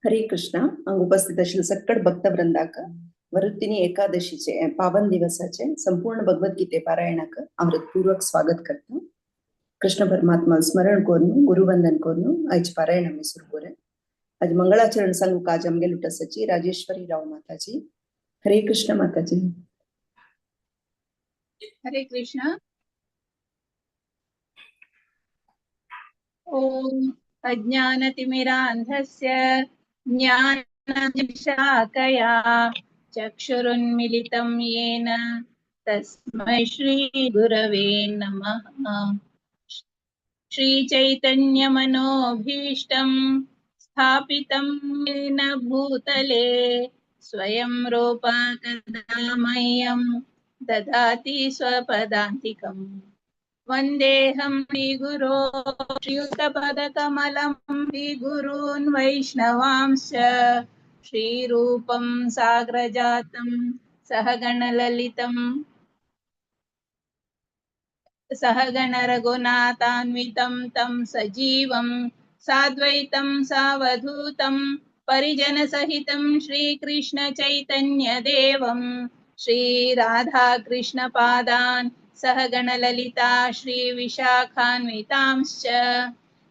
हरे कृष्ण. उपस्थित असलेल्या सकट भक्तवृंदाक वरुत्तिनी एकादशीचे पावन दिवसाचे संपूर्ण भगवद्गीते पारायणाक अमृतपूर्वक स्वागत करता. कृष्ण परमात्मा स्मरण कोरनु गुरुवंदन कोरनु आज पारायण आम्ही सुरू करे. आज मंगलाचरण संघ काज आमगे लुटसची राजेश्वरी राव माताजी. हरे कृष्ण माताजी. हरे कृष्ण. ओम अज्ञानतिमिरान्धस्य ज्ञानशाकया चक्षुरुन्मिलितं येन तस्मै श्रीगुरवे नमः. श्रीचैतन्यमनोभीष्टं स्थापितं येन भूतले स्वयं रूपा कदा मह्यं ददाति स्वपदान्तिकम्. वन्देऽहं श्रीगुरो श्रीयुतपदकमलं श्रीगुरून् वैष्णवांश्च श्रीरूपं साग्रजातं सहगणललितं सहगणरघुनाथान्वितं तं सजीवं साद्वैतं सावधूतं परिजनसहितं श्रीकृष्णचैतन्यदेवं श्रीराधाकृष्णपादान् सहगणललिता श्रीविशाखान्वितांश्च.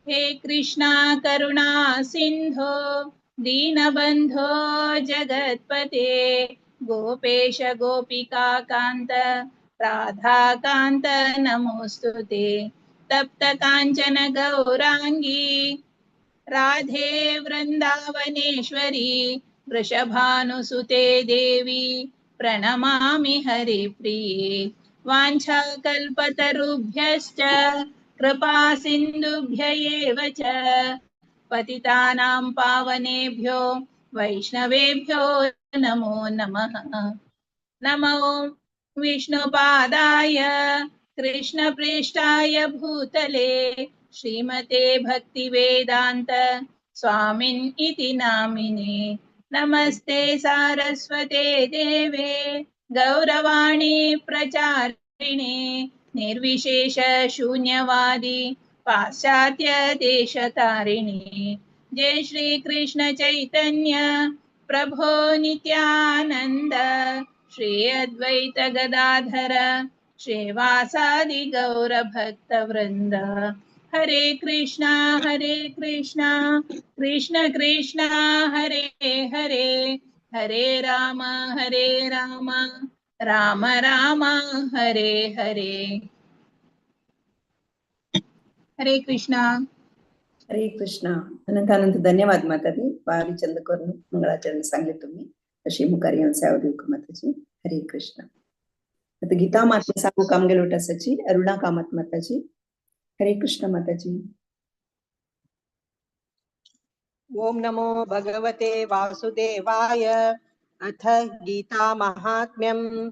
हे कृष्णा करुणा सिन्धो दीनबन्धो जगत्पते गोपेश गोपिकान्त राधाकान्त नमोस्तुते. तप्त काञ्चन गौरांगी राधे वृन्दावनेश्वरी वृषभानुसुते देवी प्रणमामि हरिप्रिये. वाञ्छाकल्पतरुभ्यश्च कृपा सिन्धुभ्य एव च पतितानां पावनेभ्यो वैष्णवेभ्यो नमो नमः. नमो विष्णुपादाय कृष्णप्रेष्ठाय भूतले श्रीमते भक्तिवेदान्त स्वामिन् इति नामिने. नमस्ते सारस्वते देवे गौरवाणी प्रचारिणे निर्विशेष शून्यवादी पाश्चात्य देशतारिणे. जय श्री कृष्ण चैतन्य प्रभो नित्यानंद श्री अद्वैत गदाधर श्रीवासादि गौर भक्त वृंद. हरे कृष्णा कृष्ण कृष्ण हरे हरे हरे राम राम राम हरे हरे. हरे कृष्णा. हरे कृष्ण. अनंत धन्यवाद माताजी. भारी चंद करून मंगलाचरण सांगले तुम्ही अशी मुखारी यांचे माताजी. हरे कृष्ण. आता गीता माता सांगू काम गेलो टसाची अरुणा कामत माताजी. हरे कृष्ण माताजी. ओम नमो भगवते वासुदेवाय. अथ गीता महात्म्यम.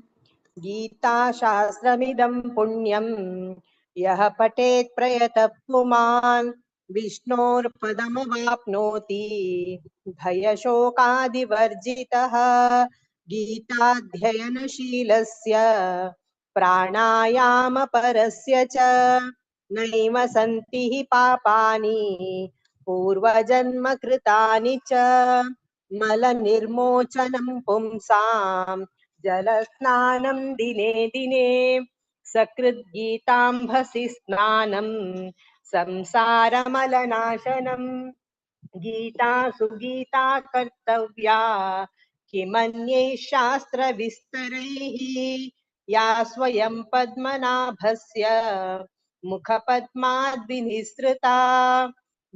गीता शास्त्रमिदं पुण्यं यः पठेत् प्रयतः पुमान् विष्णोर्पदमवाप्नोति भयशोकादिवर्जितः. गीताध्ययनशीलस्य प्राणायामपरस्य च नैव सन्ति हि पापानि पूर्वजन्म कृतानि च. मलनिर्मोचनं पुंसां जलस्नानं दिने दिने सकृद्गीताम्भसि स्नानं संसारमलनाशनम्. गीता सुगीता कर्तव्या किमन्ये शास्त्रविस्तरैः. या स्वयं पद्मनाभस्य मुखपद्माद्विनिसृता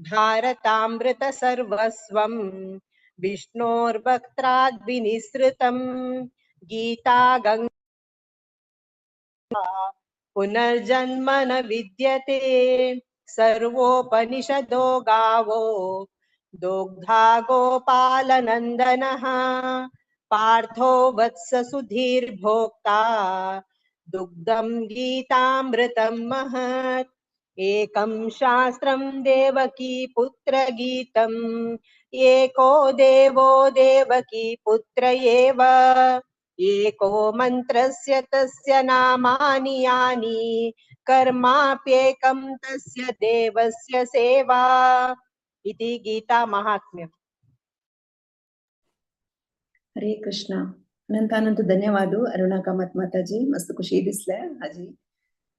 भारतामृत सर्वस्वं विष्णोर्वक्त्राद्विनिसृतम्. गीता गंगा पुनर्जन्म न विद्यते. सर्वोपनिषदो गावो दोग्धा गोपालनन्दनः. पार्थो वत्स सुधीर्भोक्ता दुग्धं गीतामृतं महत्. एकं शास्त्रं देवकी पुत्र गीतम् एको देवो देवकी पुत्र एव. एको मन्त्रस्य तस्य नामानि यानि कर्माप्येकं तस्य देवस्य सेवा. इति गीता महात्म्यम्. हरे कृष्ण अनंत ಧನ್ಯವಾದ ಅರುಣಾ ಕಾಮತ್ ಮಾತಾಜಿ ಮಸ್ತ್ ಖುಷಿ ದಿಸ್ಲೆ ಹಾಜಿ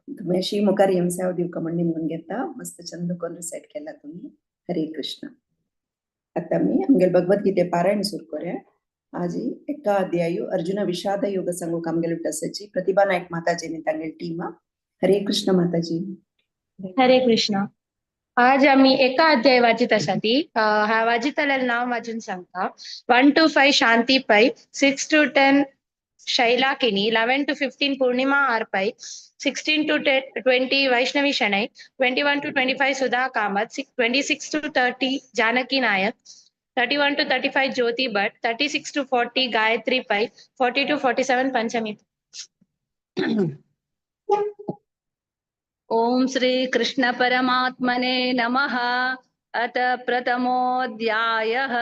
तुम्ही अशी मुखार येवसाव दिवका म्हण निमून घेता मस्त छंद कोन रिसेट केला तुम्ही हरे कृष्ण आता मी आमगेल भगवद्गीते पारायण सुरू करूया आजी एका अध्यायु अर्जुन विषाद योग सांगू कामगेल टसाची प्रतिभा नायक माताजीने तांगेल टीम हरे कृष्ण माताजी हरे कृष्ण. आज आम्ही एका अध्याय वाचित आसाती हा वाचितलेलं नाव वाचून सांगता 1 to 5 Shanti Pai 6 to 10 शैलाकिनी 11 to 15 Purnima आरपै 16 to 20 Vaishnavi Shenoi 21 to 25 Sudha Kamat 26 to 30 Janaki नायक 31 to 35 Jyoti Bhatt 36 to 40 Gayatri Pai 40 to 47 पंचमी. ओम श्री कृष्ण परमात्मने नमः। अथ प्रथमोऽध्यायः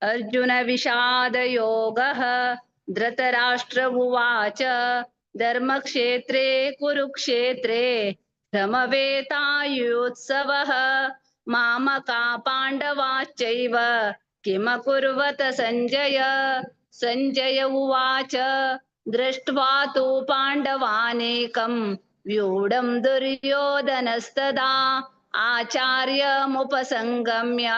अर्जुन विषाद योगः। धृतराष्ट्र उवाच धर्मक्षेत्रे कुरुक्षेत्रे समवेतायुत्सवः मामका पाण्डवाश्चैव किमकुर्वत सञ्जय। सञ्जय उवाच दृष्ट्वा तु पाण्डवानेकम् व्यूढं दुर्योधनस्तदा आचार्यमुपसंगम्य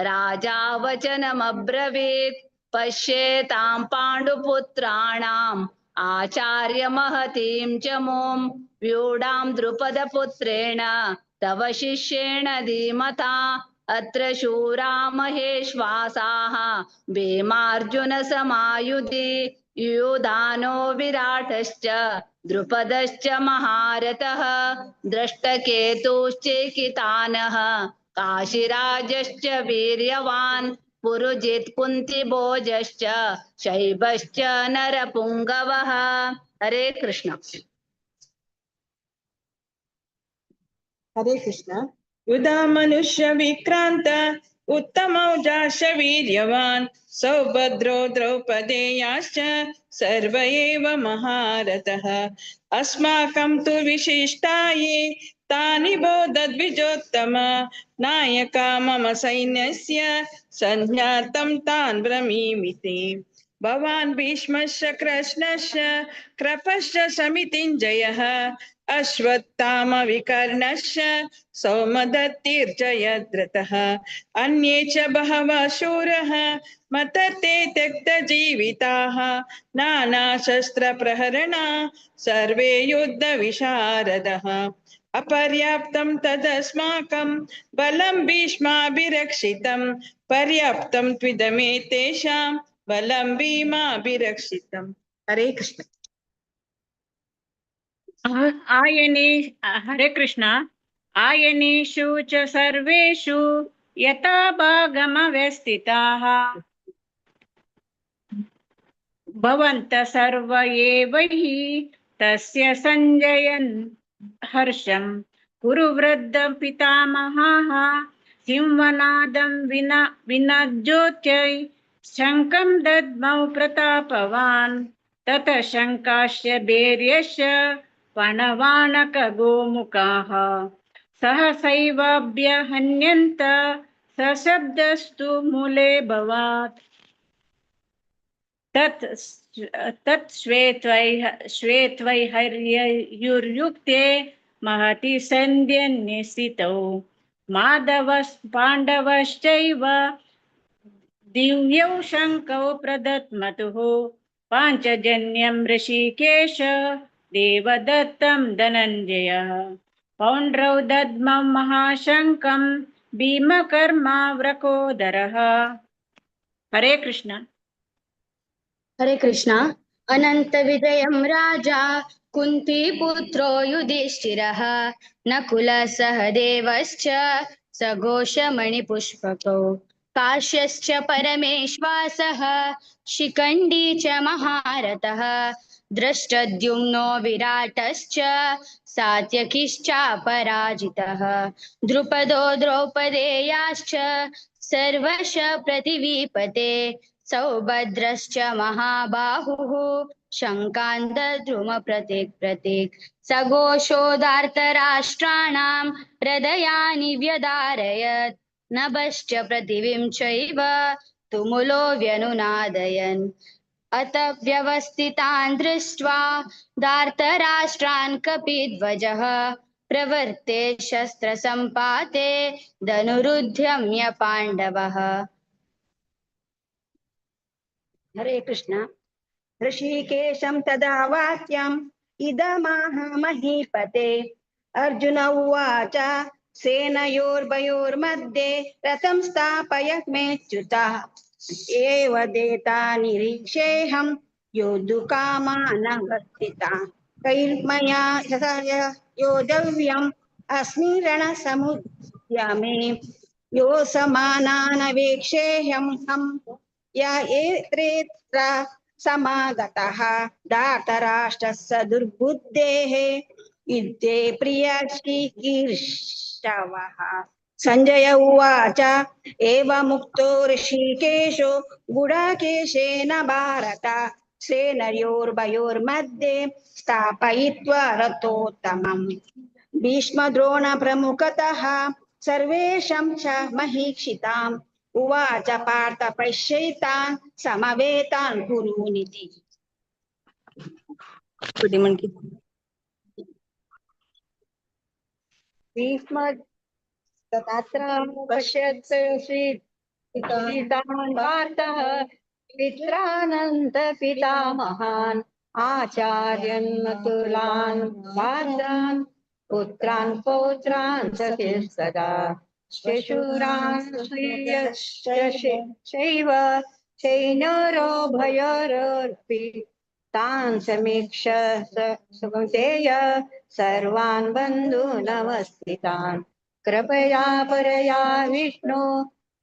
राजा वचनमब्रवीत् पश्येतां पाण्डुपुत्राणाम् आचार्यमहतीं च मों व्यूढां द्रुपदपुत्रेण तव शिष्येण धीमता अत्र शूरा महेश्वासाः भीमार्जुनसमायुधि युधानो विराटश्च द्रुपदश्च महारथः दृष्टकेतुश्चेकितानः काशीराजश्च वीर्यवान् पुरुजित् कुन्तिभोजश्च शैबश्च नरपुङ्गवः। हरे कृष्ण। हरे कृष्ण। युधा मनुष्य विक्रांत उत्तमौजाश्च वीर्यवान् सौभद्रो द्रौपदेयाश्च सर्व एव महारथः अस्माकं तु विशिष्टाये तानि बोधद्विजोत्तम नायका मम सैन्यस्य सञ्ज्ञातं तान् ब्रवीमि। भवान् भीष्मश्च कृष्णश्च कृपश्च समितिञ्जयः अश्वत्थाम विकर्णश्च सौमदत्तिर्जयद्रथः अन्ये च बहवः शूरः मतते त्यक्तजीविताः नानाशस्त्रप्रहरणा सर्वे युद्धविशारदः अपर्याप्तं तदस्माकं बलं भीष्माभिरक्षितं पर्याप्तं त्विदमे तेषां बलं भीमाभिरक्षितम्। हरे कृष्ण। आयने हरे कृष्ण। आयनेषु च सर्वेषु यथा भागमवस्थिताः भवन्तः सर्व एव हि तस्य सञ्जयन् हर्षं कुरु वृद्धं पितामहाः सिंहनादं विनज्योत्यै शङ्खं दद्मौ प्रतापवान् ततः शङ्काश्च भैर्यश्च पणवानकगोमुखाः सहसैवाभ्यहन्यन्त सशब्दस्तु मूले भवात् तत् श्वेत्वैर्युक्ते महति सन्ध्यन्यसितौ माधवः पाण्डवश्चैव दिव्यौ शङ्कौ प्रदत्मतुः पाञ्चजन्यं ऋषिकेश देवदत्तं धनञ्जयः पौण्ड्रौ दद्मौ महाशङ्कं भीमकर्माव्रकोदरः। हरे कृष्ण। हरे कृष्ण। अनंत विजयं राजा कुंती पुत्रो युधिष्ठिरः नकुलः सहदेवश्च सघोषमणिपुष्पकौ काश्यश्च परमेश्वासः शिखण्डी च महारथः दृष्टद्युम्नो विराटश्च सात्यकिश्चापराजितः द्रुपदो द्रौपदेयाश्च सर्वश प्रतिवीपते सौभद्रश्च महाबाहुः शङ्कान्दद्रुम प्रतीक् सघोषोदार्तराष्ट्राणां हृदयानि व्यदारयत् नभश्च पृथिवीं चैव तुमुलो व्यनुनादयन् अत व्यवस्थितान् दृष्ट्वा धार्तराष्ट्रान् कपिध्वजः प्रवर्ते शस्त्रसम्पाते धनुरुद्यम्य पाण्डवः। हरे कृष्ण। ऋषिकेशं तदा वाक्यम् इदमाह महीपते। अर्जुन उवाच सेनयोर्भयोर्मध्ये रथं स्थापय मेच्युतः एव देता निरीक्षेऽहं योद्धुकामानवस्थिताः कैर्मया योद्धव्यम् अस्मि रणसमुद्यमे योऽसमानानवेक्षेऽहं य एत्रेऽत्र समागतः धार्तराष्ट्रस्य दुर्बुद्धेः युद्धे प्रियचिकीर्षवः। संजय उवाच एवमुक्तो ऋषिकेशो गुडाकेशेन भारत सेनयोर्भयोर्मध्ये स्थापयित्वा रथोत्तमम् भीष्मद्रोणप्रमुखतः सर्वेषां च महीक्षिताम् उवाच पार्थ पश्यैतान् समवेतान् कुरूनिति। भीष्म तत्र पश्यत् सीतान् पार्थः पित्रानन्त पितामहान् आचार्यन् मतुलान् वादान् पुत्रान् पौत्रान् सदा श्वशुरान् श्रीयश्चैव चैनरो भयोरपि तान् समीक्ष सुतेय सर्वान् बन्धूनवस्थितान् कृपया परया विष्णु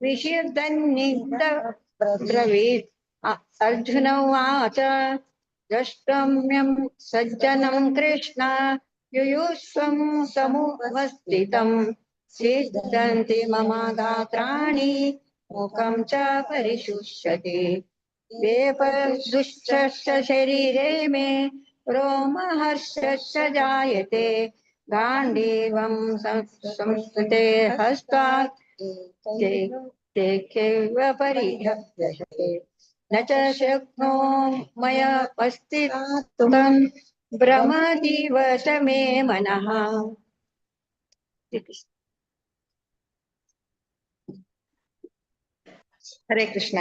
विषिर्दन्निब्रवीत् अर्जुन उवाच द्रष्टव्यं सज्जनं कृष्ण युयुष्वं समुपस्थितं सिद्धन्ति मम गात्राणि मुखं च परिशुष्यते वेपदुश्च शरीरे मे रोमहर्षश्च जायते गाण्डीवं संस्कृते हस्तात् तेखैव परिहव्यते न च शक्नो मया अस्तित्वं भ्रमतीव च मे मनः। हरे कृष्ण।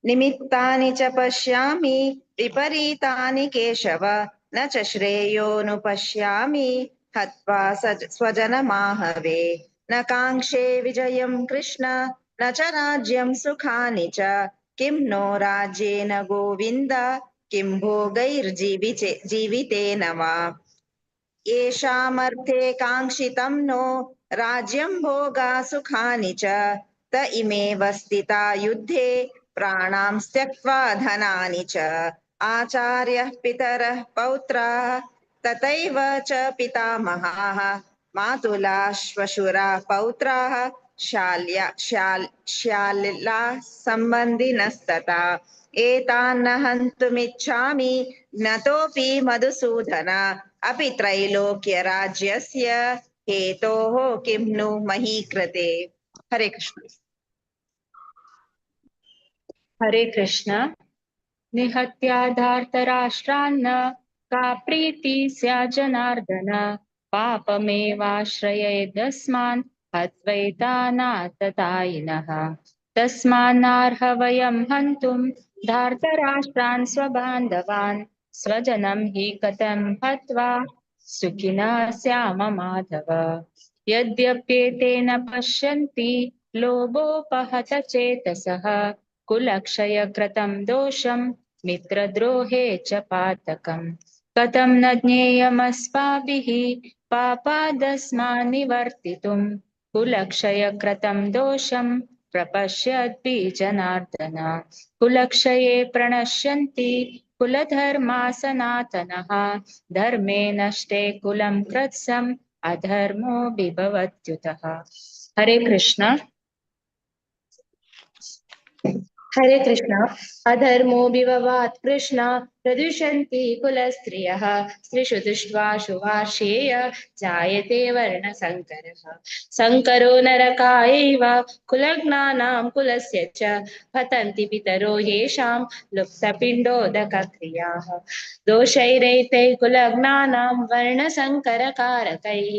निमित्तानि च पश्यामि विपरीतानि केशव न च श्रेयोनुपश्यामि हत्वा स्वजनमाहवे न काङ्क्षे विजयं कृष्ण न च राज्यं सुखानि च किं नो राज्येन गोविन्द किं भोगैर्जीवितेन वा येषामर्थे काङ्क्षितं नो राज्यं भोगा सुखानि च त इमेव स्थिता युद्धे प्राणां त्यक्त्वा धनानि च आचार्यः पितरः पौत्राः तथैव च पितामहाः मातुला श्वशुरा पौत्राः शाल्याः सम्बन्धिनस्तथा एतान्न हन्तुमिच्छामि नतोऽपि मधुसूदन अपि त्रैलोक्यराज्यस्य हेतोः किं नु मही कृते। हरे कृष्ण। हरे कृष्ण। निहत्या धार्तराष्ट्रान्न का प्रीति स्यात् जनार्दन पापमेवाश्रयेदस्मान् हत्वैतानाततायिनः तस्मान्नार्ह वयं हन्तुं धार्तराष्ट्रान् स्वबान्धवान् स्वजनं हि कथं हत्वा सुखिनः स्याम माधव यद्यप्येतेन पश्यन्ति लोभोपहत चेतसः कुलक्षयकृतं दोषं मित्रद्रोहे च पातकम् कथं न ज्ञेयमस्माभिः पापादस्मान्निवर्तितुं कुलक्षयकृतं दोषं प्रपश्यद्भि जनार्दन कुलक्षये प्रणश्यन्ति कुलधर्मा सनातनः धर्मे नष्टे कुलं कृत्स्नम् अधर्मो विभवत्युतः। हरे कृष्ण। हरे कृष्ण। अधर्मो विभवात् कृष्ण प्रदुष्यन्ति कुलस्त्रियः स्त्रीषु दृष्ट्वा शुभार्षेय जायते वर्णसङ्करः सङ्करो नरकायैव कुलग्नानां कुलस्य च पतन्ति पितरो येषां लुप्तपिण्डोदकक्रियाः दोषैरैतैः कुलग्नानां वर्णसङ्करकारकैः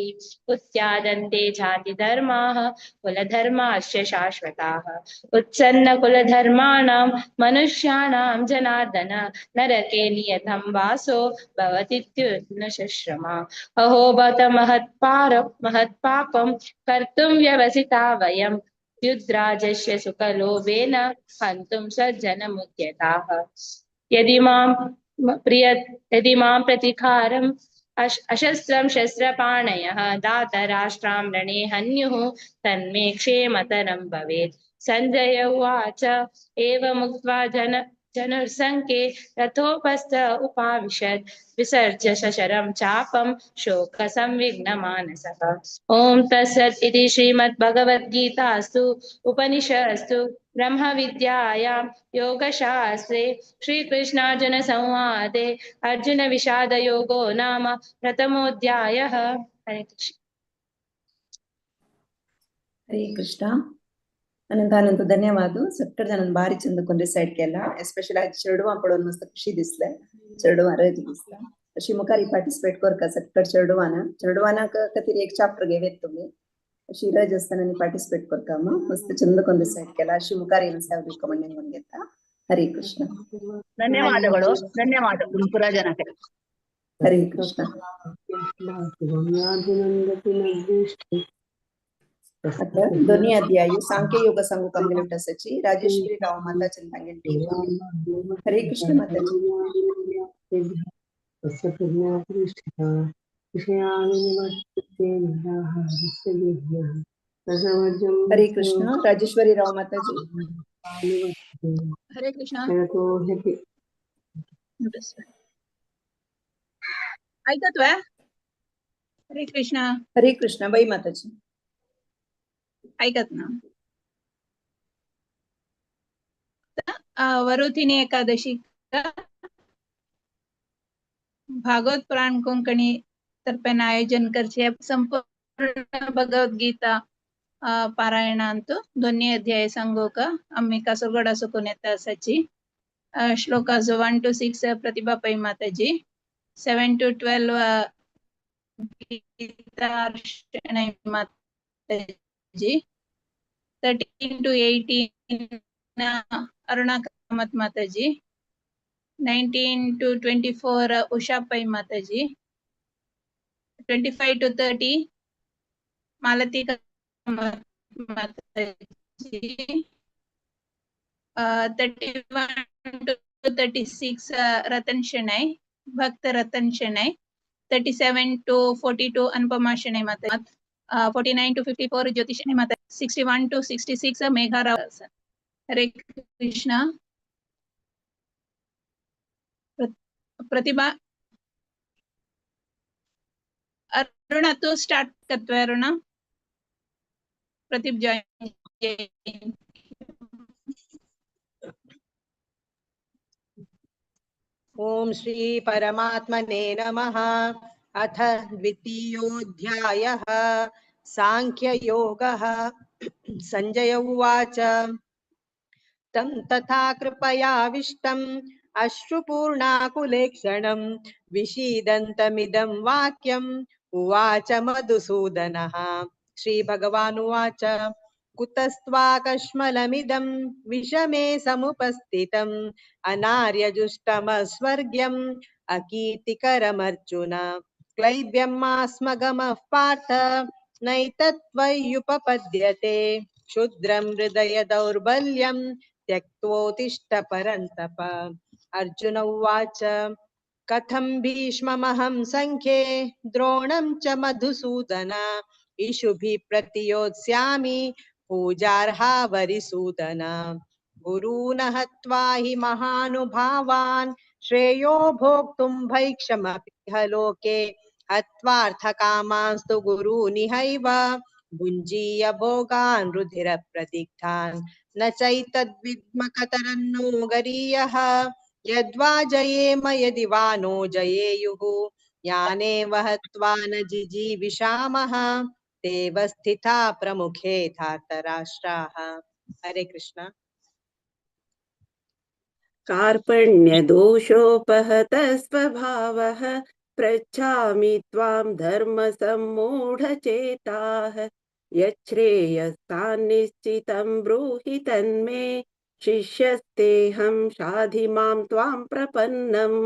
उत्यादन्ते जातिधर्माः कुलधर्माश्च शाश्वताः उत्सन्नकुलधर्माणां मनुष्याणां जनार्दन नरके नियतं वासो भवतीत्युन्नशश्रमा अहो बत महत्पापं कर्तुं व्यवसिता वयं युद्राजस्य सुखलोभेन हन्तुं सज्जनमुद्यताः यदि मां प्रतिकारम् अशस्त्रं शस्त्रपाणयः दातराष्ट्रां रणे हन्युः तन्मे क्षेमतरं भवेत् सञ्जय उवाच एवमुक्त्वा धनुर्सङ्के रथोपस्थ उपाविशत् विसर्ज्य सशरं चापं शोकसंविघ्नमानसः ॐ तत्सत् इति श्रीमद्भगवद्गीतासु उपनिषत्सु ब्रह्मविद्यायां योगशास्त्रे श्रीकृष्णार्जुनसंवादे अर्जुनविषादयोगो नाम प्रथमोऽध्यायः। हरे कृष्ण। ಹರೇ ಕೃಷ್ಣ. अनंत धन्यवाद. सत्तर जन बारी चंद कोण रिसाइड केला. एस्पेशली आज चेडवां पडून मस्त खुशी दिसले. चेडवां रज दिसला. अशी मुखारी पार्टिसिपेट कर का सत्तर चेडवाना खातीर एक चॅप्टर घेवेत तुम्ही. अशी रज असताना पार्टिसिपेट कर का मस्त चंद कोण रिसाइड केला. अशी मुखारी रिकमेंडिंग म्हणून घेता. हरे कृष्ण. ಧನ್ಯವಾದಗಳು. ಧನ್ಯವಾದ ಗುಂಪುರ ಜನತೆ. हरे कृष्ण. आता दोन्ही अध्याय सांख्य योग सांगू कंप्लीट असायची राजेश्वरी राव माता चंदांगेन टीम. हरे कृष्ण माताजी. हरे कृष्ण. राजेश्वरी राव माताजी. हरे कृष्ण. ऐकत वा. हरे कृष्ण. हरे कृष्ण बाई माताजी. ऐकत ना. वरुथिनी एकादशी भागवत पुराण कोंकणी तर्फे आयोजन करचे संपूर्ण भगवद्गीता पारायण अंतु दोन्ही अध्याय सांगोक आम्ही कासरगोड सुकून येता असाची श्लोकास 1 to 6 प्रतिभा पै माताजी 7 to 12 गीता माताजी 13 to 18 अरुणा कामत माताजी 19 to 24 उषा पै माताजी 25 to 30 मालती माताजी 31 to 36 रतन शनाई भक्त रतन शनाई 37 to 42 अनुपमा शनाई माता 49 to 54 ज्योति शनाई माता 61 to 66 मेघा राव. हरे कृष्णा. प्रतिभा अरुणा तू स्टार्ट करतोय. अरुणा प्रतिभा जॉइन. ओम श्री परमात्मने नमः. अथ द्वितीयोऽध्यायः सांख्ययोगः. संजय उवाच तं तथा कृपयाविष्टम् अश्रुपूर्णाकुलेक्षणं विषीदन्तमिदं वाक्यम् उवाच मधुसूदनः. श्रीभगवानुवाच कुतस्त्वाकश्मलमिदं विषमे समुपस्थितम् अनार्यजुष्टमस्वर्ग्यम् अकीर्तिकरमर्जुन. क्लैब्यमास्मगमः पार्थ नैतत्त्वय्युपपद्यते क्षुद्रं हृदय दौर्बल्यं त्यक्त्वोत्तिष्ठ परन्तप. अर्जुन उवाच कथं भीष्ममहं संख्ये द्रोणं च मधुसूदन इषुभिः प्रतियोत्स्यामि पूजार्हा वरिसूदन. गुरून् हत्वा हि महानुभावान् श्रेयो भोक्तुं भैक्षमपि लोके हत्वार्थकामांस्तु गुरूनिहैव भुञ्जीय भोगान् रुधिरप्रदिग्धान् न चैतद्विद्म कतरन्नो गरीयः यद्वा जयेम यदि वा नो जयेयुः याने वहत्वा न जिजीविषामः तेव स्थिता प्रमुखे धार्तराष्ट्राः। हरे कृष्ण। कार्पण्यदोषोपहतः स्वभावः पृच्छामि त्वां धर्मसम्मूढचेताः यच्छ्रेयस्तान् निश्चितं ब्रूहि तन्मे शिष्यस्तेऽहं शाधि मां त्वां प्रपन्नम्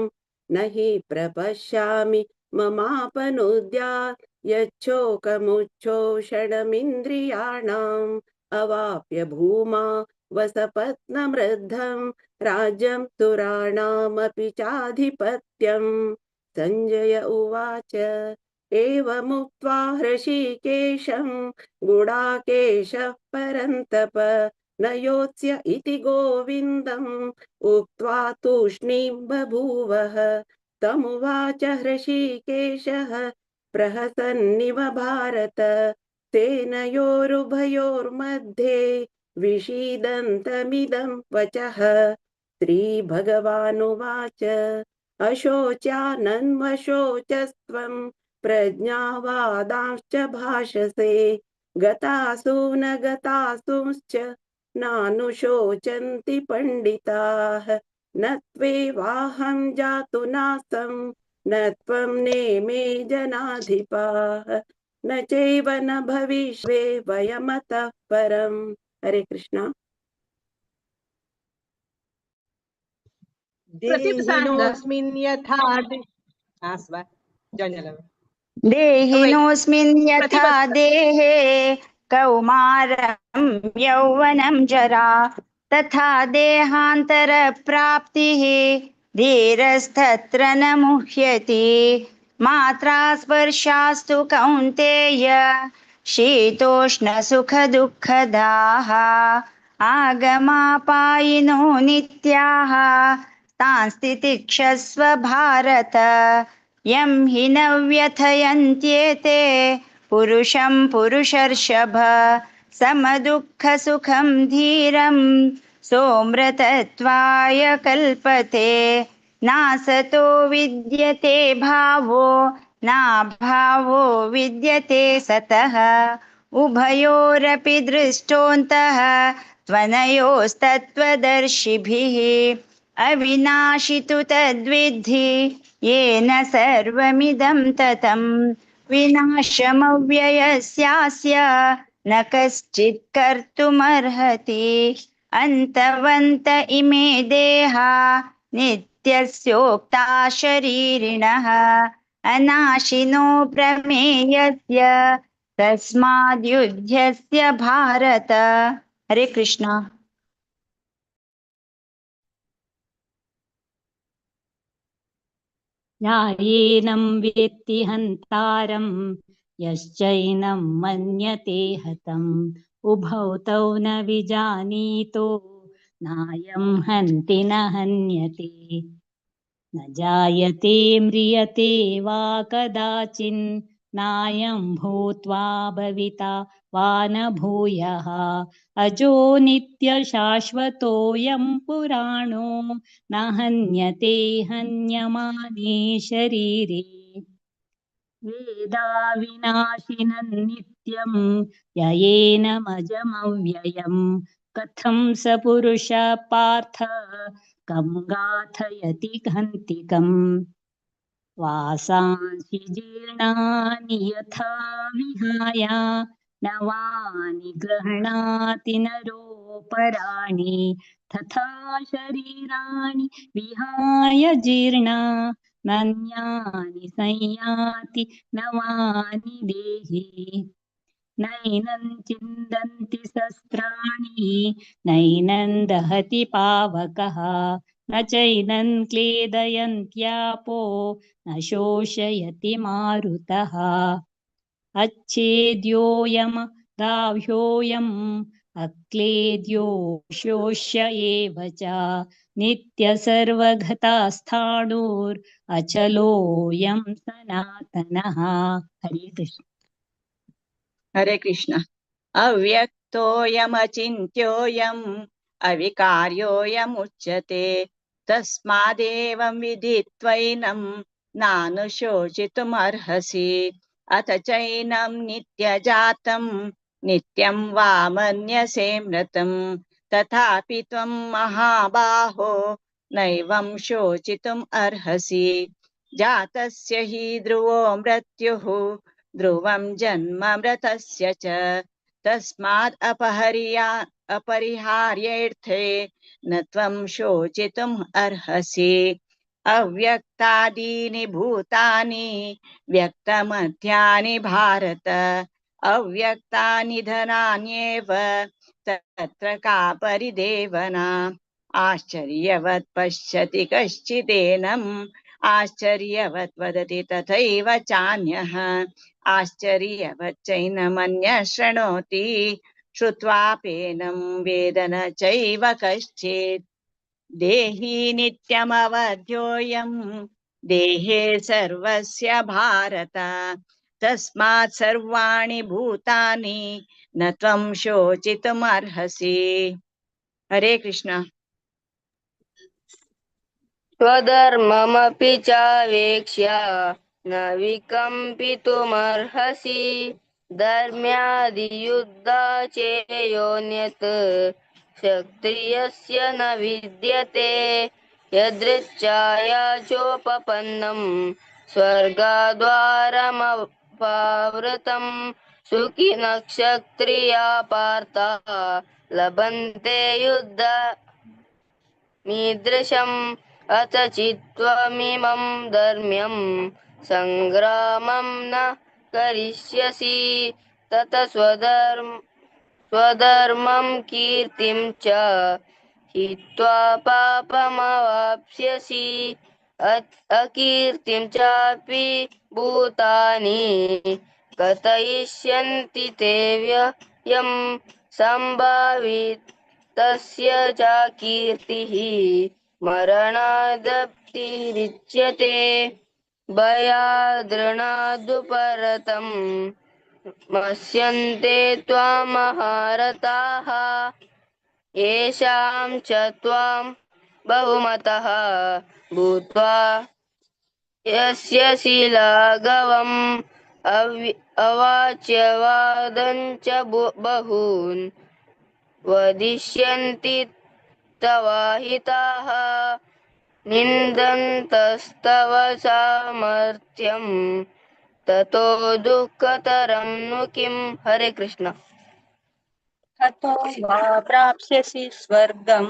न हि प्रपश्यामि ममापनुद्यात् यच्छोकमुच्छोषणमिन्द्रियाणाम् अवाप्य भूमा वसपत्नमृद्धम् राज्यं सुराणामपि चाधिपत्यम्। सञ्जय उवाच एवमुक्त्वा हृषीकेशं गुडाकेशः परन्तप न योत्स्य इति गोविन्दम् उक्त्वा तूष्णीं बभूवः। तमुवाच हृषीकेशः प्रहसन्निव भारत सेनयोरुभयोर्मध्ये विषीदन्तमिदं वचः। श्रीभगवानुवाच अशोच्यानन्वशोचस्त्वं प्रज्ञावादांश्च भाषसे गतासु न गतासूंश्च नानुशोचन्ति पण्डिताः न त्वेवाहं जातु नासं न त्वं नेमे जनाधिपाः न चैव न भविष्ये वयमतः परम्। हरे कृष्णा। देहिनोऽस्मिन् यथा देहिनोऽस्मिन् यथा देहे कौमारं यौवनं जरा तथा देहान्तरप्राप्तिः धीरस्तत्र न मुह्यति मात्रा स्पर्शास्तु कौन्तेय शीतोष्णसुखदुःखदाः आगमापायिनो नित्याः तांस्तितिक्षस्व भारत यं हि न व्यथयन्त्येते पुरुषं पुरुषर्षभ समदुःखसुखं धीरं सोमृतत्वाय कल्पते नासतो विद्यते भावो नाभावो विद्यते सतः उभयोरपि दृष्टोऽन्तः त्वनयोस्तत्त्वदर्शिभिः अविनाशि तु तद्विद्धि येन सर्वमिदं ततं विनाशमव्ययस्यास्य न कश्चित् कर्तुमर्हति अन्तवन्त इमे देहा नित्यस्योक्ता शरीरिणः अनाशिनो प्रमेयस्य तस्माद्युध्यस्य भारत। हरे कृष्ण। न्यायेनं वेत्ति हन्तारं यश्चैनं मन्यते हतम् उभौ तौ न विजानीतो नायं हन्ति न हन्यते न जायते म्रियते वा कदाचिन् नायं भूत्वा भविता वा न भूयः अजो नित्यशाश्वतोऽयं पुराणो न हन्यते हन्यमाने शरीरे वेदा विनाशिनं नित्यं ययेनमजमव्ययं कथं स पुरुषः पार्थ कं गाथयति हन्तिकम् वासांसि जीर्णानि यथा विहाय नवानि गृह्णाति नरोपराणि तथा शरीराणि विहाय जीर्णा नन्यानि संयाति नवानि देहि नैनं छिन्दन्ति शस्त्राणि नैनं दहति पावकः न चैनं क्लेदयन्त्यापो न शोषयति मारुतः अच्छेद्योऽयं दाह्योऽयम् अक्लेद्यो शोष्य एव च नित्यसर्वगतस्थाणुरचलोऽयं सनातनः। हरे कृष्ण। हरे कृष्ण। अव्यक्तोऽयमचिन्त्योऽयम् अविकार्योऽयमुच्यते तस्मादेवं विदित्वैनं नानुशोचितुमर्हसि अथ चैनं नित्यजातं नित्यं वा मन्यसे मृतं तथापि त्वं महाबाहो नैवं शोचितुम् अर्हसि जातस्य हि ध्रुवो मृत्युः ध्रुवं जन्म मृतस्य च तस्मात् अपरिहार्येऽर्थे न त्वं शोचितुम् अर्हसि अव्यक्तादीनि भूतानि व्यक्तमध्यानि भारत अव्यक्तानि धनान्येव तत्र का परिदेवना आश्चर्यवत् पश्यति कश्चिदेनम् आश्चर्यवत् वदति तथैव चान्यः आश्चर्यवच्चैनमन्यः शृणोति श्रुत्वाप्येनं वेद न चैव कश्चित् देहि नित्यमवध्योऽयं देहे सर्वस्य भारत तस्मात् सर्वाणि भूतानि न त्वं शोचितुमर्हसि। हरे कृष्ण। स्वधर्ममपि चावेक्ष्य न विकम्पितुमर्हसि धर्म्यादियुद्धा चेयोन्यत् क्षत्रियस्य न विद्यते यदृच्छया चोपपन्नं स्वर्गद्वारमपावृतं सुखिनः क्षत्रिया पार्थ लभन्ते युद्ध मीदृशम् अथ चित्त्वमिमं धर्म्यं सङ्ग्रामं न करिष्यसि तत स्वधर्मं कीर्तिं च हित्वा पापमवाप्स्यसि अकीर्तिं चापि भूतानि कथयिष्यन्ति ते व्ययं सम्भावित तस्य च कीर्तिः मरणादप्तिरिच्यते भयाद्रणादुपरतं मस्यन्ते त्वां महारथाः येषां च त्वां बहुमतः भूत्वा यस्य शिलागवम् अवाच्यवादं च बहून् वदिष्यन्ति तवाहिताः निन्दन्तस्तव सामर्थ्यं ततो दुःखतरं नु किम्। हरे कृष्ण। हतो वा प्राप्स्यसि स्वर्गं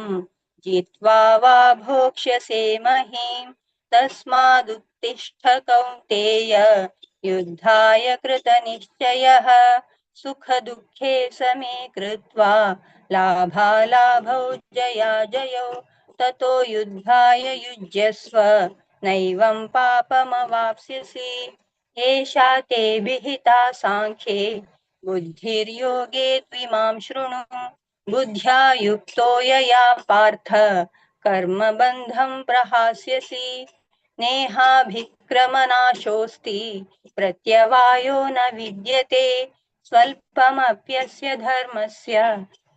जित्वा वा भोक्ष्यसे महीम् तस्मादुत्तिष्ठ कौन्तेय युद्धाय कृतनिश्चयः सुखदुःखे समे कृत्वा लाभालाभौ जयाजयौ ततो युद्धाय युज्यस्व नैवं पापमवाप्स्यसि एषा ते विहिता साङ्ख्ये बुद्धिर्योगे त्विमां शृणु बुद्ध्या युक्तो यया पार्थ कर्मबन्धं प्रहास्यसि नेहाभिक्रमनाशोऽस्ति प्रत्यवायो न विद्यते स्वल्पमप्यस्य धर्मस्य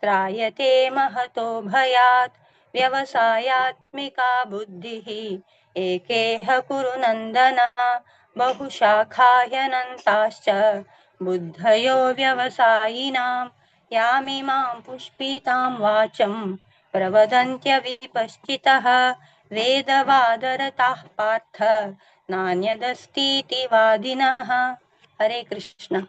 त्रायते महतो भयात् व्यवसायात्मिका बुद्धिः एकेह कुरु नन्दन बहुशाखाह्यनन्ताश्च बुद्धयो व्यवसायिनां यामिमां पुष्पितां वाचं प्रवदन्त्यविपश्चितः वेदवादरताः पार्थ नान्यदस्तीति वादिनः। हरे कृष्ण।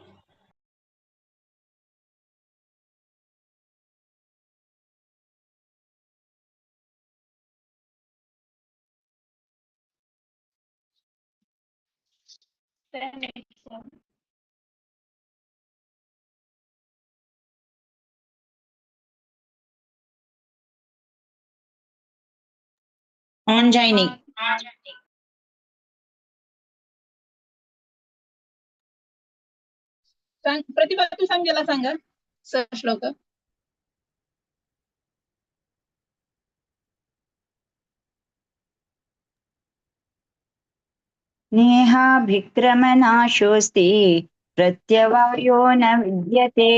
On joining. प्रतिभा तू सांगायला सांगा श्लोक. नेहाभिक्रमनाशोऽस्ति प्रत्यवायो न विद्यते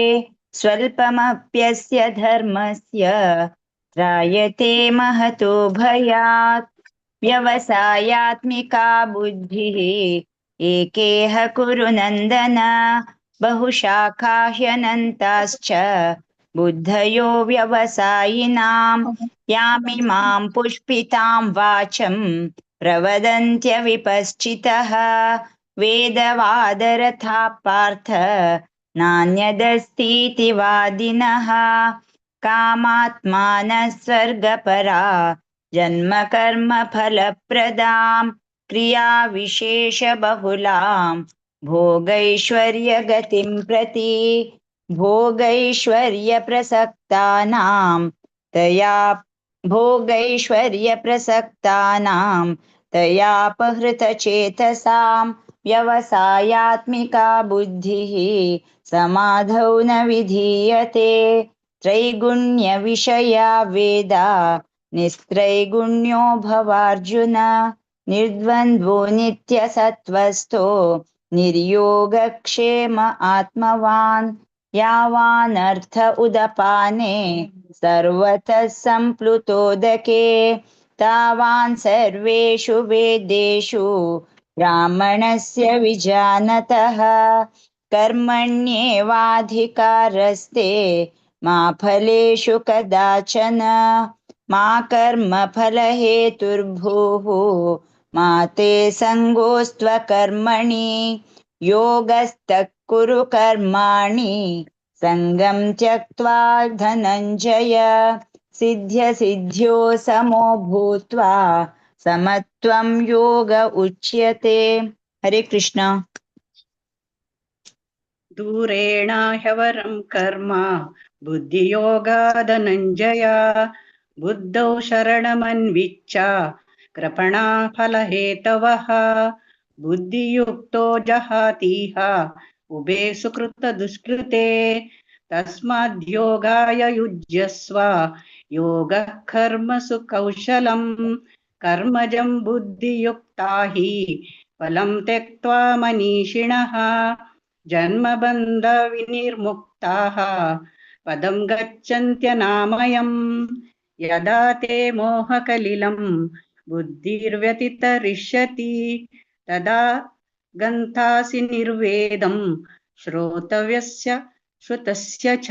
स्वल्पमप्यस्य धर्मस्य त्रायते महतो भयात् व्यवसायात्मिका बुद्धिः एकेह कुरु नन्दन बहुशाखा ह्यनन्ताश्च बुद्धयो व्यवसायिनां यामिमां पुष्पितां वाचं प्रवदन्त्यविपश्चितः वेदवादरथा पार्थ नान्यदस्तीति वादिनः कामात्मानः स्वर्गपरा जन्मकर्मफलप्रदां क्रियाविशेषबहुलां भोगैश्वर्यगतिं प्रति भोगैश्वर्यप्रसक्तानां तया भोगैश्वर्यप्रसक्तानां तयापहृतचेतसां व्यवसायात्मिका बुद्धिः समाधौ न विधीयते त्रैगुण्यविषया वेदा निस्त्रैगुण्यो भवार्जुन निर्द्वन्द्वो नित्यसत्त्वस्थो निर्योगक्षेम आत्मवान् यावानर्थ उदपाने सर्वतः सम्प्लुतोदके तावान् सर्वेषु वेदेषु ब्राह्मणस्य विजानतः कर्मण्येवाधिकारस्ते मा फलेषु कदाचन मा कर्मफलहेतुर्भूः मा ते सङ्गोऽस्त्वकर्मणि योगस्तः कुरु कर्माणि सङ्गं त्यक्त्वा धनञ्जय सिद्ध्यसिद्ध्यो समो भूत्वा समत्वं योग उच्यते। हरे कृष्ण। दूरेण ह्यवरं कर्म बुद्धियोगादनञ्जय बुद्धौ शरणमन्विच्छ कृपणा फलहेतवः बुद्धियुक्तो जहातीह उभे सुकृतदुष्कृते तस्माद्योगाय युज्यस्व योगः कर्मसु कौशलम् कर्मजं बुद्धियुक्ता हि फलं त्यक्त्वा मनीषिणः जन्मबन्धविनिर्मुक्ताः पदं गच्छन्त्यनामयम् यदा ते मोहकलिलं बुद्धिर्व्यतितरिष्यति तदा गन्तासि निर्वेदं श्रोतव्यस्य श्रुतस्य च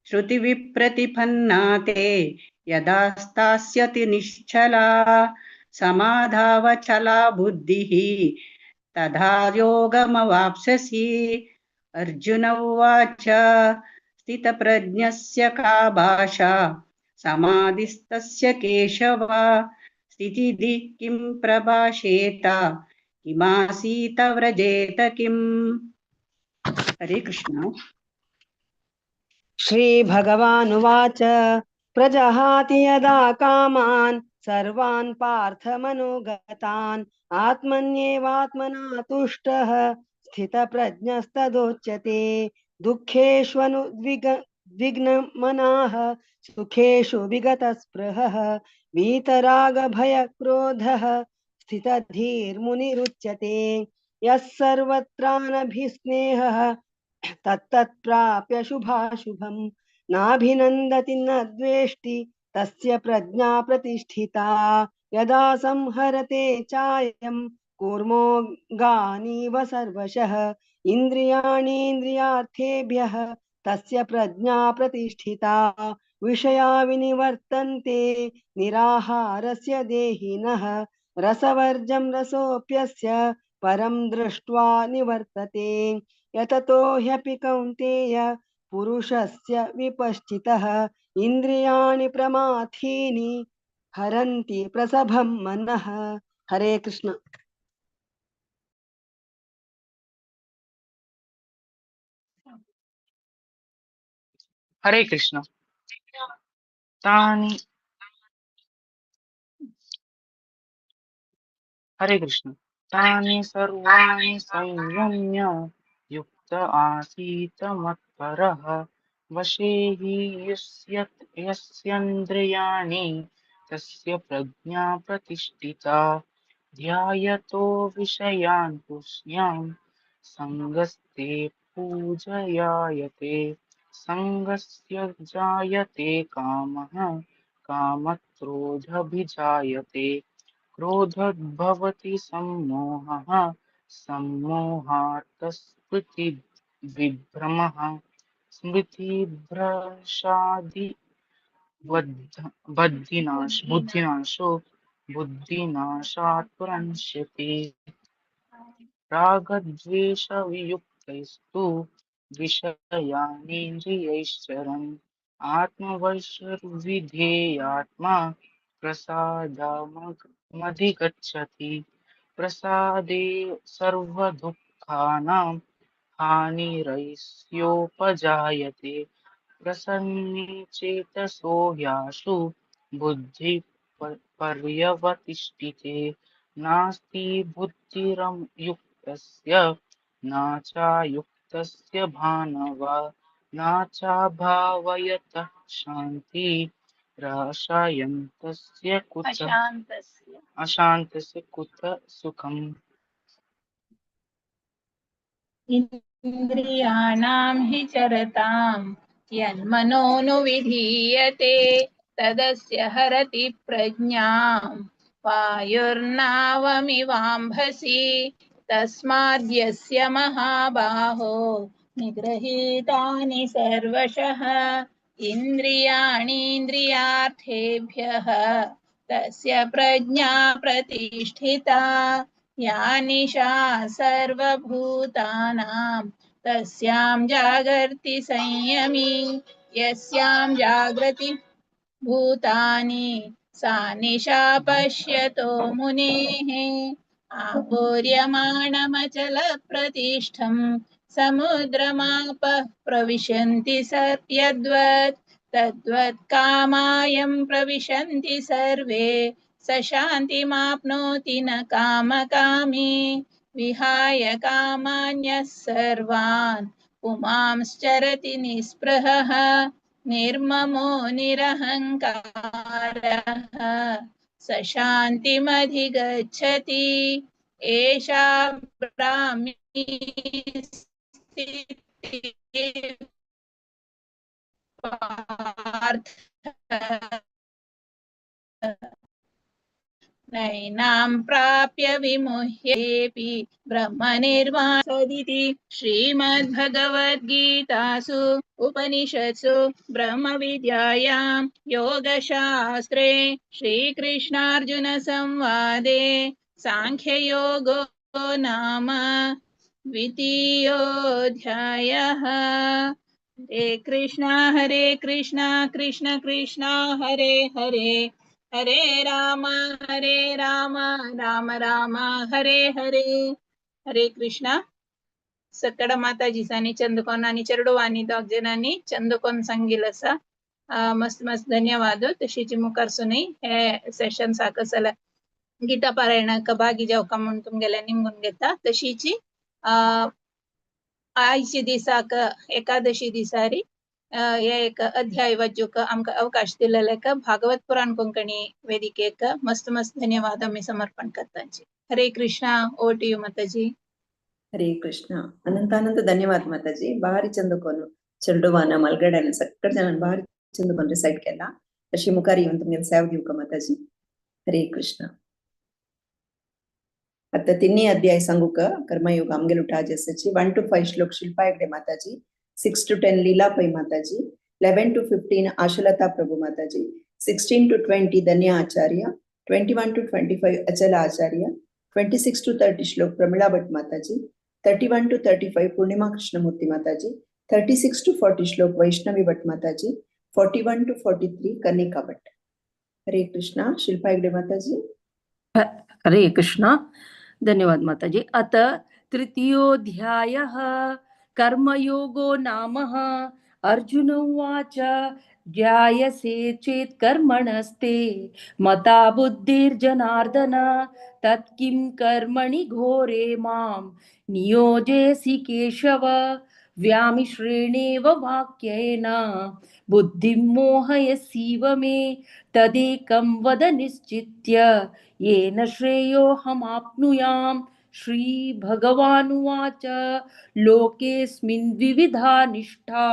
श्रुतिविप्रतिपन्ना ते यदा स्थास्यति निश्चला समाधावचला बुद्धिः तथा योगमवाप्स्यसि। अर्जुन उवाच स्थितप्रज्ञस्य का भाषा समाधिस्तस्य केशव स्थितिधि किं प्रभाषेत किमासीत व्रजेत किम्। हरे कृष्ण। श्रीभगवानुवाच प्रजहाति यदा कामान् सर्वान् पार्थमनुगतान् आत्मन्येवात्मना तुष्टः स्थितप्रज्ञस्तदोच्यते दुःखेष्वनुद्विग्नमनाः सुखेषु विगतस्पृहः वीतरागभयक्रोधः स्थितधीर्मुनिरुच्यते यः सर्वत्रानभिस्नेहः तत्तत्प्राप्य शुभाशुभम् नाभिनन्दति न द्वेष्टि तस्य प्रज्ञा प्रतिष्ठिता यदा संहरते चायं कूर्मोऽङ्गानीव सर्वशः इन्द्रियाणीन्द्रियार्थेभ्यः तस्य प्रज्ञा प्रतिष्ठिता विषया विनिवर्तन्ते निराहारस्य देहिनः रसवर्जं रसोऽप्यस्य परं दृष्ट्वा निवर्तते यततो ह्यपि कौन्तेय पुरुषस्य विपश्चितः इन्द्रियाणि प्रमाथीनि हरन्ति प्रसभं मनः। हरे कृष्ण। हरे कृष्ण। तानि हरे कृष्ण। तानि सर्वाणि संयम्य युक्त आसीत मत्परः वशे हि यस्येन्द्रियाणि तस्य प्रज्ञा प्रतिष्ठिता ध्यायतो विषयान् तुष्ण्यां सङ्गस्ते पूजयायते सङ्गस्य जायते कामः कामक्रोधभिजायते क्रोधोद्भवति सम्मोहः सम्मोहात् स्मृतिविभ्रमः स्मृतिभ्रंशादि बुद्धिनाशो बुद्धिनाशात् प्रणश्यति रागद्वेषवियुक्तैस्तु विषयानीन्द्रियैश्चरन् आत्मवशर्विधेयात्मा प्रसादमधिगच्छति प्रसादे सर्वदुःखानां हानिरस्योपजायते प्रसन्ने चेतसो ह्याशु बुद्धि पर्यवतिष्ठिते नास्ति बुद्धिरयुक्तस्य न चायुक्तस्य भानव न चाभावयतः शान्ति रसायन्तस्य कुतः अशान्तस्य कुतः सुखम् इन्द्रियाणां हि चरतां यन्मनोनुविधीयते तदस्य हरति प्रज्ञां वायुर्नावमिवाम्भसि तस्माद्यस्य महाबाहो निगृहीतानि सर्वशः इन्द्रियाणीन्द्रियार्थेभ्यः तस्य प्रज्ञा प्रतिष्ठिता या निशा सर्वभूतानां तस्यां जागर्ति संयमी यस्यां जागृति भूतानि सा निशा पश्यतो मुनेः आपूर्यमाणमचलप्रतिष्ठं समुद्रमापः प्रविशन्ति यद्वत् तद्वत् कामायं प्रविशन्ति सर्वे स शान्तिमाप्नोति न कामकामी विहाय कामान्यः सर्वान् पुमांश्चरति निःस्पृहः निर्ममो निरहङ्कारः स शान्तिमधिगच्छति एषा ब्राह्मी स्थितिः पार्थ नैनां प्राप्य विमुह्येऽपि ब्रह्मनिर्वाणसदिति श्रीमद्भगवद्गीतासु उपनिषत्सु ब्रह्मविद्यायां योगशास्त्रे श्रीकृष्णार्जुनसंवादे साङ्ख्ययोगो नाम द्वितीयोऽध्यायः। हरे कृष्णा कृष्ण कृष्ण हरे हरे हरे राम राम राम हरे हरे हरे कृष्ण सकड माताजी सानी चंदकोन आणि चरडवानी दोग जनांनी चंदकोन सांगिलस मस्त मस्त धन्यवाद तशीची मुखार सुनी हे सेशन साकसल गीता पारायणाक भागी जावका म्हणून तुमगेल्या निमगून घेता तशीची आयचे दिसाक एकादशी दिसारी हे एक अध्याय वाचूक आमकां अवकाश दिलेलेक भागवत पुराण कोंकणी वेदिकेक मस्त मस्त धन्यवाद आम्ही समर्पण करतांची। हरे कृष्णा ओवर टू यू माताजी। ಹರೇ ಕೃಷ್ಣ ಅನಂತಾನಂತ ಧನ್ಯವಾದ ಮಾತಾಜಿ ಭಾರಿ ಚಂದಕೋನು ಚೆರಡುವಾನ ಮಲ್ಗಡನ ಸಕ್ಕಡ ಜನ ಭಾರಿ ಚಂದಕೋನ್ ರಿಸೈಟ್ केला अशी मुखारी येऊन तुम्ही सेव देऊ का माताजी। हरे कृष्ण आता तिन्ही अध्याय सांगू का कर्मयोग आमगेल उठा जैसे 1 to 5 श्लोक शिल्पा हेगडे माताजी 6 to 10 लीला पै माताजी 11 to 15 आशलता प्रभु माताजी 16 to 20 धन्य आचार्य 21 to 25 अचल आचार्य 26 to 30 श्लोक प्रमिला भट्ट माताजी 31 to 35 पूर्णिमा कृष्णमूर्ति माताजी 36 to 40 श्लोक वैष्णवी भट्ट माताजी 41 to 43 कनिका भट्ट। हरे कृष्णा शिल्पा हेगडे माताजी। हरे कृष्णा धन्यवाद माताजी। अत तृतीयोऽध्यायः कर्मयोगो नामः। अर्जुन उवाच ध्यायसे चेत् कर्मणस्ते मता बुद्धिर्जनार्दन तत्किं कर्मणि घोरे मां नियोजयसि केशव व्यामिश्रेणेव वाक्येन बुद्धिं मोहयसीव मे तदेकं वद निश्चित्य येन श्रेयोऽहमाप्नुयाम्। श्रीभगवानुवाच लोकेऽस्मिन् द्विविधा निष्ठा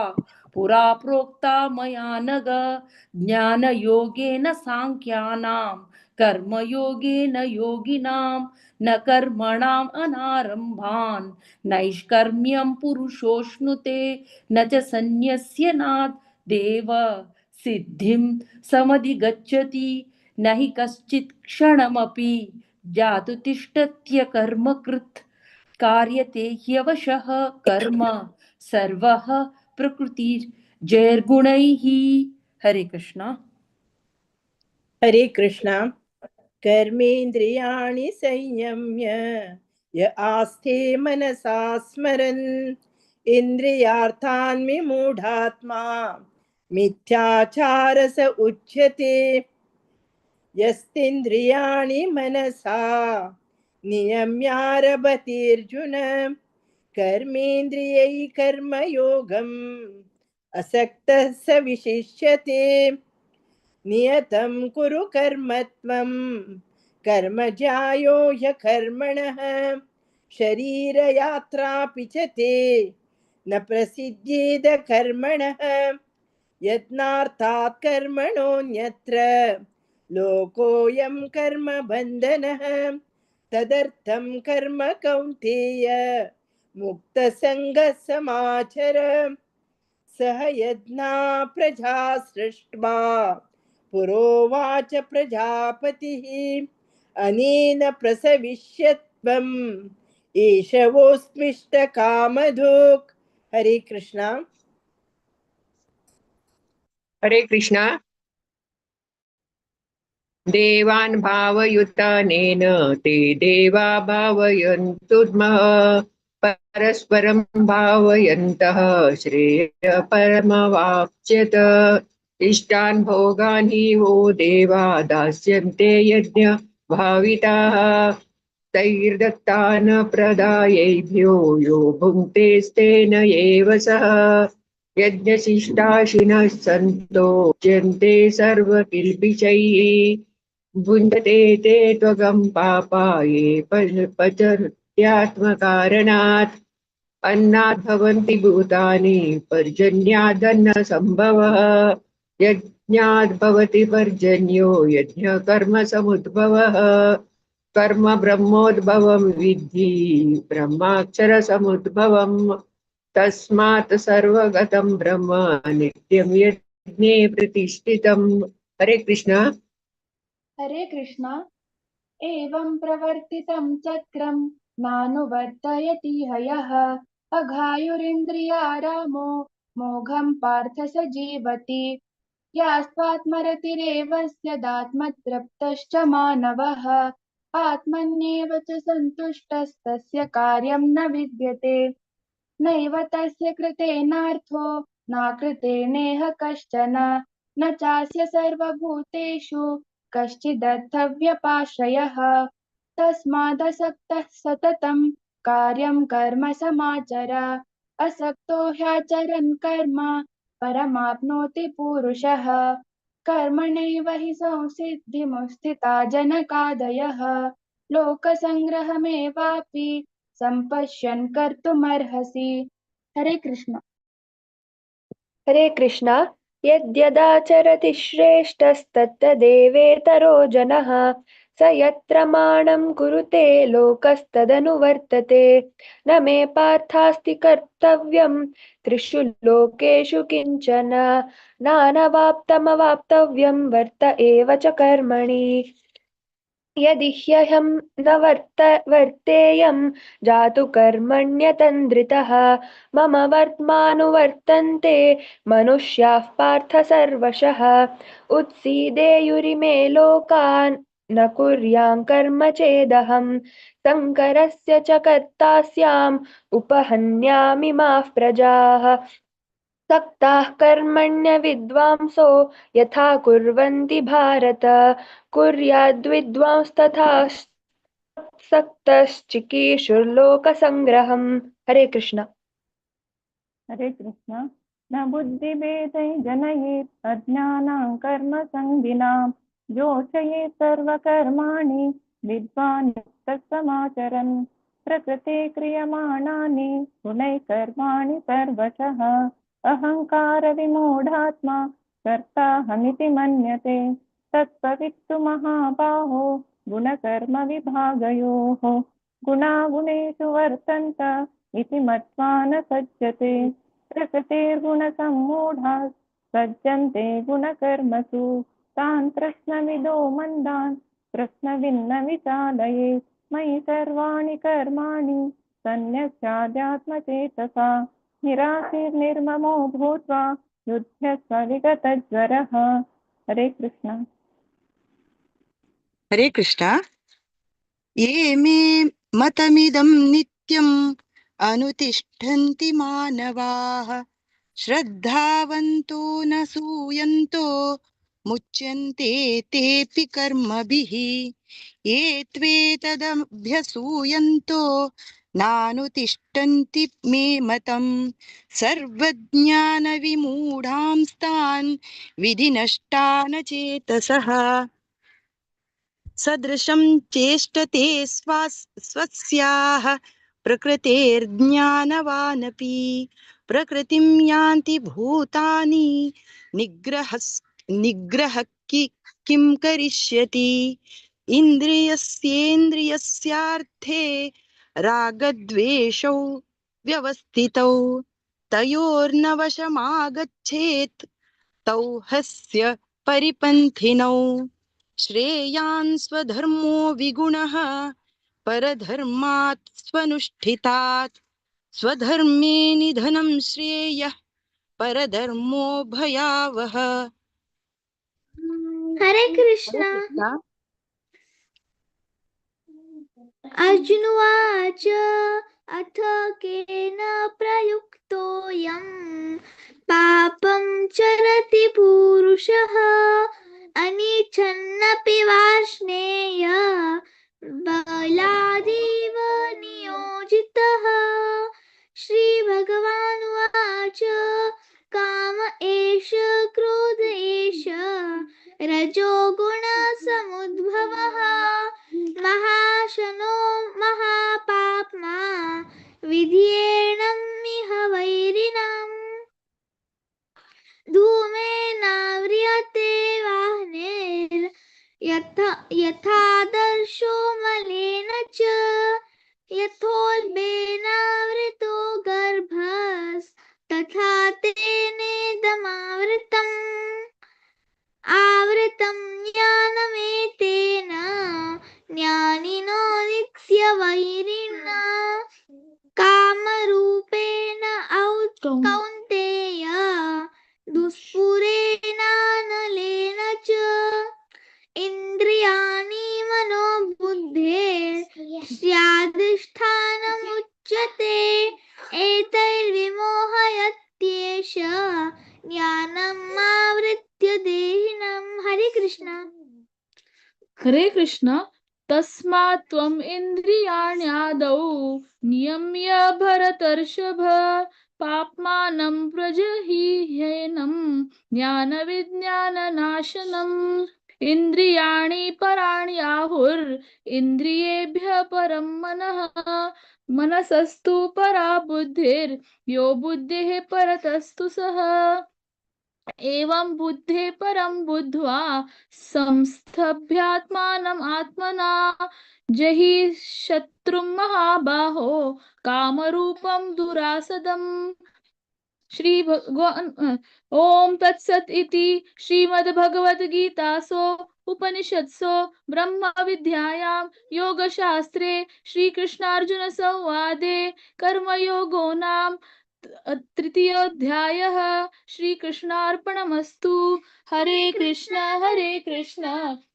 पुरा प्रोक्ता मया नग ज्ञानयोगेन सांख्यानां कर्मयोगेन योगिनां न कर्मणाम् अनारम्भान् नैष्कर्म्यं पुरुषोऽश्नुते न च सन्न्यस्यनात् देव सिद्धिं समधिगच्छति न हि कश्चित् क्षणमपि जातु तिष्ठत्य कर्मकृत् कार्यते ह्यवशः कर्म सर्वः प्रकृतिर्जैर्गुणैः। हरे कृष्णा। हरे कृष्णा। कर्मेन्द्रियाणि संयम्य य आस्ते मनसा स्मरन् इन्द्रियार्थान् विमूढात्मा मिथ्याचारस उच्यते। यस्तेन्द्रियाणि मनसा नियम्यारभतेऽर्जुन कर्मेन्द्रियैः कर्मयोगम् असक्तः स विशिष्यते। नियतं कुरु कर्म त्वं कर्म ज्यायो ह्यकर्मणः शरीरयात्रापि च ते न प्रसिद्ध्येद कर्मणः। यत्नार्थात् कर्मणोऽन्यत्र लोकोऽयं कर्म बन्धनः तदर्थं कर्म कौन्तेय मुक्तसङ्गः समाचर। सह यज्ञा प्रजा सृष्ट्वा पुरोवाच प्रजापतिः अनेन प्रसविष्यत्वम् एषवोऽस्मिष्टकामधुक्। हरे कृष्णा। हरे कृष्णा। देवान् भावयुतानेन ते देवा भावयन्तु स्मः परस्परं भावयन्तः श्रेय परमवाप्स्यत। इष्टान् भोगान् हि वो देवा दास्यन्ते यज्ञ भाविताः तैर्दत्तान् प्रदायैभ्यो यो भुङ्क्तेस्तेन एव सः। यज्ञशिष्टाशिनः सन्तो उच्यन्ते सर्वकिल्बिषैः भुञ्जते ते त्वगं पापा ये पचत्यात्मकारणात्। अन्नात् भवन्ति भूतानि पर्जन्यादन्नसम्भवः यज्ञात् भवति पर्जन्यो यज्ञकर्मसमुद्भवः। कर्म ब्रह्मोद्भवं विद्धि ब्रह्माक्षरसमुद्भवम् तस्मात् सर्वगतं ब्रह्म नित्यं यज्ञे प्रतिष्ठितम्। हरे कृष्णा। हरे कृष्णा। एवं प्रवर्तितं चक्रं नानुवर्तयति हयः अघायुरिन्द्रियारामो मोघं पार्थ स जीवति। यास्त्वात्मरतिरेव स्यादात्मतृप्तश्च मानवः आत्मन्येव च सन्तुष्टस्तस्य कार्यं न विद्यते। नैव तस्य कृतेनार्थो नाकृतेनेह कश्चन न चास्य सर्वभूतेषु कश्चिदर्थव्यपाश्रयः। तस्मादसक्तः सततं कार्यं कर्म समाचर असक्तो ह्याचरन् कर्म परमाप्नोति पुरुषः। कर्मणैव हि संसिद्धिमुत्थिता जनकादयः लोकसङ्ग्रहमेवापि सम्पश्यन् कर्तुमर्हसि। हरे कृष्ण। हरे कृष्णा। यद्यदाचरति श्रेष्ठस्तत्तदेवेतरो जनः स यत्प्रमाणं कुरुते लोकस्तदनुवर्तते। न मे पार्थास्ति कर्तव्यं त्रिषु लोकेषु किञ्चन नानवाप्तमवाप्तव्यं वर्त एव च कर्मणि। यदि ह्यहं न वर्तेयं जातु कर्मण्यतन्द्रितः मम वर्त्मानुवर्तन्ते मनुष्याः पार्थ सर्वशः। उत्सीदेयुरिमे लोकान् न कुर्यां कर्म चेदहं शङ्करस्य च कर्ता स्याम् उपहन्यामि माः प्रजाः। सक्ताः कर्मण्य विद्वांसो यथा कुर्वन्ति भारत कुर्याद्विद्वांस्तथा सक्तश्चिकीर्षुर्लोकसङ्ग्रहम्। हरे कृष्ण। हरे कृष्ण। न बुद्धिभेदै जनयेत् अज्ञानां कर्मसङ्गिनां योषयेत् सर्वकर्माणि विद्वान् युक्तः समाचरन् प्रकृते क्रियमाणानि गुणैः कर्माणि सर्वशः अहङ्कारविमूढात्मा कर्ताहमिति मन्यते तत्त्ववित्तु महाबाहो गुणकर्मविभागयोः गुणागुणेषु वर्तन्त इति मत्वा न सज्जते प्रकृतिर्गुणसम्मूढाः सज्जन्ते गुणकर्मसु तान् प्रश्नविदो मन्दान् प्रश्नविन्न विचालयेत् मयि सर्वाणि कर्माणि सन्न्यस्याध्यात्मचेतसा निराशीर्निर्ममो भूत्वा युध्यस्व विगतज्वरः। हरे कृष्ण। हरे कृष्ण। ये मे मतमिदं नित्यम् अनुतिष्ठन्ति मानवाः श्रद्धावन्तो न सूयन्तो मुच्यन्ते तेऽपि कर्मभिः ये त्वेतदभ्यसूयन्तो नानुतिष्ठन्ति मे मतम् सर्वज्ञानविमूढांस्तान् विधिनष्टान चेतसः सदृशं चेष्टते स्वस्याः प्रकृतेर्ज्ञानवानपि प्रकृतिं यान्ति भूतानि निग्रह किं करिष्यति इन्द्रियस्येन्द्रियस्यार्थे रागद्वेषौ व्यवस्थितौ तयोर्नवशमागच्छेत् तौ ह्यस्य परिपन्थिनौ श्रेयान् स्वधर्मो विगुणः परधर्मात् स्वनुष्ठितात् स्वधर्मे निधनं श्रेयः परधर्मो भयावह। हरे कृष्ण। अर्जुन उवाच अथ केन प्रयुक्तोऽयं पापं चरति पुरुषः अनिच्छन्नपि वार्ष्णेय बलादेव नियोजितः। श्रीभगवानुवाच काम एष क्रोध एष रजोगुणसमुद्भवः महाशनो महापाप्मा विधियेनमिह वैरिणम् धूमेनाव्रियते वाहनैर्यथादर्शो मलेन च यथोल्बेनावृतो गर्भस्तथा तेनेदमावृतम् आवृतं ज्ञानमेतेन ज्ञानिनो नित्य वैरिणा कामरूपेण कौन्तेय दुष्पुरेणानलेन च इन्द्रियाणि मनोबुद्धेर्स्याधिष्ठानमुच्यते एतैर्विमोहयत्येष ज्ञानम् आवृत्य देहिनम्। हरे कृष्ण। हरे कृष्ण। तस्मात् त्वम् इन्द्रियाण्यादौ नियम्य भरतर्षभ पाप्मानं प्रजह्येनं ज्ञानविज्ञाननाशनम् इन्द्रियाणि पराणि आहुरिन्द्रियेभ्यः परं मनः मनसस्तु परा बुद्धिर्यो बुद्धेः परतस्तु सः एवं बुद्धे परं बुद्ध्वा संस्थभ्यात्मानम् आत्मना जहि शत्रुं महाबाहो कामरूपं दुरासदम्। श्री भगवान ओम तत्सत इति श्रीमद्भगवद्गीतासु उपनिषत्सु ब्रह्म विद्यायां योगशास्त्रे श्रीकृष्णार्जुन संवादे कर्मयोगो नाम तृतीयोऽध्यायः। श्रीकृष्णार्पणमस्तु। हरे कृष्ण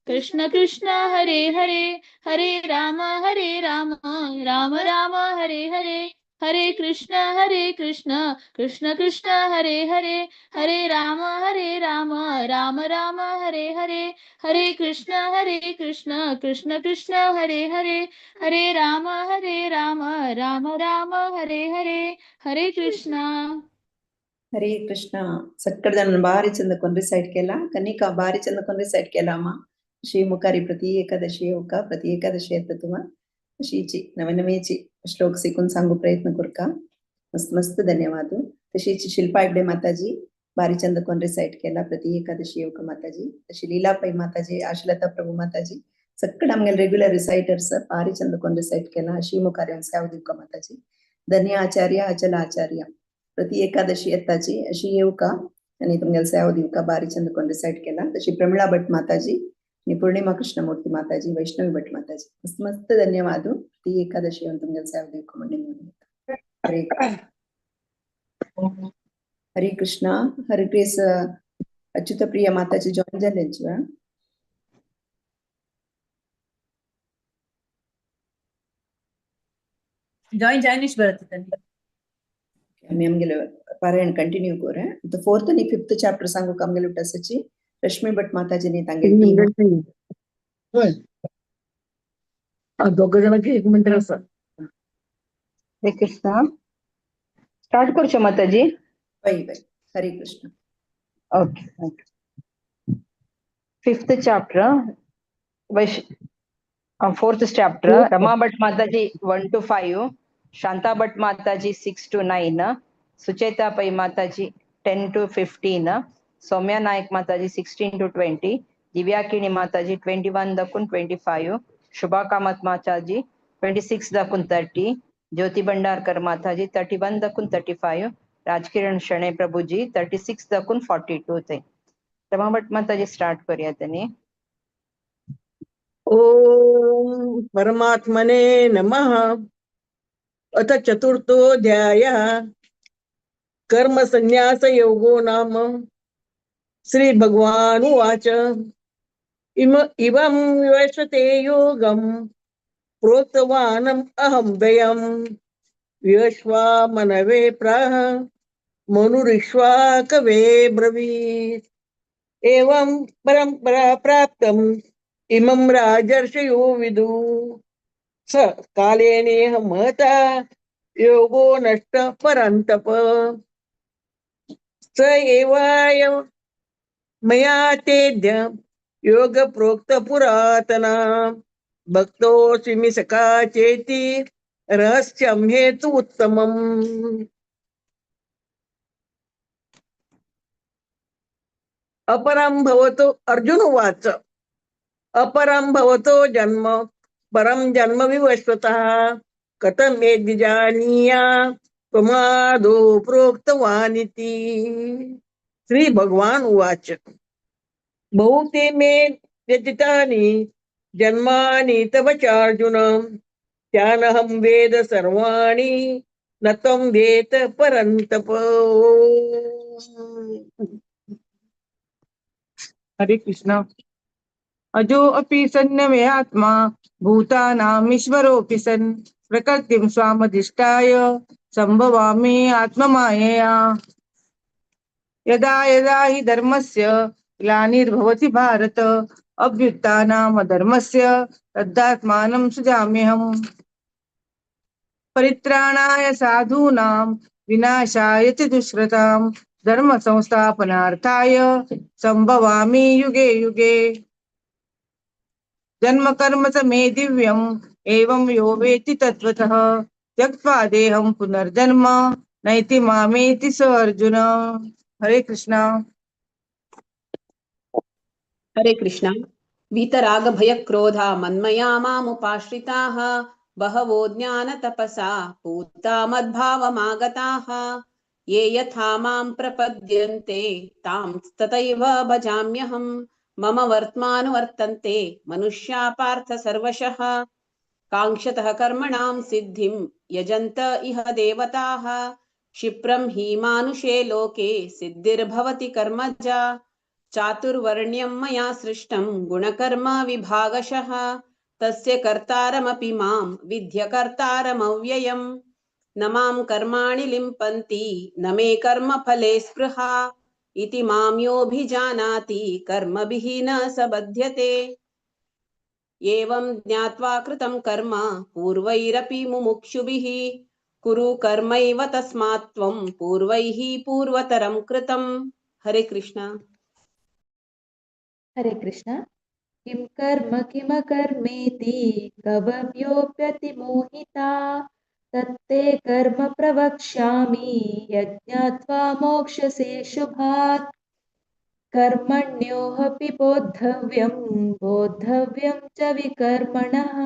कृष्ण कृष्ण हरे हरे हरे राम राम राम हरे हरे हरे कृष्ण कृष्ण कृष्ण हरे हरे हरे राम राम राम हरे हरे हरे कृष्ण कृष्ण कृष्ण हरे हरे हरे राम राम राम हरे हरे हरे कृष्ण। हरे कृष्ण. सगळं भारी चंद कोण रिसाइड केला कनिका भारी चंद कोण रिसाइड केला मा श्रीमुखारी प्रति एकादशी होका प्रति एकादशी येत तुम्हा अशीची नवनवेची श्लोक शिकून सांगू प्रयत्न करू का. मस्त मस्त धन्यवाद. तशीच शिल्पा हेगडे माताजी बारीचंद कोण रिसाइट केला प्रति एकादशी येवक माताजी. तशी लीलापै माताजी, आशलता प्रभू माताजी सक्कड आमगेल रेग्युलर रिसाइटर्स बारीचंद कोण रिसाइट केला. अशी मुखार सेव दिवका माताजी. धन्य आचार्य अचल आचार्य प्रति एकादशी येताची अशी येवका आणि तुमगेल सेव दिवका बारीचंद कोण रिसाइट केला. तशी प्रमिळा भट माताजी आणि पूर्णिमा कृष्णमूर्ती माताजी, वैष्णवी भट माताजी मस्त मस्त धन्यवाद. ती एकादशी तुमगेल सेव दिवका म्हणजे हरे हरे कृष्णा. हरे ग्रेस अच्युत प्रिय माताजी जॉइन जाल्यांची जॉइन जायनीश बरं आम्ही आमगेले पारायण कंटिन्यू करूं. तो 4th आणि 5th चॅप्टर सांगू का आमगेले उठासाची रश्मी भट माताजीने तांगेल टीम दोघ जणांची 1 मिनिट असं. हरे कृष्ण. स्टार्ट करचो माताजी. बाई बाई हरे Krishna. Okay. 5th chapter, 4th chapter, Rama Bhatt Mataji 1 to 5, Shanta Bhatt Mataji 6 to 9, Sucheta Pai Mataji 10 to 15, Soumya Naik Mataji 16 to 20, Divyakini Mataji 21 dakun 25, Shubha Kamat Mataji 26 dakun 30, Jyoti Bhandarkar Mataji 31 dakun 35, Rajkiran Shane Prabhuji 36 dakun 42 ते. Rama Bhatt Mataji start करूया त्यांनी. ओम परमात्मने नमः. अथ चतुर्थोऽध्यायः कर्म संन्यास योगो नाम. श्री भगवानुवाच इमं विवस्वते योगं प्रोक्तवानम् अहं व्ययं विश्वामनवे प्राह मनुरिक्ष्वाकवे ब्रवीत्. एवं परम्परा प्राप्तम् इमं राजर्षयो विदु. स कालेनेह महता योगो नष्ट परन्तप. स एवाय मया तेद्य योग प्रोक्त पुरातना. भक्तोऽस्मि सखा चेति रहस्यं हेतु उत्तमम्. अपरं भवतो अर्जुन उवाच. अपरं भवतो जन्म परं जन्म विवस्वतः कथं यद्विजानीया त्वमादौ प्रोक्तवानिति. श्री भगवान उवाच. बहुते मे व्यतीतानि जन्मानि तव चार्जुन त्यानहं वेद सर्वाणि न त्वं वेद परन्तप. हरे कृष्ण. अजो अपि सन्नमे आत्मा भूतानामीश्वरोऽपि सन् प्रकृतिं स्वामधिष्ठाय सम्भवामि आत्ममायया. यदा यदा हि धर्मस्य ग्लानिर्भवति भारत अभ्युत्थानमधर्मस्य तदात्मानं सृजाम्यहम्. परित्राणाय साधूनां विनाशाय च दुष्कृतां धर्म संस्थापनार्थाय सम्भवामि युगे युगे. जन्म कर्म च मे दिव्यम् एवं यो वेत्ति तत्त्वतः त्यक्त्वा देहं पुनर्जन्म नैति मामेति स अर्जुन. हरे कृष्णा. हरे कृष्णा. वीतराग भय क्रोधा मन्मया मामुपाश्रिताः बहवो ज्ञानतपसा पूता मद्भावमागताः. ये यथा मां प्रपद्यन्ते तां तथैव भजाम्यहम्. मम वर्त्मानुवर्तन्ते मनुष्या पार्थ सर्वशः. काङ्क्षतः कर्मणां सिद्धिं यजन्त इह देवताः. क्षिप्रं हि मानुषे लोके सिद्धिर्भवति कर्मजा. चातुर्वर्ण्यं मया सृष्टं गुणकर्म विभागशः. तस्य कर्तारमपि मां विद्य कर्तारमव्ययम्. न मां कर्माणि लिम्पन्ति न मे कर्मफले स्पृहा. इति मां योऽभिजानाति कर्मभिः न स बध्यते. एवं ज्ञात्वा कृतं कर्म पूर्वैरपि मुमुक्षुभिः कुरु कर्मैव तस्मात् त्वं पूर्वैः पूर्वतरं कृतम्. हरे कृष्ण. हरे कृष्ण. किं कर्म किमकर्मेति कवयोऽप्यतिमोहिता तत्ते कर्म प्रवक्ष्यामि यज्ञात्वा मोक्षसे शुभात् कर्मण्योऽपि बोद्धव्यं च विकर्मणः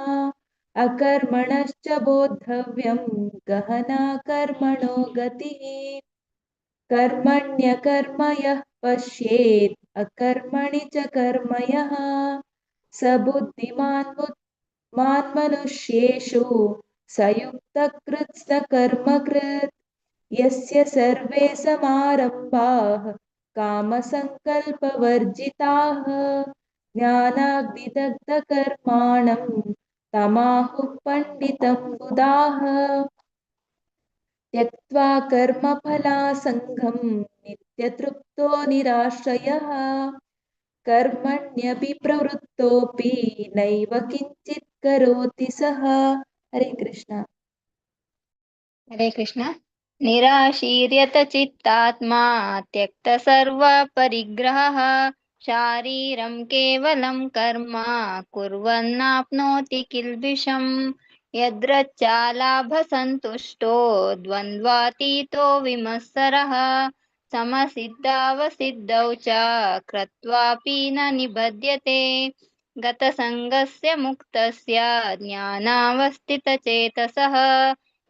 अकर्मणश्च बोद्धव्यं गहना कर्मणो गतिः कर्मण्यकर्म यः पश्येत् अकर्मणि च कर्म यः स बुद्धिमान् मनुष्येषु स युक्तकृत्स्नकर्मकृत् यस्य सर्वे समारम्भाः कामसङ्कल्पवर्जिताः ज्ञानाग्निदग्धकर्माणं तमाहुः पण्डितं बुधाः त्यक्त्वा कर्मफलासङ्गं नित्यतृप्तो निराश्रयः कर्मण्यपि प्रवृत्तोऽपि नैव किञ्चित् करोति सः। हरे कृष्ण। हरे कृष्ण। निराशीर्यत चित्तात्मा त्यक्त सर्व परिग्रहः शारीरं केवलं कर्म कुर्वन्नाप्नोति किल्बिषम् यद्रच्चालाभसन्तुष्टो द्वन्द्वातीतो विमत्सरः समसिद्धावसिद्धौ च कृत्वापि न निबध्यते गतसङ्गस्य मुक्तस्य ज्ञानावस्थितचेतसः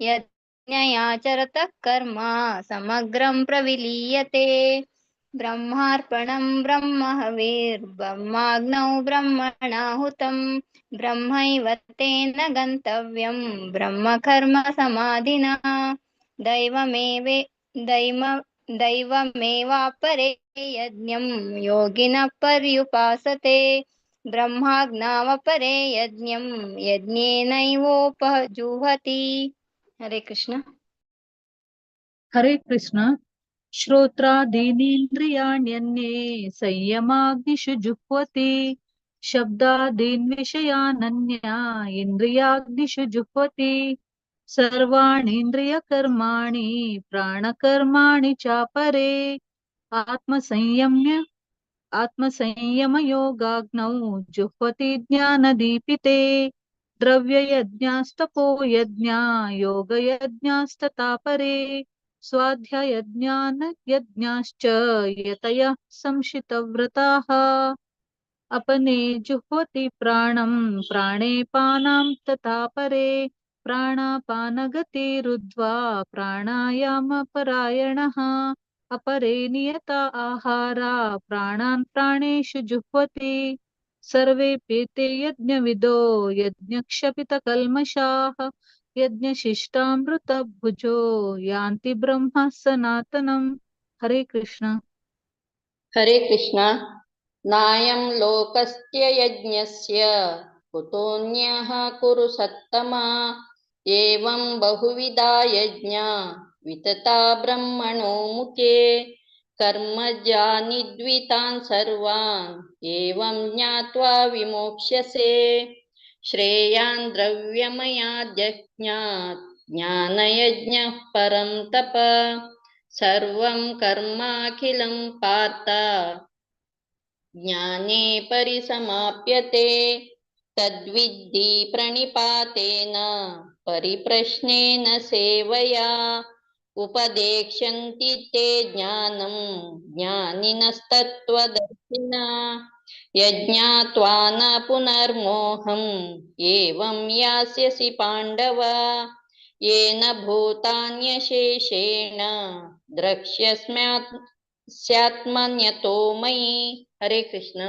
यज्ञयाचरतः कर्म समग्रं प्रविलीयते ब्रह्मार्पणं ब्रह्महविर्ब्रह्माग्नौ ब्रह्मणाहुतं ब्रह्मैव तेन गन्तव्यं ब्रह्मकर्म समाधिना दैवमेवापरे यज्ञं योगिनः पर्युपासते ब्रह्माज्ञावपरे यज्ञं यज्ञेनैवोपजुह्वति। हरे कृष्ण। हरे कृष्ण। श्रोत्रादीनीन्द्रियाण्यन्ये संयमाग्निषु जुह्वति शब्दादीन् विषयानन्या इन्द्रियाग्निषु जुह्वति सर्वाणीन्द्रियकर्माणि प्राणकर्माणि चापरे आत्मसंयमयोगाग्नौ जुह्वति ज्ञानदीपिते द्रव्ययज्ञास्तपो यज्ञा योगयज्ञास्तथा परे स्वाध्यायज्ञानयज्ञाश्च यतयः संशितव्रताः अपने जुह्वति प्राणं प्राणे पानां तथा परे प्राणापानगतिरुद्ध्वा प्राणायामपरायणः अपरे नियता आहारा प्राणान् प्राणेषु जुह्वति सर्वेऽप्येते यज्ञविदो यज्ञक्षपितकल्मषाः यज्ञशिष्टामृतभुजो यान्ति ब्रह्म सनातनम्। हरे कृष्ण। हरे कृष्ण। नायं लोकस्य यज्ञस्य कुतोऽन्यः कुरु सत्तमा एवं बहुविधा यज्ञा वितता ब्रह्मणो मुखे कर्मजानिद्वितान् सर्वान् एवं ज्ञात्वा विमोक्ष्यसे श्रेयान् द्रव्यमयाद्यज्ञात् ज्ञानयज्ञः परं तप सर्वं कर्माखिलं पार्थ ज्ञाने परिसमाप्यते तद्विद्धि प्रणिपातेन परिप्रश्नेन सेवया उपदेक्ष्यन्ति ते ज्ञानं ज्ञानिनस्तत्त्वदर्शिना यज्ञात्वा न पुनर्मोहम् एवं यास्यसि पाण्डव येन भूतान्यशेषेण द्रक्ष्यस्यात्मन्यतो मयि। हरे कृष्ण।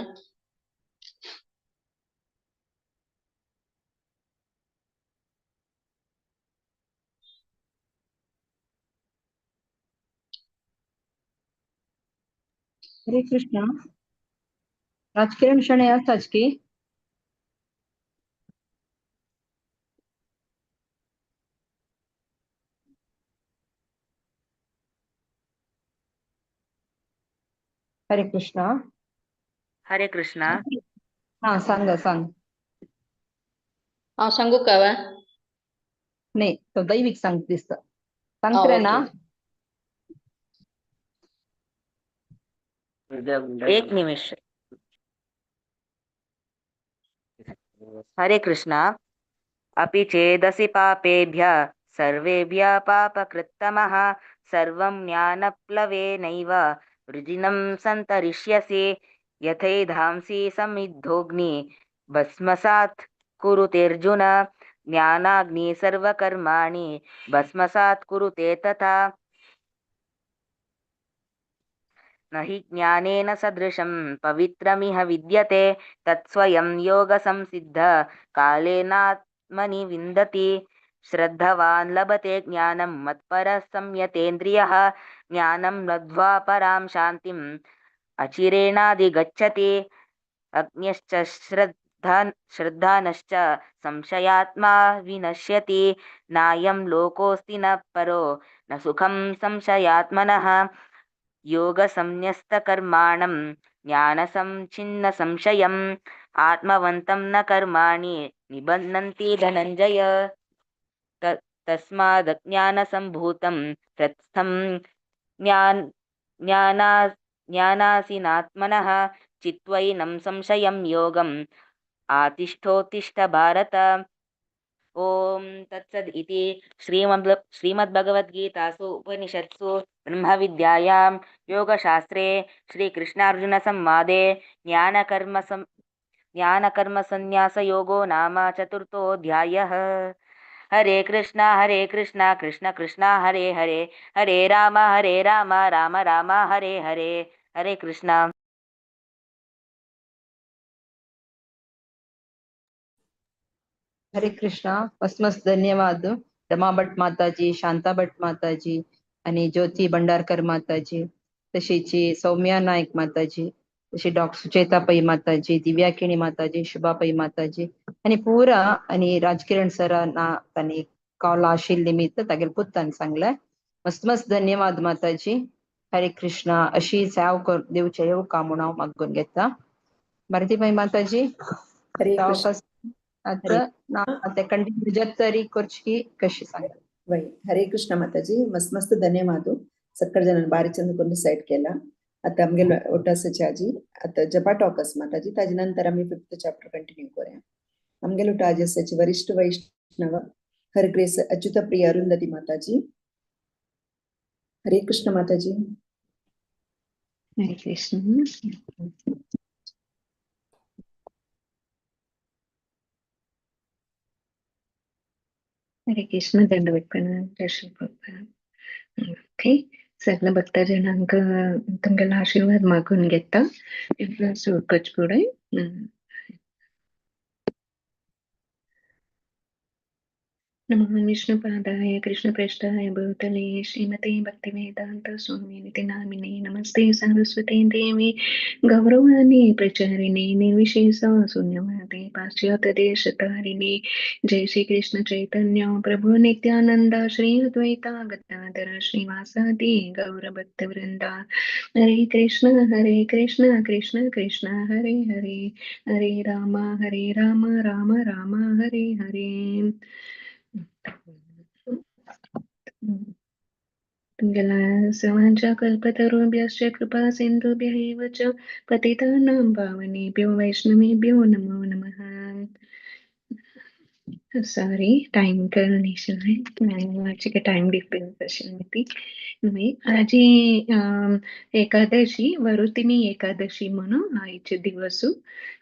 हरे कृष्ण। राजकिरण शणे आज की हरे कृष्ण। हरे कृष्ण. हा सांग सांगू का वा? नाही तो दैविक सांगतेस सांगते ना. एक निमिष. हरे कृष्ण. अपि चेदसि पापेभ्यः सर्वेभ्यः पापकृत्तमः सर्वं ज्ञानप्लवेनैव वृजिनं सन्तरिष्यसि यथैधांसि समिद्धोऽग्नि भस्मसात् कुरुतेऽर्जुन ज्ञानाग्नि सर्वकर्माणि भस्मसात् कुरुते तथा न हि ज्ञानेन सदृशं पवित्रमिह विद्यते तत्स्वयं योगसंसिद्ध कालेनात्मनि विन्दति श्रद्धवान् लभते ज्ञानं मत्परः संयतेन्द्रियः ज्ञानं लब्ध्वा परां शान्तिम् अचिरेणाधिगच्छति अज्ञश्च श्रद्धानश्च संशयात्मा विनश्यति नायं लोकोऽस्ति न परो न सुखं संशयात्मनः योगसंन्यस्तकर्माणं ज्ञानसंच्छिन्नसंशयम् आत्मवन्तं न कर्माणि निबध्नन्ति धनञ्जय तस्मादज्ञानसम्भूतं हृत्स्थं ज्ञानासीनात्मनः चित्वैनं संशयं योगम् आतिष्ठोत्तिष्ठ भारत ओम तत्सद इति श्रीमद्भगवद्गीतासु उपनिषत्सु ब्रह्मविद्यायां योगशास्त्रे श्रीकृष्णार्जुनसंवादे ज्ञानकर्मसन्न्यासयोगो नाम चतुर्थोऽध्यायः। हरे कृष्णा कृष्ण कृष्णा हरे हरे हरे राम राम राम हरे हरे। हरे कृष्णा। हरे कृष्णा. मस्त धन्यवाद रमा भट माताजी, शांता भट माताजी आणि ज्योती भंडारकर माताजी, तशीची सौम्या नाईक माताजी, तशी डॉक्टर सुचेतापई माताजी, दिव्याकिणी माताजी, शुभापई माताजी आणि पुरा आणि राजकिरण सरांना त्यांनी कॉल आशिल निमित्त तागेल पुत्तान सांगलाय. मस्त धन्यवाद माताजी. हरे कृष्णा. अशी सेव कर देवच्या येऊ कामना मागून घेता. भारतीबाई माताजी हरे कृष्ण. आता कंटिन्यू जत्तरी कुर्ची कशी सांगा. वै हरे कृष्ण माताजी. मस्त धन्यवाद सक्कड़ जन बारी चंद को डिसाइड केला. आता आमगे ओटासचे आजी आता जपा टॉकस माताजी ताजी नंतर आम्ही 5th चॅप्टर कंटिन्यू करूया. आमगे लोटा आज सची वरिष्ठ वैष्णव हर ग्रेस अच्युत प्रिय अरुंधती माताजी. हरे कृष्ण माताजी. हरे कृष्ण. हरे कृष्ण. दंडवत प्रणाम. दर्शन प्रणाम. ओके. सगळं भक्तजनांक तुमगेला आशीर्वाद मागून घेता. इफ्ला सुकच पुढे नमः विष्णुपादाय कृष्णप्रेष्ठाय भूतले श्रीमते भक्तिवेदांत स्वामिनिति नामिने नमस्ते सरस्वती देवी गौरवाणी प्रचारिणे निर्विशेष शून्यवादे पाश्चात्य देशतारिणे. जय श्री कृष्ण चैतन्य प्रभु नित्यानंद श्री अद्वैता गदाधर श्रीवासादि गौर भक्त वृंदा. हरे कृष्ण कृष्ण कृष्ण हरे हरे हरे राम राम राम हरे हरे. समाजा कल्पतरुभ्यश्च कृपा सिन्धुभ्यः एव च पतितानां पावनेभ्यो वैष्णवेभ्यो नमो नमः. सॉरी टाइम करणेशन है टाइम डिफरेंस आज एकादशी वरुतिनी एकादशी म्हणून आईचे दिवस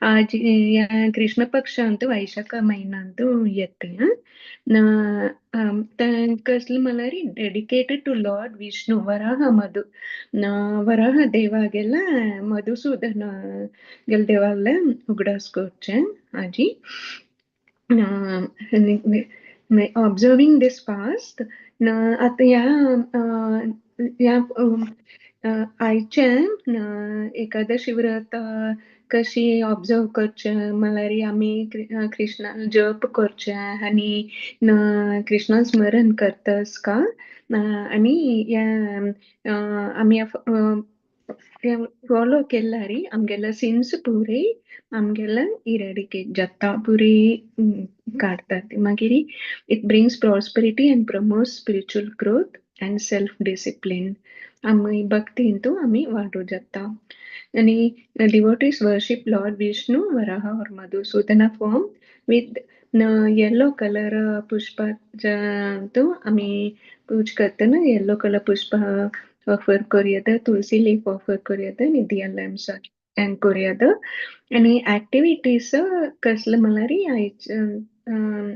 आज या कृष्ण पक्ष अंतु वैशाख महिना अंतु येते. कसलं मला dedicated to lord Vishnu Varaha Madhu Varaha देवाಗೆಲ್ಲ Madhusudana ಗೆಲ್ ದೇವಾಗಲೇ ಉಗಡಾಸ್ಕೊಚ್ಚೆ ಆಜಿ. observing this fast आता या आईच्या एकादशी व्रत कशी ऑब्झर्व करचे मलारी आम्ही कृष्णा जप करचे आणि कृष्णा स्मरण करतस का आणि या आम्ही फॉलो केल्यारी आमगेला सिन्स पुरे आमगेला इरेडिकेट जाता पुरे काढतात. मागीर it brings prosperity and promotes spiritual growth and self discipline. आम्ही भक्ती हिंतू आम्ही वाढू जाता. आणि devotees worship Lord Vishnu, Varaha or Madhusudana form with yellow colour पुष्पाचो आमी पूज करतना येलो कलर पुष्प ऑफर करूयात, तुळसी लीफ ऑफर करूयात, आनी दिया लॅम्प्स करूयात. आनी ऍक्टिव्हिटीज कसले म्हळ्यार आयज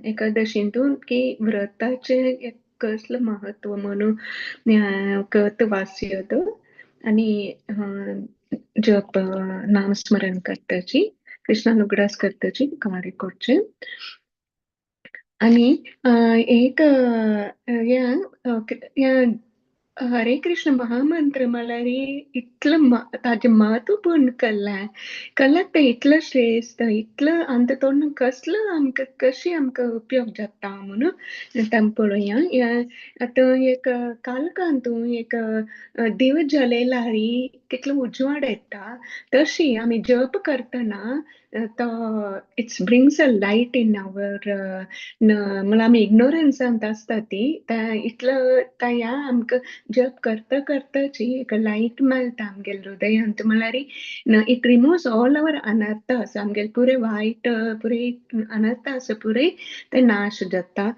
एकादशींतून की व्रताचे एक कसलं महत्व म्हणून कथ वाचूयात आनी जप नामस्मरण करताची, कृष्णानुग्रास करताची कार्य करचे. आणि एक या हरे कृष्ण महामंत्र म्हळ्यार इतलं ताजें महत्वपूर्ण कळ्ळां तें इतलं श्रेष्ठ, इतलं आमच्या तोंडान कसलं कशी आमकां उपयोग जाता म्हणून तें पळोवया. आतां एक कालकांतून एक दिव जलयल्यार कितलो उजवाड येता, तशी आमी जप करतना तो it's brings a light in our म्हळ्यार आमी इग्नोरन्सांत आसता ती इतलं त्या आमकां जप करता करताची एक लायट मेळटा आमगेल हृदयांत. म्हळ्यार इट रिमूव्स ऑल आवर अनर्थास, आमगेल पुरे वायट पुरे अनर्थास पुरे ते नाश जाता.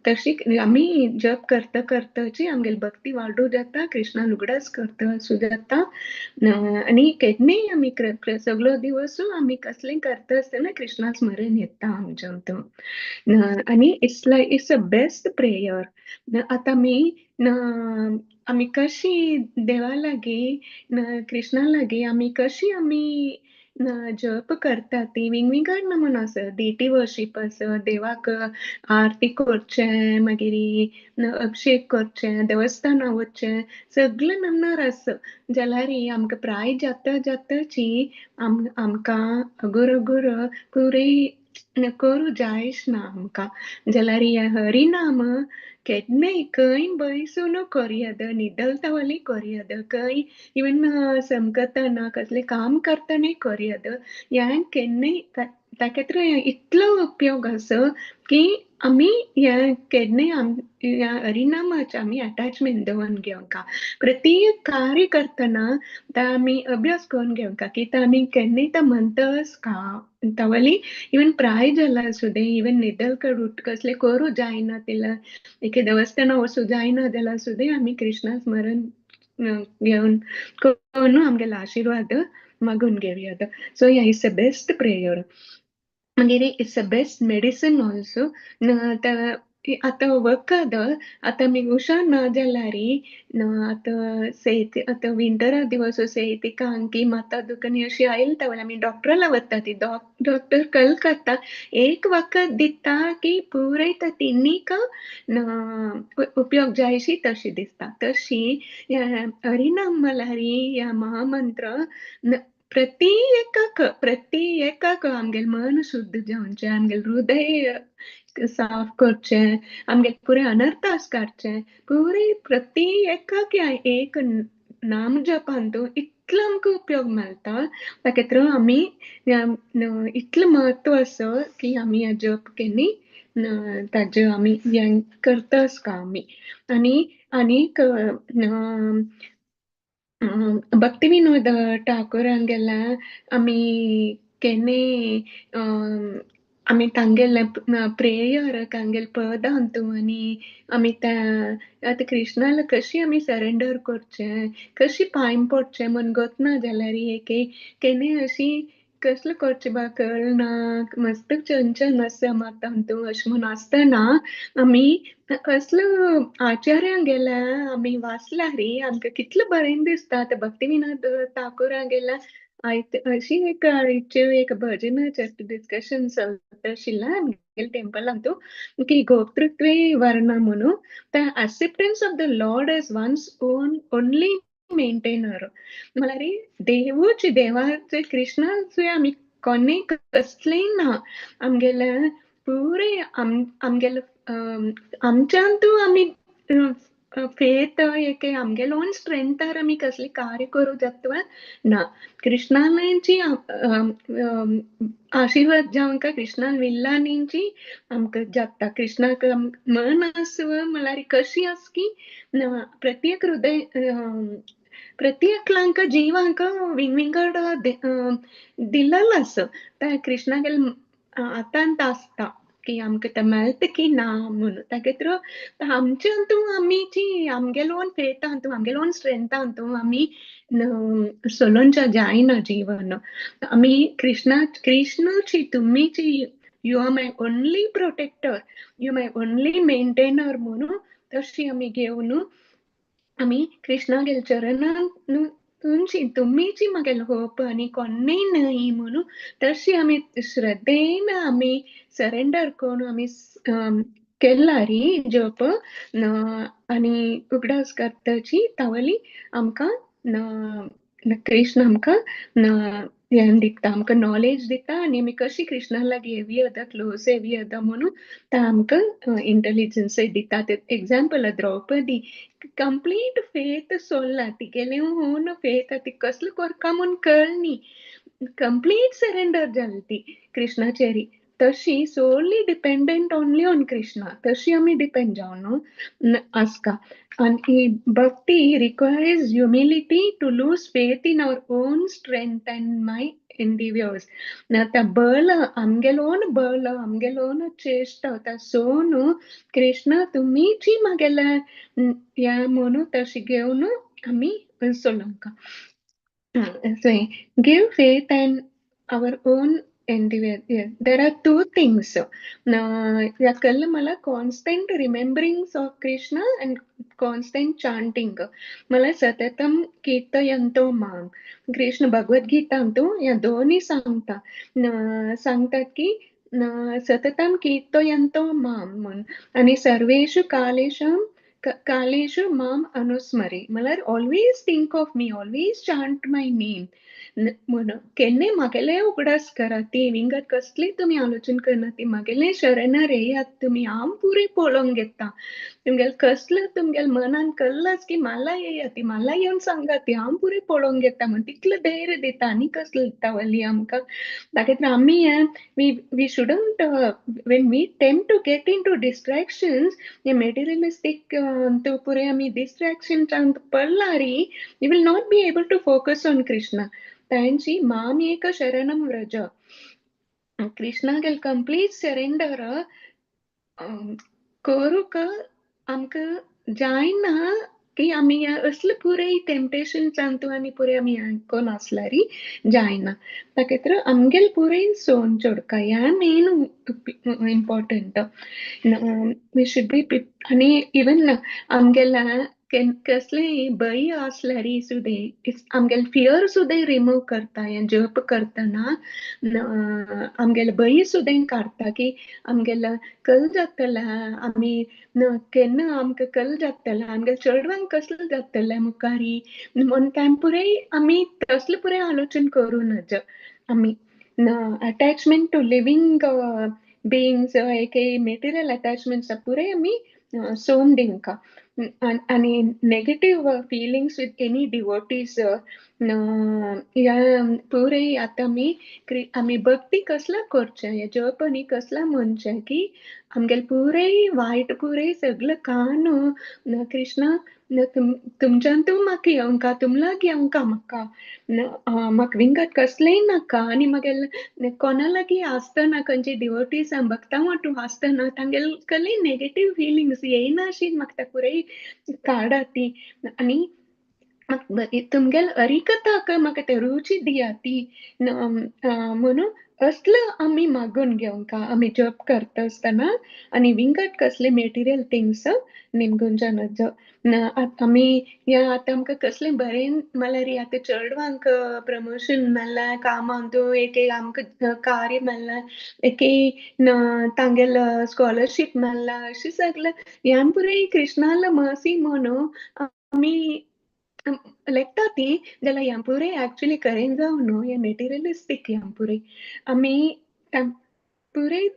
तशी आमी जप करता करताची आमगेल भक्ती वाडू जाता, कृष्णानुग्रास करता असू जाता. आनी केन्नाय आमी सगळो दिवस आमी कसलें करता आसतना कृष्णा स्मरण येता आमच्या हातून. आनी इट्स अ बेस्ट प्रेयर. आतां आमी कशी देवा लागीं कृष्णा लागीं आमी कशी आमी जप करता ती वेगवेगळ नमून आसा. देटी वर्शीप आसा, देवाक आरती करचें, मागीर अभिशेक करचें, देवस्थानां वचचें, सगळे नमनार आसा. जाल्यार आमकां प्राय जाता जाताची आमकां अगोर अगोर पुरे करूं जायच ना आमकां. जाल्यार हे हरिनाम केन्नाय खंय बसून करयात, न्हिदलता करयात, खंय इवन समकतना कसलें काम करतना करयात. ह्या केन्नाय ताका इतलो उपयोग आसा की आमी केन्नाय हरिनामाचे आमी अटॅचमेंट दवरून घेवंका. प्रत्येक कार्य करतना आमी अभ्यास करून घेवंका की आमी केन्नाय तो म्हणटस का तावली इवन प्राय जाला सुद्दां इवन न्हिदल कसलें करूं जायना तिला एक देवस्थाना वचूं जायना जाल्यार सुद्दां आमी कृष्णा स्मरण घेवन करून आमगेलो आशिर्वाद मागून घेवयात. So it's a best prayer. मागीर it's a best medicine also. आतां वखद आतां आमी हुशार ना जाल्यार आतां विंटरा दिवस सैतिका अंकी माता दुखणी अशी आयली तावळी आमी डॉक्टराला वता. ती डॉक्टर कल करता एक वखद दिता की पुराय त्या तिनीक उपयोग जायशी तशी दिसता. तशी हरिनाम म्हळ्यार ह्या महामंत्र प्रति एकाक आमगेल मन शुद्ध जावचें, आमगेल हृदय साफ करचें, आमगेल पुरे अनर्थास काडचें, पुरे प्रति एकाक एक नाम जपांतू इतलो आमकां उपयोग मेळटा. ताका आमी इतलें म्हत्व आसा की आमी हें जप केन्नाय ताजे आमी हें करताच का आमी. आनीक भक्ती विनोद ठाकुरांगेला आमी केन्नाय आमी तांगेले प्रेयर तांगेल पदांत आनी आमी आतां कृष्णाला कशी आमी सरेंडर करचें, कशी पांय पडचें म्हूण गोतना जाल्यार केन्नाय अशी कसलें करचें बा कळना, मस्तक चंचल आसा मातांतू अशें म्हूण आसतना आमी कसलो आचार्यांगेला आमी वाचल्यार आमकां कितलें बरें दिसता. भक्ती विनोद ठाकुरांगेला अशी एक भजनाचें डिस्कशन चलता आशिल्लें आमगेल्या टेंपलांतू की गोप्तृत्वे वर्णा म्हणून the acceptance of the lord as one's own only maintainer. म्हळ्यार देवाचे कृष्णाचे आमी कोणेय कसलेंय ना. आमगेले पुरे आमगेले आमच्यांतू आमी फेथ एक आमगेलो ओन स्ट्रेंथार आमी कसलें कार्य करूं जाता ना. कृष्णाची आशिर्वाद जावंका कृष्णान विल्लानींची आमकां जाता. कृष्णाक मन आसव म्हळ्यार कशी आस की प्रत्येक हृदय प्रत्येकांक जिवांक विंगड दिलेलो आसा. त्या कृष्णागेल आतांत आसता की आमकां तें मेळटा की ना म्हणून ताके थ्रू आमचे हातून आमीची आमगेलो ओन फेथ हातून आमगेलो ओन स्ट्रेंथ हातून आमी सोलोनच्या जायना जीवन आमी कृष्णाची तुमीची you are my only protector you my only maintainer म्हणून तशी आमी घेवन आमी कृष्णागेल चरणान तुमीची म्हागेलो होप आनी कोन्नय न्हय म्हणून तशी आमी श्रद्धेन आमी सरेंडर करून आमी केला री जप आनी उगडास करताची तावली आमकां कृष्ण आमकां ध्यान दिता आमकां नॉलेज दिता आनी आमी कशी कृष्णा लागीं येवी येता क्लोज येवी येता म्हणून ता आमकां इंटेलिजन्स दिता एग्जाम्पल द्रौपदी कंप्लीट फेथ सोडला तिगेले ओन फेथ ती कसलो करता म्हूण कळनी कंप्लीट सरेंडर जाली ती कृष्णाचेरी तशी सोडली डिपेंडंट ओनली ऑन कृष्णा तशी आमी डिपेंड जावन आसका आनी भक्ती requires humility to lose faith in our own strength and my endeavors आता बळ आमगेलो ओन बळ आमगेलो ओन चेष्टा ता सोन कृष्ण तुमीची म्हागेल्या या म्हणून तशी घेवन आमी सोलंका so give faith and our own endeavor. Yes, there are two things. याकल्ल मला constant rememberings of Krishna and constant chanting. मला सततम कीर्तयन्तो माम. कृष्ण भगवद्गीता तो या दोन्ही सांगतात की सततम कीर्तयन्तो माम म्हणून आणि सर्वेषु कालेषु माम अनुस्मरे म्हळ्यार always think of me always chant my name म्हणून केन्ने म्हागेले उगडास करा ती विंगड कसली तुमी आलोचन करना ती म्हागेले शरणार येयात तुमी हांव पुरे पळोवंक घेता तुमगेल कसलं तुमगेल मनान कल्लाच की मला येया ती मला येवन सांगा ती हांव पुरे पळोवंक घेता म्हण तितलं धैर्य दिता आनी कसली दितावली आमकां ताका आमी we shouldn't when we tend to get into distractions the materialistic to pure ami distraction chant pallari we will not be able to focus on Krishna tanchi mam eka sharanam vraja Krishna gel complete surrender करूक आमकां जायना की आमी असले पुरे temptation सांगतो आनी पुरे आमी आयकोन आसल्यारी जायना ताके तर आमगेल पुरे सोन चोडका ह्या मेन इम्पॉर्टंट वी शुड बी आनी इवन आमगेला कसले भय आसल्यारी सुद्दां आमगेल फियर सुद्दां रिमूव करता हें जप करतना आमगेल भय सुद्दां काडटा की आमगेला कल जातला आमी केन्ना आमकां कल जातला आमगे चेडवांक कसलें जातलें मुखारी म्हण टायम पुरे आमी तसलें पुरे आलोचन करूं नज आमी अटॅचमेंट टू लिविंग beings एक मेटेरियल अटॅचमेंट्स पुरे आमी सोन दिवंका आनी negative feelings with any devotees ह्या पुरे आतां आमी भक्ती कसला करचें हे जप आनी कसला म्हणचें की आमगेल पुरे वायट पुरे सगळं कान कृष्णा तुमच्यान तूं म्हाका येवंका तुमलाग येवंका म्हाका विंगड कसलेंय नाका आनी म्हागेल कोणा लागीं आसतना खंयची डिवोटीज भक्तां वांटू आसतना तांगेल कसली नेगेटीव फिलिंग्स येयनाशी म्हाका पुरे काडा ती आनी तुमगेल हरिकथाक म्हाका ते रुची दिया ती म्हणून असलं आमी मागून घेवंका आमी जप करता आसतना आनी विंगड कसले मेटेरियल थिंग्स निमगुंजा नज आमी आतां आमकां कसलें बरें म्हळ्यार आतां चेडवांक प्रमोशन मेळ्ळां कामांक एक आमकां कार्य मेळ्ळां एक तांगेल स्कॉलरशीप मेळ्ळां अशें सगळें ह्यान पुरे कृष्णाल मर्सी म्हणून आमी लेखता ती जाल्यार ह्या पुरे एक्चुअली करेन जावं न्हू हे मेटेरियलिस्टीक ह्या पुरे आमी पुरे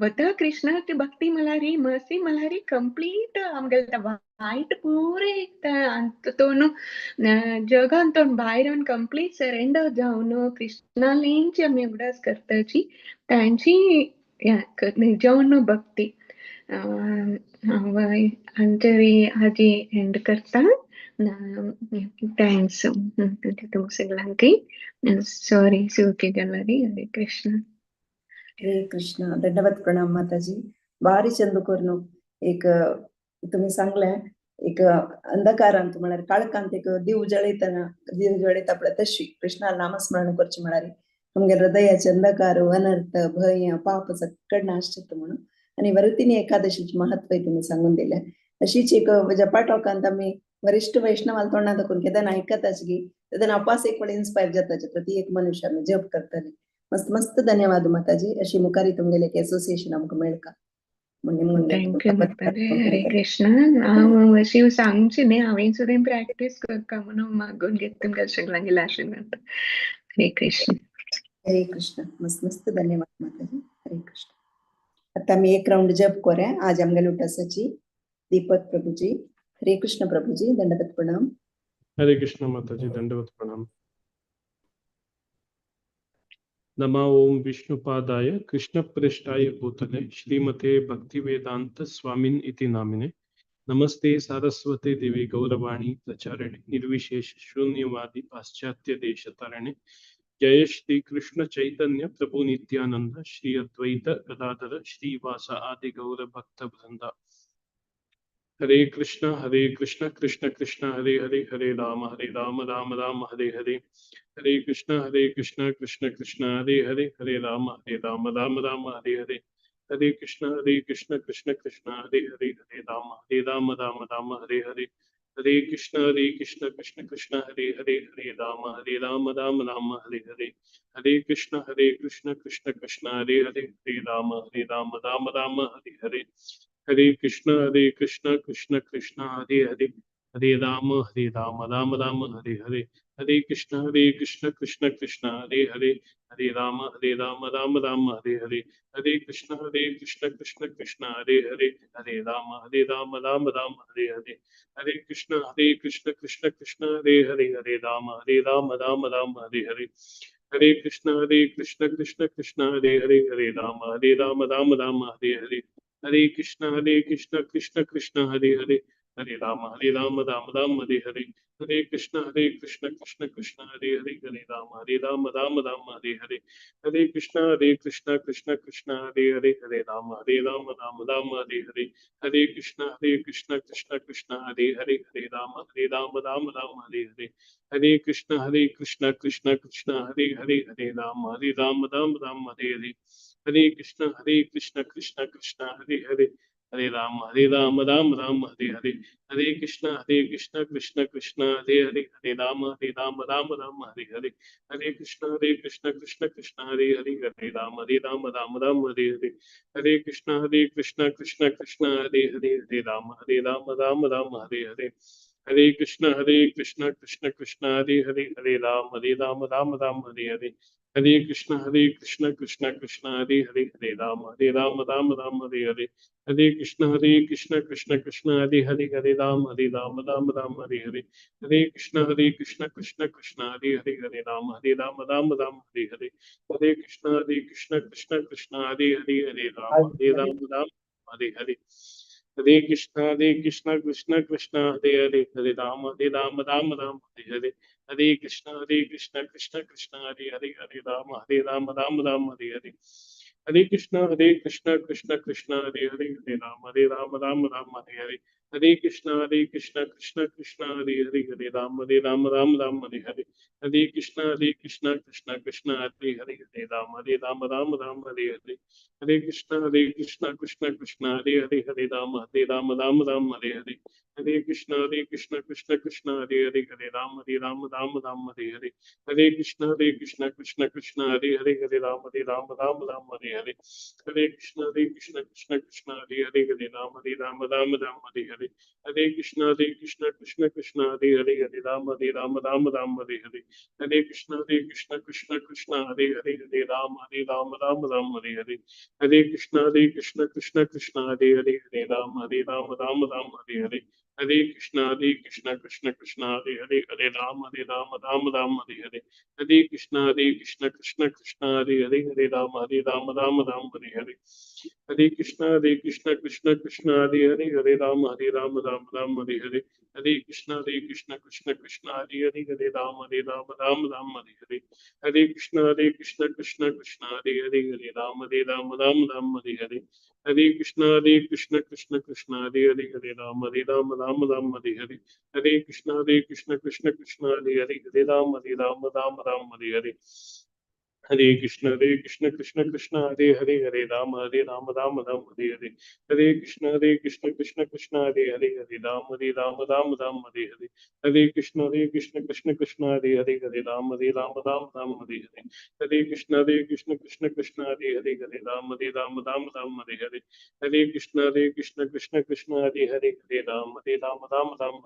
वता कृष्णाची भक्ती म्हळ्यार मर्सी म्हळ्यार कंप्लीट आमगेले वायट पुरे तातून जगान तो भायर कंप्लीट सरेंडर जावन कृष्णालेंची आमी उगडास करताची तांची जावन भक्ती हांव अंतरी हाजी एंड करता थँक्स तुमकां सगळ्यांक सॉरी सुकी गॅलरी हरे कृष्ण हरे कृष्ण. दंडवत प्रणाम माताजी. भारी चंदुकोरनो एक तुम्ही सांगलाय एक अंधकारांत म्हळ्यार काळखांत एक दिव जळयता पळय तशी कृष्णा नामस्मरण करचे म्हळ्यार नमगे हृदयाचे अंधकार अनर्थ भय पाप सगळं नाश जाता म्हणून आणि वरुतिनी एकादशीचे महत्व तुम्ही सांगून दिले. अशीच एक जपाटोकांत आम्ही वरिष्ठ वैष्णवाल तोंडात दाखवून केदान ऐकत आसगी तेदान अपास एक वेळ इन्स्पायर जाताचे प्रति एक मनुष्य आम्ही जप करतले. मस्त मस्त धन्यवाद माताजी. अशी मुखारी तुमगेले एक असोसिएशन आमकां मेळका थँक्यू माताजी. हरे कृष्ण. हांव अशी सांगची न्ही हांवें सुद्दां प्रॅक्टीस करता म्हणून मागून घेता तुमकां सगळ्यांगेले आशीर्वाद. हरे कृष्ण. हरे कृष्ण. मस्त मस्त धन्यवाद माताजी. हरे कृष्ण. आता आम्ही एक राउंड जप करूया. आज आमगेले उठासाची दीपक प्रभुजी. हरे कृष्ण प्रभुजी. दंडवत प्रणाम. हरे कृष्ण माताजी. दंडवत प्रणाम. नमो ओम विष्णुपादाय कृष्णप्रेष्ठाय भूतले श्रीमते भक्तिवेदांत स्वामिन इति नामिने नमस्ते सारस्वते देवी गौरवाणी प्रचारिणे निर्विशेष शून्यवादी पाश्चात्य देशतारिणे जय श्री कृष्ण चैतन्य प्रभु नित्यानंद श्री अद्वैत गदाधर श्रीवास आदि गौर भक्त वृंदा. हरे कृष्ण कृष्ण कृष्ण हरे हरे हरे राम राम राम हरे हरे. हरे कृष्ण कृष्ण कृष्ण हरे हरे हरे राम राम राम हरे हरे. हरे कृष्ण कृष्ण कृष्ण हरे हरे हरे राम राम हरे हरे. हरे कृष्ण कृष्ण कृष्ण हरे हरे राम राम हरे हरे. हरे कृष्ण कृष्ण कृष्ण हरे हरे राम राम हरे हरे. हरे कृष्ण कृष्ण कृष्ण हरे हरे हरे राम राम राम हरे हरे. हरे कृष्ण कृष्ण कृष्ण हरे हरे राम राम राम हरे हरे. हरे कृष्ण कृष्ण कृष्ण हरे हरे राम राम राम हरे हरे. हरे कृष्ण कृष्ण कृष्ण हरे राम राम हरे हरे. हरे कृष्ण कृष्ण कृष्ण हरे राम राम हरे हरे. हरे कृष्ण कृष्ण कृष्ण हरे राम राम हरे हरे. हरे कृष्ण कृष्ण कृष्ण हरे राम राम हरे हरे. हरे कृष्ण कृष्ण कृष्ण हरे राम राम हरे हरे. हरे कृष्ण कृष्ण कृष्ण हरे राम राम हरे हरे. हरे कृष्ण कृष्ण कृष्ण हरे राम राम हरे हरे. हरे कृष्ण कृष्ण कृष्ण हरे राम राम हरे हरे. हरे कृष्ण कृष्ण कृष्ण हरे राम राम हरे हरे. हरे कृष्ण कृष्ण कृष्ण हरे राम हरे हरे. हरे कृष्ण कृष्ण कृष्ण हरे राम हरे हरे. हरे कृष्ण कृष्ण कृष्ण हरे राम हरे हरे. हरे कृष्ण कृष्ण कृष्ण हरे राम हरे हरे. हरे कृष्ण कृष्ण कृष्ण हरे राम हरे हरे. हरे कृष्ण कृष्ण कृष्ण हरे राम राम हरे हरे. हरे कृष्ण कृष्ण कृष्ण हरे राम हरे हरे. हरे कृष्ण कृष्ण कृष्ण हरे राम राम हरे हरे. हरे कृष्ण कृष्ण कृष्ण हरे राम राम हरे हरे. हरे कृष्ण कृष्ण कृष्ण हरे राम हरे हरे. हरे कृष्ण कृष्ण कृष्ण हरे राम राम हरे हरे. हरे कृष्ण कृष्ण कृष्ण हरे राम हरे हरे. हरे कृष्ण कृष्ण कृष्ण हरे राम राम हरे हरे. हरे कृष्ण कृष्ण कृष्ण हरे राम हरे हरे. हरे कृष्ण कृष्ण कृष्ण हरे राम हरे हरे. हरे कृष्ण कृष्ण कृष्ण हरे राम हरे हरे. हरे कृष्ण कृष्ण कृष्ण हरे राम हरे हरे. हरे कृष्ण कृष्ण कृष्ण हरे राम हरे हरे. हरे कृष्ण कृष्ण कृष्ण हरे Ram Ram Hare Hare. Hare Krishna Krishna Krishna Hare Hare Hare Ram Ram Ram Hare Hare Hare Krishna Krishna Krishna Hare Hare Hare Ram Ram Ram Hare Hare Hare Krishna Krishna Krishna Hare Hare Hare Ram Ram Ram Hare Hare Hare Krishna Krishna Krishna Hare Hare Hare Ram Ram Ram Hare Hare Hare Krishna Krishna Krishna Hare Hare Hare Ram Ram Ram Hare Hare Hare Krishna Krishna Krishna Hare Hare Hare Ram Ram Ram Hare Hare Hare Krishna Krishna Krishna Hare Hare Hare Ram Ram Hare Hare Hare Krishna Krishna Krishna Hare Hare Hare Ram Ram Hare Hare Hare Krishna Krishna Krishna Hare Hare Hare Ram Ram Hare Hare Hare Krishna Krishna Krishna Hare Hare Hare Ram Ram Hare Hare Hare Krishna Krishna Krishna Hare Hare Hare Ram Ram Hare Hare Hare Krishna Krishna Krishna Hare Hare Hare Ram Ram Hare Hare Hare Krishna Krishna Krishna Hare Hare Hare Ram Ram Hare Hare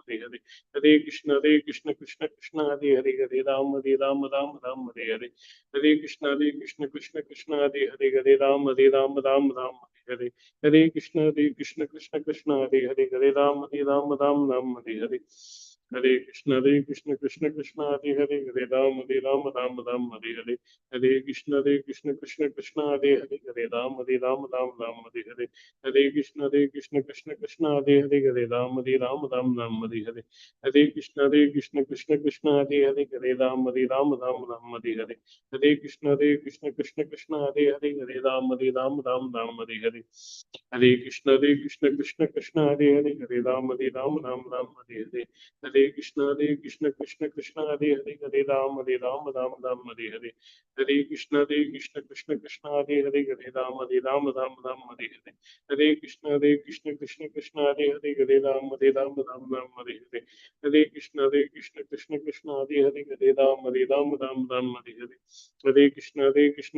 Hare Krishna Krishna Krishna Hare Hare Hare Ram Ram Hare Hare Hare Krishna Krishna Krishna Hare Hare Hare Ram Ram Hare Hare Hare Krishna Krishna Krishna Hare Hare Hare Ram Ram Hare Hare Hare Krishna Krishna Krishna Hare Hare Hare Ram Ram Hare Hare Hare Krishna Krishna Krishna Hare Hare Hare Ram Ram Hare Hare Hare Krishna Krishna Krishna Hare Hare Hare Ram Ram Hare Hare Hare Krishna Krishna Krishna Hare Hare Hare Ram Ram Hare Hare Hare Krishna Krishna Krishna Hare Hare Hare Ram Ram Hare Hare Hare Krishna Krishna Krishna Hare Hare Hare Ram Ram Hare Hare Hare Krishna Krishna Krishna Hare Hare Hare Ram Ram Hare Hare Hare Krishna Krishna Krishna Hare Hare Hare Ram Ram Hare Hare Hare Krishna Krishna Krishna Hare Hare Hare Ram Ram Hare Hare Hare Krishna Krishna Krishna Hare Hare Hare Ram Ram Hare Hare Hare Krishna Krishna Krishna Hare Hare Hare Ram Ram Hare Hare Hare Krishna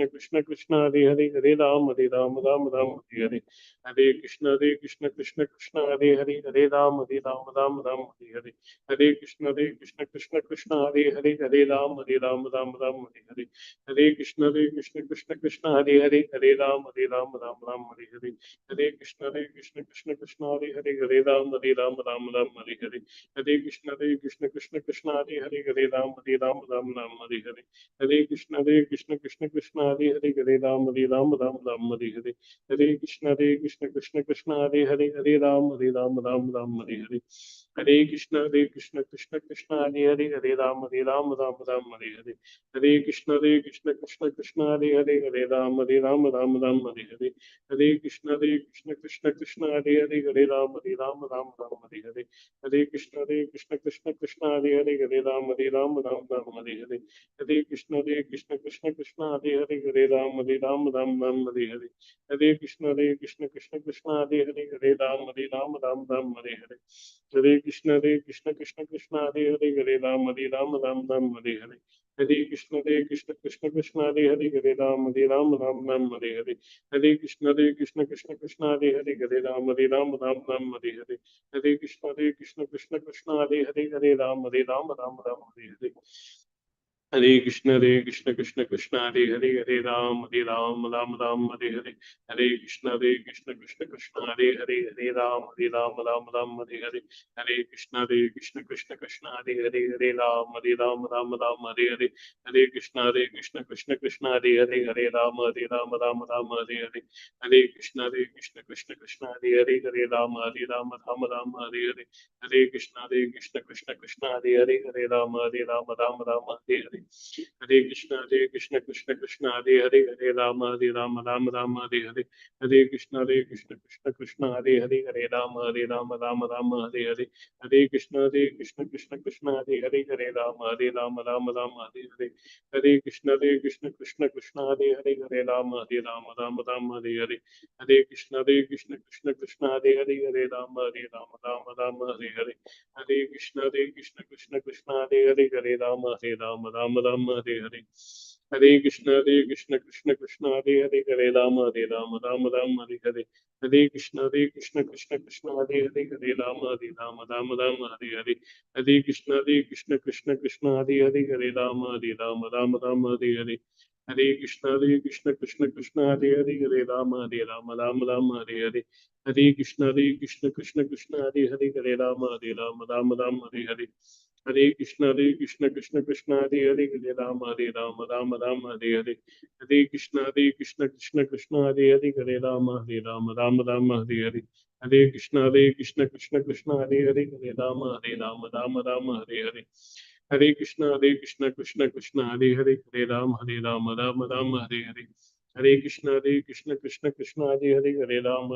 Krishna Krishna Hare Hare Hare Ram Ram Hare Hare Hare Krishna Krishna Krishna Hare Hare Hare Ram Ram Hare Hare Hare Krishna Krishna Krishna Hare Hare Hare Ram Ram Hare Hare Hare Krishna Krishna Krishna Hare Hare Hare Ram Ram Hare Hare Hare Krishna Krishna Krishna Hare Hare Hare Ram Ram Hare Hare Hare Krishna Krishna Krishna Hare Hare Hare Ram Ram Hare Hare Hare Krishna Krishna Krishna Hare Hare Hare Ram Ram Hare Hare Hare Krishna Krishna Krishna Hare Hare Hare Ram Ram Hare Hare Hare Krishna Krishna Krishna Hare Hare Hare Ram Ram Hare Hare Hare Krishna Krishna Krishna Hare Hare Hare Ram Ram Hare Hare Hare Krishna Krishna Krishna Hare Hare Hare Ram Ram Hare Hare Hare Krishna Krishna Krishna Hare Hare Hare Ram Ram Hare Hare Hare Krishna Krishna Krishna Hare Hare Hare Ram Ram Hare Hare Hare Krishna Krishna Krishna Hare Hare Hare Ram Ram Hare Hare Hare Krishna Krishna Krishna Hare Hare Hare Ram Ram Hare Hare Hare Krishna Krishna Krishna Hare Hare Hare Ram Ram Hare Hare Hare Krishna Krishna Krishna Hare Hare Hare Ram Ram Hare Hare Hare Krishna Krishna Krishna Hare Hare Hare Ram Ram Hare Hare Hare Krishna Krishna Krishna Hare Hare Hare Ram Ram Hare Hare Hare Krishna Krishna Krishna Hare Hare Hare Ram Ram Hare Hare Hare Krishna Krishna Krishna Hare Hare Hare Ram Ram Hare Hare Hare Krishna Krishna Krishna Hare Hare Hare Ram Ram Hare Hare Hare Krishna Krishna Krishna Hare Hare Hare Ram Ram Hare Hare Hare Krishna Krishna Krishna Hare Hare Hare Ram Ram Hare Hare Hare Krishna Krishna Krishna Hare Hare Hare Ram Ram Hare Hare Hare Krishna Krishna Krishna Hare Hare Hare Ram Ram Hare Hare Hare Krishna Krishna Krishna Hare Hare Hare Ram Ram Hare Hare Hare Krishna Krishna Krishna Hare Hare Hare Ram Ram Hare Hare Hare Krishna Krishna Krishna Hare Hare Hare Ram Ram Hare Hare Hare Krishna Krishna Krishna Hare Hare Hare Ram Ram Hare Hare Hare Krishna Krishna Krishna Hare Hare Hare Ram Ram Hare Hare हरे कृष्ण कृष्ण कृष्ण हरे हरे, हरे राम राम राम हरे हरे, हरे कृष्ण कृष्ण कृष्ण हरे हरे, हरे राम राम राम हरे हरे, हरे कृष्ण कृष्ण कृष्ण हरे हरे, हरे राम राम राम हरे हरे, हरे कृष्ण कृष्ण कृष्ण हरे हरे, हरे राम राम राम हरे हरे, हरे कृष्ण कृष्ण कृष्ण हरे हरे, हरे राम राम राम हरे हरे, हरे कृष्ण कृष्ण कृष्ण हरे हरे, हरे राम राम राम हरे हरे, हरे कृष्ण कृष्ण कृष्ण हरे हरे, हरे राम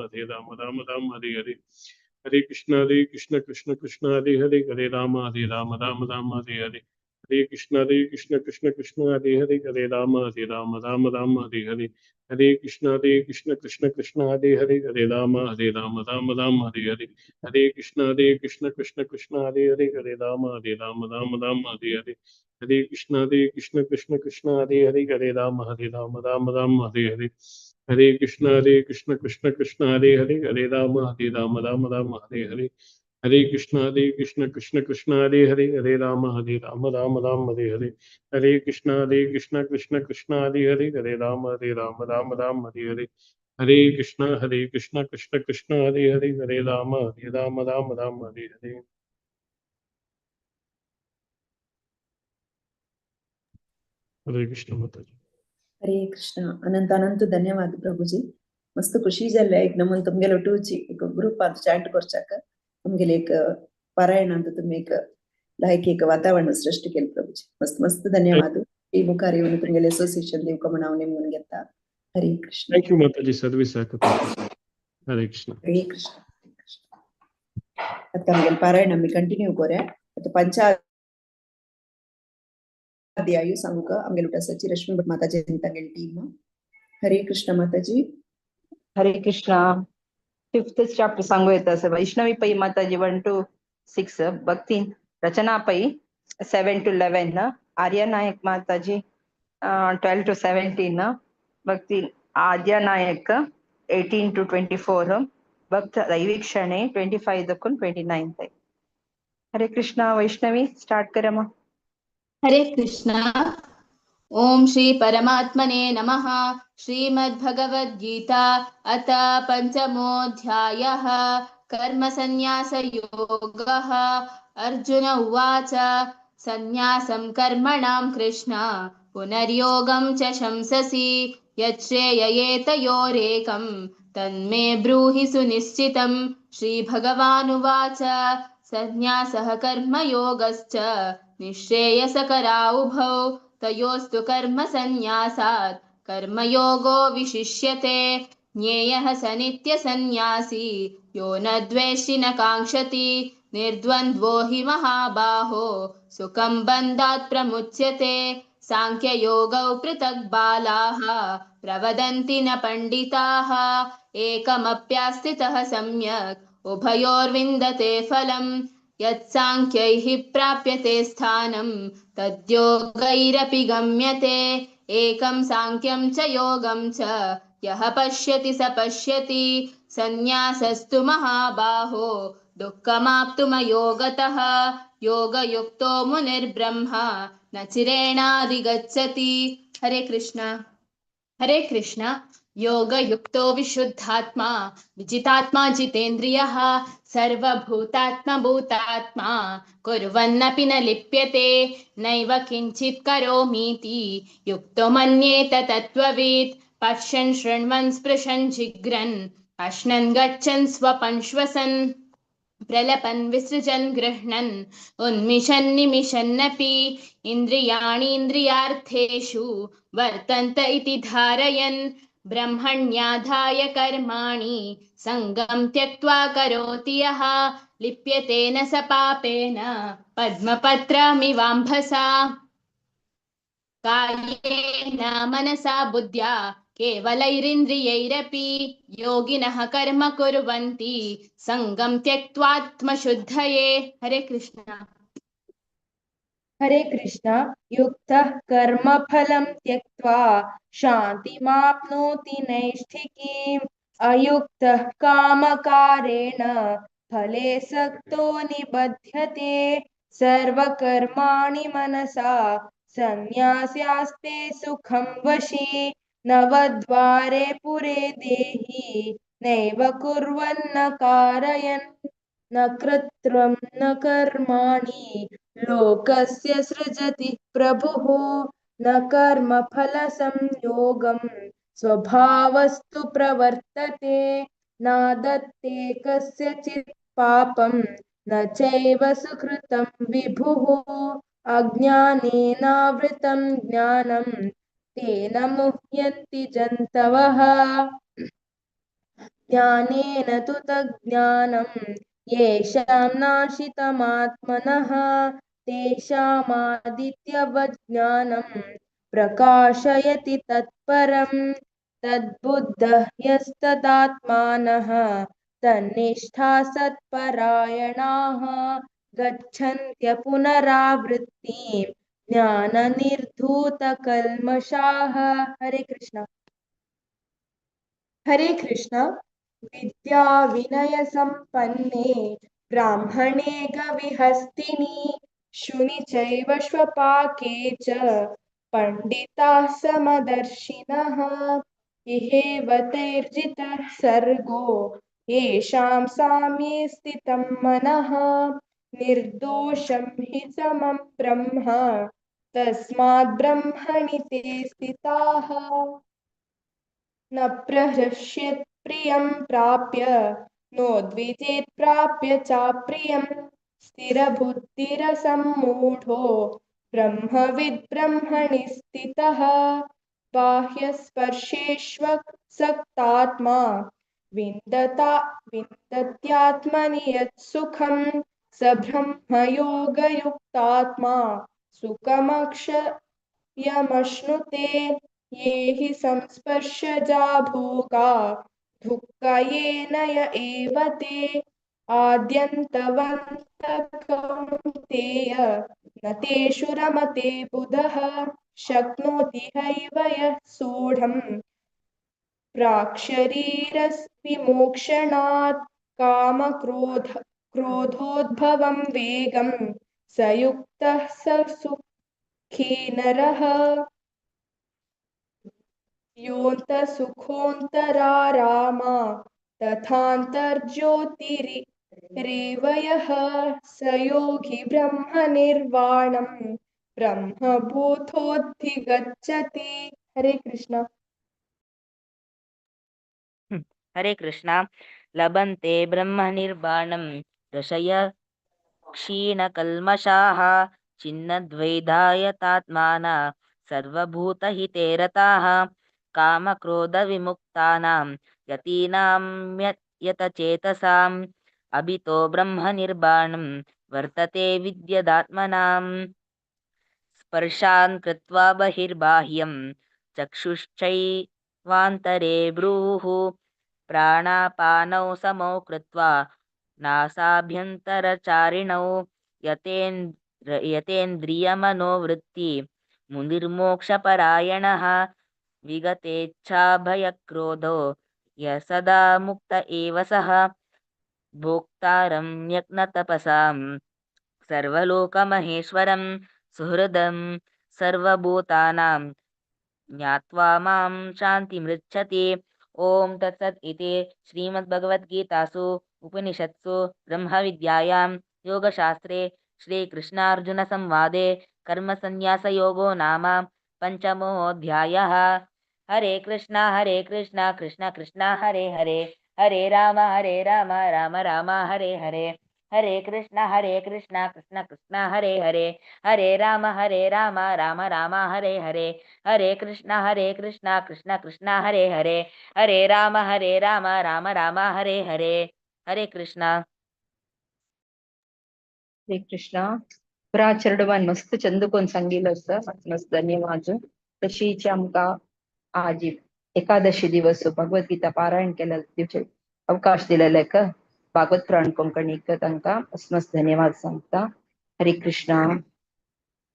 राम राम हरे हरे, हरे कृष्ण कृष्ण कृष्ण हरे हरे, हरे राम राम राम हरे हरे, हरे कृष्ण कृष्ण कृष्ण हरे हरे, हरे राम राम राम हरे हरे, हरे कृष्ण कृष्ण कृष्ण हरे हरे, हरे राम राम राम हरे हरे, हरे कृष्ण कृष्ण कृष्ण हरे हरे, हरे राम राम हरे हरे, हरे कृष्ण कृष्ण कृष्ण हरे हरे, हरे राम राम राम हरे हरे, हरे कृष्ण कृष्ण कृष्ण हरे हरे, हरे राम राम राम हरे हरे, हरे कृष्ण कृष्ण कृष्ण हरे हरे, हरे राम राम राम हरे हरे, हरे कृष्ण कृष्ण कृष्ण हरे हरे, हरे राम राम राम हरे हरे, हरे कृष्ण कृष्ण कृष्ण हरे हरे, हरे राम राम राम हरे हरे। हरे कृष्ण माताजी। हरे कृष्ण अनंत अनंत धन्यवाद प्रभुजी. मस्त खुशी जाल्ले एक नमून तुमगेले उठूची एक ग्रुप आत जॉइंट करचाक तुमगेले एक पारायण अंत तुम्ही एक लायक एक वातावरण सृष्टी केलं प्रभुजी. मस्त मस्त धन्यवाद. ಈ ಮುಖಾರ ಇವನು तुमगेले असोसिएशन देव कमनाव नेमून घेता. हरे कृष्ण. थैंक यू माताजी, सर्विस हरे कृष्ण. हरे कृष्ण. आता आमगेले पारायण आम्ही कंटिन्यू करूया. आता पंचाध्यायी सांगूक आमगेले उठासाची रश्मी भट माताजी तांगेली टीम. हरे कृष्ण माताजी. हरे कृष्णा. 5th chapter सांगू येता वैष्णवी पै माताजी 1 to 6, भक्ति रचना पै 7 to 11, आर्य नायक माताजी 12 to 17, भक्ति आद्या नायक 18 to 24, भक्त दैवीक्षणे 25 दक्कून 29. हरे कृष्णा. वैष्णवी स्टार्ट करम. हरे कृष्णा. ओम श्री परमात्मने नमः. श्रीमद्भगवद्गीता अथ पंचमोऽध्यायः. कर्मसन्न्यासयोगः. अर्जुन उवाच सन्न्यासं कर्मणां कृष्ण पुनर्योगं च शंससि यच्छ्रेययेतयोरेकं तन्मे ब्रूहि सुनिश्चितं. श्रीभगवानुवाच सन्न्यासः कर्मयोगश्च निःश्रेयसकरा उभौ तयोस्तु कर्म सन्न्यासात् कर्मयोगो विशिष्यते. ज्ञेयः स नित्यसन्न्यासी यो न द्वेष्टि न काङ्क्षति निर्द्वन्द्वो हि महाबाहो सुखं बन्धात् प्रमुच्यते. साङ्ख्ययोगौ पृथक् बालाः प्रवदन्ति न पण्डिताः एकमप्यास्थितः सम्यक् उभयोर्विन्दते फलम्. यत्साङ्ख्यैः प्राप्यते स्थानं तद्योगैरपि गम्यते. एकं साङ्ख्यं च योगं च यः पश्यति स पश्यति. सन्न्यासस्तु महाबाहो दुःखमाप्तुमयोगतः योगयुक्तो मुनिर्ब्रह्मा न चिरेणाधिगच्छति. हरे कृष्ण. हरे कृष्ण. योगयुक्तो विशुद्धात्मा विजितात्मा जितेन्द्रियः सर्वभूतात्मा भूतात्मा कुर्वन्नपि न लिप्यते. नैव किञ्चित् करोमीति युक्तो मन्येत तत्त्ववित्. पश्यन् शृण्वन् स्पृशन् जिघ्रन् अश्नन् गच्छन् स्वपन् श्वसन् प्रलपन् विसृजन् गृह्णन् उन्मिषन् निमिषन्नपि इन्द्रियाणीन्द्रियार्थेषु वर्तन्त इति धारयन् ब्रह्मण्याधाय कर्माणि सङ्गं त्यक्त्वा करोति यः लिप्यते न स पापेन पद्मपत्रमिवाम्भसा. कायेन मनसा बुद्ध्या केवलैरिन्द्रियैरपि योगिनः कर्म कुर्वन्ति सङ्गं त्यक्त्वात्मशुद्धये. हरे कृष्ण. हरे कृष्ण. युक्तः कर्मफलं त्यक्त्वा शान्तिमाप्नोति नैष्ठिकीम्. अयुक्तः कामकारेण फले सक्तो निबध्यते. सर्वकर्माणि मनसा संन्यास्यास्ते सुखं वशी नवद्वारे पुरे देहि नैव कुर्वन्न कारयन् न कृत्रं न कर्माणि लोकस्य सृजति प्रभुः न कर्मफलसंयोगं स्वभावस्तु प्रवर्तते नादत्ते कस्यचित् पापं न चैव सुकृतं विभुः अज्ञानेनावृतं ज्ञानं तेन मुह्यन्ति जन्तवः ज्ञानेन तु तज्ज्ञानं येषां नाशितमात्मनः तेषामादित्यवत् ज्ञानं प्रकाशयति तत्परं तद्बुद्धः यस्तदात्मानः तन्निष्ठा सत्परायणाः गच्छन्त्य पुनरावृत्तिं ज्ञाननिर्धूतकल्मषाः। हरे कृष्ण। हरे कृष्ण। विद्या विनय संपन्ने ब्राह्मणे गविहस्तिनि शुनि चैव श्वपाके च पंडिताः समदर्शिनः इहेव तैर्जितः सर्गो येषां साम्ये स्थितं मनः निर्दोषं हि समं ब्रह्म तस्माद् ब्रह्मणि ते स्थिताः न प्रहृष्येत् प्रियं प्राप्य नोद्विजेत् प्राप्य चाप्रियं स्थिरबुद्धिरसम्मूढो ब्रह्मविद् ब्रह्मणि स्थितः बाह्यस्पर्शेष्वसक्तात्मा विन्दत्यात्मनि यत् सुखं स ब्रह्मयोगयुक्तात्मा सुखमक्षयमश्नुते ये हि संस्पर्शजा भोगा दुःखयेन य एव ते आद्यन्तवन्तः कौन्तेय न तेषु रमते बुधः शक्नोति हैव यः सोढुम् प्राक्शरीरविमोक्षणात् क्रोधोद्भवं वेगं स युक्तः स सुखी नरः योऽन्तःसुखोऽन्तरारामा तथान्तर्ज्योतिरेव यः स योगी ब्रह्मनिर्वाणं ब्रह्मभूतोऽधिगच्छति। हरे कृष्ण। हरे कृष्ण। लभन्ते ब्रह्मनिर्वाणं ऋषय क्षीणकल्मषाः छिन्नद्वैधायतात्मानः सर्वभूतहिते रताः कामक्रोधविमुक्तानां यतीनां यतचेतसाम् अभितो ब्रह्मनिर्वाणं वर्तते विद्यदात्मनां स्पर्शान् कृत्वा बहिर्बाह्यं चक्षुश्चैवान्तरे भ्रूः प्राणापानौ समौ कृत्वा नासाभ्यन्तरचारिणौ यतेन्द्रियमनोवृत्ति मुनिर्मोक्षपरायणः विगतेच्छाभयक्रोधो य सदा मुक्त एव सः भोक्तारं यज्ञतपसां सर्वलोकमहेश्वरं सुहृदं सर्वभूतानां ज्ञात्वा मां शान्तिमृच्छति। ओम तत्सत् इति श्रीमद्भगवद्गीतासु उपनिषत्सु ब्रह्मविद्यायां योगशास्त्रे श्रीकृष्णार्जुनसंवादे कर्मसन्न्यासयोगो नाम पञ्चमोऽध्यायः। हरे कृष्णा कृष्ण कृष्ण हरे हरे हरे राम राम राम हरे हरे हरे कृष्णा कृष्ण कृष्ण हरे हरे हरे राम राम राम हरे हरे हरे कृष्णा कृष्ण कृष्ण हरे हरे हरे राम राम राम हरे हरे हरे कृष्णा। हरे कृष्णा. पुराचरडवान मस्त चंदकोन सांगितलं असतं. मस्त धन्यवाद. तशीच आमकां आज एकादशी दिवस भगवद्गीता पारायण केल्या दिवचे अवकाश दिलेले भागवत पुराण कोंकणीक तांकां मस्त धन्यवाद सांगता. हरे कृष्णा.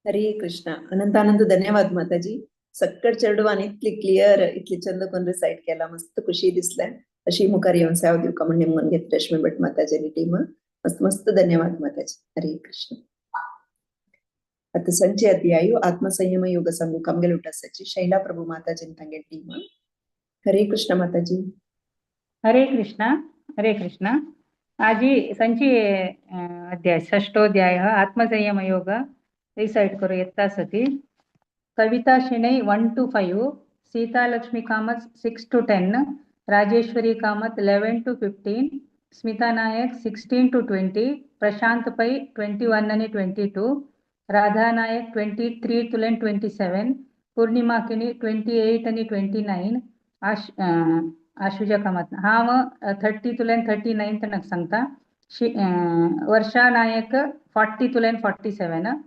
हरे कृष्णा. अनंत धन्यवाद माताजी. सक्कड चेडवान इतली क्लियर इतली चंद कोण रिसाइट केला. मस्त खुशी दिसल्या. अशी मुखार येऊन सेवा दिवका म्हणून नेमून घेत रश्मी भट माताजी टीम. मस्त धन्यवाद माताजी. हरे कृष्ण. ಅತ್ತ ಸಂಚೆ ಅಧ್ಯಾಯು ಆತ್ಮ ಸಂಯಮ ಯೋಗ ಸಂಘ ಕಮ್ಗೆಲುಟ ಸಚ್ಚಿ ಶೈಲಾ ಪ್ರಭು ಮಾತಾಜಿ ತಂಗೆ ಟೀಮ್. ಹರೇ ಕೃಷ್ಣ ಮಾತಾಜಿ. हरे कृष्ण हरे कृष्ण. आज संची अध्याय षष्ठोध्याय आत्मसंयम योग रिसाइट करो यत्ता सती. कविता शिणै 1 to 5, Sita Lakshmi Kamat 6 to 10, Rajeshwari Kamat 11 to 15, Smita नायक 16 to 20, Prashant Pai 21 and 22, Radha नायक 23 to 27, पूर्णिमा किनी 28 and 29, आशुजा कामत हा 30 to 39 तनक सांगता. वर्षा नायक 40 to 47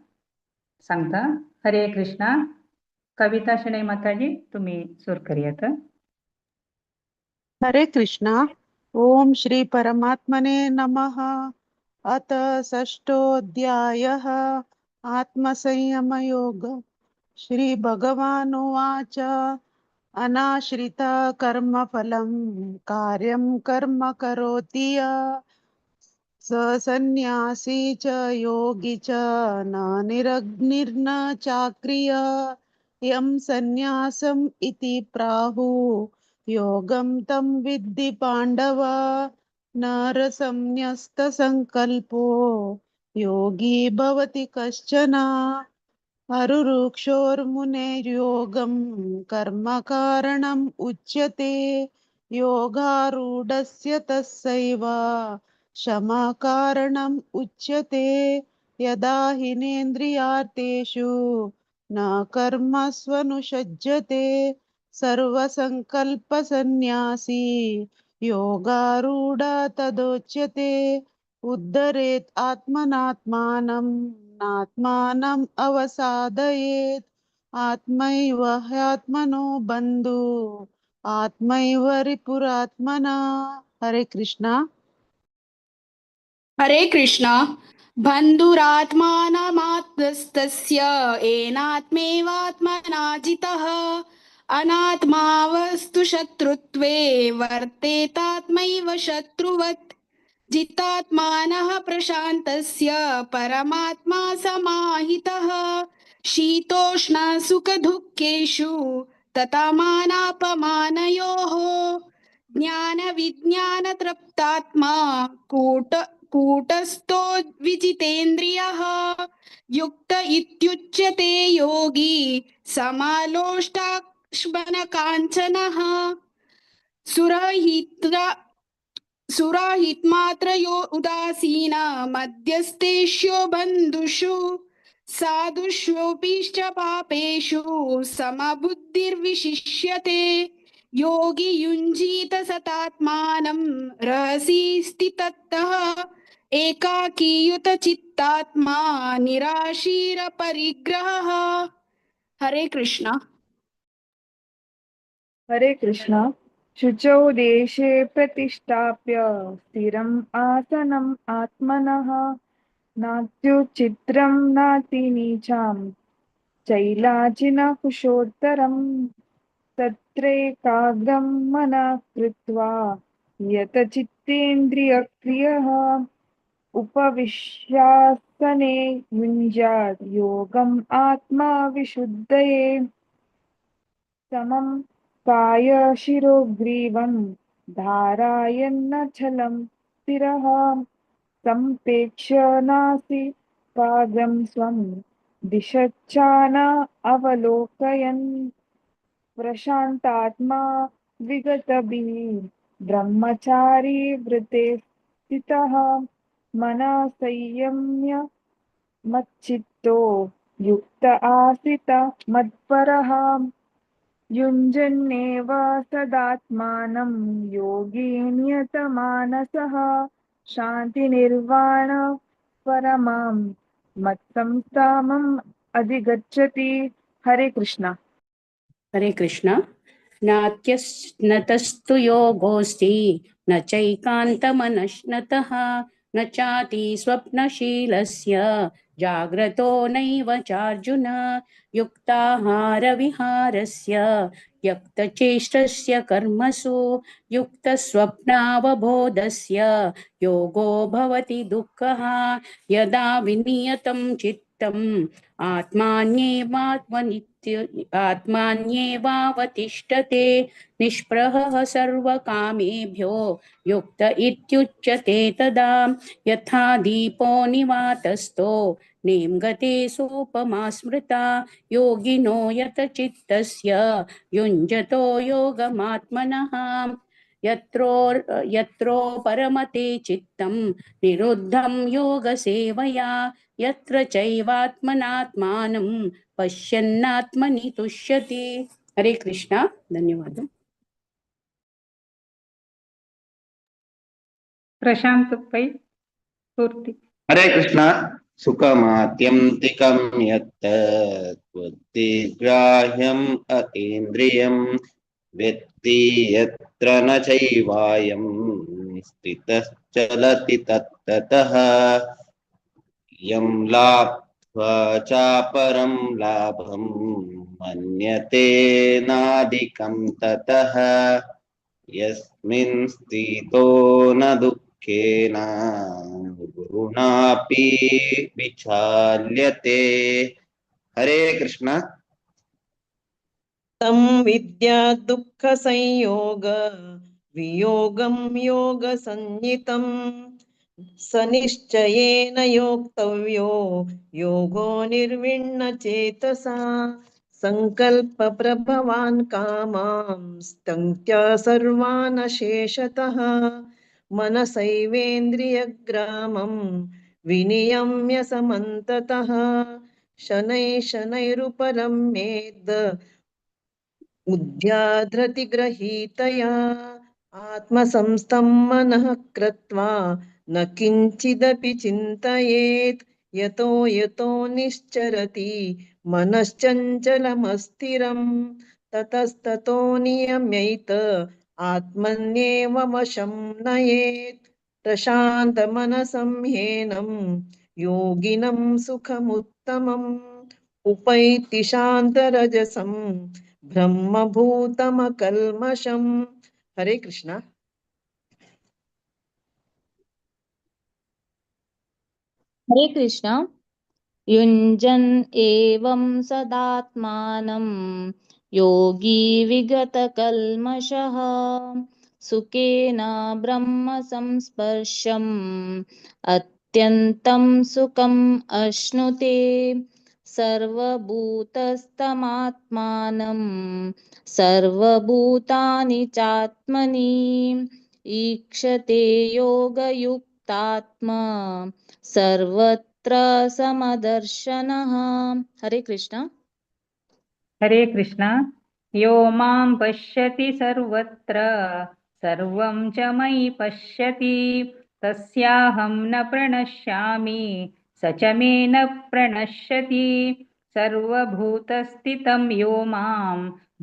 सांगता. हरे कृष्णा. कविता शनै माताजी तुम्ही सुर करूयात. हरे कृष्णा. ओम श्री परमात्मने नमः. अथ षष्ठोऽध्यायः आत्मसंयम योग. श्री भगवानुवाच अनाश्रित कर्मफलं कार्यं कर्म करोति यः स सन्न्यासी च योगी च न निरग्निर्न चाक्रिय यं सन्न्यासम् इति प्राहुः योगं तं विद्धि पाण्डव. नरसंन्यस्तसंकल्पो योगी भवति कश्चन. अरुरुक्षोर्मुनेर्योगं कर्म कारणम् उच्यते. योगारूढस्य तस्सैव क्षमा कारणम् उच्यते. यदा हिनेन्द्रियार्थेषु न कर्मस्वनुषज्यते सर्वसंकल्पसन्न्यासी योगारूढ तदोच्यते. उद्धरेत् आत्मनात्मानं नात्मानम् अवसादयेत्. आत्मैव ह्यात्मनो बन्धु आत्मैव रिपुरात्मना. हरे कृष्णा. हरे कृष्ण. बन्धुरात्मानमात्मस्तस्य येनात्मेवात्मना जितः अनात्मावस्तु शत्रुत्वे वर्तेतात्मैव शत्रुवत्. जितात्मानः प्रशान्तस्य परमात्मा समाहितः. शीतोष्ण सुखदुःखेषु तथा मानापमानयोः ज्ञानविज्ञानतृप्तात्मा कूटस्थो विजितेन्द्रियः. युक्त इत्युच्यते योगी समालोष्टाक्ष्मणकाञ्चनः. सुराहितमात्रयो उदासीन मध्यस्थेष्यो बन्धुषु साधुष्वपीश्च पापेषु समबुद्धिर्विशिष्यते. योगी युञ्जीत सतात्मानं रहसि स्थितः एकाकीयुत चित्तात्मा निराशीर परिग्रहः. हरे कृष्ण. हरे कृष्ण. शुचौ देशे प्रतिष्ठाप्य स्थिरम् आसनम् आत्मनः नात्युचित्रं नातिनीचां चैलाजिन कुशोत्तरम् तत्रैकाग्रं मनः कृत्वा यतचित्तेन्द्रियक्रियः उपविश्यासने युञ्ज्यात् योगम् आत्मा विशुद्धये. समं कायशिरोग्रीवं धारयन्नचलं स्थिरः सम्प्रेक्ष्य नासिकाग्रं स्वं दिशश्चान अवलोकयन् प्रशान्तात्मा विगतभिः ब्रह्मचारी व्रते स्थितः मनः संयम्य मच्चित्तो युक्त आसित मत्परः. युञ्जन्नेव सदात्मानं योगी नियतमानसः शान्तिनिर्वाण परमां मत्संस्थामम् अधिगच्छति. हरे कृष्ण. हरे कृष्ण. नात्यस्तु योगोऽस्ति न चैकान्तमनश्नतः न चाति स्वप्नशीलस्य जाग्रतो नैव चार्जुन. युक्ताहारविहारस्य युक्तचेष्टस्य कर्मसु युक्तस्वप्नावबोधस्य योगो भवति दुःखः. यदा विनियतं चित्तम् आत्मान्येवावतिष्ठते निष्प्रहः सर्वकामेभ्यो युक्त इत्युच्यते तदा यथा दीपो निवातस्थो नेङ्गते सोपमा स्मृता योगिनो यतचित्तस्य युञ्जतो योगमात्मनः यत्रो परमते चित्तं निरुद्धं योगसेवया यत्र चैवात्मनात्मानं पश्यन्नात्मनि तुष्यति। हरे कृष्णा, धन्यवाद। प्रशांत पै पूर्ति। हरे कृष्ण। सुखमात्यन्तिकं यत् बुद्धिग्राह्यम् अतीन्द्रियं वेत्ति यत्र न चैवायं स्थितश्चलति तत्ततः यं लाभ्वा चापरं लाभं मन्यते नाधिकं ततः यस्मिन् स्थितो न दुःखेन गुरुणापि विचाल्यते। हरे कृष्ण। तं विद्या दुःख संयोग वियोगं योग संज्ञितं स निश्चयेन योक्तव्यो योगो निर्विण्ण चेतसा संकल्प प्रभवान् कामांस्तंत्य सर्वान् शेषतः मनसैवेन्द्रियग्रामं विनियम्य समन्ततः शनैरुपरम्येद् उद्याधृतिगृहीतया आत्मसंस्थं मनः कृत्वा न किञ्चिदपि चिन्तयेत् यतो यतो निश्चरति मनश्चञ्चलमस्थिरं ततस्ततो नियम्यैत आत्मन्येव वशं नयेत् प्रशान्तमनसं ह्येनं योगिनं सुखमुत्तमम् उपैति शान्तरजसं ब्रह्मभूतमकल्मषम्। हरे कृष्ण। हरे कृष्ण। युञ्जन् एवं सदात्मानं योगी विगतकल्मषः सुखेन ब्रह्म संस्पर्शम् अत्यन्तं सुखम् अश्नुते सर्वभूतस्थमात्मानं सर्वभूतानि चात्मनि ईक्षते योगयुक्तात्मा सर्वत्र समदर्शनः। हरे कृष्ण। हरे कृष्ण। यो मां पश्यति सर्वत्र सर्वं च मयि पश्यति तस्याहं न प्रणश्यामि स च मे न प्रणश्यति सर्वभूतस्थितं यो मां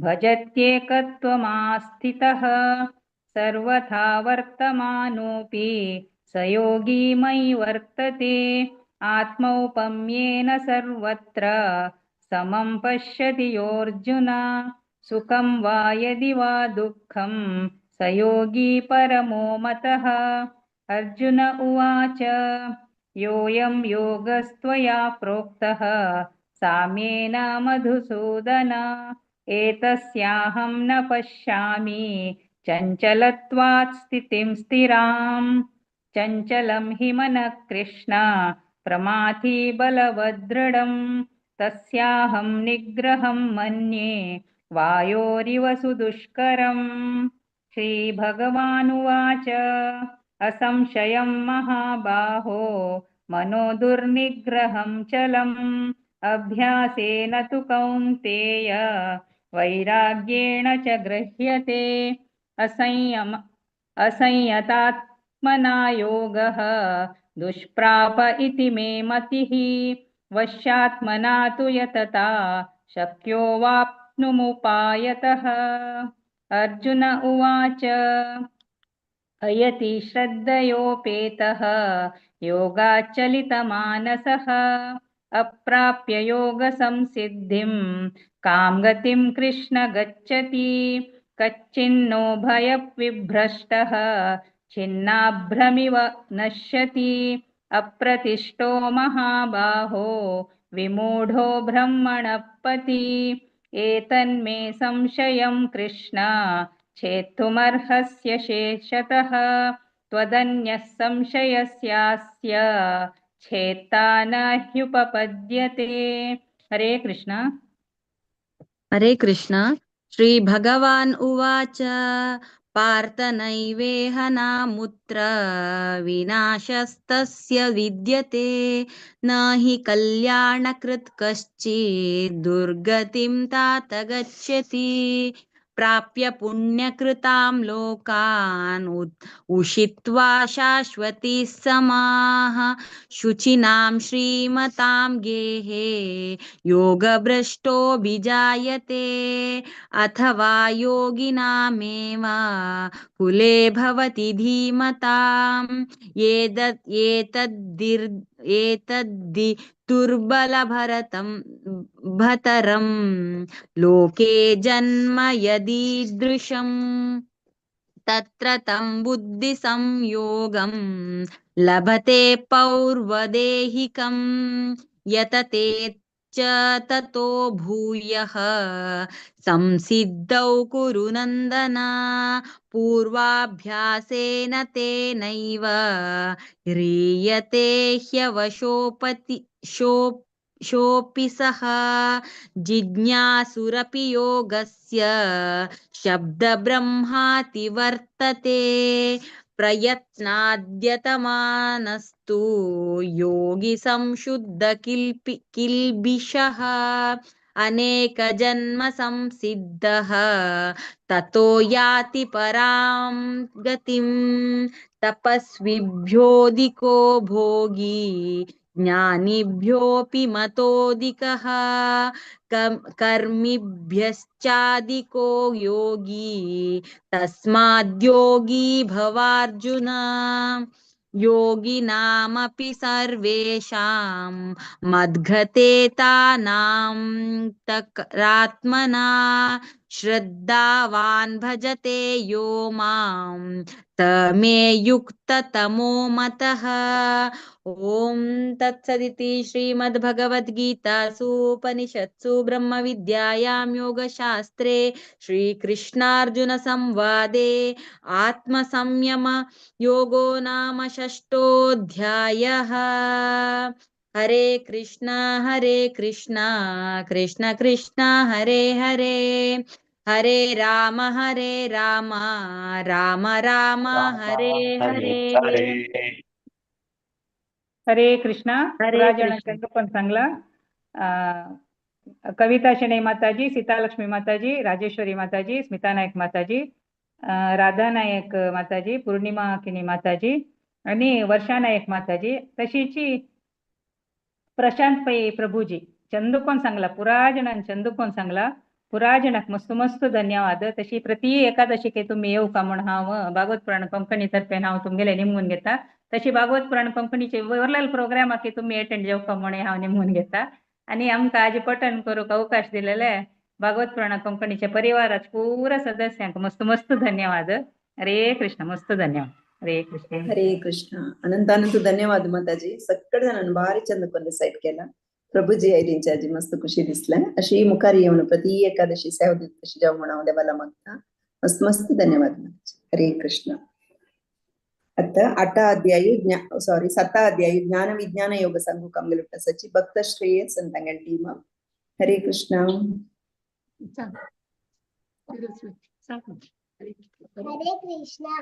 भजत्येकत्वमास्थितः सर्वथा वर्तमानोऽपि स योगी मयि वर्तते आत्मौपम्येन सर्वत्र समं पश्यति योऽर्जुन सुखं वा यदि वा दुःखं स योगी परमो मतः। अर्जुन उवाच योऽयं योगस्त्वया प्रोक्तः साम्येन मधुसूदन एतस्याहं न पश्यामि चञ्चलत्वात् स्थितिं स्थिराम् चञ्चलं हि मनः कृष्ण प्रमाथि बलवदृढम् तस्याहं निग्रहं मन्ये वायोरिव सुदुष्करम्। श्रीभगवानुवाच असंशयं महाबाहो मनो दुर्निग्रहं चलम् अभ्यासेन तु कौन्तेय वैराग्येण च गृह्यते असंयतात्मना योगः दुष्प्राप इति मे मतिः वश्यात्मना तु यतता शक्यो वाप्तुमुपायतः। अर्जुन उवाच अयति श्रद्धयोपेतः योगाच्चलितमानसः अप्राप्य योगसंसिद्धिं कां गतिं कृष्ण गच्छति कच्चिन्नो भयविभ्रष्टः छिन्नाभ्रमिव नश्यति अप्रतिष्ठो महाबाहो विमूढो ब्रह्मणः पथि एतन्मे संशयं कृष्ण छेत्तुमर्हस्य शेषतः त्वदन्यः संशयस्यास्य छेत्ता न ह्युपपद्यते। हरे कृष्ण। हरे कृष्ण। श्रीभगवान् उवाच पार्थ नैवेह नामुत्र विनाशस्तस्य विद्यते न हि कल्याणकृत् कश्चित् दुर्गतिं तात गच्छति प्राप्य पुण्यकृतां लोकान् उषित्वा शाश्वती समाः शुचिनां श्रीमतां गेहे योगभ्रष्टोऽभिजायते अथवा योगिनामेव कुले भवति धीमताम् एतद्धि दुर्बलभरतं लोके जन्म यदीदृशम् तत्र तं बुद्धिसंयोगं लभते पौर्वदेहिकं यतते च ततो भूयः संसिद्धौ कुरु नन्दन पूर्वाभ्यासेन तेनैव ह्रियते ह्यवशोऽपि सः जिज्ञासुरपि योगस्य शब्दब्रह्माति वर्तते प्रयत्नाद्यतमानस्तु योगी संशुद्ध किल्बिषः अनेकजन्म संसिद्धः ततो याति परां गतिं तपस्विभ्योऽधिको भोगी ज्ञानिभ्योऽपि मतोऽधिकः कर्मिभ्यश्चाधिको योगी तस्माद्योगी भवार्जुन योगिनामपि सर्वेषां मद्गतेतानां तरात्मना श्रद्धावान् भजते यो मां स मे युक्ततमो मतः। ओम तत्सदिति श्रीमद्भगवद्गीतासूपनिषत्सु ब्रह्मविद्यायां योगशास्त्रे श्रीकृष्णार्जुन संवादे आत्मसंयम योगो नाम षष्ठोऽध्यायः। हरे कृष्णा कृष्ण कृष्ण हरे हरे हरे राम राम राम हरे हरे हरे कृष्ण. हरे पुराजन कृष्ण. चंद्रपन सांगला कविता शेणे माताजी, सीतालक्ष्मी माताजी, राजेश्वरी माताजी, स्मिता नायक माताजी, राधा नायक माताजी, पूर्णिमा किनी माताजी आणि वर्षा नायक माताजी तशीची प्रशांत पै प्रभुजी चंदुकोन सांगला पुराजनान चंदुकोन सांगला पुराजनाक मस्त मस्त धन्यवाद. तशी प्रति एकादशीके तुम्ही येऊ का म्हण हांव भागवत पुराण कंपनी तर्फे हांव तुमगेले निमवून घेता. तशी भागवत पुराण कंपनीचे वरलेल प्रोग्रामाक तुम्ही अटेंड जेवका म्हणे हांव निमवून घेता. आणि आमकां आज पठण करूक अवकाश दिलेले भागवत पुराण कंपनीच्या परिवाराच्या पुरा सदस्यांक मस्त मस्त धन्यवाद. हरे कृष्ण. मस्त धन्यवाद. हरे कृष्ण. ಹರೇ ಕೃಷ್ಣ. ಅನಂತಾನಂತ ಧನ್ಯವಾದ ಮಾತಾಜಿ. ಸಕ್ಕಡ ನಾನು ಭಾರಿ ಚಂದ ಕೊಂಡು ಸೈಟ್ ಕೇಳ ಪ್ರಭುಜಿ ಐದಿಂಚಾಜಿ ಮಸ್ತ್ ಖುಷಿ ದಿಸ್ಲೆ अशी मुखारी येऊन प्रति एकादशी सेवा तशी जाऊ म्हणा देवाला मागता मस्त मस्त धन्यवाद माताजी. हरे कृष्ण. आता 8 अध्याय सॉरी 7 अध्याय ज्ञान विज्ञान योग संघ कमगलुट्ಟ सची भक्त श्रेय संतंगल टीम. हरे कृष्ण. हरे कृष्णा.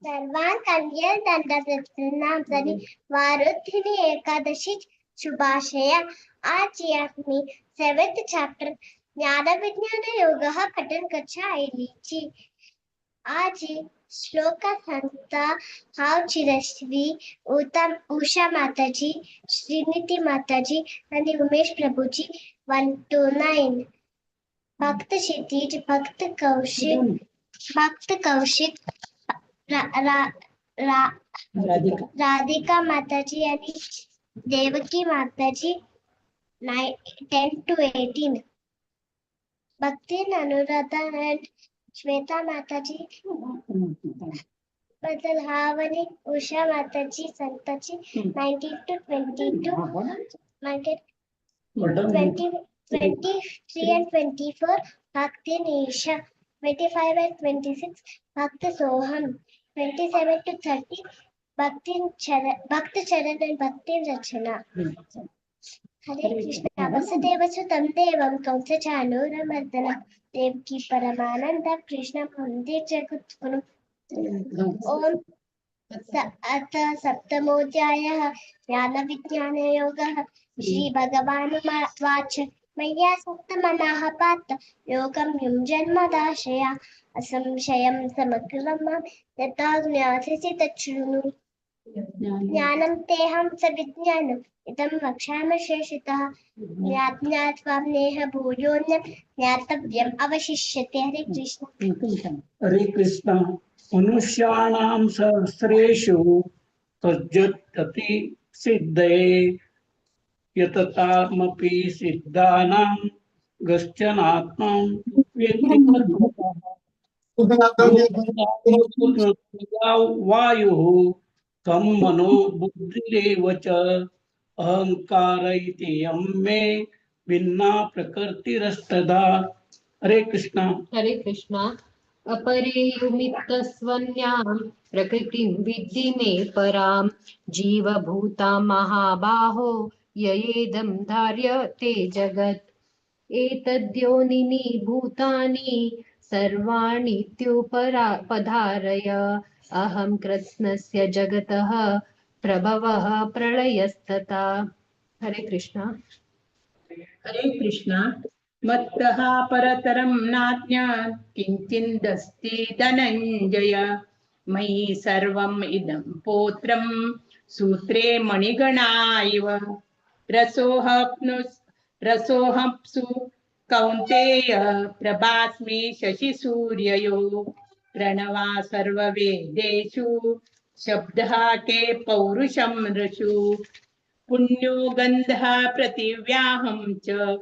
सर्वांकांगे दंडप्रणाम सरी वारुथिनी एकादशी शुभाशय. आज मी 7th चैप्टर ज्ञान विज्ञान योग पठन कक्षा आयलीची. आज श्लोक संता हाव चिरश्री उषा माताजी, श्रीनिती माताजी आणि उमेश प्रभुजी 1 to 9. भक्त क्षितिज, भक्त कौशिक राधिका माताजी आणि देवकी माताजी 10 to 18. भक्ति अनुराधा and श्वेता माताजी बदल हावनी उषा माताजी Santaji 19 to 22. 23 and 24 Bhakti Nisha, 25 and 26 Bhakti Soham, 27 to 30 Bhakti Charan and Bhakti Rachana. Hare Krishna. Vasudevasutam Devam Kamsachanurmardana Devaki Paramananda Krishna Mande Jagatguru. Om अथ सप्तमोऽध्यायः ज्ञानविज्ञानयोगः श्रीभगवानुवाच मया सप्तमनाः पार्थ योगं युञ्जन्मदाशया असंशयं समग्रं मां यथा ज्ञास्यसि तच्छृणु ज्ञानं तेऽहं सविज्ञानम् इदं वक्ष्यामि शेषतः ज्ञात्वा नेह भूयोऽन्यं ज्ञातव्यम् अवशिष्यते. हरे कृष्ण. हरे कृष्ण. मनुष्याणां सहस्रेषु कश्चिदपि सिद्धये यततामपि सिद्धानां कश्चनात्मा वेत्ति तत्त्वतः वायुः तं मनो बुद्धिरेव च अहंकार इति यं मे भिन्ना प्रकृतिरस्तदा. हरे कृष्ण. हरे कृष्ण. अपरेयुमित्तस्वन्यां प्रकृतिं विद्धि मे परां जीवभूतां महाबाहो ययेदं धार्यते जगत् एतद्योनिनि भूतानि सर्वाणीत्युपधारय अहं कृत्स्नस्य जगतः प्रभवः प्रलयस्तथा. हरे कृष्ण. हरे कृष्ण. मत्तः परतरं नाज्ञात् किञ्चिदस्ति धनञ्जय मयि सर्वम् इदं पौत्रं सूत्रे मणिगणा इव रसोऽहप्सु कौन्तेय प्रभास्मि शशिसूर्ययो प्रणवा सर्ववेदेषु शब्दः के पौरुषं ऋषु पुण्यो गन्धः पृथिव्याहं च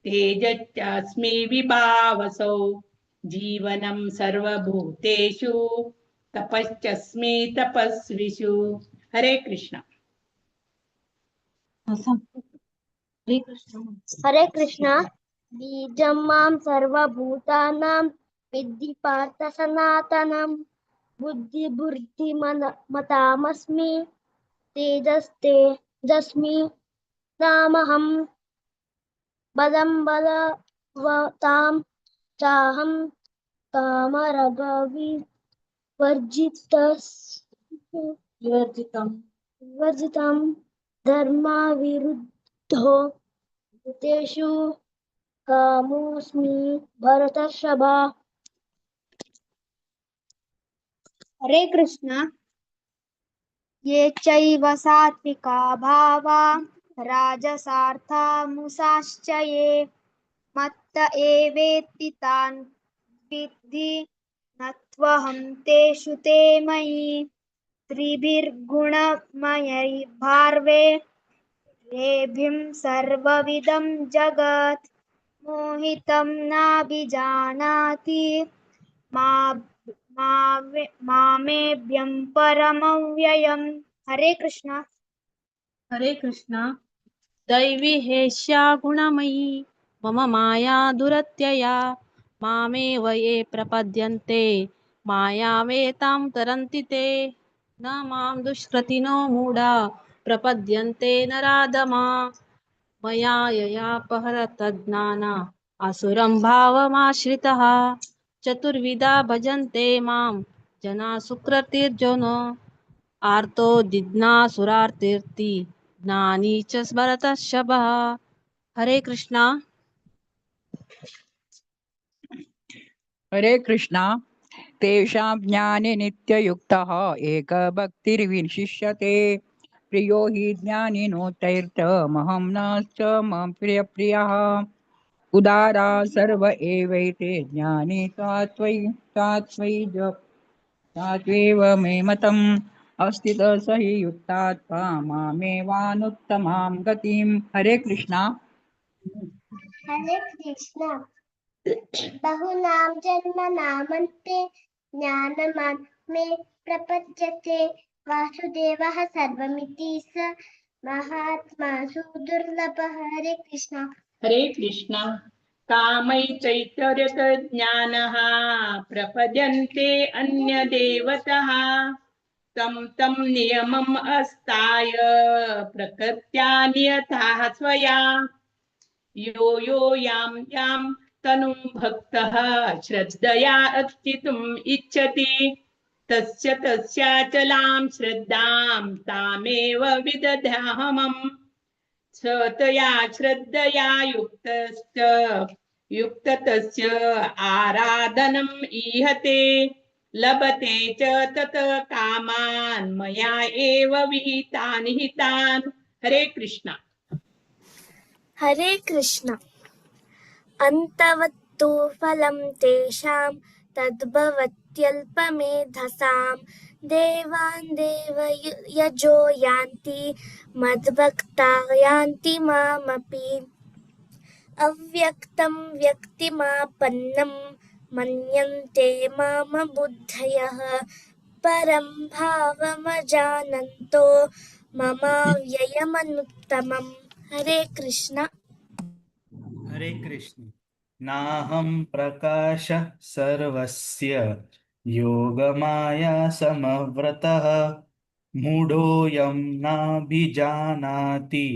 तेजश्चास्मि विभावसौ जीवनं सर्वभूतेषु तपश्चस्मि तपस्विषु. हरे कृष्ण. हरे कृष्ण. बीजं मां सर्वभूतानां विद्धि पार्थ सनातनं बुद्धिमतामस्मि तेजस्मि नामहं बलं बलवतां चाहं कामरागविवर्जितं धर्मविरुद्धो तेषु कामोऽस्मि भरतर्षभा. हरे कृष्ण. ये चैव सात्विका भावा राजसार्थामुसाश्च ये मत्त एवेत्ति तान् विद्धि न त्वहं तेषु ते मयि त्रिभिर्गुणमयैर्भार्वे रेभिं सर्वविदं जगत् मोहितं नाभिजानाति मामेभ्यं परमव्ययम्. हरे कृष्ण. हरे कृष्ण. दैवी हेष्या गुणमयी मम माया दुरत्यया मामेव ये प्रपद्यन्ते मायामेतां तरन्ति ते न मां दुष्कृतिनो मूढा प्रपद्यन्ते नराधमा मया ययापहरतज्ञाना असुरं भावमाश्रितः चतुर्विधा भजन्ते मां जना सुकृतिर्जन आर्तो जिज्ञासुरार्तीर्ति ज्ञानी च भरतर्षभः. हरे कृष्णा. हरे कृष्णा. तेषां ज्ञाने नित्ययुक्तः एकभक्तिर्विशिष्यते प्रियो हि ज्ञानिनोतैर्तमहं नाश्च मम प्रियप्रियः उदारा सर्व एवैते ज्ञानी तात्वैव मे मतम् अस्ति स हि युक्तात्मा मामेवानुत्तमां गतिम्. हरे कृष्णा. हरे कृष्ण. बहुनां जन्मनामन्ते ज्ञानवान् मे प्रपद्यते वासुदेवः सर्वमिति स महात्मा सुदुर्लभ हरे कृष्ण हरे कृष्ण कामै चैतर्यतज्ञानः प्रपद्यन्ते अन्यदेवतः तं तं नियमम् अस्ताय प्रकृत्या नियताः स्वया यो यो यां तनुं भक्तः श्रद्धया अर्चितुम् इच्छति तस्य तस्याचलां श्रद्धां तामेव विदधामहम् स तया श्रद्धया युक्तस्य आराधनम् ईहते लभते च तत कामान् मया एव विहितान् हितान् हरे कृष्ण हरे कृष्ण अन्तवत्तु फलं तेषां तद्भवत्यल्पमेधसां देवान् देवयजो यान्ति मद्भक्ता यान्ति मामपि अव्यक्तं व्यक्तिमापन्नं मन्यन्ते माम बुद्धयः परं भावमजानन्तो ममाव्ययमनुत्तमम् हरे कृष्ण हरे कृष्ण नाहं प्रकाश सर्वस्य योगमाया समव्रतः मूढोऽयं नाभिजानाति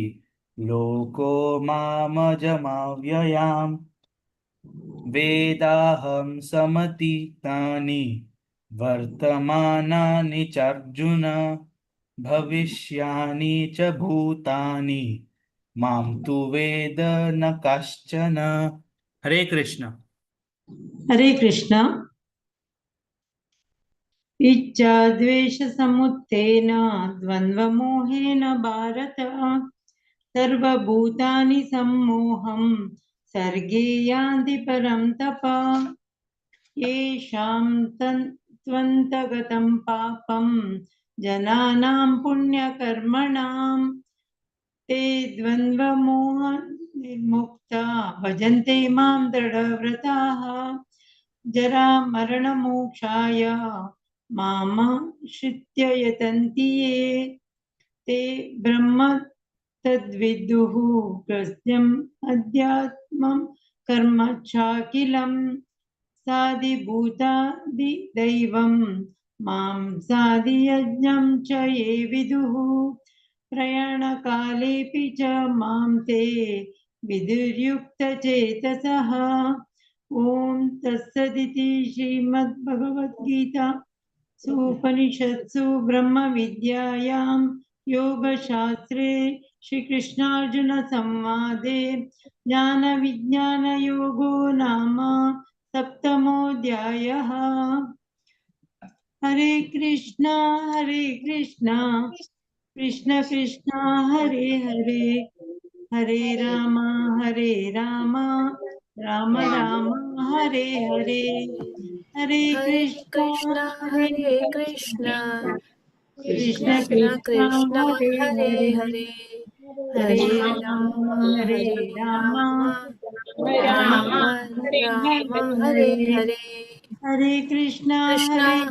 लोको मामजमव्ययाम् वेदाहं समतीतानि वर्तमानानि चार्जुन भविष्यानि च भूतानि मां तु वेद न कश्चन हरे कृष्ण हरे कृष्ण इच्छा द्वेष समुत्थेन द्वन्द्वमोहेन भारत सर्वभूतानि सम्मोहं सर्गे यान्ति परं तप येषां त्वन्तगतं पापं जनानां पुण्यकर्मणां ते द्वन्द्वमोहनिर्मुक्ता भजन्ते मां दृढव्रताः जरामरणमोक्षाय मामाश्रित्य यतन्ति ये ते ब्रह्म तद्विदुः कृत्यम् अध्यात्मं कर्म चाखिलं साधिभूतादिदैवं मां साधियज्ञं च ये विदुः प्रयाणकालेऽपि च मां ते विदुर्युक्तचेतसः ॐ तत्सदिति श्रीमद्भगवद्गीता उपनिषत्सु ब्रह्मविद्यायां योगशास्त्रे श्रीकृष्णार्जुन संवादे ज्ञानविज्ञानयोगो नाम सप्तमोऽध्यायः हरे कृष्ण कृष्ण कृष्ण हरे हरे हरे राम राम राम हरे हरे हरे कृष्ण हरे कृष्ण कृष्ण कृष्ण कृष्ण हरे हरे हरे हरे हरे हरे राम राम राम राम हरे हरे हरे कृष्ण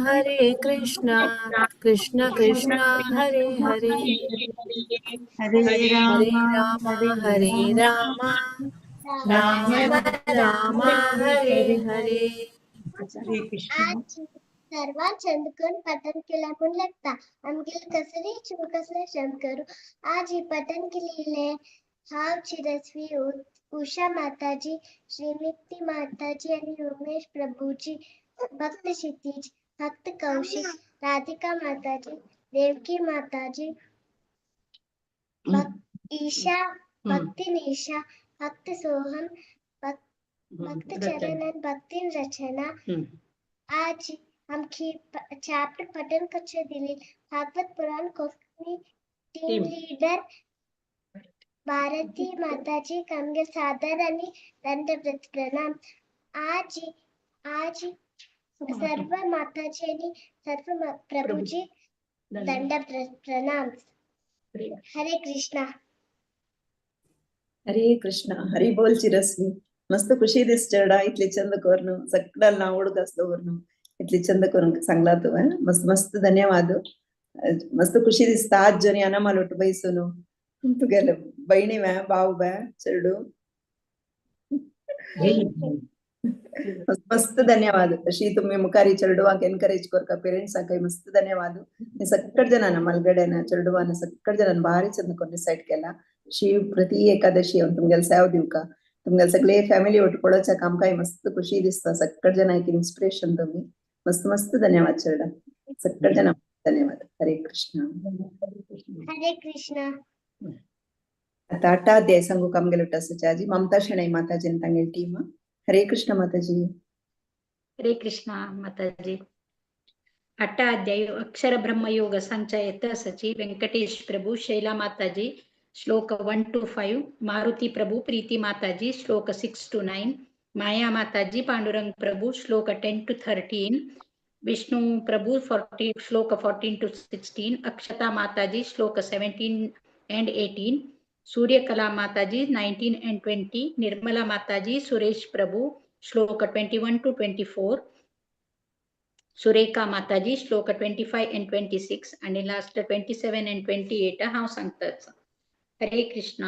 हरे कृष्ण कृष्ण कृष्ण हरे हरे हरे हरे राम राम राम राम हरे हरे हरे कृष्ण आज सर्वात चंदकन पतन केला पण लागता आमगेल कसरी कसले श्रम करू आज ही पतन केलेले हाव चिरस्वी उषा माताजी श्रीमिती माताजी आणि उमेश प्रभूजी भक्त क्षितिज भक्त कौशिक राधिका माताजी देवकी माताजी ईशा भक्ति निशा भक्त सोहम भक्त चरण भक्ति रचना आज आमची चॅप्टर पठन कक्षा दिली भागवत पुराण कोकणी टीम लीडर भारती माताजी कमगे सादर आणि दंडवत प्रणाम आज सर्व माताजी आणि सर्व प्रभूजी दंडवत प्रणाम हरे कृष्णा हरे कृष्ण हरी बोल चिरस्वी मस्त खुशी दिसचेडा इतले चंद करून सगळं ना हुಡುಗಸ್ದವರ್ನು इतली चंद करून सांगला तू मस्त मस्त धन्यवाद मस्त खुशी दिसता आज जनी अनामालोट बैसून तुगेले बहिणी बॅ भाऊ बॅ चेडू मस्त धन्यवाद. अशी तुम्ही मुखारी चेडवाक एनकरेज करता पेरेंट्साक मस्त धन्यवाद. सक्कड जनांना मलगड्याना चेडवान सक्कड जनांना भारी चंद कोण डिसाइड केला. शी प्रति एकादशी तुमगेल सेव दिवका तुमगेल सगळे फॅमिली वट पळोवच्याक आमकां मस्त खुशी दिसता. सक्कड जनांक इन्स्पिरेशन तुम्ही मस्त मस्त धन्यवाद चेडा. सक्कड जना धन्यवाद. हरे कृष्ण. हरे कृष्ण. आता 8 अध्याय सांगू काम गेलो सचाजी ममता शणै माताजी तांगेल टीम. हरे कृष्ण माताजी. हरे कृष्ण माताजी. 8 अध्याय अक्षर ब्रह्म योग संचयत सची वेंकटेश प्रभु शैला माताजी श्लोक 1 to 5, मारुति प्रभु प्रीति माताजी श्लोक 6 to 9, माया माताजी पांडुरंग प्रभु श्लोक 10 to 13, विष्णु प्रभु 40 श्लोक 14 to 16, अक्षता माताजी श्लोक 17 and 18, सूर्यकला माताजी 19 and 20, निर्मला माताजी सुरेश प्रभु श्लोक 21 to 24, सुरेखा माताजी श्लोक 25 and 26 आणि लास्ट 27 and 28 हांव सांगताच. हरे कृष्ण.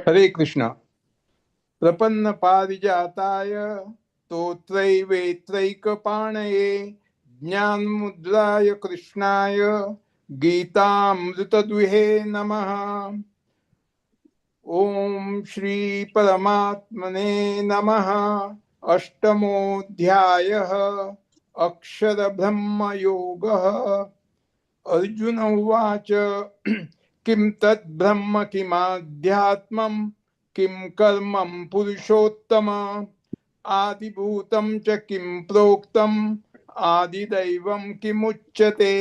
हरे कृष्ण. प्रपन्न पारिजाताय स्तोत्रैवेत्रैकपाणये ज्ञानमुद्राय कृष्णाय गीतामृतदुहे नमः. ओम श्री परमात्मने नमः. अष्टमोऽध्यायः अक्षर ब्रह्म योगः. अर्जुन उवाच किं तत् ब्रह्म किमाध्यात्मं किं कर्मं पुरुषोत्तम आदिभूतं च किं प्रोक्तम् आदिदैवं किमुच्यते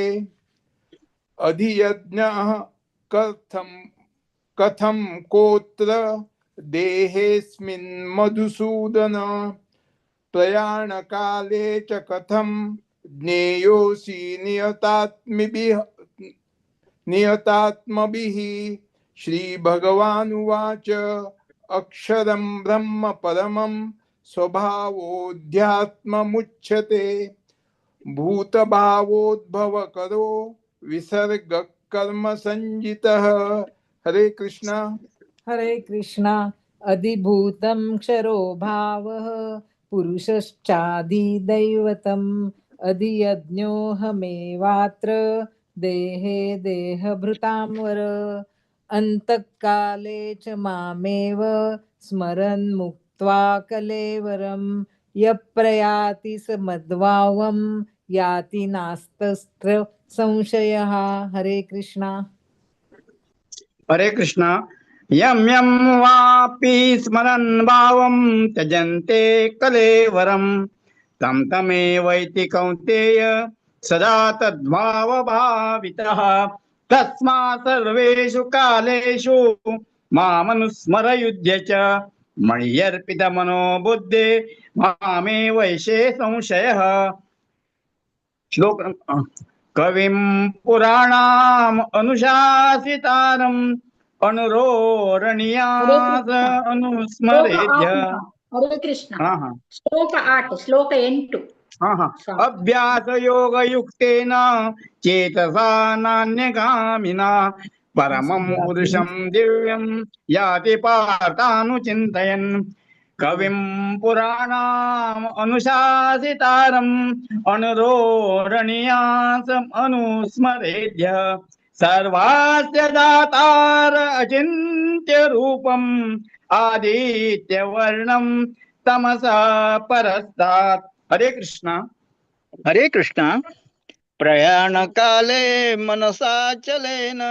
अधियज्ञः कथं कोत्र देहेऽस्मिन् मधुसूदन प्रयाणकाले च कथं ज्ञेयोऽसि नियतात्मभिः. श्रीभगवानुवाच अक्षरं ब्रह्म परमं स्वभावोऽध्यात्ममुच्यते भूतभावोद्भवकरो विसर्गकर्म संजितः. हरे कृष्ण. हरे कृष्ण. अधिभूतं क्षरो भावः पुरुषश्चादिदैवतम् अधियज्ञोऽहमेवात्र देहे देहभृतां वर अन्तःकाले च मामेव स्मरन् मुक्त्वा कलेवरं यः प्रयाति स मद्भावं याति नास्तत्र संशयः. हरे कृष्ण. हरे कृष्ण. यम यम वापि स्मरन् भावं त्यजन्ते कलेवरं तं तमेवैति कौन्तेय सदा तद्भावभावितः. तस्मात् सर्वेषु कालेषु मामनुस्मरयुध्य च मय्यर्पितमनो बुद्धे मामे वैशे संशयः. श्लोक कविं पुराणाम् अनुशासितारम् अनुरोरणीयास अनुस्मरेद्य. हरे कृष्ण. श्लोक 8 श्लोक 8. अभ्यास योग युक्तेन चेतसा नान्यगामिना परमं पुरुषं दिव्यं याति पार्थानुचिन्तयन्. कविं पुराणाम् अनुशासितारम् अनुरोरणीयासम् अनुस्मरेद्य सर्वास्य दातार अचिन्त्य रूपम् आदित्यवर्णं तमसा परस्तात्. हरे कृष्ण. हरे कृष्ण. प्रयाण काले मनसा चलेन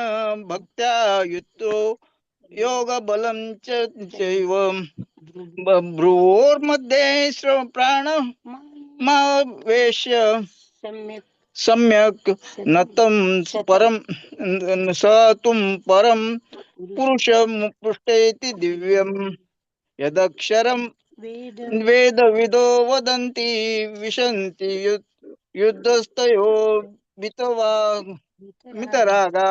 भक्त्या युक्तो योग बलं चैव भ्रुवोर्मध्ये प्राण वेश्य सम्यक नतं परम सतुं परम पुरुषं पृष्ठेति दिव्यं यदक्षरं वेद विदो वदन्ति विशन्ति युद्धस्तयो वितवा मितरागा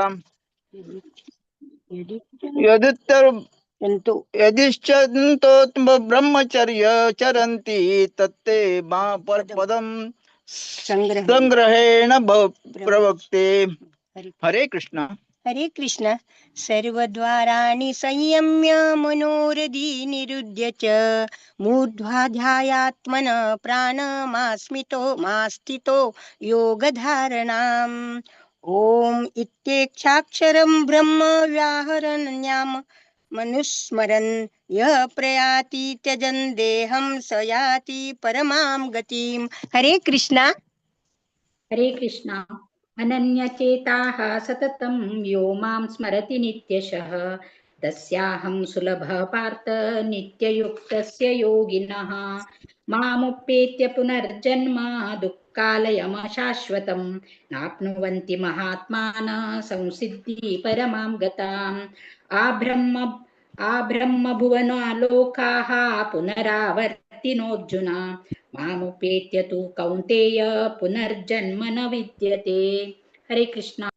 यदिच्छन्तो ब्रह्मचर्य चरन्ति तत्ते पदं संग्रहेण प्रवक्ते. हरे कृष्ण. हरे कृष्ण सर्वद्वाराणि संयम्य मनोरथी निरुध्य च मूर्ध्वाध्यायात्मन प्राणमास्मितो मास्थितो योगधारणाम् ॐ इत्येक्षाक्षरं ब्रह्म व्याहरण्याम मनुस्मरन् यः प्रयाति त्यजन् देहं स याति परमां गतिम् हरे कृष्णा हरे कृष्णा अनन्यचेताः सततं यो मां स्मरति नित्यशः तस्याहं सुलभः पार्थ नित्ययुक्तस्य योगिनः मामुपेत्य पुनर्जन्म दुःखालयमशाश्वतं नाप्नुवन्ति महात्मानः संसिद्धि परमां गताम् आब्रह्मभुवनालोकाः पुनरावर्तिनोऽर्जुन मामुपेत्य तु कौन्तेय पुनर्जन्म न विद्यते हरे कृष्णा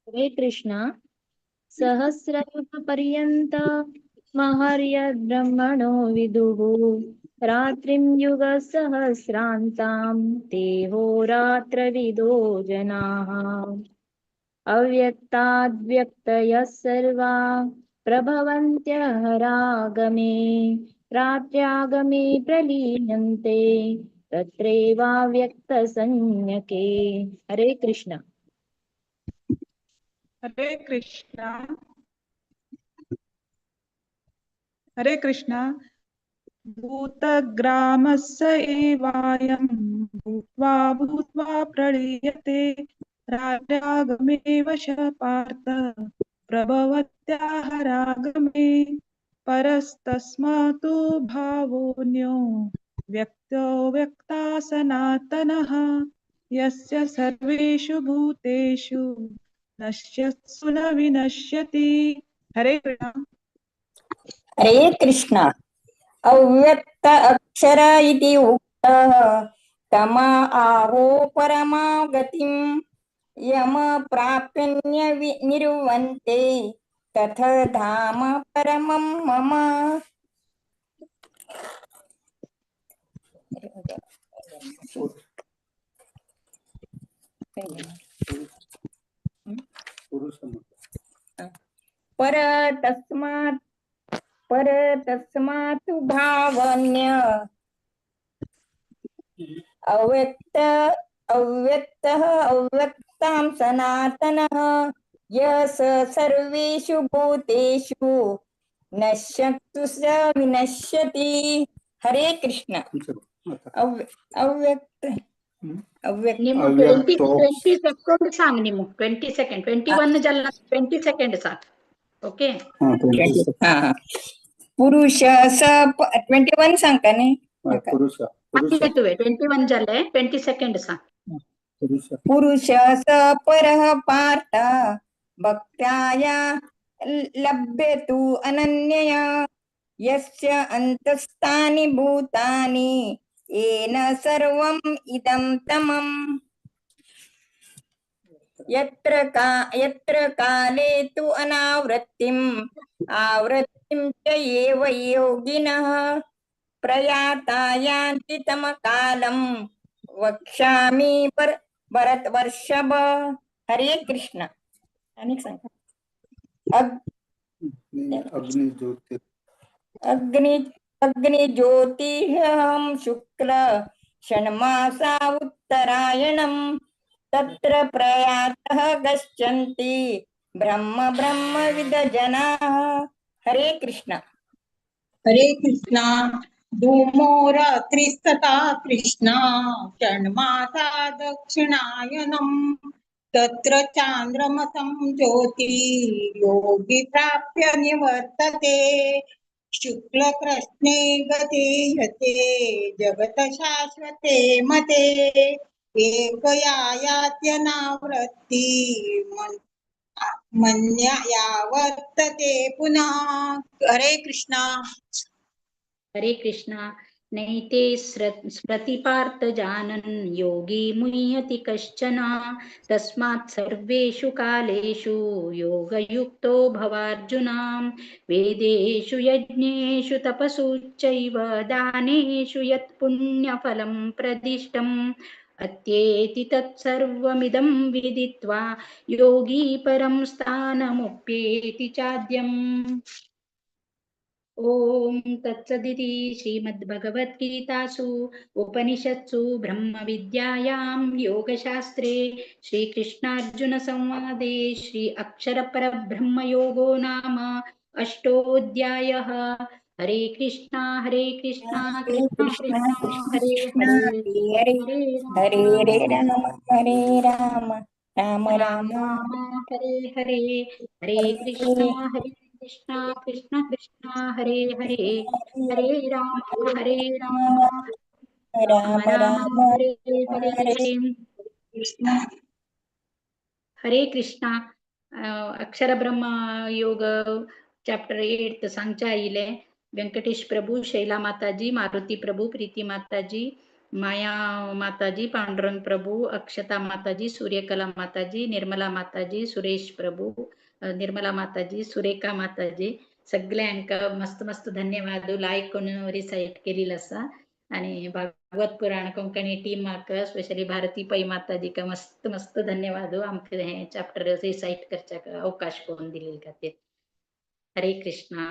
हरे कृष्णा सहस्रयुगपर्यन्त महर्यद्ब्रह्मणो विदुः रात्रिं युगसहस्रान्तां देहोरात्रविदो जनाः अव्यक्ताद्व्यक्तयः सर्वा प्रभवन्त्यहरागमे रात्र्यागमे प्रलीयन्ते तत्रैवाव्यक्तसंज्ञके हरे कृष्ण हरे कृष्णा हरे कृष्णा भूतग्रामस्य एवायं भूत्वा भूत्वा प्रलीयते रात्र्यागमे वश पार्थ प्रभवत्याहरागमे परस्तस्मातु भावोऽन्यो व्यक्तो व्यक्ता सनातनः यस्य सर्वेषु भूतेषु नश्यत्सु न विनश्यति हरे कृष्ण हरे कृष्ण अव्यक्त अक्षर इति उक्तः तमा आहो परमां गतिं यम प्राप्य निर्वन्ते तथ धाम परमं मम पर तस्मात् भावन्य अव्यक्तः अव्यक्तां सनातनः यः स सर्वेषु भूतेषु नश्यतु स विनश्यति हरे कृष्ण अव्यक्त निमु 20 सेकंड सांग निमु 20 सेकंड 21 जल्ला 20 सेकंड सांग ओके पुरुष स 21 सांग का नाही तुवे 21 जल्ले 20 सेकंड सांग पुरुष स परः पार्थ भक्त्या लभ्यतु अनन्यया यस्य अन्तस्तानि भूतानि येन सर्वम् इदं तमम् यत्र काले तु अनावृत्तिम् आवृत्तिं च एव योगिनः प्रयाता यान्ति तमकालं वक्ष्यामि भरतवर्षभ हरे कृष्ण अनेक संख्या अग्निज्योतिषं शुक्ल षण्मासा उत्तरायणं तत्र प्रयातः गच्छन्ति ब्रह्मविद जनाः हरे कृष्ण हरे कृष्णा धूमो रात्रिस्तथा कृष्णा षण्मासा दक्षिणायनम् तत्र चान्द्रमसं ज्योति योगी प्राप्य निवर्तते शुक्लकृष्णे गते यते जगत शाश्वते मते एकया यात्यनावृत्ति मन्या यावर्तते पुनः हरे कृष्णा हरे कृष्णा नैते स्मृति पार्थ जानन् योगी मुह्यति कश्चन तस्मात् सर्वेषु कालेषु योगयुक्तो भवार्जुन वेदेषु यज्ञेषु तपसु चैव दानेषु यत् पुण्यफलं प्रदिष्टम् अत्येति तत्सर्वमिदं विदित्वा योगी परं स्थानमुप्येति चाद्यम्। ॐ तत्सदिति श्रीमद्भगवद्गीतासु उपनिषत्सु ब्रह्मविद्यायां योगशास्त्रे श्रीकृष्णार्जुनसंवादे श्री अक्षरपरब्रह्मयोगो नाम अष्टोऽध्यायः। हरे कृष्णा कृष्णा कृष्णा हरे हरे, हरे हरे हरे हरे राम राम हरे राम राम राम राम राम हरे हरे, हरे कृष्णा कृष्णा कृष्णा हरे हरे, हरे राम राम राम राम राम हरे हरे। हरे हरे कृष्णा ಅಕ್ಷರ ಬ್ರಹ್ಮ ಯೋಗ ಚಾಪ್ಟರ್ 8 सांगच्या आईले व्यंकटेश प्रभू, शैला माताजी, मारुती प्रभू, प्रीती माताजी, माया माताजी, पांडुरंग प्रभू, अक्षता माताजी, सूर्यकला माताजी, निर्मला माताजी, सुरेश प्रभू, निर्मला माताजी, सुरेखा माताजी सगळ्यांका मस्त मस्त धन्यवाद. लाईक करून रिसाईट केलेलं असा आणि भागवत पुराण कोंकणी टीम म्हाका स्पेशली भारती पै माताजी का मस्त मस्त धन्यवाद आमचे हे चॅप्टर रिसाईट करच्या अवकाश करून दिले खातीर. हरे कृष्णा.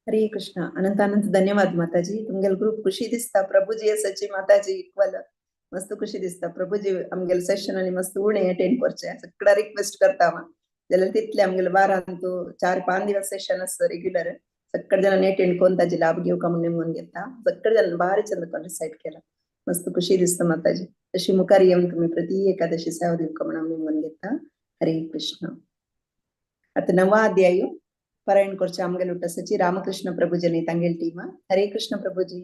हरे कृष्णा. अनंत अनंत धन्यवाद माताजी. तुमगेल ग्रुप खुशी दिसता. प्रभुजी सची माताजी इक्वल मस्त खुशी दिसता. प्रभुजी आमगेल सेशन आणि मस्त उणे अटेंड करचे सगळा रिक्वेस्ट करता जाल्यार तितले आमगेल वारांतू 4-5 दिवस सेशन असतं रेग्युलर. सगळे जणांनी अटेंड करून ताजी लाभ घेवका म्हणून नेमून घेता. सगळे जण भारी चंद करून रिसाईट केला. मस्त खुशी दिसता माताजी. तशी मुखार येऊन तुम्ही प्रति एकादशी सेवा दिवका म्हणून नेमून घेता. हरे कृष्ण. आता 9वा अध्याय पारायण करचे आमगेल उट्टसची रामकृष्ण प्रभुजनी तांगेल टीमा. हरे कृष्ण प्रभुजी.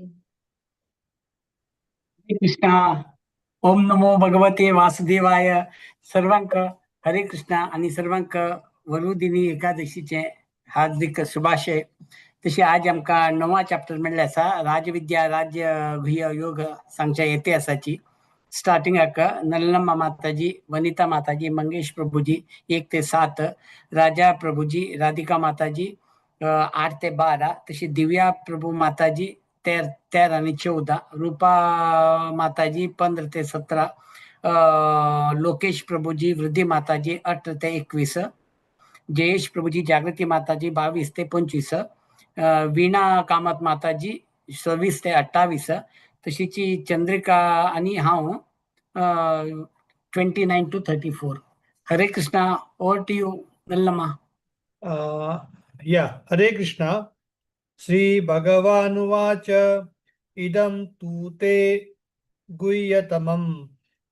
हरे कृष्णा. ओम नमो भगवते वासुदेवाय. सर्वांक हरे कृष्णा आणि सर्वांक वरुदिनी एकादशीचे हार्दिक शुभाशय. तशी आज आमका 9वा चॅप्टर मेळ्ळें आसा. राजविद्या राज्य गुह्य योग सांगच्या येते आसाची. स्टार्टिंगाक नल्लम्मा माताजी, वनिता माताजी, मंगेश प्रभुजी 1 ते 7, राजा प्रभुजी, राधिका माताजी 8 ते 12, तशी दिव्या प्रभू माताजी 13 आणि 14, रूपा माताजी 15 ते 17, लोकेश प्रभुजी, वृद्धी माताजी 18 ते 21, जयेश प्रभुजी, जागृती माताजी 22 ते 25, वीणा कामत माताजी 26 ते 28, तशीची चंद्रिका आणि हांव 29 to 34. Hare Krishna. Over to you Nallamma. Hare Krishna. Shri भगवानुवाच इदं तु ते गुह्यतमं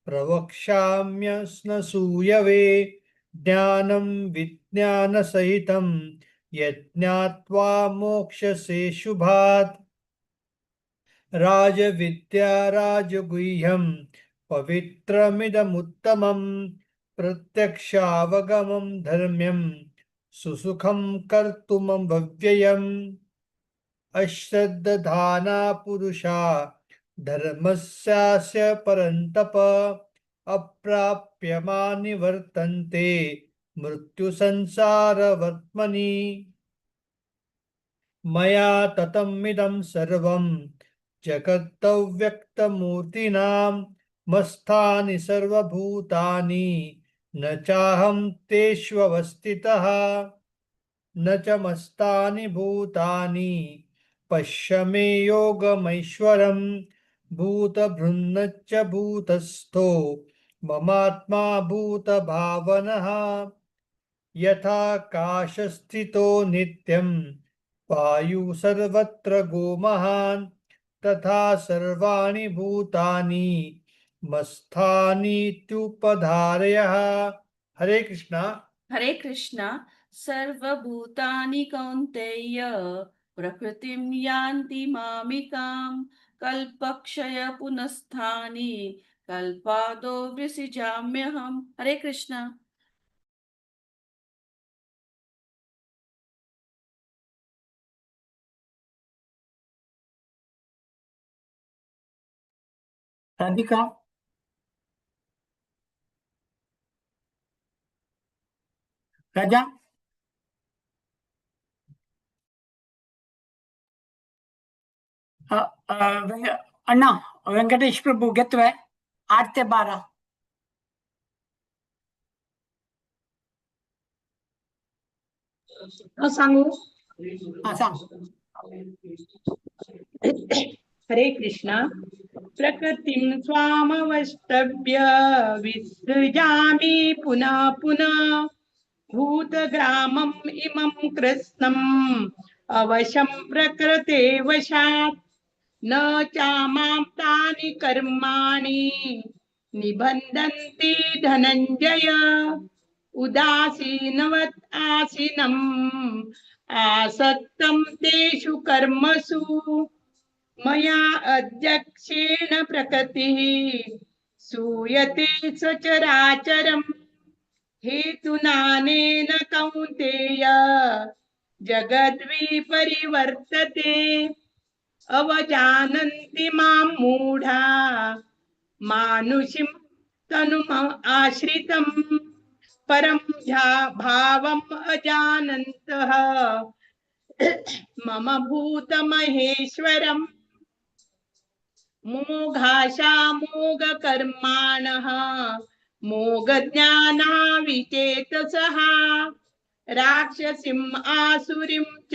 प्रवक्ष्याम्यस्नसूयवे ज्ञानं विज्ञानसहितं यज्ञात्वा मोक्षसे शुभात्. राजविद्या राजगुह्यं पवित्रमिदमुत्तमं प्रत्यक्षावगमं धर्म्यं सुसुखं कर्तुमव्ययम्. अश्रद्धधाना पुरुषा धर्मस्यास्य परन्तप अप्राप्यमानि वर्तन्ते मृत्युसंसारवर्त्मनि. मया ततमिदं सर्वं जगदव्यक्तमूर्तिनां मस्थानि सर्वभूतानि न चाहं तेष्वस्थितः न च मस्तानि भूतानि पश्य मे योगमैश्वरं भूतभृन्नच्च भूतस्थो ममात्मा भूतभावनः. यथाकाशस्थितो नित्यं वायु सर्वत्र गोमहान् तथा सर्वाणि भूतानि मस्थानीत्युपधारयः. हरे कृष्णा. हरे कृष्णा. सर्वभूतानि कौन्तेय प्रकृतिं यान्ति मामिकां कल्पक्षय पुनस्तानि कल्पादो विसृजाम्यहम्. हरे कृष्णा. राधिका. राजा. अण्णा ವೆಂಕಟೇಶ್ ಪ್ರಭು ಗೆತ್ತವೆ 8 ते 12. सांगू. हा सांग. हरे कृष्णा. प्रकृतिं स्वामवष्टभ्य विसृजामि पुनः पुनः भूतग्रामम् इमं कृत्स्नम् अवशं प्रकृते वशात् न चामां तानि कर्माणि निबन्धन्ति धनञ्जय उदासीनवत् आसीनम् आसक्तं तेषु कर्मसु मया अध्यक्षेण प्रकृतिः सूयते सचराचरम् हेतुनानेन कौन्तेय जगद्विपरिवर्तते अवजानन्ति मां मूढा मानुषीं तनुम् आश्रितं परं भावम् अजानन्तः मम भूतमहेश्वरम् मोघाशामोघकर्माणः मोघज्ञानाविचेतसः राक्षसीम् आसुरीं च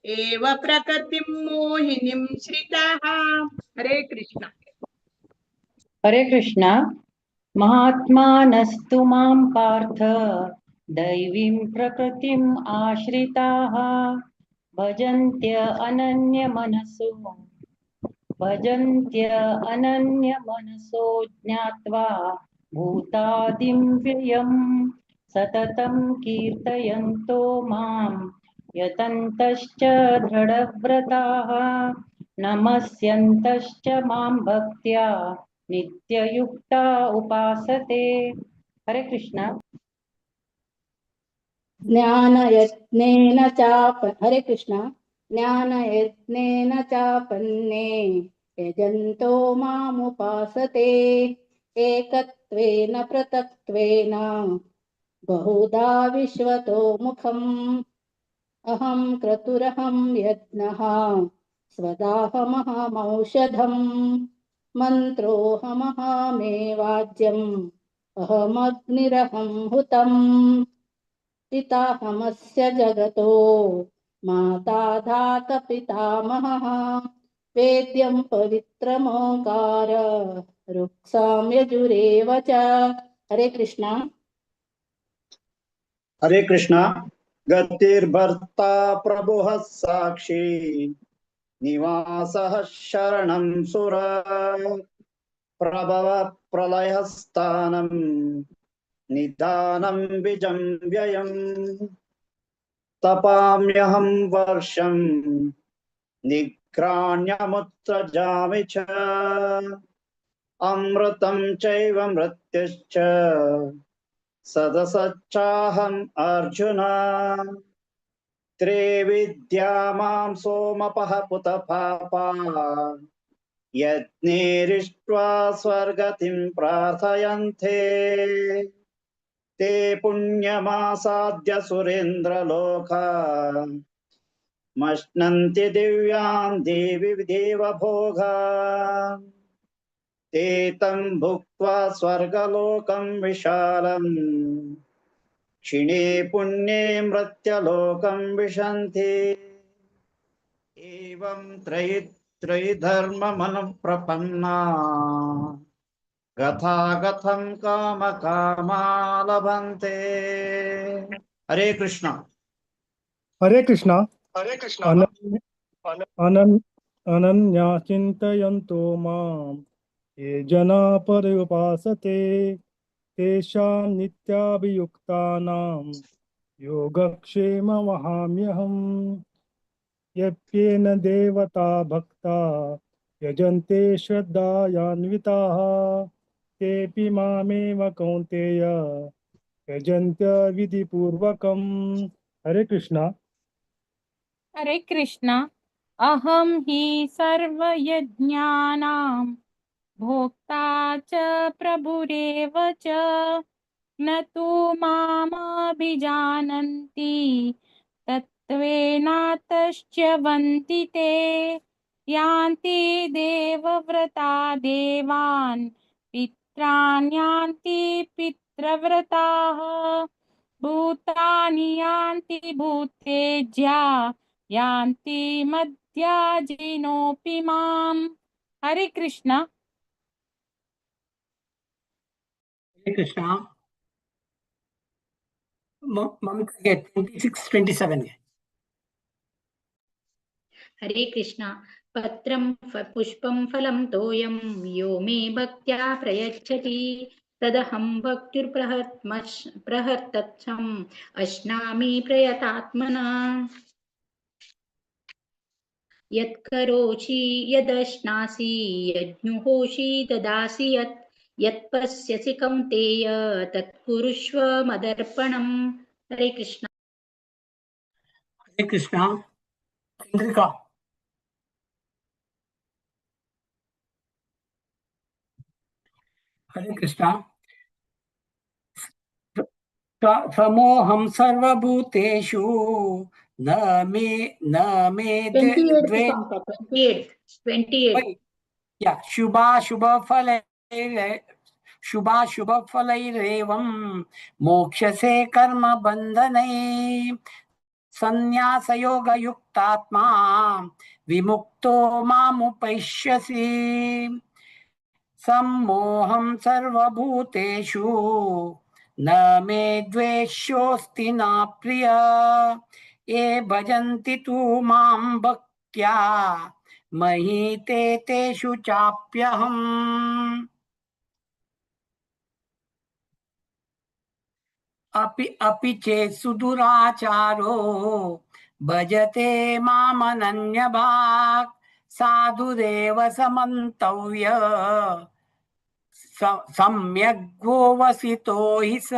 एव प्रकृतिं मोहिनीं श्रिताः. हरे कृष्ण. हरे कृष्ण. महात्मानस्तु मां पार्थ दैवीं प्रकृतिम् आश्रिताः भजन्त्य अनन्यमनसो ज्ञात्वा भूतादिं व्ययं सततं कीर्तयन्तो मां यतन्तश्च दृढव्रताः नमस्यन्तश्च मां भक्त्या नित्ययुक्ता उपासते. हरे कृष्ण. ज्ञानयत्नेन हरे कृष्ण. ज्ञानयत्नेन चापन्ने यजन्तो मामुपासते एकत्वेन पृथक्त्वेन बहुधा विश्वतो मुखम् अहं क्रतुरहं यज्ञः स्वदाहमहमौषधम् मन्त्रोऽहमहमेवाज्यम् अहमग्निरहं हुतम् पिताहमस्य जगतो माता धात पितामहः वेद्यं पवित्रमोङ्कार रुक्सां यजुरेव च. हरे कृष्ण. हरे कृष्ण. गतिर्भर्ता प्रभुः साक्षी निवासः शरणं सुर प्रभव प्रलयस्थानं निदानं बीजं व्ययम् तपाम्यहं वर्षं निग्राण्यमुत्सृजामि च अमृतं चैव मृत्युश्च सदसच्चाहम् अर्जुन त्रिविद्या मां सोमपः पुत पापा यज्ञैरिष्ट्वा स्वर्गतिं प्रार्थयन्ते ते पुण्यमासाद्य सुरेन्द्रलोका मश्नन्ति दिव्यान् देवी देवभोगा ते तं भुक्त्वा स्वर्गलोकं विशालम् क्षिणे पुण्ये मृत्यलोकं विशन्ति एवं त्रयीधर्ममनुप्रपन्ना गथागथं कामकामा लभन्ते. हरे कृष्ण. हरे कृष्ण. हरे कृष्ण. अनन्या चिन्तयन्तो मां ये जना पर्युपासते तेषां नित्याभियुक्तानां योगक्षेममहाम्यहम् यप्येन देवता भक्ता यजन्ते श्रद्धायान्विताः तेऽपि मामेव कौन्तेय यजन्त्य विधिपूर्वकम्. हरे कृष्णा. हरे कृष्णा. अहं हि सर्वयज्ञानां भोक्ता च प्रभुरेव च न तु मामभिजानन्ति तत्त्वेनातश्च्यवन्ति ते यान्ति देवव्रता देवान् पित्राण्यान्ति पितृव्रताः भूतानि यान्ति भूतेज्या यान्ति मद्याजिनोऽपि माम्। हरे कृष्णा। हरे कृष्णा। ममता के 26-27 है। हरे कृष्णा। पत्रं पुष्पं फलं तोयं यो मे भक्त्या प्रयच्छति तदहं भक्तिर्प्रहर्तच्छम् अश्नामि प्रयतात्मना। यत्करोषि यदश्नासि यज्ञुहोषि ददासि यत्पश्यसि कौन्तेय तत्कुरुष्व मदर्पणम्। हरे कृष्णा। हरे कृष्णा। चंद्रिका। हरे कृष्णा। समोहं सर्वभूतेषु न मे 28th द्वे song, 28. या शुभाशुभफलैरेवं मोक्षसे कर्म बन्धनै संन्यासयोगयुक्तात्मा विमुक्तो मामुपैष्यसि। सम्मोहं सर्वभूतेषु न मे द्वेष्योऽस्ति न प्रिय ये भजन्ति तु मां भक्त्या मही ते तेषु चाप्यहम्। अपि चेत् सुदुराचारो भजते मामनन्यभाक् साधुरेव समन्तव्य सम्यग्गोवसितो हि स।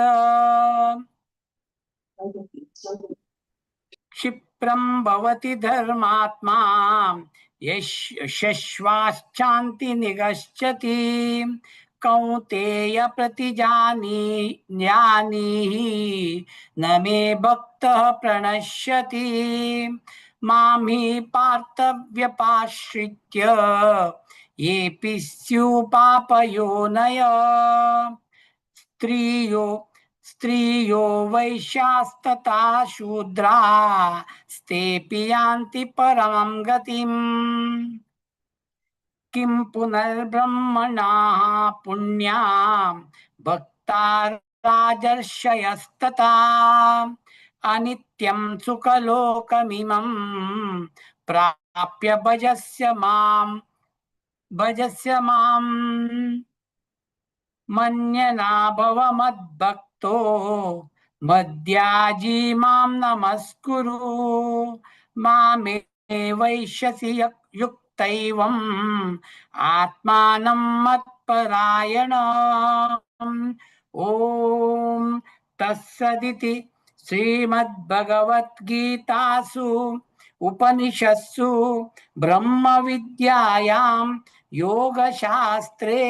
क्षिप्रं भवति धर्मात्मा यश्वाश्चान्ति निगच्छति कौन्तेय प्रतिजानीहि न मे भक्तः प्रणश्यति। मां हि पार्थव्यपाश्रित्य येऽपि स्युः पापयोनय स्त्रियो वैश्यास्तथा शूद्रा स्तेऽपि यान्ति परमं गतिम्। किं पुनर्ब्रह्मणाः पुण्या भक्ता राजर्षयस्तथा अनित्यं सुखलोकमिमं प्राप्य भजस्य माम्। मन्यना भव मद्भक्तो मद्याजी मां नमस्कुरु मामे वैश्यसि युक्तैवम् आत्मानं मत्परायणम्। ॐ तत्सदिति श्रीमद्भगवद्गीतासु उपनिषत्सु ब्रह्मविद्यायां योगशास्त्रे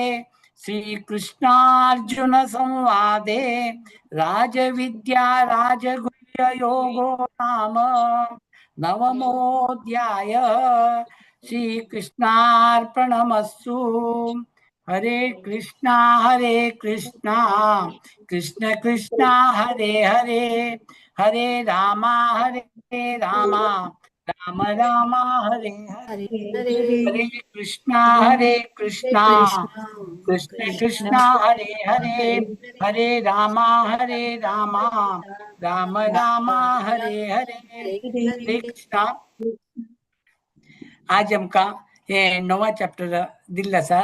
श्रीकृष्णार्जुन संवादे राजविद्या राजगुह्ययोगो नाम नवमोऽध्याय। श्रीकृष्णार्पणमस्तु। हरे कृष्णा कृष्ण कृष्णा हरे हरे हरे रामा राम राम हरे हरे हरे कृष्णा कृष्ण कृष्ण हरे हरे हरे राम राम राम हरे हरे। हरे कृष्णा। आज हमका ये नवा चैप्टर दिल्ला सा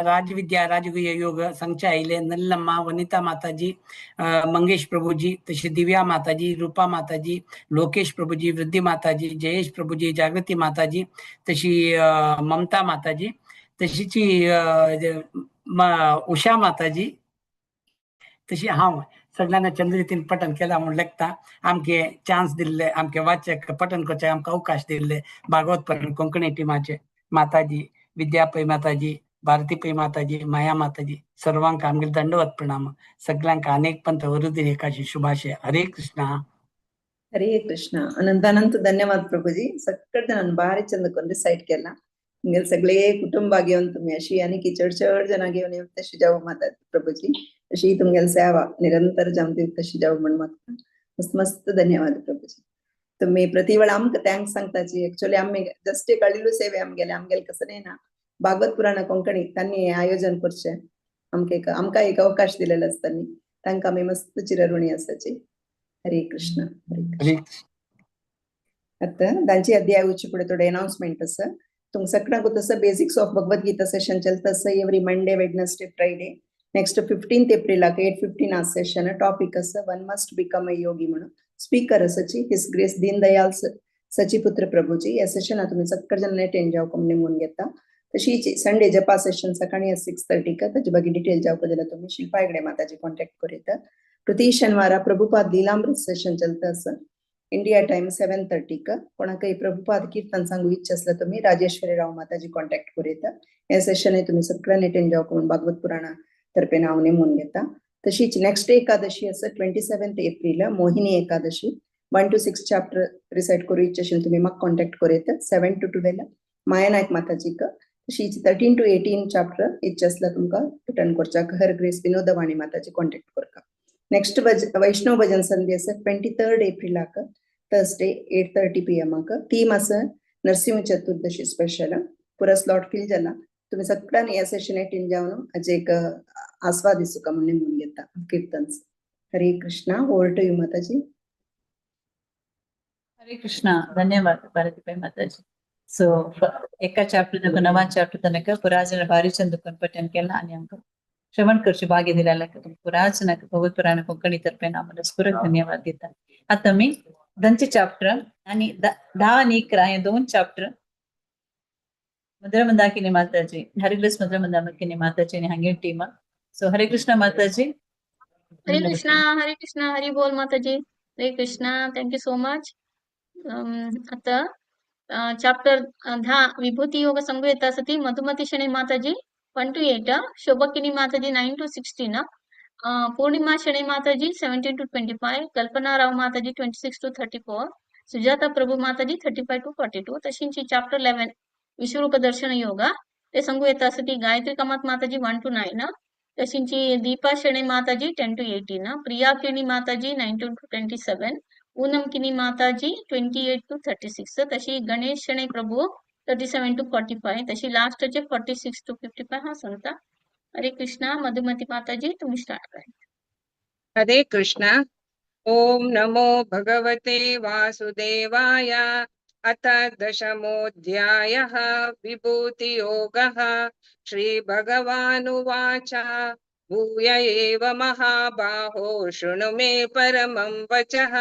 राजविद्या राजगुह्य योग संख्या इले नल्लम्मा वनिता माताजी मंगेश प्रभुजी तशी दिव्या माताजी रूपा माताजी लोकेश प्रभुजी वृद्धी माताजी जयेश प्रभुजी जागृती माताजी तशी ममता माताजी तशीची उषा माताजी तशी हांव सगळ्यांना चंद्रितीन पठण केला म्हणून लेखता आमके चान्स दिल्ले आमके वाचक पठण करचे आमकां अवकाश दिल्ले भागवत पठण कोंकणी टिमाचे माताजी विद्यापै माताजी भारतीपै माताजी माया माताजी सर्वांक आमगे दंडवत प्रणाम सगळ्यांक अनेक पंथ वरुदिन एकादशी शुभाशय। हरे कृष्णा। ಹರೇ ಕೃಷ್ಣ. ಅನಂತಾನಂತ ಧನ್ಯವಾದ ಪ್ರಭುಜಿ. ಸಕ್ಕಟ್ ನಾನು ಭಾರಿ ಚಂದ ರಿಸೈಟ್ ಕೆಲ್ಲ. तुमगेल सगळे कुटुंबा घेऊन तुम्ही अशी आणि की चड जना घेऊन येऊ तशी जाऊ माता प्रभूजी अशी तुमगेल सेवा निरंतर जमते तशी जाऊ म्हण मागता मस्त मस्त धन्यवाद प्रभूजी तुम्ही प्रतिवेळ आमकां थँक्स सांगताची ऍक्च्युअली आम्ही जस्ट एक कळिल्लो सेवे आमगेले कसं नाही ना भागवत पुराण कोंकणी त्यांनी आयोजन करचे आमकां एक अवकाश दिलेला असताना तांकां आमी मस्त चिरऋणी आसाची हरे कृष्ण हरे कृष्ण आता तांची अध्याय उच्च पुढे थोडे अनाउन्समेंट आसा तुमकां सगळ्यांक तसं बेसिक्स ऑफ भगवद्गीता सेशन चलता आसा every Monday Wednesday Friday next 15th एप्रिलाक 8:15 आ सेशन टॉपिक आसा वन मस्ट बिकम अ योगी म्हणून स्पीकर आसाची हिज ग्रेस दीनदयाल सचीपुत्र प्रभूजी या सेशना तुम्ही सगळे जण अटेंड जावक नेमून घेता तशीच संडे जपा सेशन सकाळी 6:30 का ताजे बाकी डिटेल जावक जाल्यार तुम्ही शिल्पा हेगडे माताजी कॉन्टॅक्ट करिता प्रति शनिवार प्रभुपाद लीलामृत सेशन चलता आसा इंडिया टाइम 7:30 का कोणाकय प्रभुपाद कीर्तन सांगू इच्छा असला तुम्ही राजेश्वरी राव माताजी कॉन्टॅक्ट करिता या सेशन तुम्ही सगळ्यांनी अटेंड जावक म्हणून भागवत पुराणा तर्फे नाव नेमून घेता तशीच नेक्स्ट एकादशी आसा 27th April Mohini Ekadashi 1 to 6 chapter recite करू इच्छा असेल तुम्ही म्हाका कॉन्टॅक्ट करिता 7 to 12 माया नायक माताजी का तशीच 13 to 18 चॅप्टर इच्छा असला तुमका रिटर्न करचा हर ग्रेस विनोदवाणी माताजी कॉन्टॅक्ट करका नेक्स्ट वैष्णव भजन संधी आसा 23rd एप्रिलाक थर्सडे 8:30 PM थीम आसा नरसिंह चतुर्दशी स्पेशल पुरा स्लॉट फिल जाला तुम्ही सगळ्यांनी या सेशन अटेंड जावन हाजे एक आस्वाद दिसुका म्हणून नेमून घेता कीर्तन हरे कृष्णा ओवर टू यू माताजी हरे कृष्णा धन्यवाद भारती माताजी सो एका चॅप्टर नवा चॅप्टर तनक पुराजन भारी चंदुकन पठन केला आणि आमकां श्रवण करची भाग्य दिलेला पुराजनाक भगवत पुराण कोंकणी तर्फे मनस्पूर्वक धन्यवाद देता आता मी दंचे चॅप्टर आणि 10 आणि 11 हे 2 चॅप्टर मधुर मंदाकिनी माताजी हरिग्रेस मधुर मंदाकिनी माताजी आणि हांगे टीम सो हरे कृष्ण माताजी हरे कृष्णा हरि बोल माताजी हरे कृष्णा थँक्यू सो मच आता चॅप्टर 10 विभूती योग संगवेता सती मधुमती शनी माताजी 1 to 8 शोभकिनी माताजी 9 to 16 पूर्णिमा शनी माताजी 17 to 25 कल्पना राव माताजी 26 to 34 सुजाता प्रभु माताजी 35 to 42 तशींची चॅप्टर 11 विश्वरूप दर्शन योगा ते संगवेता सती गायत्री कामत माताजी 1 to 9 तशींची दीपा शनी माताजी 10 to 18 प्रिया किनी माताजी 19 to 27 पूनम किनी माताजी 28 to 36 तशी गणेश शनी प्रभु 37 to 45 तशी लास्ट चे 46 to 55 हा सांगता हरे कृष्णा मधुमती माताजी तुम्ही स्टार्ट करा हरे कृष्णा ओम नमो भगवते वासुदेवाय अथ दशमोऽध्यायः विभूतियोगः श्रीभगवानुवाच भूय एव महाबाहो शृणु मे परमं वचः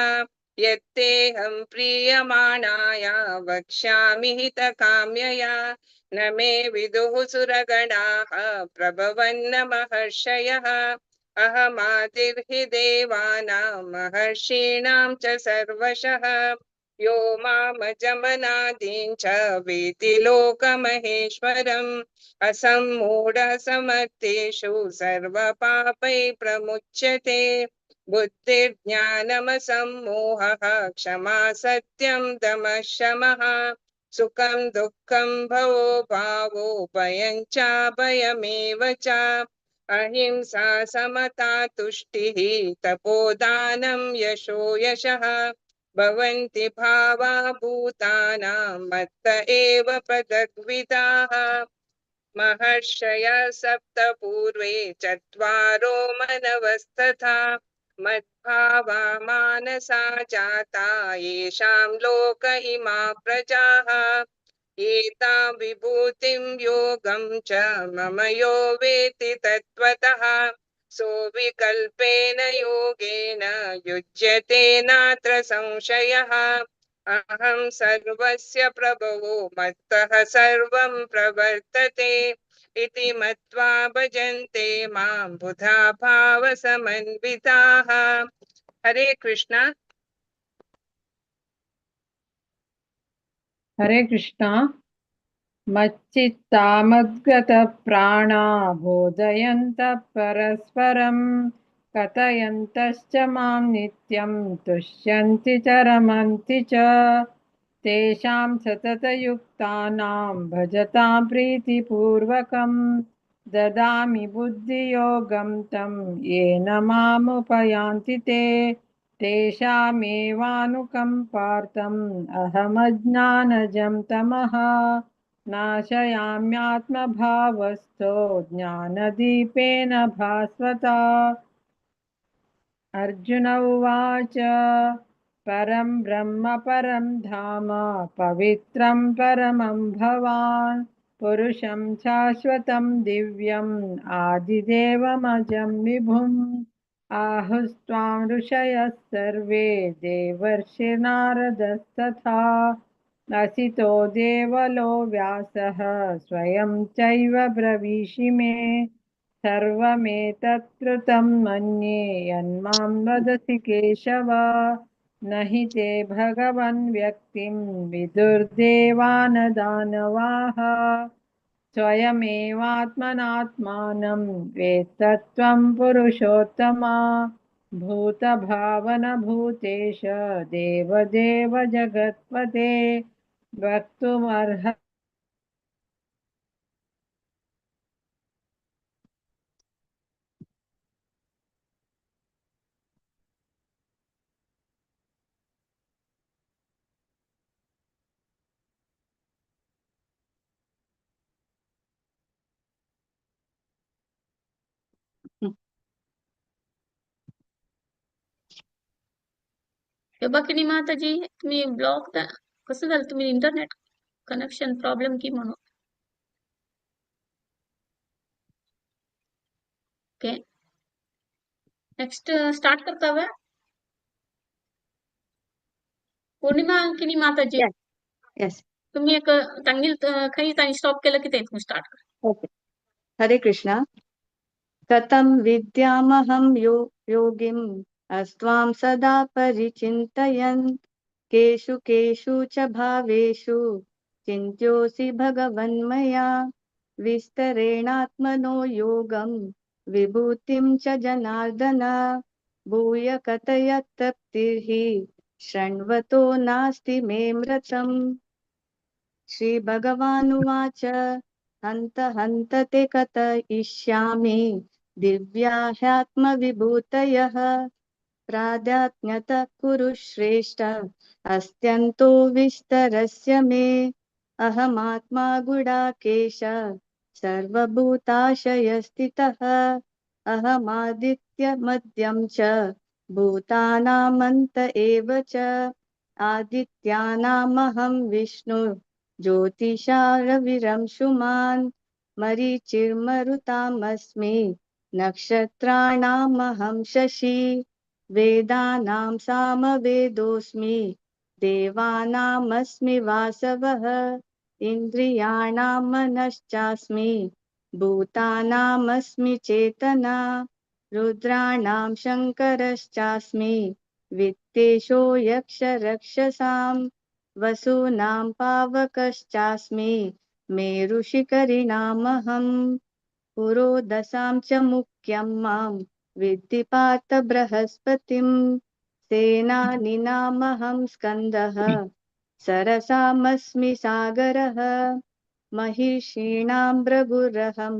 यत्तेऽहं प्रीयमाणाय वक्ष्यामि हितकाम्यया न मे विदुः सुरगणाः प्रभवन्न महर्षयः अहमादिर्हि देवानां महर्षीणां च सर्वशः यो मामजमनादीं च वेति लोकमहेश्वरम् असम्मूढः समर्थेषु सर्वपापैः प्रमुच्यते बुद्धिर्ज्ञानमसम्मोहः क्षमा सत्यं दमः शमः सुखं दुःखं भवो भावो भयं च भयमेव च अहिंसा समता तुष्टिः तपोदानं यशो यशः भवन्ति भावा भूतानां मत्त एव पदग्विदाः महर्षयः सप्त पूर्वे चत्वारो मनवस्तथा मद्भावा मानसा जाता येषां लोक इमा प्रजाः एतां विभूतिं योगं च मम यो वेत्ति तत्त्वतः सोऽविकल्पेन योगेन युज्यते नात्र संशयः अहं सर्वस्य प्रभवो मत्तः सर्वं प्रवर्तते इति मत्वा भजन्ते मां बुधा भावसमन्विताः हरे कृष्णा हरे कृष्णा मच्चित्तामद्गत प्राणा बोधयन्तः परस्परं कथयन्तश्च मां नित्यं तुष्यन्ति च रमन्ति च तेषां सततयुक्तानां भजतां प्रीतिपूर्वकं ददामि बुद्धियोगं तं येन मामुपयान्ति ते तेषामेवानुकम्पार्थम् अहमज्ञानजं तमः नाशयाम्यात्मभावस्थो ज्ञानदीपेन भास्वता। अर्जुन उवाच परं ब्रह्म परं धाम पवित्रं परमं भवान् पुरुषं शाश्वतं दिव्यम् आदिदेवमजं विभुम् आहुस्त्वां ऋषयः सर्वे देवर्षिर्नारदस्तथा असितो देवलो व्यासः स्वयं चैव ब्रवीषि मे सर्वमेतत्कृतं मन्ये यन्मां वदसि केशव न हि ते भगवन् व्यक्तिं विदुर्देवानदानवाः स्वयमेवात्मनात्मानं वेत्तत्वं पुरुषोत्तमा भूतभावनभूतेश देवदेव जगत्पते वक्तुमर्ह योबाकिनी माताजी तुम्ही ब्लॉक कसं झालं तुम्ही इंटरनेट कनेक्शन प्रॉब्लेम की म्हणून ओके नेक्स्ट स्टार्ट करता हुआ पौर्णिमा अंकिनी माताजी येस तुम्ही एक तांगील काही स्टॉप केलं की ते तुम्ही स्टार्ट करा ओके हरे कृष्णा कथं विद्यामहं योगिम् अस्त्वां सदा परिचिन्तयन् केषु केषु च भावेषु चिन्त्योऽसि भगवन्मया विस्तरेणात्मनो योगं विभूतिं च जनार्दन भूय कथय तप्तिर्हि शृण्वतो नास्ति मे मृतम् श्रीभगवानुवाच हन्त हन्त ते कथयिष्यामि दिव्या ह्यात्मविभूतयः प्रादान्यतः कुरु श्रेष्ठ अस्त्यन्तो विस्तरस्य मे अहमात्मा गुडाकेश सर्वभूताशयस्थितः अहमादित्यमद्यं च भूतानामन्त एव च आदित्यानामहं विष्णु ज्योतिषारविरंशुमान् मरीचिर्मरुतामस्मि नक्षत्राणामहं शशि वेदानां सामवेदोऽस्मि देवानामस्मि वासवः इन्द्रियाणां मनश्चास्मि भूतानामस्मि चेतना रुद्राणां शङ्करश्चास्मि वित्तेषो यक्षरक्षसां वसूनां पावकश्चास्मि मेरुशिखरिणामहं पुरोदशां च मुख्यं मां विद्धि पार्थ बृहस्पतिं सेनानीनामहं स्कन्दः सरसामस्मि सागरः महिषीणां भृगुरहं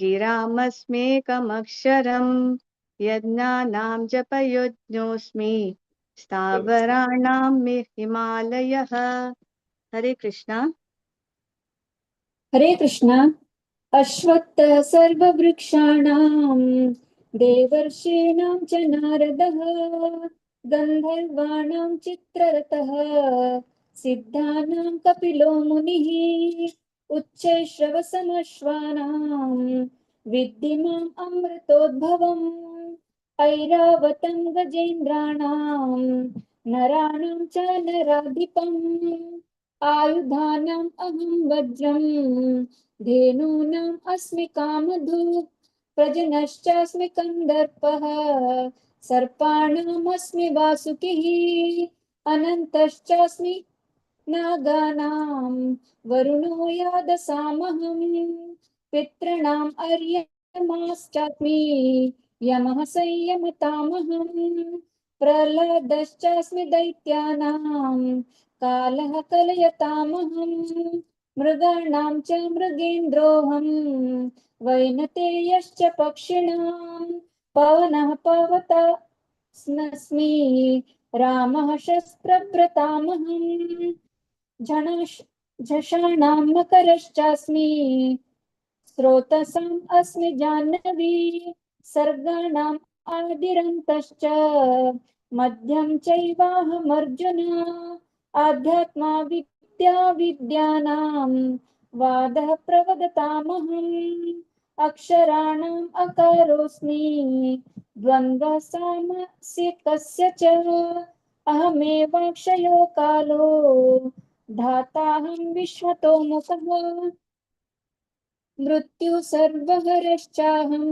गिरामस्मेकमक्षरं यज्ञानां जपयज्ञोऽस्मि स्थावराणां हिमालयः। हरे कृष्णा। हरे कृष्णा। अश्वत्थः सर्ववृक्षाणां देवर्षीणां च नारदः गन्धर्वाणां चित्ररथः सिद्धानां कपिलो मुनिः उच्चैश्रवसमश्वानां विद्धि माम् अमृतोद्भवम् ऐरावतं गजेन्द्राणां नराणां च नराधिपम् आयुधानाम् अहं वज्रं धेनूनाम् अस्मि कामधुक् प्रजनश्चास्मि कन्दर्पः सर्पाणामस्मि वासुकिः अनन्तश्चास्मि नागानां वरुणो यादसामहं पितॄणाम् अर्यमाश्चास्मि यमः संयमतामहं प्रह्लादश्चास्मि दैत्यानां कालः कलयतामहम् मृगाणां च मृगेन्द्रोऽहम् वैनतेयश्च पक्षिणां पवनः पवतास्मि रामः शस्त्रभ्रतामहम् झषाणां मकरश्चास्मि स्रोतसाम् अस्मि जाह्नवी सर्गाणाम् आदिरन्तश्च मध्यं चैवाहमर्जुन आध्यात्मा विद्या विद्यानां वादः प्रवदतामहम् अक्षराणाम् अकारोऽस्मि द्वन्द्वः सामसिकस्य च अहमेवाक्षयो कालो धाताहं विश्वतो मुखः मृत्यु सर्वहरश्चाहम्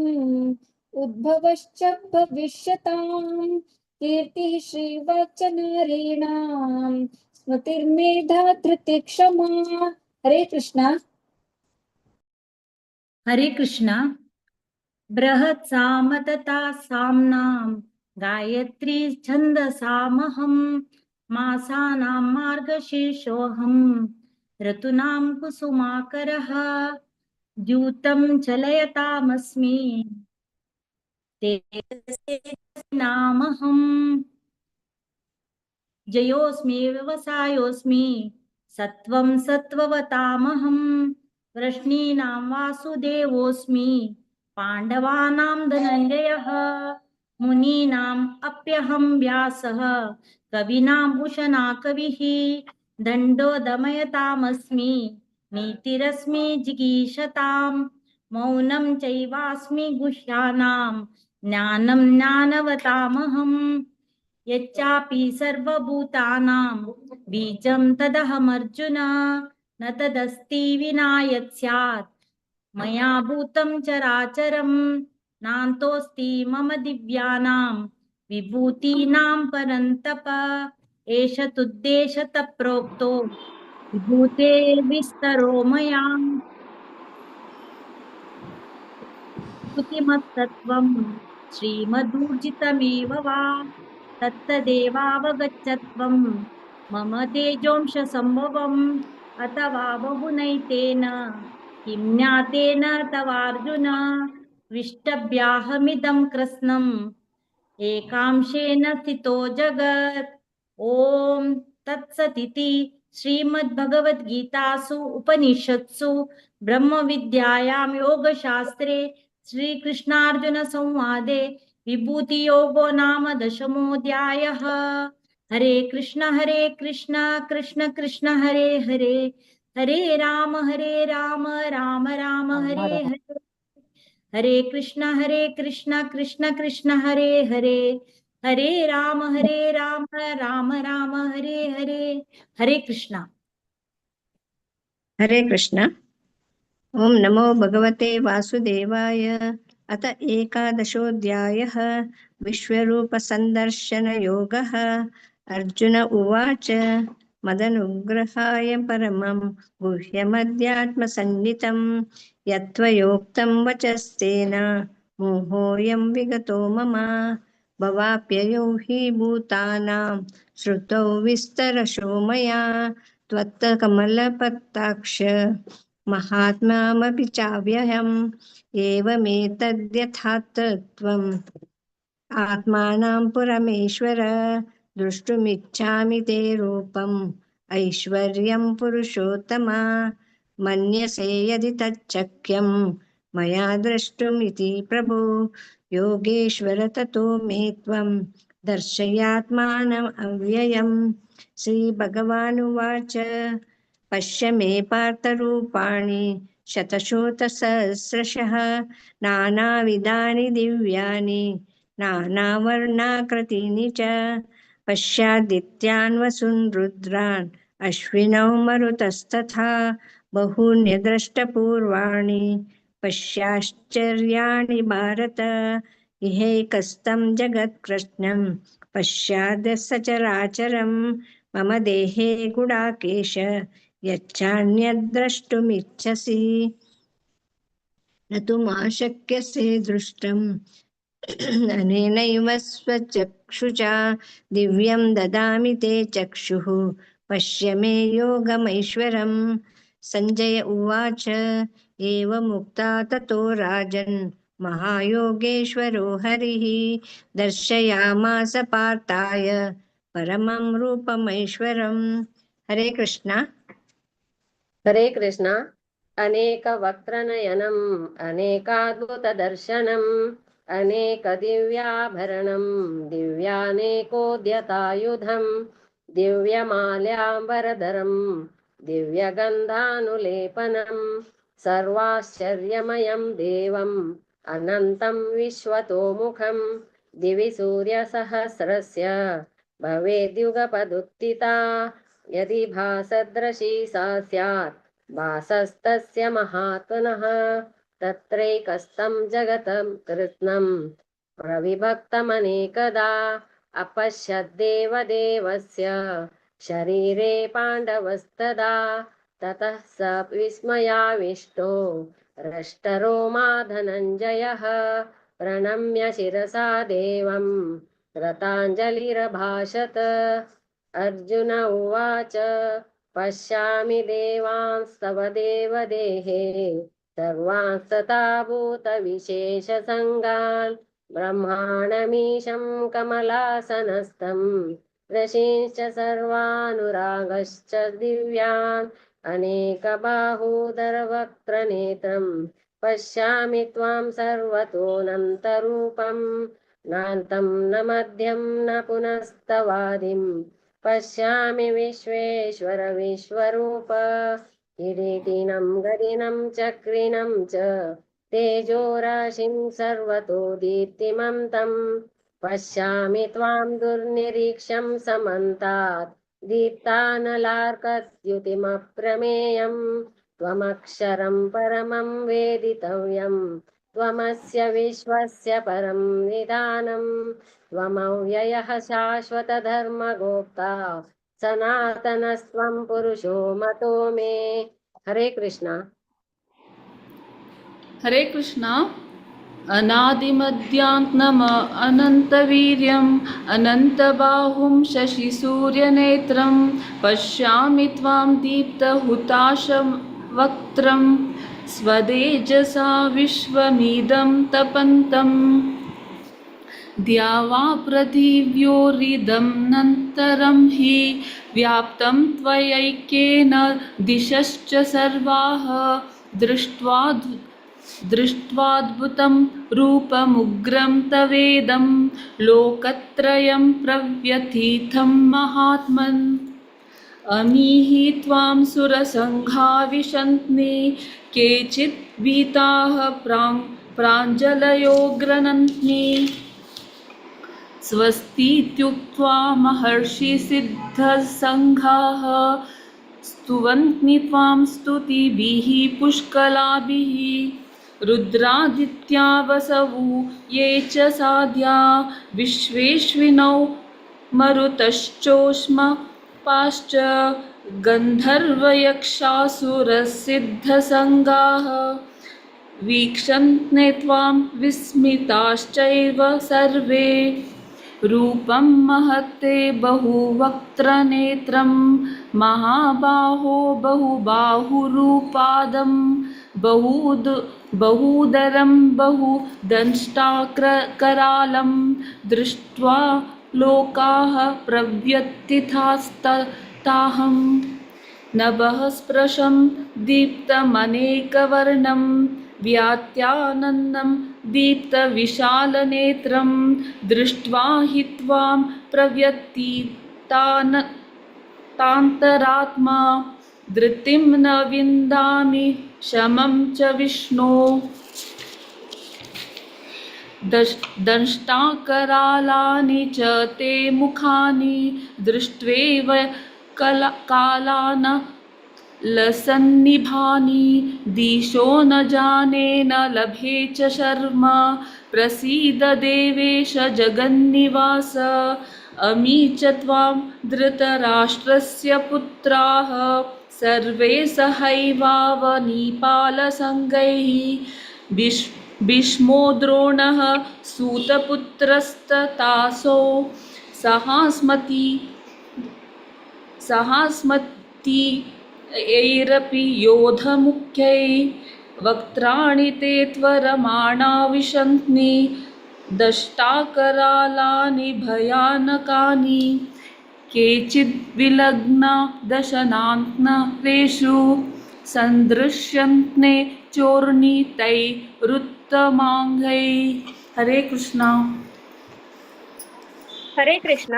उद्भवश्च भविष्यताम् कीर्तिः श्रीवाचनारीणां स्मृतिर्मेधा धृतिः क्षमा। हरे कृष्णा। हरे कृष्णा। बृहत् साम तथा साम्नां गायत्री छन्दसामहं मासानां मार्गशीर्षोऽहं ऋतूनां कुसुमाकरः द्यूतं चलयतामस्मि नामहम् जयोऽस्मि व्यवसायोऽस्मि सत्वं सत्त्ववतामहं वृष्णीनां वासुदेवोऽस्मि पाण्डवानां धनञ्जयः मुनीनाम् अप्यहं व्यासः कवीनाम् उशना कविः दण्डो दमयतामस्मि नीतिरस्मि जिगीषताम् मौनं चैवास्मि गुह्यानां ज्ञानं ज्ञानवतामहम् यच्चापि सर्वभूतानां बीजं तदहमर्जुन न तदस्ति विना यत् स्यात् मया भूतं चराचरं नान्तोऽस्ति मम दिव्यानां विभूतीनां परन्तप एष तुद्देशतः प्रोक्तो विभूते विस्तरो मया स्तुतिमत्सत्त्वं श्रीमदूर्जितमेव वा तत्तदेवावगच्छत्वं मम तेजोंशसम्भवम् अथवा बहुनैतेन किं ज्ञातेन तवार्जुन विष्टभ्याहमिदं कृत्स्नम् एकांशेन स्थितो जगत्। ॐ तत्सदिति श्रीमद्भगवद्गीतासु उपनिषत्सु ब्रह्मविद्यायां योगशास्त्रे श्रीकृष्णार्जुन संवादे विभूतियोगो नाम दशमोऽध्यायः। हरे कृष्ण कृष्ण कृष्ण हरे हरे हरे राम राम राम हरे हरे हरे कृष्ण कृष्ण कृष्ण हरे हरे हरे राम राम राम हरे हरे। हरे कृष्ण। हरे कृष्ण। ओम नमो भगवते वासुदेवाय। अथ एकादशोऽध्यायः विश्वरूपसन्दर्शनयोगः। अर्जुन उवाच मदनुग्रहाय परमं गुह्यमध्यात्मसन्नितं यत्त्वयोक्तं वचस्तेन मोहोऽयं विगतो मम भवाप्ययौ हि भूतानां श्रुतौ विस्तरशो मया त्वत्कमलपत्राक्ष महात्मामपि चाव्ययम् एवमेतद्यथार्थत्वम् आत्मानं पुरमेश्वर द्रष्टुमिच्छामि ते रूपम् ऐश्वर्यं पुरुषोत्तम मन्यसे यदि तच्चक्यं मया द्रष्टुमिति प्रभो योगेश्वर ततो मे त्वं दर्शयात्मानम् अव्ययम्। श्रीभगवानुवाच पश्य मे पार्थरूपाणि शतशोतसहस्रशः नानाविधानि दिव्यानि नानावर्णाकृतीनि च पश्यादित्यान् वसून् रुद्रान् अश्विनौ मरुतस्तथा बहून्यदृष्टपूर्वाणि पश्याश्चर्याणि भारत इहैकस्तं जगत्कृष्णं पश्याद्य सचराचरं मम देहे गुडाकेश यच्चान्यद्द्रष्टुमिच्छसि न तु मा शक्यसे दृष्टम् अनेनैव स्वचक्षुषा दिव्यं ददामि ते चक्षुः पश्य मे योगमैश्वरम्। सञ्जय उवाच एवमुक्ता ततो राजन् महायोगेश्वरो हरिः दर्शयामास पार्थाय परमं रूपमैश्वरम्। हरे कृष्ण। हरे कृष्ण। अनेकवक्त्रनयनम् अनेकाद्भुतदर्शनम् अनेकदिव्याभरणम् दिव्यानेकोद्यतायुधम् दिव्यमाल्याम्बरधरम् दिव्यगन्धानुलेपनम् सर्वाश्चर्यमयम् देवम् अनन्तम् विश्वतोमुखम् दिवि सूर्यसहस्रस्य भवेद्युगपदुत्थिता यदि भासदृशी सा स्यात् भासस्तस्य महात्मनः तत्रैकस्तं जगतं कृत्स्नं प्रविभक्तमनेकदा अपश्यद्देवदेवस्य शरीरे पाण्डवस्तदा ततः स विस्मयाविष्टो हृष्टरो मा धनञ्जयः प्रणम्य शिरसा देवं कृताञ्जलिरभाषत। अर्जुन उवाच पश्यामि देवांस्तव देवदेहे सर्वांस्तथा भूतविशेषसङ्गान् ब्रह्माणमीशं कमलासनस्थं ऋषींश्च सर्वानुरागश्च दिव्यान् अनेकबाहूदरवक्त्रनेत्रं पश्यामि त्वां सर्वतोऽनन्तरूपं नान्तं न मध्यं न पुनस्तवादिं पश्यामि विश्वेश्वर विश्वरूप। किरीटिनं गदिनं चक्रिणं च तेजोराशिं सर्वतो दीप्तिमन्तं पश्यामि त्वां दुर्निरीक्ष्यं समन्तात् दीप्तानलार्कद्युतिमप्रमेयं त्वमक्षरं परमं वेदितव्यं त्वमस्य विश्वस्य परं निधानं त्वमव्ययः शाश्वतधर्मगोप्ता सनातनस्त्वं पुरुषो मतो मे। हरे कृष्ण। हरे कृष्ण। अनादिमध्यान्तम अनन्तवीर्यम् अनन्तबाहुं शशिसूर्यनेत्रं पश्यामि त्वां दीप्तहुताशवक्त्रं स्वतेजसा विश्वमिदं तपन्तम् द्यावा पृथिव्योरिदं नन्तरं हि व्याप्तं त्वयैकेन दिशश्च सर्वाः दृष्ट्वाद्भुतं रूपमुग्रं तवेदं लोकत्रयं प्रव्यथितं महात्मन् अमीहि त्वां सुरसङ्घा विशन्ति केचित् भीताः प्राञ्जलयो गृह्णन्ति स्वस्तीत्युक्त्वा महर्षि सिद्धसङ्घाः स्तुवन्ति त्वां स्तुतिभिः पुष्कलाभिः रुद्रादित्या वसवो ये च साध्या विश्वेश्विनौ मरुतश्चोष्मपाश्च गन्धर्वयक्षासुरसिद्धसङ्गाः वीक्षन्ते त्वां विस्मिताश्चैव सर्वे रूपं महत्ते बहुवक्त्रनेत्रं महाबाहो बहुबाहुरूपादं बहुदरं बहुदंष्ट्राकरालं दृष्ट्वा लोकाः प्रव्यथितास्ताहं नभः स्पृशं दीप्तमनेकवर्णं व्यात्यानन्दं दीप्तविशालनेत्रं दृष्ट्वा हि त्वां प्रव्यथितान्तरात्मा धृतिं न विन्दामि शमं च विष्णो दंष्टाकरालानि च ते मुखानि दृष्ट्वैव कालान् लसन्निभानि दिशो न जाने न लभे च शर्म प्रसीद देवेश जगन्निवास अमी च त्वां धृतराष्ट्रस्य पुत्राः सर्वे सहैवावनीपालसङ्गैः भीष्मो द्रोणः सूतपुत्रस्तथासौ सहास्मत्यैरपि योधमुख्यै वक्त्राणि ते त्वरमाणा विशन्ति दष्टाकरालानि भयानकानि केचिद्विलग्ना दशनान्तेषु सन्दृश्यन्ते चोर्णितैरुत्तमाङ्गै। हरे कृष्णा। हरे कृष्ण।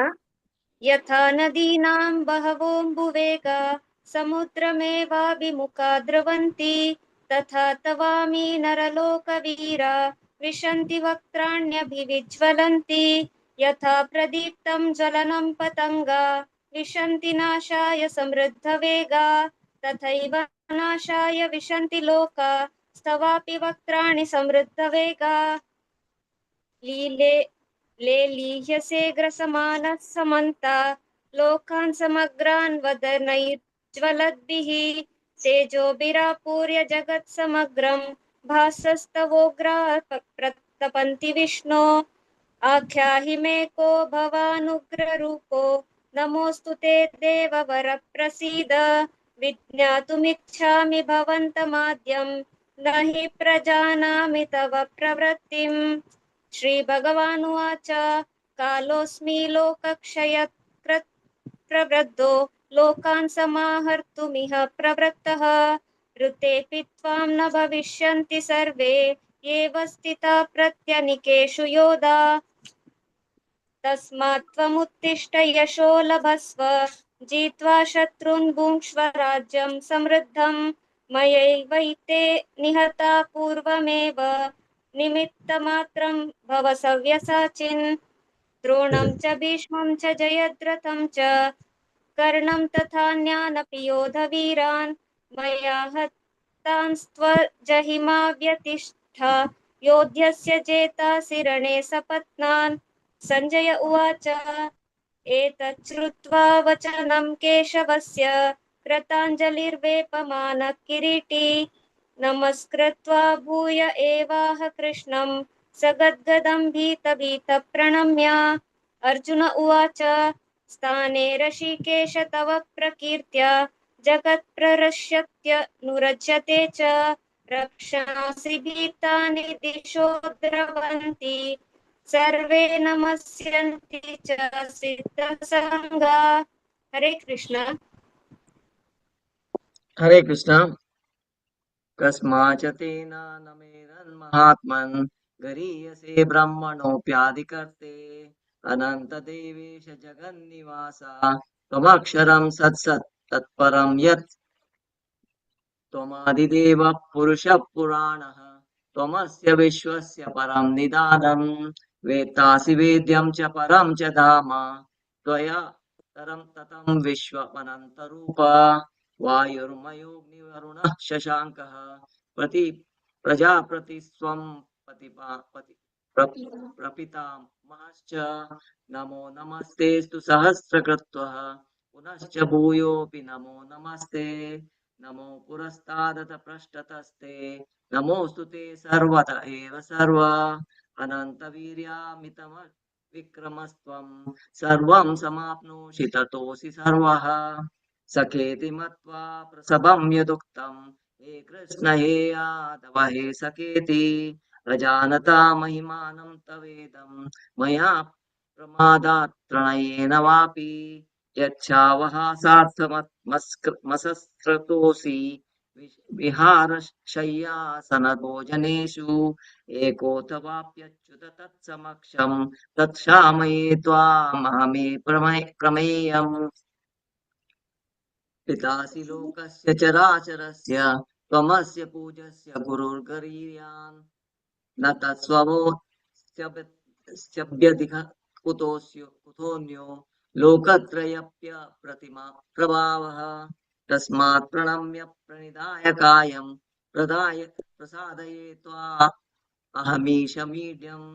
यथा नदीनां बहवोऽम्बुवेगा समुद्रमेवाभिमुखा द्रवन्ति तथा तवामि नरलोकवीरा विशन्ति वक्त्राण्यभिविज्वलन्ति यथा प्रदीप्तं ज्वलनं पतङ्गा विशन्ति नाशाय समृद्धवेगा तथैव नाशाय विशन्ति लोका स्तवापि वक्त्राणि समृद्धवेगा लेलीह्यसे ग्रसमानः समन्ता लोकान् समग्रान् वदनैर्ज्वलद्भिः तेजोभिरापूर्य जगत् समग्रं भासस्तवोग्राः प्रतपन्ति विष्णो आख्याहि मे को भवानुग्ररूपो नमोऽस्तु ते देववर प्रसीद विज्ञातुमिच्छामि भवन्तमाद्यं न हि प्रजानामि तव प्रवृत्तिम्। श्रीभगवानुवाच कालोऽस्मि लोकक्षयकृत् प्रवृद्धो लोकान् समाहर्तुमिह प्रवृत्तः ऋतेऽपि त्वां न भविष्यन्ति सर्वे एव स्थिता प्रत्यनिकेषु योधा तस्मात् त्वमुत्तिष्ठ यशो लभस्व जित्वा शत्रून् भुङ्क्ष्व राज्यं समृद्धं मयैवैते निहता पूर्वमेव निमित्तमात्रं भव सव्यसाचिन् द्रोणं च भीष्मं च जयद्रथं च कर्णं तथान्यानपि योधवीरान् मया हतांस्त्वजहिमा व्यतिष्ठ योध्यस्य जेतासि रणे सपत्नान्। संजय उवाच एतत् श्रुत्वा वचनं केशवस्य कृताञ्जलिर्वेपमानः किरीटी नमस्कृत्वा भूय एवाह कृष्णं सगद्गदं भीतभीतः प्रणम्य। अर्जुन उवाच स्थाने ऋषिकेश तव प्रकीर्त्या जगत्प्रहर्षत्य नुरज्यते च रक्षांसि भीतानि दिशो द्रवन्ति सर्वे नमस्यन्ति च सिद्धसङ्गा। हरे कृष्ण। हरे कृष्ण। कस्माच्च तेन न मेरन्महात्मन् गरीयसे ब्रह्मणोऽप्यादिकर्ते अनन्तदेवेश जगन्निवास त्वमक्षरं सत्सत् तत्परं यत् त्वमादिदेवः पुरुषः पुराणः त्वमस्य विश्वस्य परं निदानं वेत्तासि वेद्यं च परं च धाम त्वया तरं ततं विश्वमनन्तरूप वायुर्मयोऽग्निवरुणः शशाङ्कः प्रजापतिस्त्वं प्रपितामहश्च नमो नमस्तेऽस्तु सहस्रकृत्वः पुनश्च भूयोऽपि नमो नमस्ते नमो पुरस्तादथ पृष्ठतस्ते नमोऽस्तु ते सर्वत एव सर्व अनन्तवीर्यामितम विक्रमस्त्वं सर्वं समाप्नोषि ततोऽसि सर्वः सखेति मत्वा प्रसभं यदुक्तं हे कृष्ण हे यादव हे सखेति अजानता महिमानं तवेदं मया प्रमादात् प्रणयेन वापि यच्छावहासार्थमसस्रतोऽसि विहारशय्यासनभोजनेषु एकोऽथवाप्यच्युत तत्समक्षं तत्क्षामये त्वामहमे प्रमेयम् पितासि लोकस्य चराचरस्य त्वमस्य पूज्यस्य गुरुर्गरीयान् न तत्स्वभोस्यभ्यधिक कुतोऽन्यो लोकत्रयप्य प्रतिमा प्रभावः तस्मात् प्रणम्य प्रणिधाय कायं प्रसादये त्वा अहमीशमीड्यम्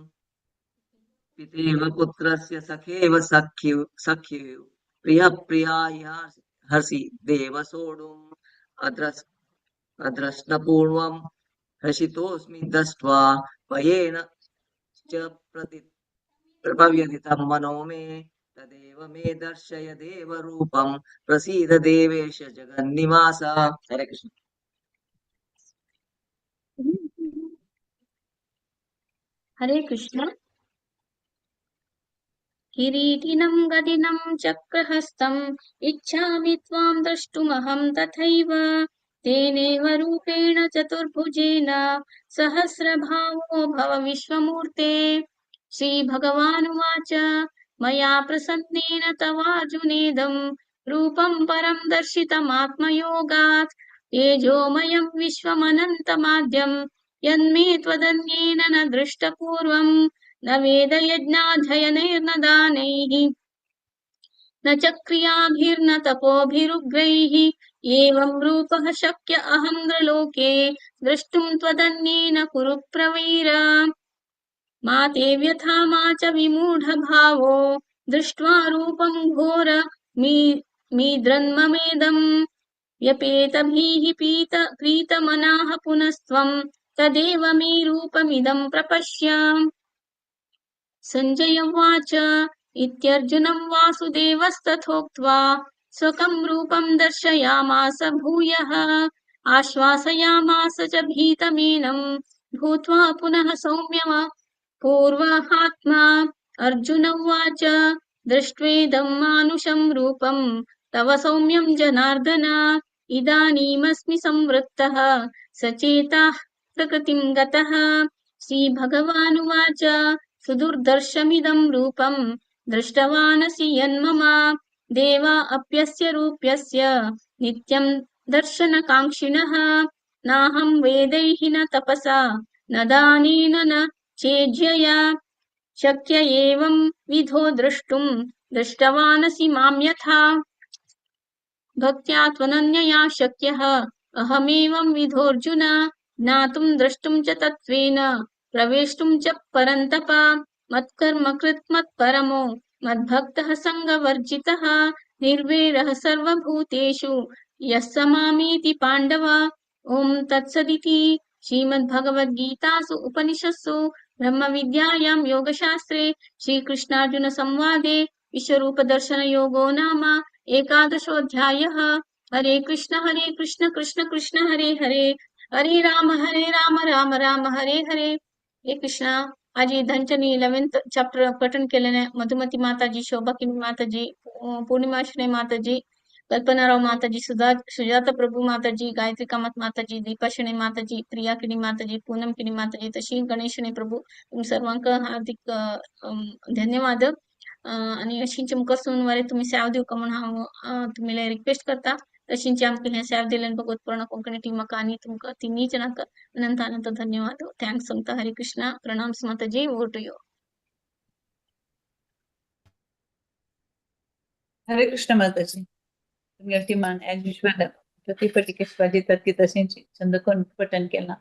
पितेव पुत्रस्य सखेव सख्यु प्रिय प्रियाय हसि देव सोढुम् अद्रष्टपूर्वं हसितोऽस्मि दृष्ट्वा भयेन च प्रव्यथितं मनो मे तदेव मे दर्शय देवरूपं प्रसीद देवेश जगन्निवास। हरे कृष्ण। हरे कृष्ण। किरीटिनं गदिनं चक्रहस्तम् इच्छामि त्वां द्रष्टुमहं तथैव तेनेव रूपेण चतुर्भुजेन सहस्रभावो भव विश्वमूर्ते। श्रीभगवानुवाच मया प्रसन्नेन तवार्जुनेदं रूपं परं दर्शितमात्मयोगात् तेजोमयं विश्वमनन्तमाद्यं यन्मे त्वदन्येन न दृष्टपूर्वम् न वेदयज्ञाध्ययनैर्न दानैः न च क्रियाभिर्न तपोभिरुग्रैः एवं रूपः शक्य अहं नृलोके द्रष्टुं त्वदन्येन कुरु प्रवीर। मा ते व्यथा मा च विमूढभावो दृष्ट्वा रूपं मीद्रन्ममेदम् व्यपेतभिः प्रीतमनाः पुनस्त्वं तदेव मे रूपमिदं प्रपश्य। सञ्जय उवाच इत्यर्जुनं वासुदेवस्तथोक्त्वा स्वकं रूपं दर्शयामास भूयः आश्वासयामास च भीतमेनं भूत्वा पुनः सौम्यम पूर्वाहात्मा। अर्जुन उवाच दृष्ट्वेदं मानुषं रूपं तव सौम्यं जनार्दन इदानीमस्मि संवृत्तः सचेताः प्रकृतिं गतः। श्रीभगवानुवाच सुदुर्दर्शमिदं रूपं दृष्टवानसि यन्मम देवा अप्यस्य रूप्यस्य नित्यं दर्शनकाङ्क्षिणः नाहं वेदैः न तपसा न दानेन न चेज्यया शक्य एवं विधो द्रष्टुं दृष्टवानसि मां यथा भक्त्या त्वनन्यया शक्यः अहमेवं विधोऽर्जुन ज्ञातुं द्रष्टुं च तत्त्वेन प्रवेष्टुं च परन्तप मत्कर्म कृत् मत्परमो मद्भक्तः सङ्गवर्जितः निर्वैरः सर्वभूतेषु यः स मामेति पाण्डव। ॐ तत्सदिति श्रीमद्भगवद्गीतासु उपनिषत्सु ब्रह्मविद्यायां योगशास्त्रे श्रीकृष्णार्जुनसंवादे विश्वरूपदर्शनयोगो नाम एकादशोऽध्यायः। हरे कृष्ण कृष्ण कृष्ण हरे हरे हरे राम राम राम हरे हरे। हे कृष्णा, आज ये धनचनी 11th चॅप्टर पठन केल्याने मधुमती माताजी, शोभाकिनी माताजी, पूर्णिमा श्री माताजी, कल्पनाराव माताजी, सुजाता प्रभू माताजी, गायत्री कामत माताजी, दीपा शणे माताजी, प्रिया किणी माताजी, पूनम किणी माताजी, तशी गणेश शणे प्रभू तुम सर्वांका हार्दिक धन्यवाद। आणि अशींचे मुखार सोमवारी तुम्ही सेवा देऊ का म्हणून हांव तुमले रिक्वेस्ट करता। तशींचे आमकां हे सेवा दिल्यान भगवत पूर्ण कोंकणी टीमाक आनी तुमकां तिन्ही जणांक अनंत अनंत धन्यवाद। थँक्स संता हरे कृष्णा। प्रणाम माताजी। Over to you. Hare Krishna माताजी. तुम्ही अतिमान ॲज युजल प्रतिपटी स्वादितात की तशींची छंद करून पठन केला.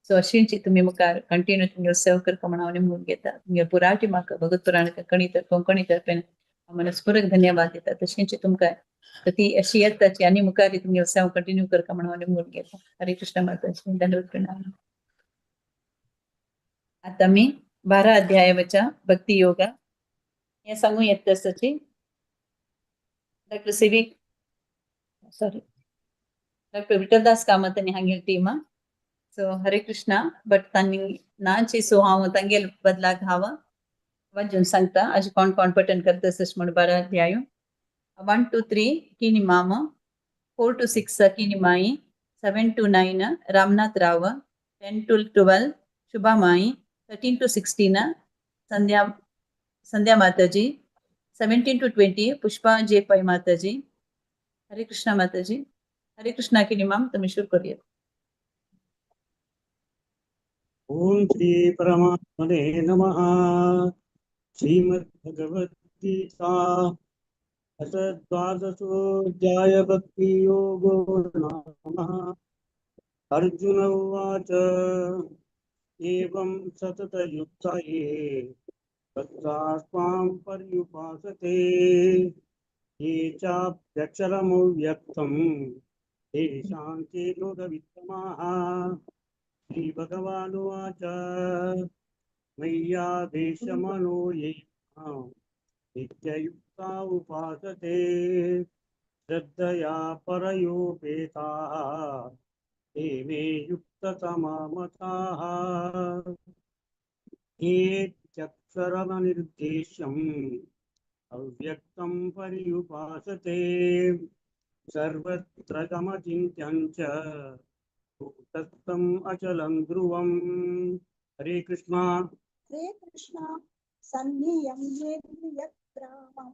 सो अशींची तुम्ही मुखार कंटिन्यू तुमगे सेव करता म्हणून म्हणून घेता. तुमगे पुराटी म्हाका भगत पुराण कोंकणी तर्फे मनस्पूर्वक धन्यवाद देता. तशींची तुमकां तर ती अशी येताची आनी मुखार तुमगे सेव कंटिन्यू करता म्हणून म्हणून घेता. हरे कृष्ण माताजी. दंडवत प्रणाम. आता मी 12 अध्यायाच्या भक्ती योगा हे सांगू येत तसची डॉक्टर डॉक्टर विठ्ठलदास कामत आणि हांगेल टीम. सो हरे कृष्णा. बट तांनी नाची सो हांव तांगेल बदलाक हांव वाजून सांगता आज कोण कोण पठन करता म्हणून 12 अध्याय. 1 to 3 किनी माम, 4 to 6 किनी माई, 7 to 9 रामनाथ राव, 10 to 12 शुभा माई, 13 to 16 संध्या माताजी, 17 to 20 पुष्पा जे पै माताजी. हरे कृष्णा माताजी. हरे कृष्णा की निमाम तुम्ही शुरू करूया. ओम श्री परमात्मने नमः. श्रीमद्भगवद्गीता अथ द्वादशोऽध्याय भक्ति योगो नाम. अर्जुन उवाच एवं सततयुक्ता ये तत्त्वास्मां पर्युपासते ये चाप्यक्षरमव्यक्तं तेषां के लोकवित्तमाः. श्रीभगवानुवाच मय्यादेशमनो ये नित्ययुक्ता उपासते श्रद्धया परयोपेताः ते मे युक्ततमा मताः ये चक्षरमनिर्देश्यम् अव्यक्तं पर्युपासते सर्वत्र गमचिन्त्यं च तत्तम् अचलं ध्रुवम्। हरे कृष्णा। हरे कृष्णा। सन्नियम्येन्द्रियग्रामं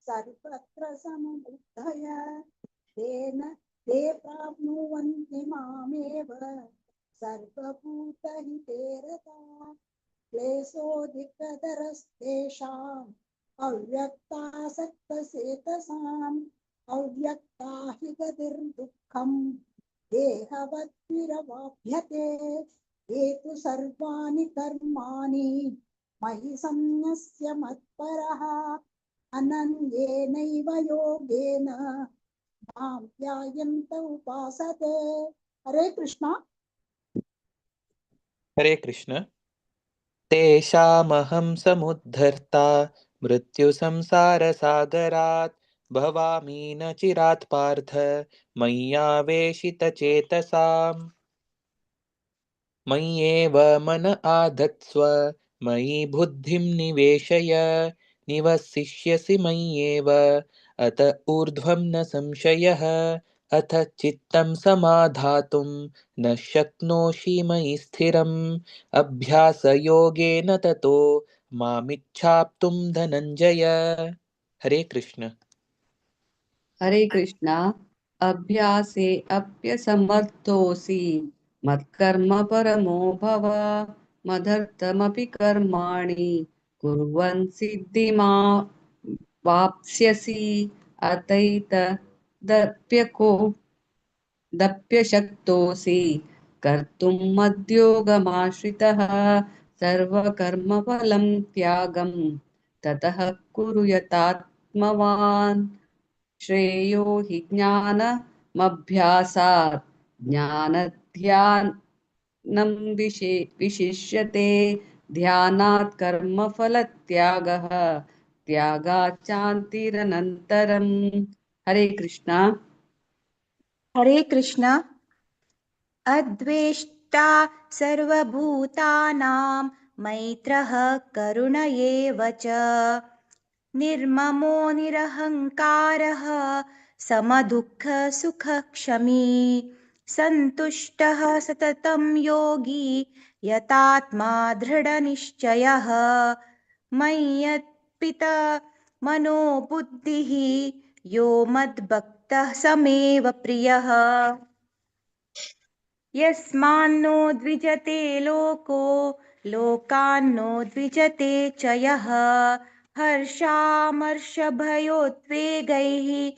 सर्वत्र समबुद्धय तेन ते प्राप्नुवन्ति मामेव सर्वभूतहिते रताः क्लेशोऽधिकतरस्तेषाम् अव्यक्तासक्तचेतसाम् अव्यक्ता हि गतिर्दुःखम् देहवद्भिरवाप्यते ये तु सर्वाणि कर्माणि मयि सन्न्यस्य मत्परः अनन्येनैव योगेन मां ध्यायन्त उपासते। हरे कृष्णा। हरे कृष्ण। तेषामहं समुद्धर्ता मृत्युसंसारसागरात् भवामि न चिरात् पार्थ मय्यावेशितचेतसाम् मय्येव मन आधत्स्व मयि बुद्धिं निवेशय निवसिष्यसि मय्येव अत ऊर्ध्वं न संशयः अथ चित्तं समाधातुं न शक्नोषि मयि स्थिरम् अभ्यासयोगेन ततो मामिच्छाप्तुं धनञ्जय। हरे कृष्ण। हरे कृष्णा। अभ्यासे अप्यसमर्थोऽसि मत्कर्म परमो भव मदर्थमपि कर्माणि कुर्वन् सिद्धिमा वाप्स्यसि दप्यशक्तोऽसि कर्तुं मद्योगमाश्रितः सर्वकर्मफलं त्यागं ततः कुरु यतात्मवान् श्रेयो हि ज्ञानमभ्यासात् ज्ञानध्यानं विशिष्यते ध्यानात् कर्मफलत्यागः त्यागात् शान्तिरनन्तरम्। हरे कृष्णा। हरे कृष्णा। अद्वेष्टा सर्वभूतानां मैत्रः करुण एव च निर्ममो निरहङ्कारः समदुःखसुखक्षमी सन्तुष्टः सततं योगी यतात्मा दृढनिश्चयः मय्यर्पित मनोबुद्धिः यो मद्भक्तः समेव प्रियः यस्मान्नो द्विजते लोको लोकान्नो द्विजते च यः हर्षामर्षभयोद्वेगैः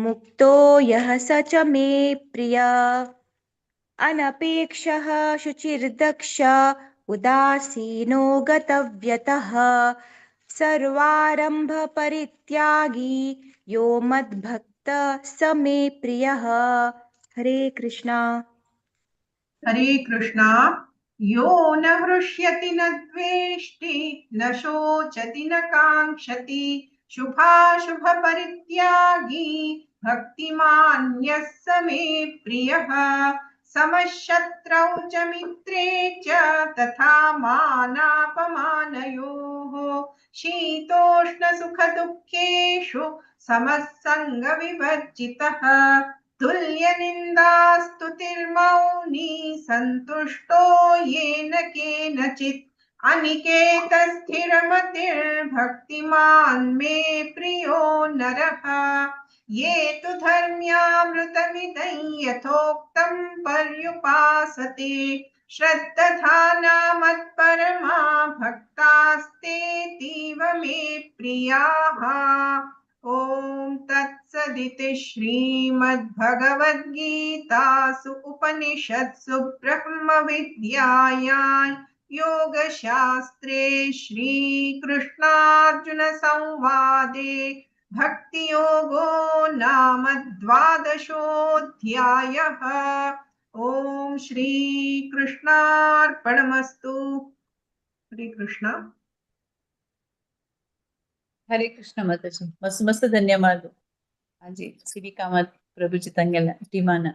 मुक्तो यः स च मे प्रियः अनपेक्षः शुचिर्दक्ष उदासीनो गतव्यतः सर्वारम्भपरित्यागी यो मद्भक्तः स मे प्रियः। हरे कृष्णा। हरे कृष्णा। यो न हृष्यति न द्वेष्टि न शोचति न काङ्क्षति शुभाशुभपरित्यागी भक्तिमान् यः स मे प्रियः समशत्रौ च मित्रे च तथा मानापमानयोः शीतोष्णसुखदुःखेषु समः सङ्गविवर्जितः तुल्यनिन्दास्तुतिर्मौनी सन्तुष्टो येन केनचित् अनिकेतस्थिरमतिर्भक्तिमान् मे प्रियो नरः ये तु धर्म्यामृतमिदं यथोक्तं पर्युपासते श्रद्दधाना मत्परमा भक्तास्तेतीव मे प्रियाः। ॐ तत्सदिति श्रीमद्भगवद्गीतासु उपनिषत्सु ब्रह्मविद्यायां योगशास्त्रे श्रीकृष्णार्जुनसंवादे भक्तियोगो नाम द्वादशोऽध्यायः। ॐ श्रीकृष्णार्पणमस्तु। हरे कृष्ण। ಹರೇ ಕೃಷ್ಣ ಮಾತಾಜಿ ಮಸ್ತ್ ಮಸ್ತ್ ಧನ್ಯವಾದ ಆಜಿ ಸಿವಿ ಕಾಮತ್ ಪ್ರಭುಜಿ ತಂಗೆಲ್ಲ ಟೀಮಾನ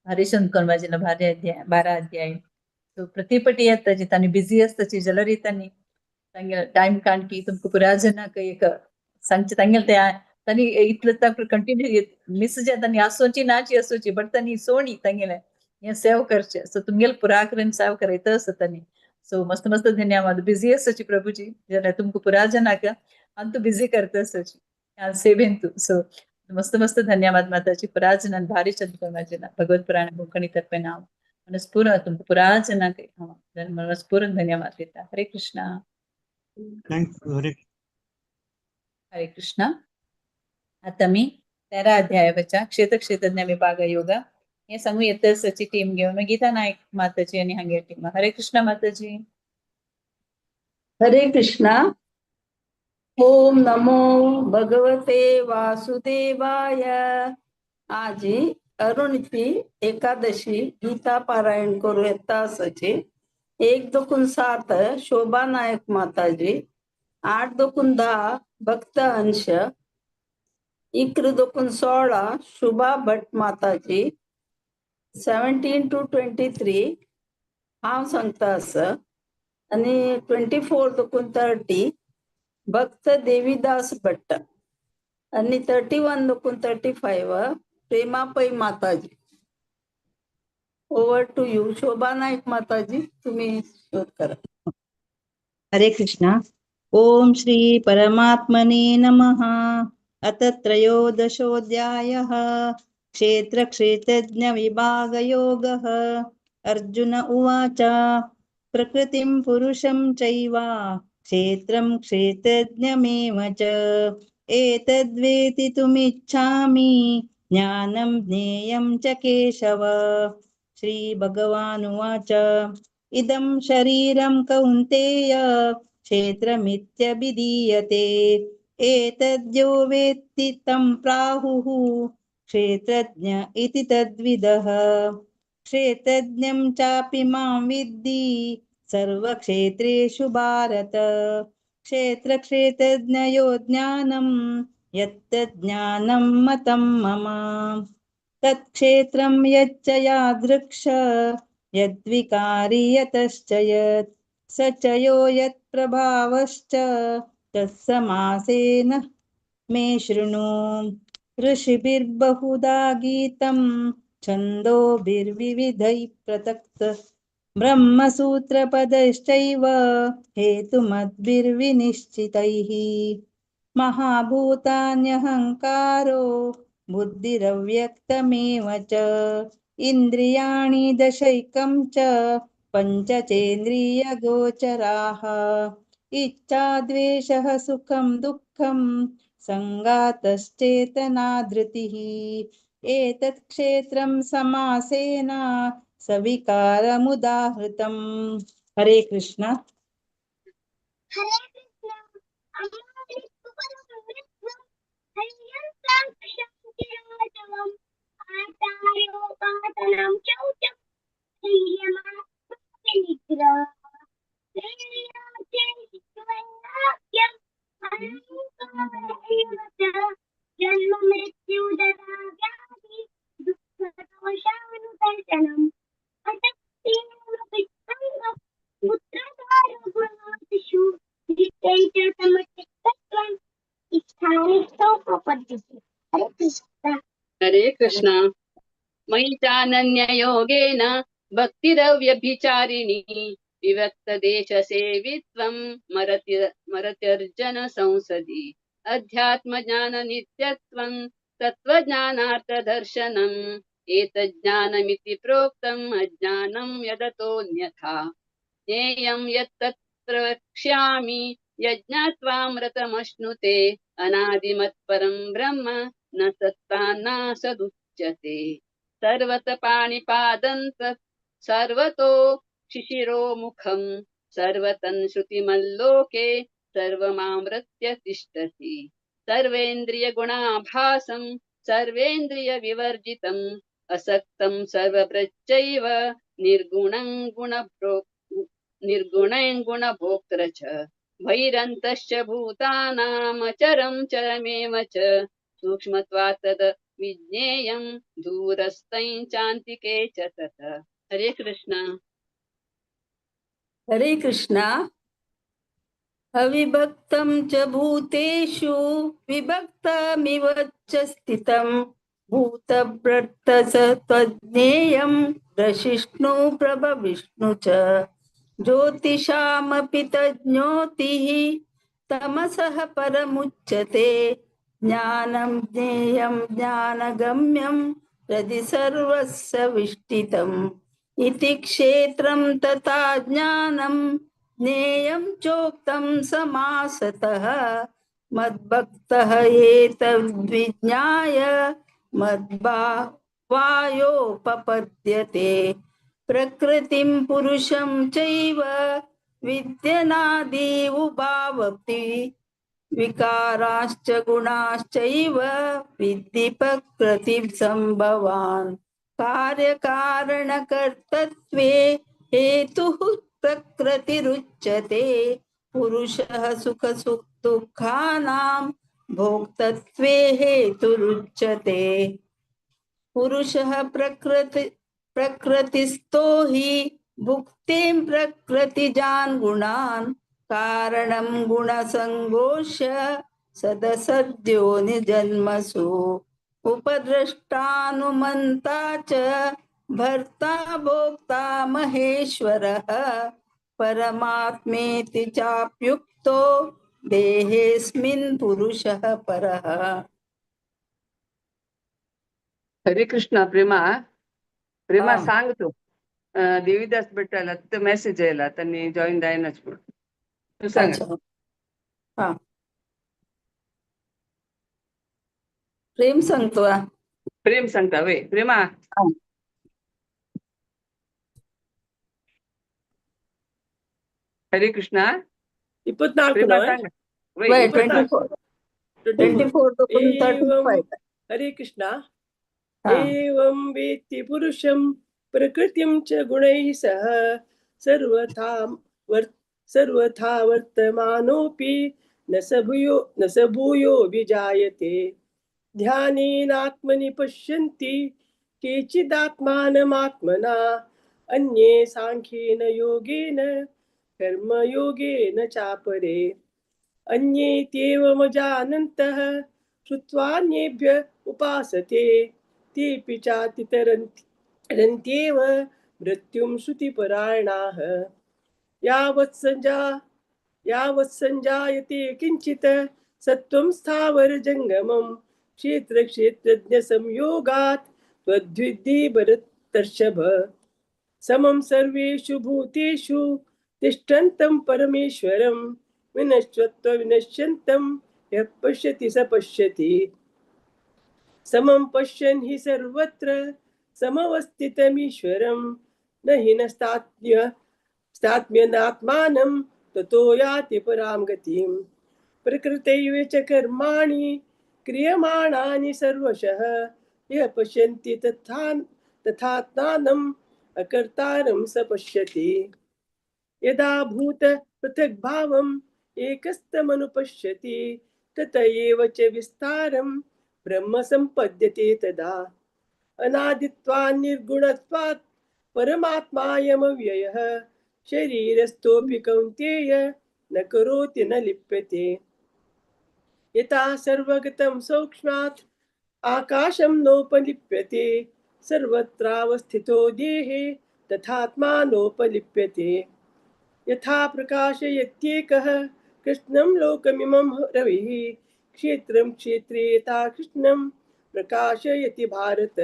भारी शंकर माझ्या भारी अध्याय 12 अध्याय तो प्रतिपटी येताची तानी बिझी असताची जलरी तानी तांगे टाइम काढ की तुमको पुराजना का एक सांगचे तांगेल त्या तानी इतलं तक कंटिन्यू मिस जे तानी असोची नाची असोची बट तानी सोणी तांगेला हे सेव करचे सो तुमगेल पुराकरन सेव करायचं असं तानी सो मस्त मस्त धन्यवाद बिझी असची प्रभुजी जरा तुमको पुराजना का अंतु बिझी करते असची सेवेन तू सो मस्त मस्त धन्यवाद माताजी पुराजना भारी चंद्र माझ्या भगवत पुराण भूखणी तर्फे नाव मनस्पूर्ण तुम पुराजना मनस्पूर्ण धन्यवाद देता हरे कृष्णा हरे कृष्णा आता मी 13 अध्यायाच्या क्षेत्रज्ञ विभाग योग हे सांगू येतची टीम घेऊन गीता नाईक माताजी आणि हांगे टीम हरे कृष्णा माताजी हरे कृष्णा ओम नमो भगवते वासुदेवाय आजी अरुणिती एकादशी गीता पारायण करू येता असची 1-2-7 शोभा नायक माताजी 8-2-10 भक्त अंश 1-2-16 शुभा भट माताजी 17-23 हांव सांगता असं आणि 24-30 भक्त देवीदास भट्ट आणि 31-35 प्रेमापै माताजी ओव्हर टू यू शोभा नाईक माताजी तुम्ही शोध करा हरे कृष्णा ओम श्री परमात्मने नमः अथ त्रयोदशोऽध्यायः क्षेत्रक्षेत्रज्ञ विभागयोगः अर्जुन उवाच प्रकृतिं पुरुषं चैव क्षेत्रं क्षेत्रज्ञमेव च एतद्वेदितुमिच्छामि ज्ञानं ज्ञेयं च केशव श्रीभगवानुवाच इदं शरीरं कौन्तेय क्षेत्रमित्यभिधीयते एतद्यो वेत्ति तं प्राहुः क्षेत्रज्ञ इति तद्विदः क्षेत्रज्ञं चापि मां विद्धि सर्वक्षेत्रेषु भारत क्षेत्रक्षेत्रज्ञयो ज्ञानं यत्तज्ज्ञानं मतं मम तत्क्षेत्रं यच्च यादृक्ष यद्विकारी यतश्च यत् स च यो यत्प्रभावश्च तत्समासेन मे शृणु ऋषिभिर्बहुधा गीतं छन्दोभिर्विविधैः पृथक् ब्रह्मसूत्रपदैश्चैव हेतुमद्भिर्विनिश्चितैः महाभूतान्यहङ्कारो बुद्धिरव्यक्तमेव च इन्द्रियाणि दशैकं च पञ्चचेन्द्रियगोचराः इच्छा द्वेषः सुखं दुःखं सङ्गातश्चेतना धृतिः एतत् क्षेत्रं समासेन सविकारमुदाहृतम् हरे कृष्ण हरे कृष्णा मयि चानन्ययोगेन भक्तिरव्यभिचारिणी विविक्तदेशसेवित्वं मरत्यर्जन संसदि अध्यात्मज्ञाननित्यत्वं तत्त्वज्ञानार्थदर्शनम् एतज्ज्ञानमिति प्रोक्तम् अज्ञानं यदतोऽन्यथा ज्ञेयं यत्तत् प्रवक्ष्यामि यज्ञात्वामृतमश्नुते अनादिमत्परं ब्रह्म न सत्तान्न सदुच्यते सर्वत पाणिपादं तत् सर्वतो शिशिरो मुखं सर्वतन् श्रुतिमल्लोके सर्वमामृत्य तिष्ठति सर्वेन्द्रियगुणाभासं सर्वेन्द्रियविवर्जितम् असक्तं सर्वभृच्चैव निर्गुणं गुणभोक्तृ च भैरन्तश्च भूतानामचरं चरमेव च सूक्ष्मत्वात् तद् विज्ञेयं दूरस्थं चान्तिके च तत् हरे कृष्ण हरे कृष्णा अविभक्तं च भूतेषु विभक्तमिव च स्थितं भूतभृत्तसत्त्वज्ञेयं प्रशिष्णु प्रभविष्णु च ज्योतिषामपि तज्ज्ञोतिः तमसः परमुच्यते ज्ञानं ज्ञेयं ज्ञानगम्यं हृदि सर्वस्य विष्ठितम् इति क्षेत्रं तथा ज्ञानं ज्ञेयं चोक्तं समासतः मद्भक्तः एतद्विज्ञाय मद्भावायोपपद्यते प्रकृतिं पुरुषं चैव विद्यनादि उभावपि विकाराश्च गुणाश्चैव विद्धि प्रकृतिं सम्भवान् कार्यकारणकर्तृत्वे हेतुः प्रकृतिरुच्यते पुरुषः सुखदुःखानां भोक्तृत्वे हेतुरुच्यते पुरुषः प्रकृतिस्थो हि भुक्तिं प्रकृतिजान् गुणान् कारणं गुणसङ्गोष्य सदसद्यो निजन्मसु उपद्रष्टानुमन्ता च भर्ता भोक्ता महेश्वरः परमात्मेति चाप्युक्तो देहेऽस्मिन् पुरुषः परः हरे कृष्ण प्रेमा हा. सांग तू देवीदास भेटायला तिथं मेसेज यायला त्यांनी जॉईन जाईनच म्हणून तू सांग अच्छा हा प्रेम सांगतो प्रेम सांगता वे प्रेमा हरे कृष्ण प्रेमा सांग वे 24 हरे कृष्णा एवं वेत्ति पुरुषं प्रकृतिं च गुणैः सह सर्वथा वर्तमानोऽपि न स भूयो विजायते ध्यानेनात्मनि पश्यन्ति केचिदात्मानमात्मना अन्ये साङ्ख्येन योगेन कर्मयोगेन चापरे अन्ये त्येवमजानन्तः श्रुत्वान्येभ्य उपासते तेऽपि चातितरन्त्येव मृत्युं श्रुतिपरायणाः यावत् संजायते किञ्चित् सत्त्वं स्थावरजङ्गमं क्षेत्रक्षेत्रज्ञसंयोगात् त्वद्विद्धि भरतर्षभ समं सर्वेषु भूतेषु तिष्ठन्तं परमेश्वरं विनश्यन्तं यः पश्यति स पश्यति समं पश्यन् हि सर्वत्र समवस्थितमीश्वरं न हि नस्तात्म्यनात्मानं ततो याति परां गतिं प्रकृतैव च कर्माणि क्रियमाणानि सर्वशः यः पश्यन्ति तथात्मानम् अकर्तारं स पश्यति यदा भूत पृथग्भावम् एकस्तमनुपश्यति तत एव च विस्तारं ब्रह्म सम्पद्यते तदा अनादित्वात् निर्गुणत्वात् परमात्मायमव्ययः शरीरस्थोऽपि कौन्तेय न करोति न लिप्यते यथा सर्वगतं सौक्ष्म्यात् आकाशं नोपलिप्यते सर्वत्रावस्थितो देहे तथात्मानोपलिप्यते यथा प्रकाशयत्येकः कृष्णं लोकमिमं रविः क्षेत्रं क्षेत्रे यथा कृष्णं प्रकाशयति भारत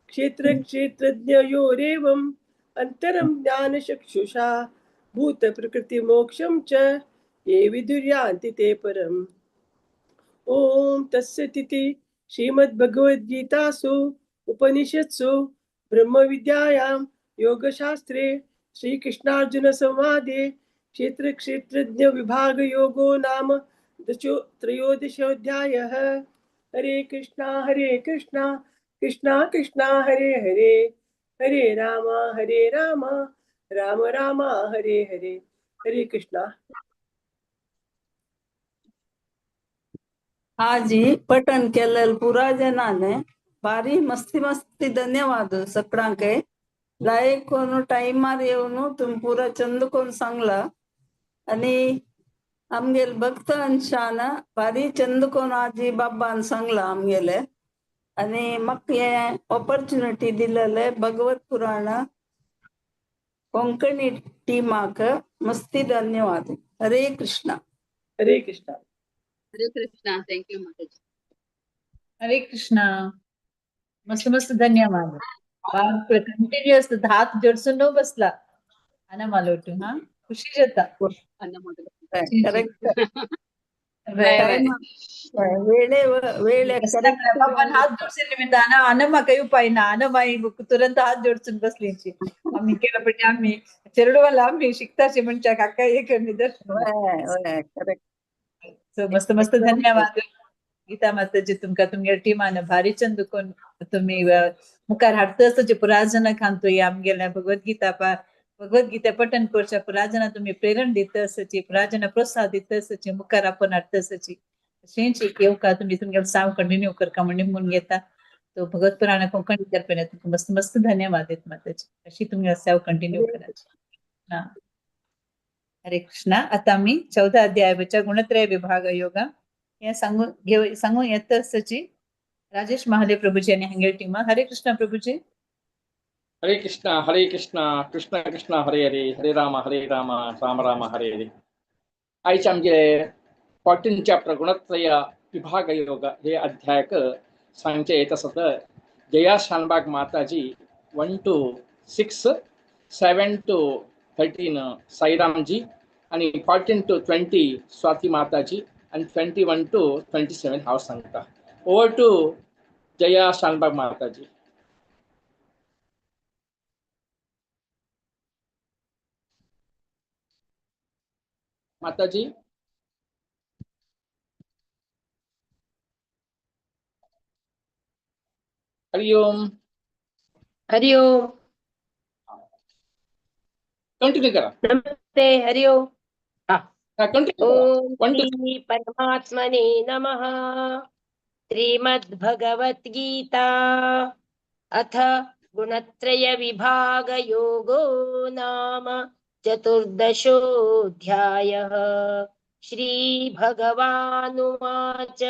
क्षेत्रक्षेत्रज्ञयोरेवम् अन्तरं ज्ञानचक्षुषा भूतप्रकृतिमोक्षं च ये विदुर्यान्ति ते परम् ॐ तत्सदिति श्रीमद्भगवद्गीतासु उपनिषत्सु ब्रह्मविद्यायां योगशास्त्रे श्रीकृष्णार्जुनसंवादे क्षेत्रक्षेत्रज्ञविभागयोगो नाम त्रयोदशोऽध्यायः हरे कृष्णा कृष्णा कृष्णा हरे हरे हरे राम राम राम हरे हरे हरे कृष्णा आजी पठण केलेलं पुराजनाने भारी मस्ती धन्यवाद सगळ्यांके लायक कोण टाइमार येऊन तुम्ही पुरा चंद कोण सांगला आणि आमगेल भक्त अंशान भारी चंद कोण आजी बाबान सांगला आमगेले आणि मग हे ऑपॉर्च्युनिटी दिलेले भगवत पुराण कोंकणी टीमाक मस्ती धन्यवाद. हरे कृष्णा. हरे कृष्णा. हरे कृष्णा. थँक्यू माताजी. हरे कृष्णा. मस्त धन्यवाद. कंटिन्युअस हात जोडसून न बसला अना मालोटू हा खुशी जाता करेक्ट पण हात जोडसे निमित्त अन म्हाका येवपायना अन माई तुरंत हात जोडसून बसलीची आम्ही केलं पण आम्ही चेरडूवाला आम्ही शिकताची म्हणजे काका एक करेक्ट. सो मस्त धन्यवाद गीता माताजी तुमका तुमच्या टिमान भारी चंद कोण तुम्ही मुखार हाडतसचे पुराजना खांतोय आमगेल्या भगवद्गीता पठण करच्या पुराजना तुम्ही प्रेरण दित असची पुराजना प्रोत्साह दित असची मुखार आपण हाडतसची शेंची येवका तुम्ही तुमगे साव कंटिन्यू करका म्हणून निमून घेता तो भगवत पुराण कोंकणी तर्फे तुमका मस्त धन्यवाद देत माताजी अशी तुम्ही साव कंटिन्यू करायची. हरे कृष्णा. आता मी 14 अध्यायाच्या गुणत्रय विभाग योगा हे सांगून येत असची राजेश महाले प्रभुजी आणि हंगेल टीमा. हरे कृष्णा प्रभुजी. हरे कृष्णा कृष्ण कृष्ण हरे हरे हरे राम राम राम हरे हरे. आयचे आमचे 14 चॅप्टर गुणत्रय विभाग योग हे अध्यायक सांगचे येत असत. जया शानबाग माताजी 1 to 6, 7 to 13 साईरामजी आणि 14 to 20 स्वाती माताजी आणि 21 to 27 हाव सांगता. ओव्हर टू जया शानबाग माताजी. माताजी. हरिओम. हरिओम. कंटिन्यू करा. नमस्ते. हरिओम. कंटिन्यू ओम श्री परमात्मने नमः. श्रीमद्भगवद्गीता अथ गुणत्रय विभाग योगो नाम चतुर्दशोऽध्यायः. श्री भगवानुवाच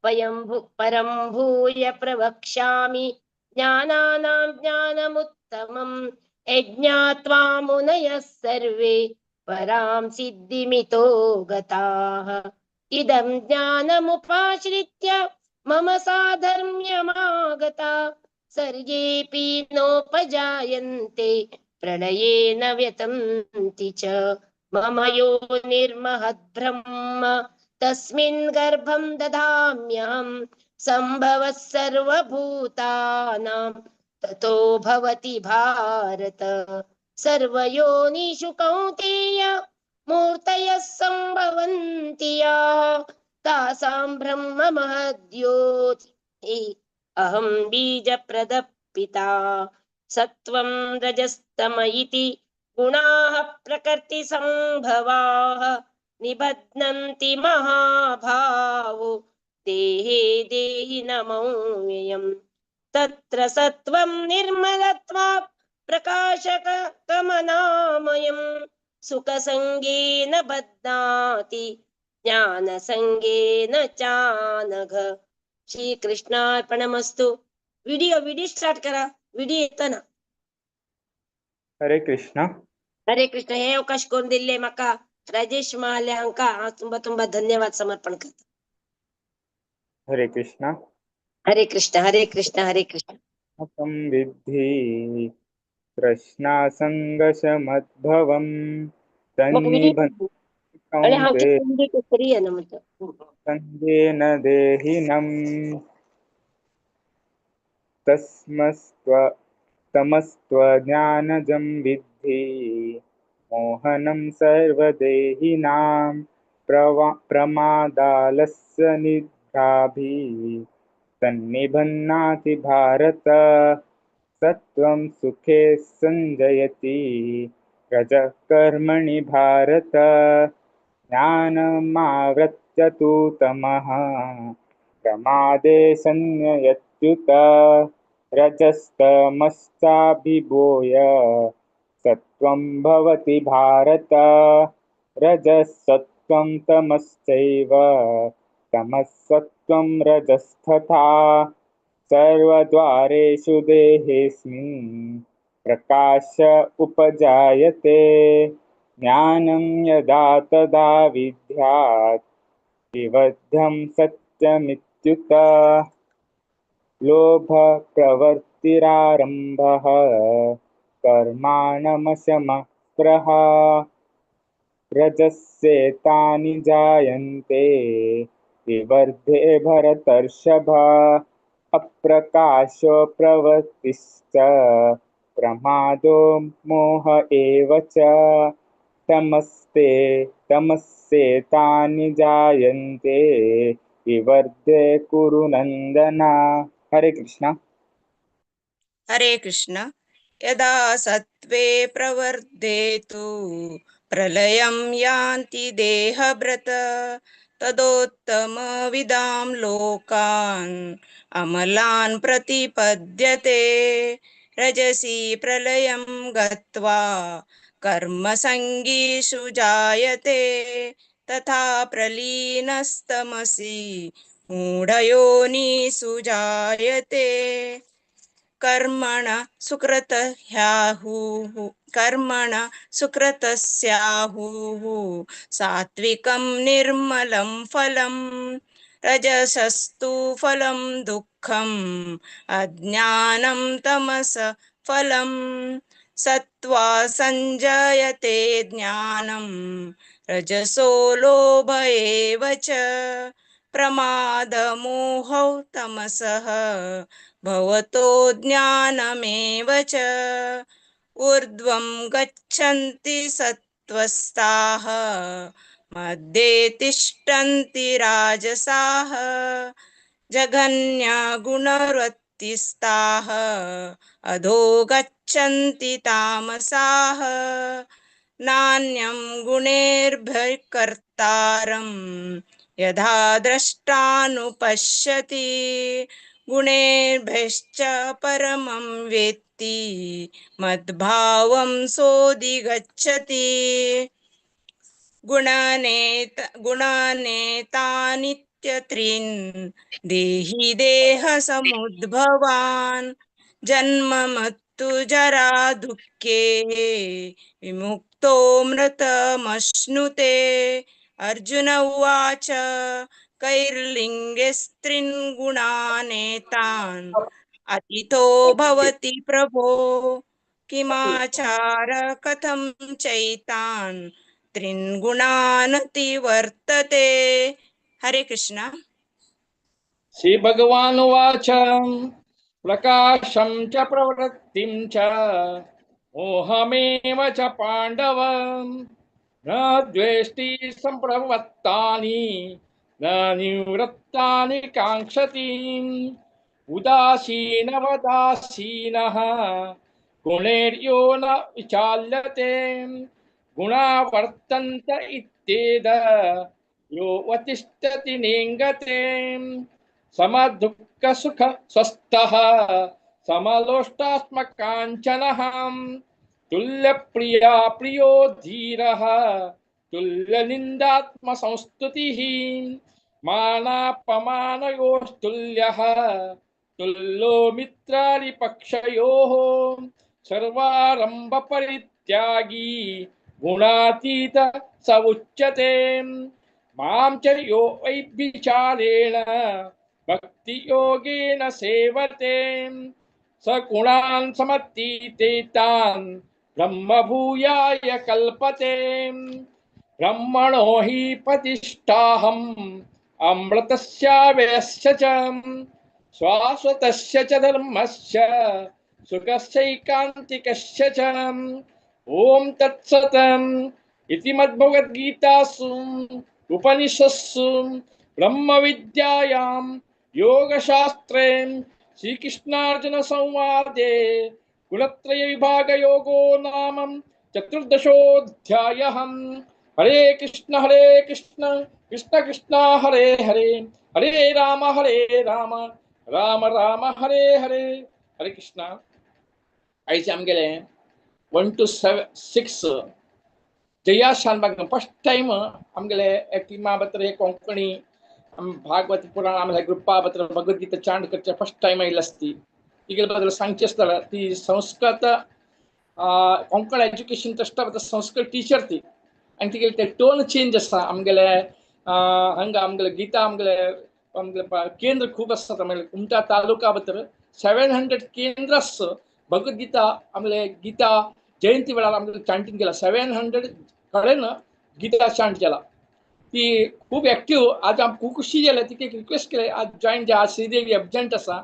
परं भूय प्रवक्ष्यामि ज्ञानानां ज्ञानमुत्तमं यज्ञात्वा मुनयः सर्वे परां सिद्धिमितो गताः. इदं ज्ञानमुपाश्रित्य मम साधर्म्यमागता सर्गेऽपि नोपजायन्ते प्रलयेन व्यतन्ति च. मम यो निर्महद्ब्रह्म तस्मिन् गर्भं दधाम्यहं सम्भवः सर्वभूतानां ततो भवति भारत. सर्वयोनिषु कौन्तेय मूर्तयः सम्भवन्ति याः तासां ब्रह्म महद्योतिः अहं बीजप्रदः पिता. सत्वं रजस्तम इति गुणाः प्रकृतिसम्भवाः निबध्नन्ति महाभावो देहे देहिनमव्ययम्. तत्र सत्वं निर्मलत्वात् प्रकाशकमनामयम् सुखसंगेन बध्नाति ज्ञानसंगेन चानघ. श्री कृष्णार्पणमस्तु. व्हिडिओ स्टार्ट करा. व्हिडिओ येतो ना. हरे कृष्णा. हरे कृष्ण. हे अवकाश कोण दिले मका राजेश महाले अंका ತುಂಬಾ धन्यवाद समर्पण करतो. हरे कृष्णा. हरे कृष्ण. हरे कृष्ण. हरे कृष्ण. अपं विद्धि कृष्णासङ्गशमद्भवं सन्देन देहिनम् तमस्त्वज्ञानजं विद्धि मोहनं सर्वदेहिनां प्रमादालस्य निद्राभिः तन्निबध्नाति भारत. सत्वं सुखे संजयति रजः कर्मणि भारत. ज्ञानमावृत्य रजश्चतुतमः प्रमादे संयत्युत रजस्तमश्चाभिभूय सत्वं भवति भारत रजसत्वं तमश्चैव तमसत्वं रजस्तथा सर्वद्वारेषु देहेऽस्मिन् प्रकाश उपजायते ज्ञानं यदा तदा विद्यात् विवध्यं सत्यमित्युत लोभ प्रवृत्तिरारम्भः कर्माणमशमः रजस्येतानि जायन्ते विवर्धे भरतर्षभ अप्रकाशो प्रवृत्तिश्च प्रमादो मोह एव च तमस्येतानि जायन्ते विवर्धे कुरु नन्दन। हरे कृष्ण। हरे कृष्ण। यदा सत्त्वे प्रवर्धेतु प्रलयं यान्ति देहभृत तदोत्तमविदां लोकान् अमलान् प्रतिपद्यते रजसि प्रलयं गत्वा कर्मसङ्गीषु जायते तथा प्रलीनस्तमसि मूढयोनिषु जायते कर्मण सुकृतस्याहुः सात्विकं निर्मलं फलं रजसस्तु फलं दुःखम् अज्ञानं तमस फलं सत्त्वा संजयते ज्ञानं रजसो लोभ एव च प्रमादमोहौ तमसः भवतो ज्ञानमेव च ऊर्ध्वं गच्छन्ति सत्त्वस्ताः मध्ये तिष्ठन्ति राजसाः जघन्यगुणवृत्तिस्ताः अधो गच्छन्ति तामसाः नान्यं गुणैर्भयकर्तारं यथा द्रष्टानुपश्यति गुणेभ्यश्च परमं वेत्ति मद्भावं सोऽधिगच्छति गुणानेतानित्यत्रीन् देहि देहसमुद्भवान् जन्म मृत्यु जरा दुःखे विमुक्तो मृतमश्नुते। अर्जुन उवाच कैर्लिङ्गस्त्रीन् गुणानेतान् अतीतो भवति प्रभो किमाचार कथं चैतान् त्रीन् गुणानतिवर्तते। हरे कृष्ण। श्री भगवान उवाच प्रकाशं च प्रवृत्तिं च मोहमेव च पाण्डव न द्वेष्टि सम्प्रवृत्तानि न निवृत्तानि काङ्क्षति उदासीनवदासीनः गुणैर्यो न विचाल्यते गुणा वर्तन्त इत्येद यो वतिष्ठति नेङ्गते समदुःखसुख स्वस्थः समलोष्टात्मकाञ्चनः तुल्यप्रिया प्रियो धीरः तुल्यनिन्दात्मसंस्तुतिः मानापमानयोस्तुल्यः तुल्यो मित्रारिपक्षयोः सर्वारम्भपरित्यागी गुणातीत स उच्यते मां च यो वैभिचारेण भक्तियोगेन सेवते स गुणान् समतीतेतान् ब्रह्मभूयाय कल्पते ब्रह्मणो हि प्रतिष्ठाहम् अमृतस्याव्ययस्य च शाश्वतस्य च धर्मस्य सुखस्यैकान्तिकस्य च ओम तत्सत् इति मद्भगवद्गीतासु उपनिषत्सु ब्रह्मविद्यायां योगशास्त्रे श्रीकृष्णार्जुन संवादे गुणत्रय विभाग योगो नाम चतुर्दशोऽध्यायः। हरे कृष्ण कृष्ण कृष्ण हरे हरे हरे राम राम राम हरे हरे हरे कृष्णा. आयचे आमगेले 1 to 6 Jaya Shanbhag first time आमगेले एक टीमा भितर एक कोंकणी भागवत पुराण आमच्या ग्रुपा भितर भगवद्गीता चांट करचे फर्स्ट टाइम आयिल्ली आसती. तिगे बद्दल सांगचे आसता ती संस्कृत कोंकण एज्युकेशन ट्रस्टा भितर संस्कृत टीचर ती आनी तिगे ते टोन चेंज आसा. आमगेले हांगा आमगेले गीता आमगेले केंद्र खूब आसता. आमगेले कुमटा तालुका भितर 700 केंद्र भगवद्गीता आमगेले गीता जयंती वेळार आमगेले चांटींग केला. 700 कडेन गीता चांट केला. ती खूब एक्टिव. आज आम खूब खुशी जाल्या. तिके रिक्वेस्ट केले आज जॉइन जे आज श्रीदेवी एबजंट आसा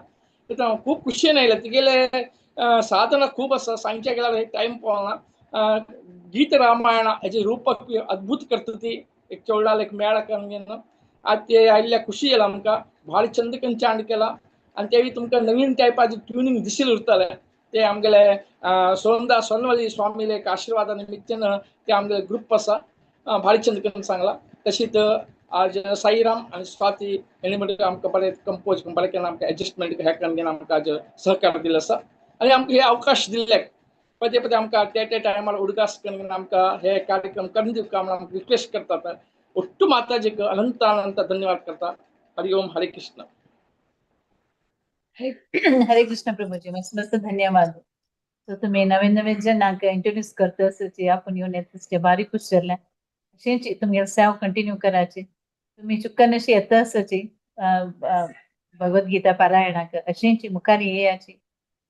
तेका खूब खुशेन आयल्या. तिगेले साधना खूब आसा. सांजचे गेल्यार टायम पावना. गीत रामायण हेजे रूपक अद्भुत करता ती. एक चौडाल एक मेळ करून आज ते आयिल्ल्या खुशी जाला आमकां. भाळ चंदकन चांट केला आनी तेवी तुमकां नवीन टायपाचे ट्युनिंग दिसले उरतले. ते आमगेले सोमदास सोनवली स्वामीले एक आशिर्वादा निमित्तान ते आमगेले ग्रुप आसा. भाळ चंदकन सांगला. तशीच आज साईराम आणि स्वाती हेणी म्हणजे आमकां बरें कंपोज बरें केन्ना आमकां एडजस्टमेंट हे करून आमकां आज सहकार दिलो आसा आनी आमकां हे अवकाश दिल्ले पदे पदे आमकां ते टायमार उदगास करून आमकां हे कार्यक्रम करून दिवपाक म्हणून आमकां रिक्वेस्ट करतात. ಒಟ್ಟು ಮಾತಾಜಿಗೆ ಅನಂತ ಅನಂತ ಧನ್ಯವಾದ करता. हरि ओम हरे कृष्ण. हरे कृष्ण प्रभूजी. मस्त मस्त धन्यवाद. सो तुम्ही नवीन नवीन जनांक इंट्रोड्यूस करता आसची आपण येवन येता भारी खुश जाल्ले. अशेंच तुमगे सेव कंटिन्यू कराची. तुम्ही चुक्कन अशी येता आसची भगवद्गीता पारायणाक अशेंच मुखार येयाची.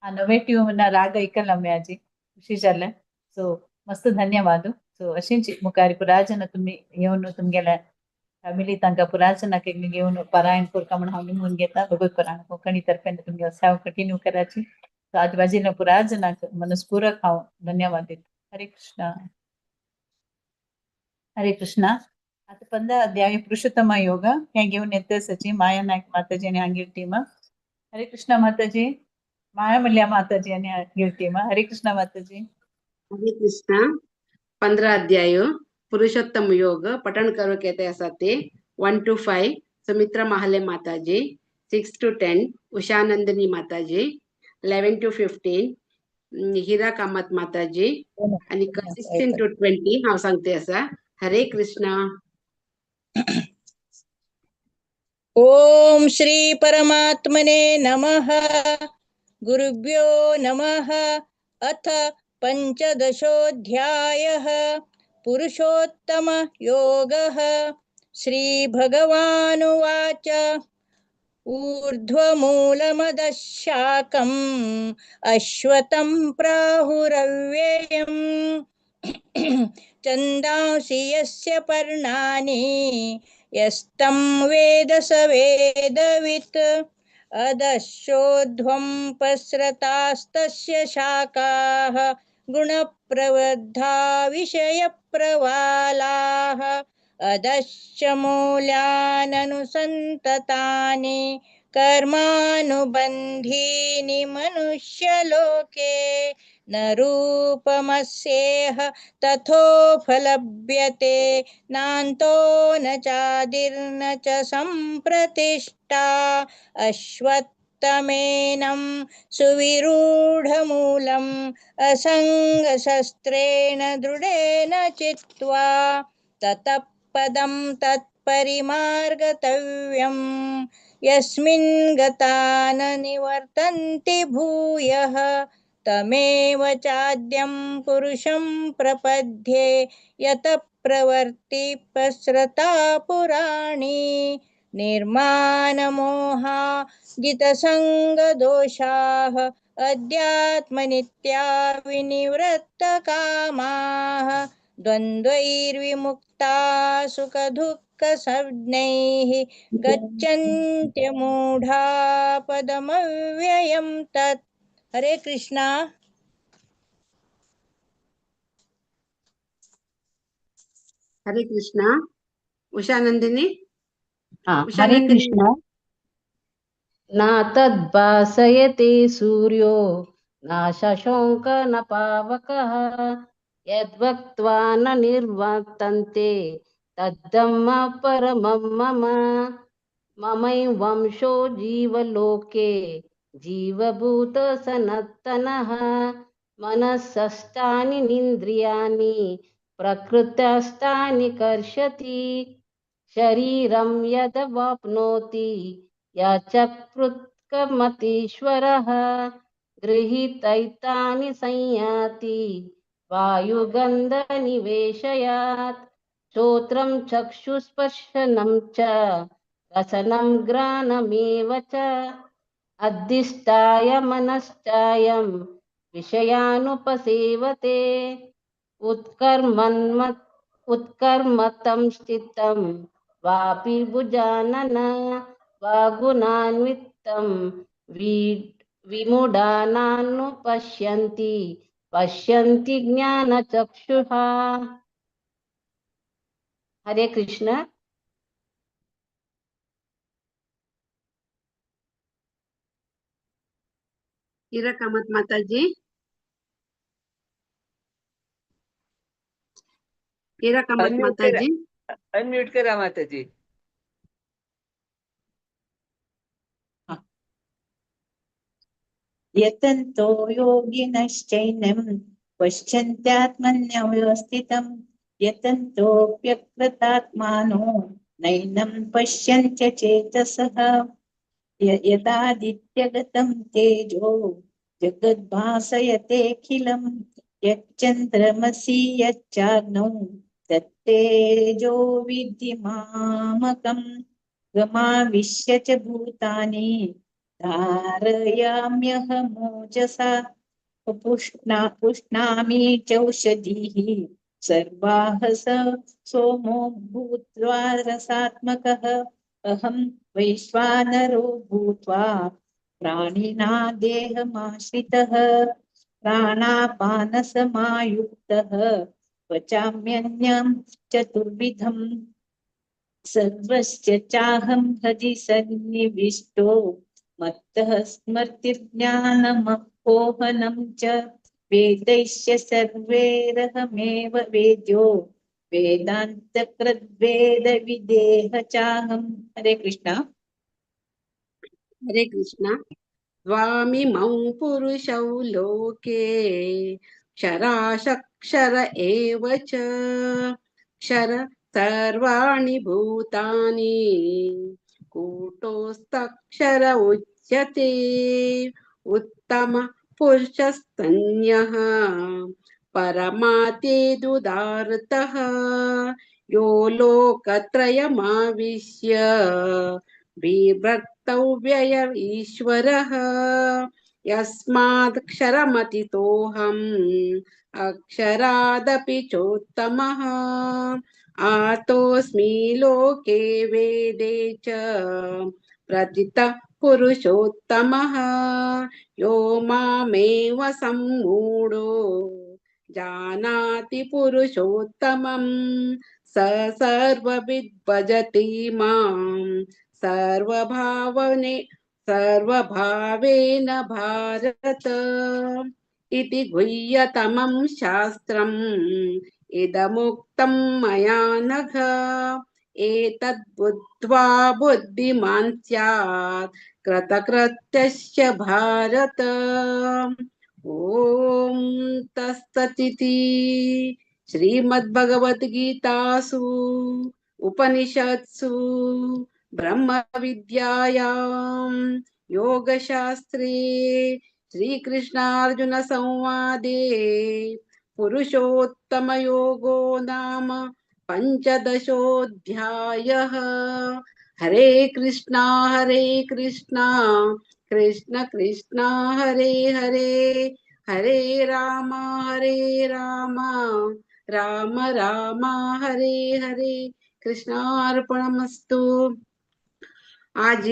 आ नवे ट्यून राग ऐकला मेळाची खुशी जाल्ले. सो मस्त धन्यवाद. सो अशेंच मुखार पुरा जन तुम्ही येवन तुमगेल्या फॅमिली तांकां पुरा जनाक घेवन पारायण करता म्हणून हांव निमून घेता. भगवत पुराण कोंकणी तर्फे तुमगे सेव कंटिन्यू कराची. सो आज बाजीन पुरा जनाक मनस्पूर्वक हांव धन्यवाद दिता. हरे कृष्ण. हरे कृष्णा. आता 15 अध्याय पुरुषोत्तम योग हे घेऊन येते सची माया नायक माताजी आणि हांगेली टीम. हरे कृष्णा माताजी. माया म्हणल्या माताजी आणि हांगेली टीम. हरे कृष्णा माताजी. हरे कृष्णा. 15 अध्याय पुरुषोत्तम योग पठण करूक येते आसा ते 1 to 5 सुमित्रा महाले माताजी, 6 to 10 उषानंदिनी माताजी, 11 to 15 हिरा कामत माताजी आणि 16 to 20 हांव सांगते आसा. हरे कृष्णा. ओम श्री परमात्मने नमः. गुरुभ्यो नमः. अथ पंचदशोऽध्यायः पुरुषोत्तम योगः. श्री भगवानुवाच ऊर्ध्वमूलमदः शाकम् अश्वत्थं प्राहुरव्ययम् छन्दांसि यस्य पर्णानि यस्तं वेद स वेदवित्. अधश्चोर्ध्वं पस्रतास्तस्य शाखाः गुणप्रवृद्धा विषयप्रवालाः. अधश्च मूल्याननुसन्ततानि कर्मानुबन्धीनि मनुष्यलोके. न रूपमस्येह तथोपलभ्यते नान्तो न चादिर्न च सम्प्रतिष्ठा. अश्वत्थमेनं सुविरूढमूलम् असङ्गशस्त्रेण दृढेन चित्वा ततः पदं तत्परिमार्गतव्यम्. यस्मिन् गता न निवर्तन्ति भूयः तमेव चाद्यं पुरुषं प्रपद्ये. यतः प्रवर्ति पस्रता पुराणी निर्माणमोहा जितसङ्गदोषाः अध्यात्मनित्या विनिवृत्तकामाः. द्वन्द्वैर्विमुक्ता सुखदुःखसंज्ञैः गच्छन्त्यमूढा पदमव्ययं तत्. हरे कृष्णा. हरे कृष्णा. उषानंदिनी. हरे कृष्ण. न तद्भासयते सूर्यो न शशोक न पावकः यद्वक्त्वा न निर्वर्तन्ते तद्धम्म परमं मम ममैवंशो जीवलोके जीवभूत सनातनः मनःषष्ठानीन्द्रियाणि प्रकृतिस्थानि कर्षति शरीरं यदवाप्नोति यच्चक्रुत्कमतीश्वरः गृहीतैतानि संयाति वायुगन्धनिवेशयात् श्रोत्रं चक्षुस्पर्शनं च रसनं घ्राणमेव च अद्दिष्टाय मनश्चायं विषयानुपसेवते उत्कर्मतं स्थितं वापि भुजानन वागुणान्वितं विमूढानानुपश्यन्ति पश्यन्ति ज्ञानचक्षुः। हरे कृष्ण। हीरा कामत माताजी, हीरा कामत माताजी, अनम्यूट करा माताजी. यतन्तो योगिनश्चैनं पश्यन्त्यात्मन्यवस्थितं यतन्तोऽप्यकृतात्मानो नैनं पश्यन्त्य चेतसः यदादित्यगतं तेजो जगद्भासयतेऽखिलं यच्चन्द्रमसि यच्चाग्नौ तत्तेजो विद्धि मामकं गमाविश्य च भूतानि धारयाम्यहमोजसा पुष्णामि चौषधीः सर्वाः सोमो भूत्वा रसात्मकः अहं वैश्वानरो भूत्वा प्राणिना देहमाश्रितः प्राणापानसमायुक्तः पचाम्यन्नं चतुर्विधम् सर्वस्य चाहं हृदि सन्निविष्टो मत्तः स्मृतिर्ज्ञानमपोहनं च वेदैश्च सर्वैरहमेव वेद्यो वेदान्तकृद्वेदविदेह चाहं। हरे कृष्ण। हरे कृष्ण। द्वामिमौ पुरुषौ लोके क्षराक्षर एव च क्षर सर्वाणि भूतानि कूटोस्तक्षर उच्यते उत्तम पुरुषस्तन्यः परमातेदुदारतः यो लोकत्रयमाविश्य बिभक्तौ व्यय ईश्वरः यस्मादक्षरमतितोऽहम् अक्षरादपि चोत्तमः आतोऽस्मि लोके वेदे च प्रतितः पुरुषोत्तमः यो मामेव सम्मूढो जानाति पुरुषोत्तमम् स सर्वविद् भजति मां सर्वभावेन भारत इति गुह्यतमं शास्त्रम् इदमुक्तं मया नघ एतद्बुद्ध्वा बुद्धिमान् स्यात् कृतकृत्यश्च भारत। ओम तत्सदिति श्रीमद्भगवद्गीतासु उपनिषत्सु ब्रह्म विद्यायां योगशास्त्रे श्रीकृष्णार्जुन संवादे पुरुषोत्तम योगो नाम पंचदशोऽध्यायः। हरे कृष्णा कृष्ण कृष्ण हरे हरे हरे राम राम राम हरे हरे। कृष्णार्पणमस्तु। आज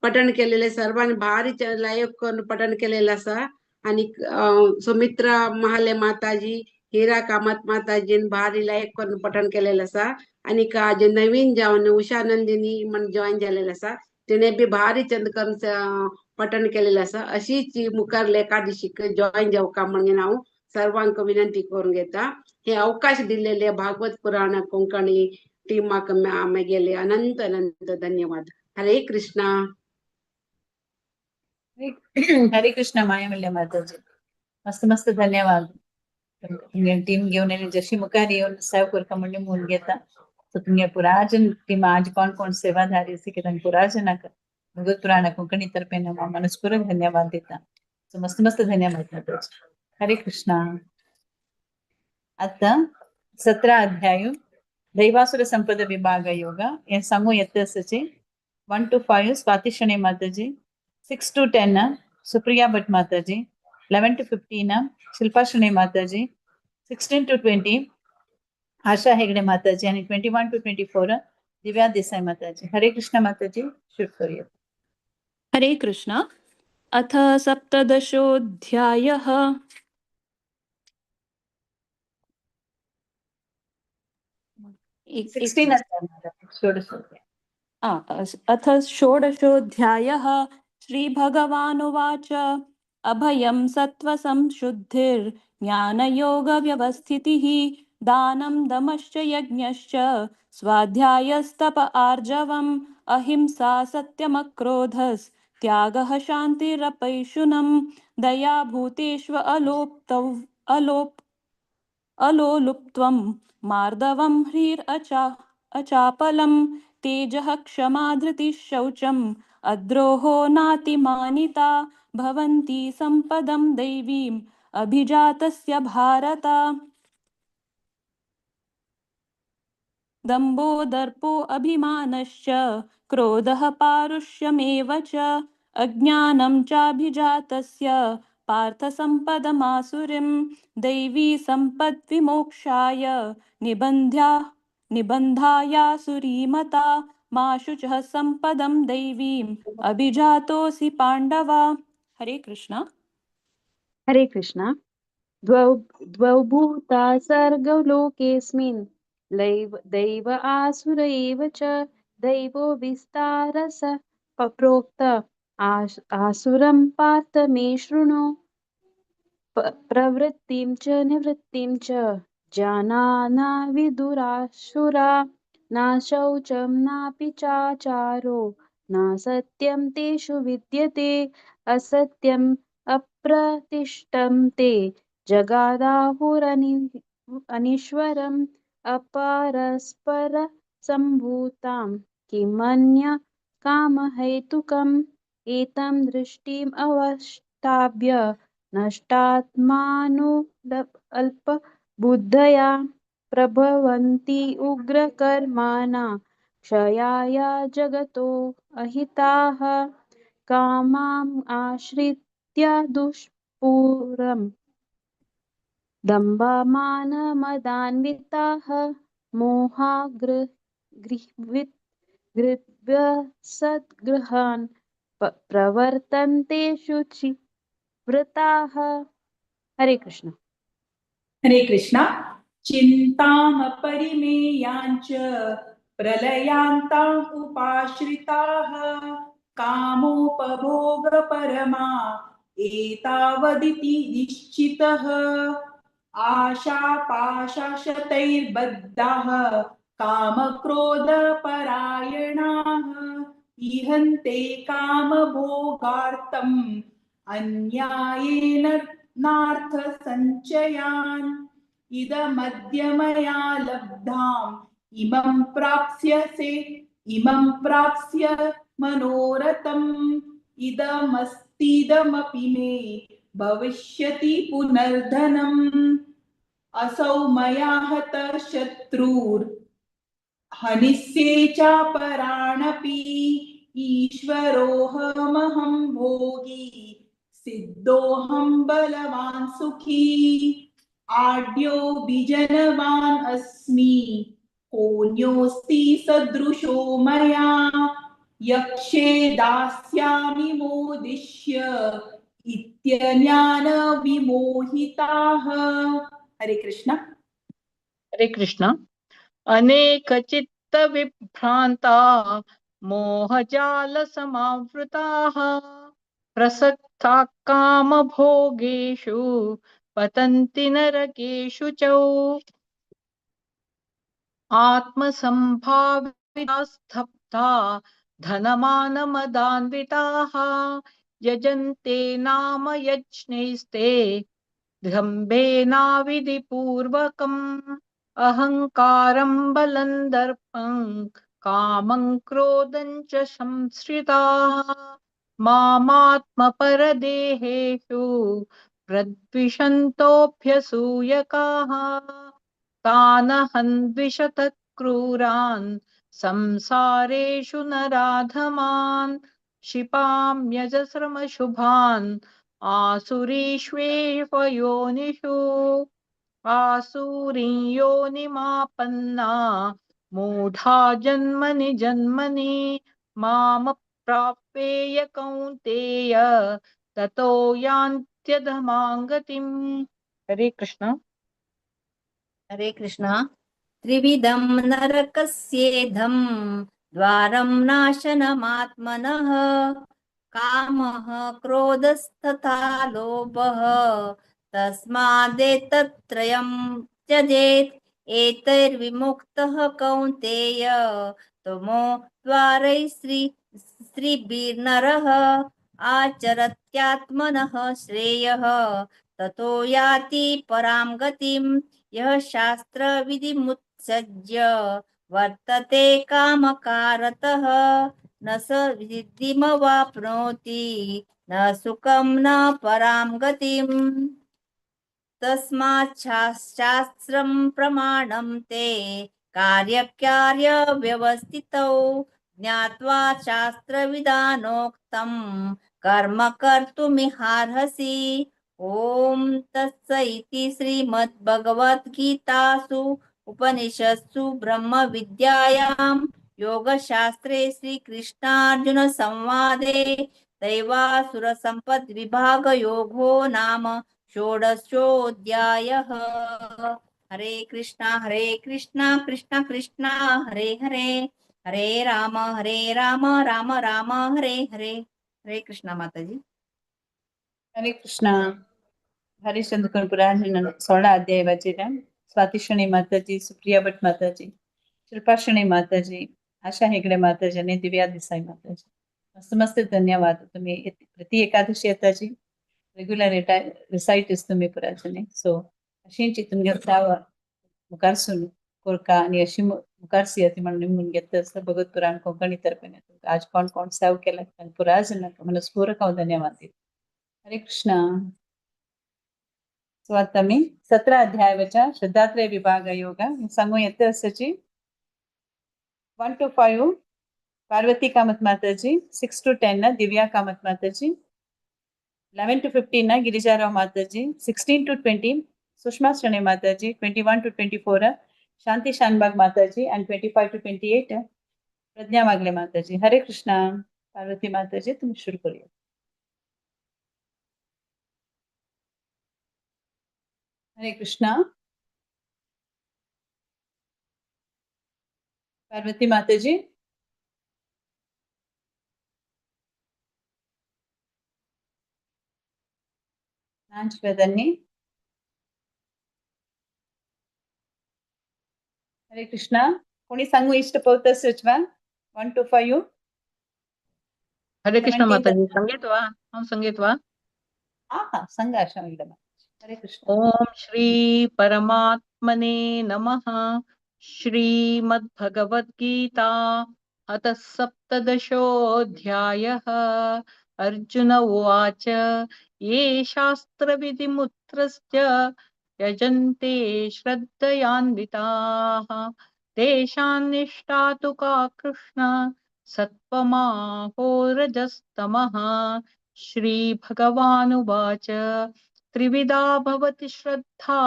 पठण केलेले सर्वांनी भारी लायक करून पठण केलेलं असा आणि सुमित्रा महाले माताजी हिरा कामत माताजी भारी लायक करून पठण केलेलं असा आणि आज नवीन जाऊन उषा नंदिनी मन जॉईन झालेला असा तिने बी भारी चंद करून पठण केलेलं असा अशीच मुखार एकादशी जॉईन जाऊ का म्हणजे नाव सर्वांक विनंती करून घेता हे अवकाश दिलेले भागवत पुराण कोंकणी टीम आमेगे अनंत अनंत धन्यवाद। हरे कृष्णा। हरे कृष्ण माया माताजी, मस्त मस्त धन्यवाद. तुम्ही टीम घेऊन आणि जशी मुखार येऊन सेवा करता म्हणजे म्हणून घेता. सो तुम्ही पुराजन टीम आज कोण सेवाधारी असे की त्यांनी पुराजनाक भगवत पुराण कोकणी तर्फे मनस्पूर्वक धन्यवाद देता. सो मस्त मस्त धन्यवाद माताजी. हरे कृष्णा. आता 17 अध्याय दैवासुर संपद विभाग योग हे सांगू येते असे 1 to 5 स्वाती शणे माताजी, 6 to 10 सुप्रिया भट माताजी, 11 to 15 शिल्पा शणे माताजी, 16 to 20 आशा हेगड़े माताजी आणि 21 to 24 दिव्या देसाई माताजी. हरे कृष्ण माताजी. शूट करूया. हरे कृष्ण. अथ सप्तदशोऽध्यायः. अथ षोडशोऽध्यायः. श्रीभगवानुवाच अभयं सत्त्वसंशुद्धिर्ज्ञानयोगव्यवस्थितिः दानं दमश्च यज्ञश्च स्वाध्यायस्तप आर्जवम् अहिंसा सत्यमक्रोधस्त्यागः शान्तिरपैशुनं दया भूतेष्व अलोलुप्त्वं मार्दवं अचापलं तेजः क्षमा धृतिः शौचम् अद्रोहो नातिमानिता भवन्ति सम्पदं दैवीम् अभिजातस्य भारत दम्भो दर्पो अभिमानश्च क्रोधः पारुष्यमेव च अज्ञानं चाभिजातस्य पार्थसम्पदमासुरीं दैवी सम्पद्विमोक्षाय निबन्धायासुरीमता मा शुचः सम्पदं दैवीम् अभिजातोऽसि पाण्डव. हरे कृष्ण. हरे कृष्ण. द्वौ भूता सर्गौ लोकेऽस्मिन् दैव आसुर एव च दैवो विस्तारस प्रोक्त आसुरं पार्थ मे शृणु प्रवृत्तिं च निवृत्तिं च जानाना विदुरासुरा न शौचं नापि चाचारो न सत्यं तेषु विद्यते असत्यम् अप्रतिष्ठं ते जगादाहुरनीश्वरम् अपरस्पर सम्भूतां किमन्य कामहेतुकम् एतं दृष्टिम् अवष्टाभ्य नष्टात्मानो अल्पबुद्धया प्रभवन्ति उग्रकर्माणा क्षयाय जगतो अहिताः कामाम् आश्रित्य दुष्पूरम् दम्भमानमदान्विताः मोहाग्रहन् प्रवर्तन्ते शुचिव्रताः. हरे कृष्ण. हरे कृष्ण. चिन्तामपरिमेयाञ्च प्रलयान्ताम् उपाश्रिताः कामोपभोगपरमा एतावदिति निश्चितः आशापाशशतैर्बद्धाः कामक्रोधपरायणाः इहन्ते कामभोगार्थम् अन्यायेन नार्थसञ्चयान् इदमद्य मया लब्धाम् इमं प्राप्स्य मनोरथम् इदमस्तीदमपि मे भविष्यति पुनर्धनम् असौ मया हतः शत्रुर्हनिष्ये चापराणपि ईश्वरोऽहमहं भोगी सिद्धोऽहं बलवान् सुखी आढ्यो विजनवान् अस्मि कोऽन्योऽस्ति सदृशो मया यक्षे दास्यामि मोदिष्य इत्यज्ञान विमोहिताः. हरे कृष्ण. हरे कृष्ण. अनेकचित्त विभ्रांता मोहजाल समावृताः प्रसक्ता कामभोगेषु पतन्ति नरकेषु च. आत्मसम्भाविता स्तब्धा धनमानमदान्विताः यजन्ते नाम यज्ञैस्ते दम्भेनाविधिपूर्वकम् अहङ्कारं बलं दर्पं कामं क्रोधं च संश्रिताः मामात्मपरदेहेषु प्रद्विषन्तोऽभ्यसूयकाः तानहं द्विषतः क्रूरान् संसारेषु नराधमान् क्षिपाम्यजस्रमशुभान् आसुरीष्वेव योनिषु आसूरीं योनिमापन्ना मूढा जन्मनि जन्मनि मामप्राप्येय कौन्तेय ततो यान्त्यधमां गतिम्। हरे कृष्ण। हरे कृष्ण। त्रिविधं नरकस्येधं द्वारं नाशनमात्मनः कामः क्रोधस्तथा लोभः तस्मादेतत्त्रयं त्यजेत् एतैर्विमुक्तः कौन्तेय तमो द्वारैः श्रीभिर्नरः आचरत्यात्मनः श्रेयः ततो याति परां गतिं यः शास्त्रविधिमुत्सृज्य वर्तते कामकारतः न स सिद्धिमवाप्नोति न सुखं न परां गतिम् तस्मात् शास्त्रं प्रमाणं ते कार्यव्यवस्थितौ ज्ञात्वा शास्त्रविधानोक्तं कर्म कर्तुमिहार्हसि। ओम तत्सइति श्रीमद्भगवद्गीतासु उपनिषत्सु ब्रह्म विद्यायां योगशास्त्रे श्रीकृष्णार्जुन संवादे दैवासुर संपद विभाग योगो नाम षोडशोऽध्यायः। हरे कृष्णा कृष्णा कृष्णा हरे हरे हरे राम राम राम हरे हरे। हरे कृष्णा माताजी। हरे कृष्णा। हरिश्चंद्र पुराण 16 अध्याय वाचेला स्वातिशणी माताजी, सुप्रिया भट माताजी, कृपाशणी माताजी, आशा हेगडे माताजी आणि दिव्या देसाई माताजी मस्त मस्त धन्यवाद. तुम्ही प्रति एकादशी येताची रेग्युलर रिसाइट तुम्ही पुराजने सो अशी चितून घेतला मुखारसून कोरका आणि अशी मुखारसी येते म्हणून निमून घेतलं असतं भगवत पुराण कोकणी तर्फे आज कोण कोण सेव केला पुराजन मनस्पूर्वक धन्यवाद देतो. हरे कृष्णा. सो आता मी 17 अध्यायाच्या श्रद्धात्रय विभाग योग सांगू येते असाची 1 to 5 पार्वती कामत माताजी, 6 to 10 ना दिव्या कामत माताजी, 11 to 15 ना गिरिजाराव माताजी, 16 to 20 सुषमा शणे माताजी, 21 to 24 शांति शानबाग माताजी and 25 to 28 प्रज्ञा वागले माताजी. हरे कृष्णा. पार्वती माताजी तुम्ही शुरू करूया. हरे कृष्णा. पार्वती माताजी. हरे कृष्णा. कोणी सांगू इष्ट पवत सचवा 1 to 5. हरे कृष्ण माताजी. संगीतवा हम संगीतवा हा संगा एकदम. हरे कृष्ण. ओम श्री परमात्मने नमः. श्रीमद्भगवद्गीता अथ सप्तदशोऽध्यायः. अर्जुन उवाच ये शास्त्रविधिमुत्सृज्य यजन्ते श्रद्धयान्विताः तेषां निष्ठा तु का कृष्ण सत्त्वमाहोरजस्तमः. श्रीभगवानुवाच त्रिविधा भवति श्रद्धा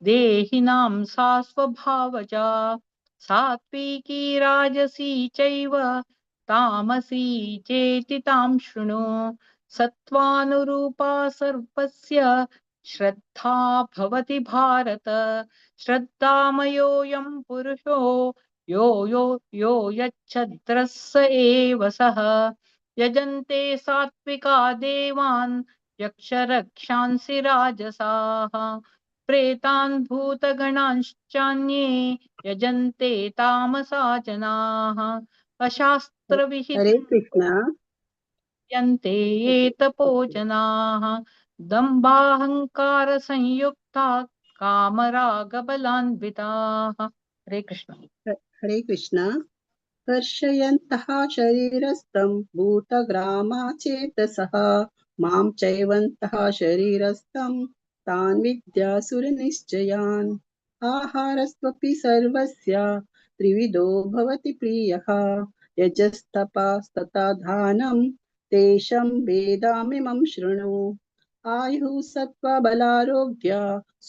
देहिनां सा स्वभावजा सात्विकी राजसी चैव तामसी चेति तां शृणु. सत्त्वानुरूपा सर्वस्य श्रद्धा भवति भारत. श्रद्धामयोऽयं पुरुषो यो यच्छद्रः स एव सः. यजन्ते सात्विका देवान् यक्षरक्षांसि राजसाः प्रेतान् भूतगणांश्चान्ये यजन्ते तामसा जनाः अशास्त्रविहितं हरे कृष्णा यन्ते ये तपो जनाः दम्भाहङ्कारसंयुक्ता कामरागबलान्विताः। हरे कृष्ण। हरे कृष्णा कर्षयन्तः शरीरस्थं भूतग्रामाचेतसः मां चैवन्तः शरीरस्थं तान् विद्यासुरनिश्चयान् आहारस्त्वपि सर्वस्य त्रिविधो भवति प्रियः यजस्तपस्तथा दानं तेषं वेदामिमं शृणु आयुः सत्त्वबलारोग्य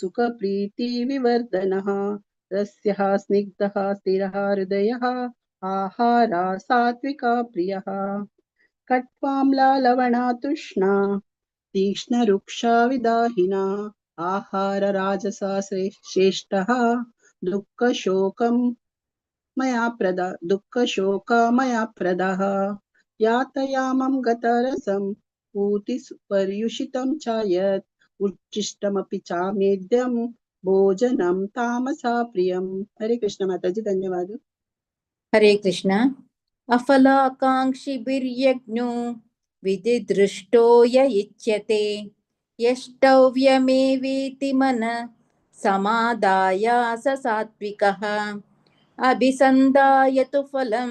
सुखप्रीतिविवर्धनः रस्यः स्निग्धः स्थिरः हृदयः आहारा सात्विका प्रियः कट्वाम्ला लवणातुष्णा तीक्ष्णरुक्षा विदाहिना आहार राजसा श्रेष्ठः दुःखशोकमया प्रदः यातयामं गतरसं पूतिपर्युषितं च यत् उच्छिष्टमपि चामेद्यं भोजनं तामसा प्रियम्। हरे कृष्ण माताजी धन्यवाद। हरे कृष्ण अफलाकाङ्क्षिभिर्यज्ञो विधिदृष्टो य इच्छ्यते यष्टव्यमेवेति मनः समादाय स सात्विकः अभिसन्धाय तु फलं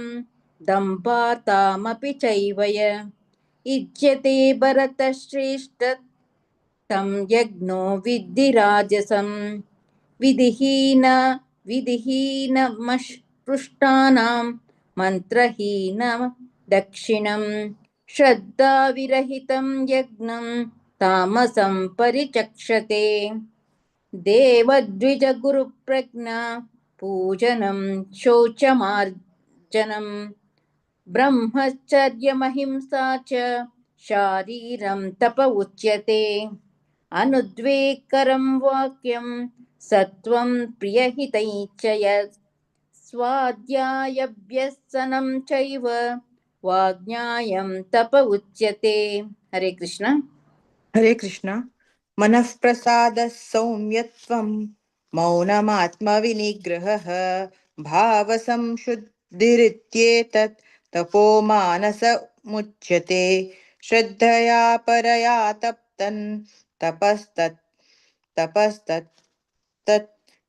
दम्भार्थमपि चैव य इज्यते भरतश्रेष्ठ तं यज्ञो विद्धि राजसं विधिहीनमस्पृष्टानां मन्त्रहीन दक्षिणं श्रद्धाविरहितं यज्ञं तामसं परिचक्षते देवद्विजगुरुप्रज्ञा पूजनं शौचमार्जनं ब्रह्मचर्यमहिंसा च शारीरं तप उच्यते अनुद्वेगकरं वाक्यं सत्वं प्रियहितै च यत् स्वाध्यायभ्यसनं चैव वाज्ञायं तप उच्यते। हरे कृष्ण। हरे कृष्ण मनः प्रसादः सौम्यत्वं मौनमात्मविनिग्रहः भावसंशुद्धिरित्येतत् तपो मानसमुच्यते श्रद्धया परया तप्तन् तपस्तत्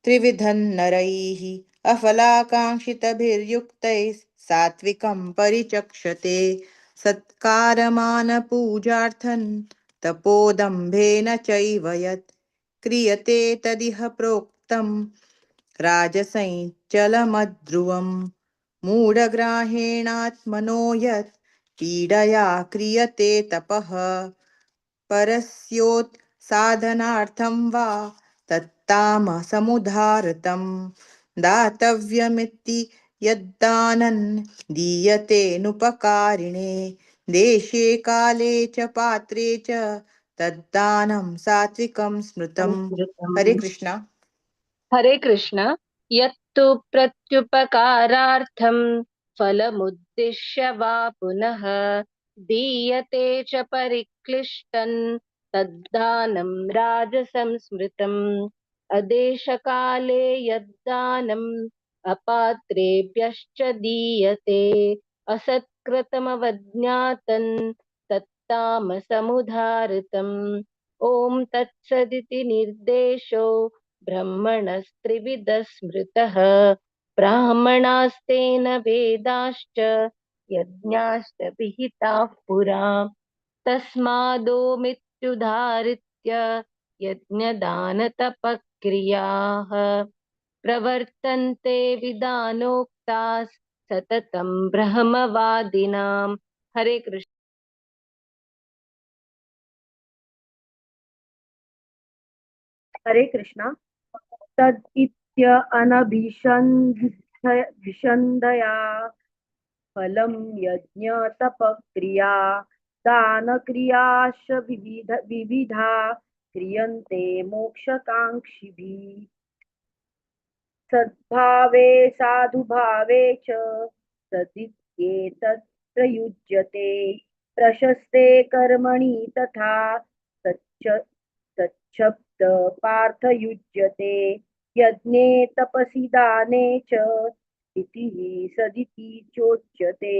त्रिविधं नरैः अफलाकाङ्क्षितभिर्युक्तैः सात्विकं परिचक्षते सत्कारमानपूजार्थं तपोदम्भेन चैव यत् क्रियते तदिह प्रोक्तं राजसञ्चलमध्रुवम् मूढग्राहेणात्मनो यत् पीडया क्रियते तपः परस्योत्साधनार्थं वा तत्तामसमुदाहृतं दातव्यमिति यद्दानं दीयतेनुपकारिणे देशे काले च पात्रे च तद्दानं सात्विकं स्मृतं। हरे कृष्ण। हरे कृष्ण यत्तु प्रत्युपकारार्थं फलमुद्दिश्य वा पुनः दीयते च परिक्लिष्टं तद्दानं राजसंस्मृतम् अदेशकाले यद्दानम् अपात्रेभ्यश्च दीयते असत्कृतमवज्ञातं तत्तामसमुदाहृतम् ॐ तत्सदिति निर्देशो ब्रह्मणस्त्रिविधः स्मृतः ब्राह्मणास्तेन वेदाश्च यज्ञाश्च विहिताः पुरा तस्मादोमित्युदाहृत्य यज्ञदानतपक्रियाः प्रवर्तन्ते विधानोक्ताः सततं ब्रह्मवादिनां। हरे कृष्ण। हरे कृष्ण तदित्य अनभिषन्दया फलं यज्ञ तपक्रिया दानक्रियाश्च विविधा क्रियन्ते मोक्षकाङ्क्षिभिः सद्भावे साधुभावे च सदित्येतत् प्रयुज्यते प्रशस्ते कर्मणि तथा तच्छब्द पार्थयुज्यते यज्ञे तपसि दाने च इतिः सदिति चोच्यते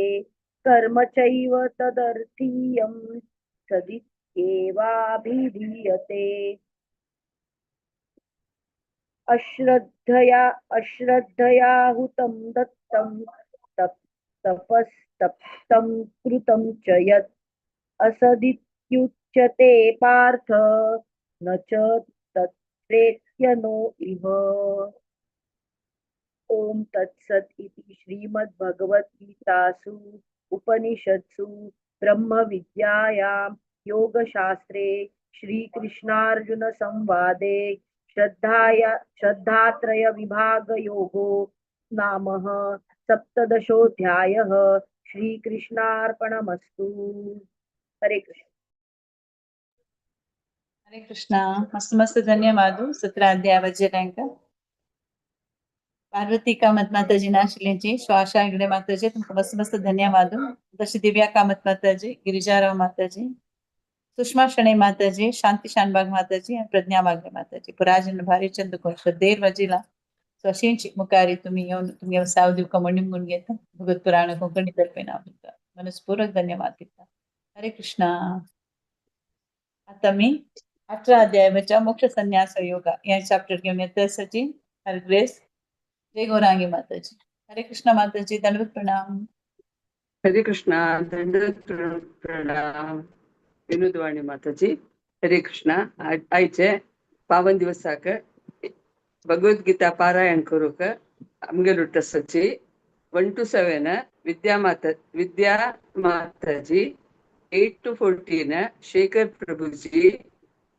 कर्म चैव तदर्थीयं सदित्येवाभिधीयते अश्रद्धया हुतं दत्तं तपस्तप्तं कृतं च यत् असदित्युच्यते पार्थ न च तत्प्रेत्यनो इह। ओम तत्सत् इति श्रीमद्भगवद्गीतासु उपनिषत्सु ब्रह्मविद्यायां योगशास्त्रे श्रीकृष्णार्जुन संवादे श्रद्धात्रय विभाग योगो नाम सप्तदशोऽध्यायः। श्रीकृष्णार्पणमस्तु। हरे कृष्ण। हरे कृष्ण। मस्त मस्त ಧನ್ಯವಾದ 17 ಅಧ್ಯಾಯ ವಜ್ರರಂಗ पार्वती कामत माताजी नाशिले जी श्वासा हेगड़े माताजी तुमको मस्त मस्त धन्यवाद। दशी दिव्या कामत माताजी गिरिजाराव माताजी सुषमा शणे माताजी शांती शानबाग माताजी आणि प्रज्ञा वागले माताजी पुराजन भारी चंद कोण देर वजीला स्वशींची मुकारी तुम्ही येऊन तुम्ही साव दिवका म्हणून घेता भगवत पुराण कोकणी तर्फे नाव मनस्पूर्वक धन्यवाद देता। हरे कृष्णा। आता मी 18 अध्यायाच्या मोक्ष संन्यास योगा या चॅप्टर घेऊन येते सची हर ग्रेस जय गौरांगी माताजी। हरे कृष्णा माताजी दंडवत प्रणाम। हरे कृष्णा दंडवत प्रणाम विनोदवाणी माताजी। हरे कृष्णा। आयचे पावन दिवसाक भगवद्गीता पारायण करूक आमगेलो टसची 1 to 7 विद्या माताजी 8 to 14 शेखर प्रभुजी